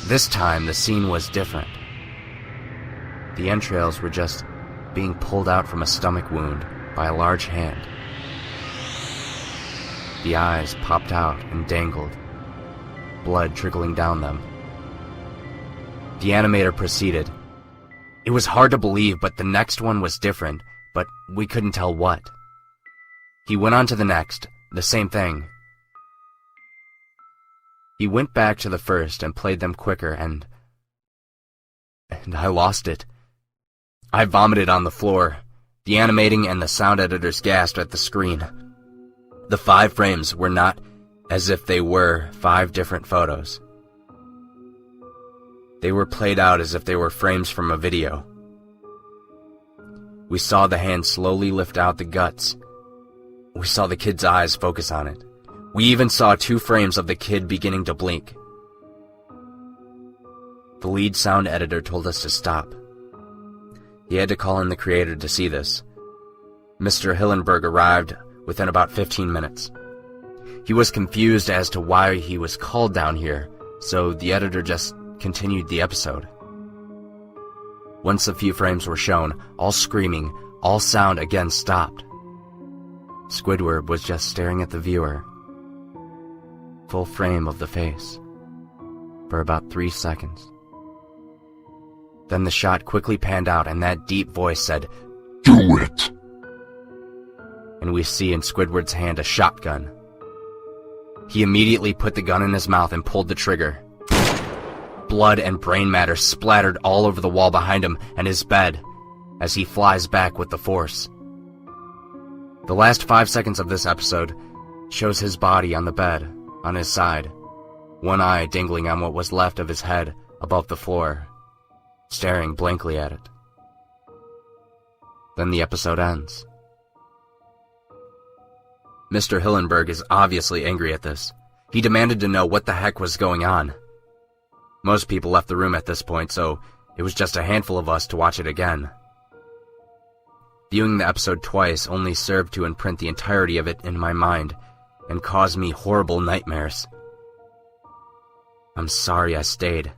this time the scene was different. The entrails were just being pulled out from a stomach wound by a large hand. The eyes popped out and dangled, blood trickling down them. The animator proceeded. It was hard to believe, but the next one was different, but we couldn't tell what. He went on to the next, the same thing. He went back to the first and played them quicker, and I lost it. I vomited on the floor. The animating and the sound editors gasped at the screen. The 5 frames were not as if they were 5 different photos. They were played out as if they were frames from a video. We saw the hand slowly lift out the guts. We saw the kid's eyes focus on it. We even saw 2 frames of the kid beginning to blink. The lead sound editor told us to stop. He had to call in the creator to see this. Mr. Hillenberg arrived within about 15 minutes. He was confused as to why he was called down here, so the editor just continued the episode. Once a few frames were shown, all screaming, all sound again stopped. Squidward was just staring at the viewer, full frame of the face, for about 3 seconds. Then the shot quickly panned out and that deep voice said, "Do it!" And we see in Squidward's hand a shotgun. He immediately put the gun in his mouth and pulled the trigger. Blood and brain matter splattered all over the wall behind him and his bed as he flies back with the force. The last 5 seconds of this episode shows his body on the bed, on his side, one eye dangling on what was left of his head above the floor, staring blankly at it. Then the episode ends. Mr. Hillenberg is obviously angry at this. He demanded to know what the heck was going on. Most people left the room at this point, so it was just a handful of us to watch it again. Viewing the episode twice only served to imprint the entirety of it in my mind and cause me horrible nightmares. I'm sorry I stayed.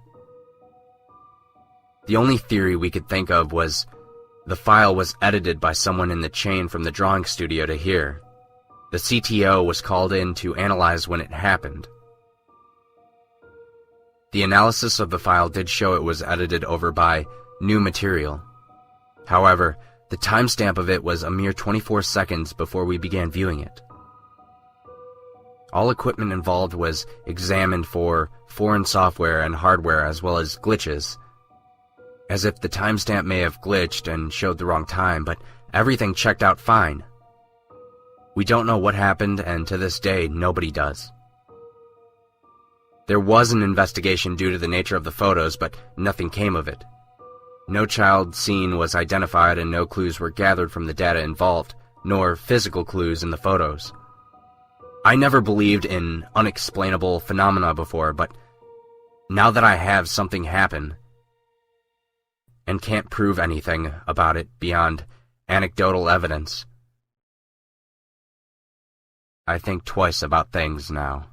The only theory we could think of was the file was edited by someone in the chain from the drawing studio to here. The CTO was called in to analyze when it happened. The analysis of the file did show it was edited over by new material. However, the timestamp of it was a mere 24 seconds before we began viewing it. All equipment involved was examined for foreign software and hardware as well as glitches, as if the timestamp may have glitched and showed the wrong time, but everything checked out fine. We don't know what happened, and to this day, nobody does. There was an investigation due to the nature of the photos, but nothing came of it. No child seen was identified and no clues were gathered from the data involved, nor physical clues in the photos. I never believed in unexplainable phenomena before, but now that I have something happen and can't prove anything about it beyond anecdotal evidence, I think twice about things now.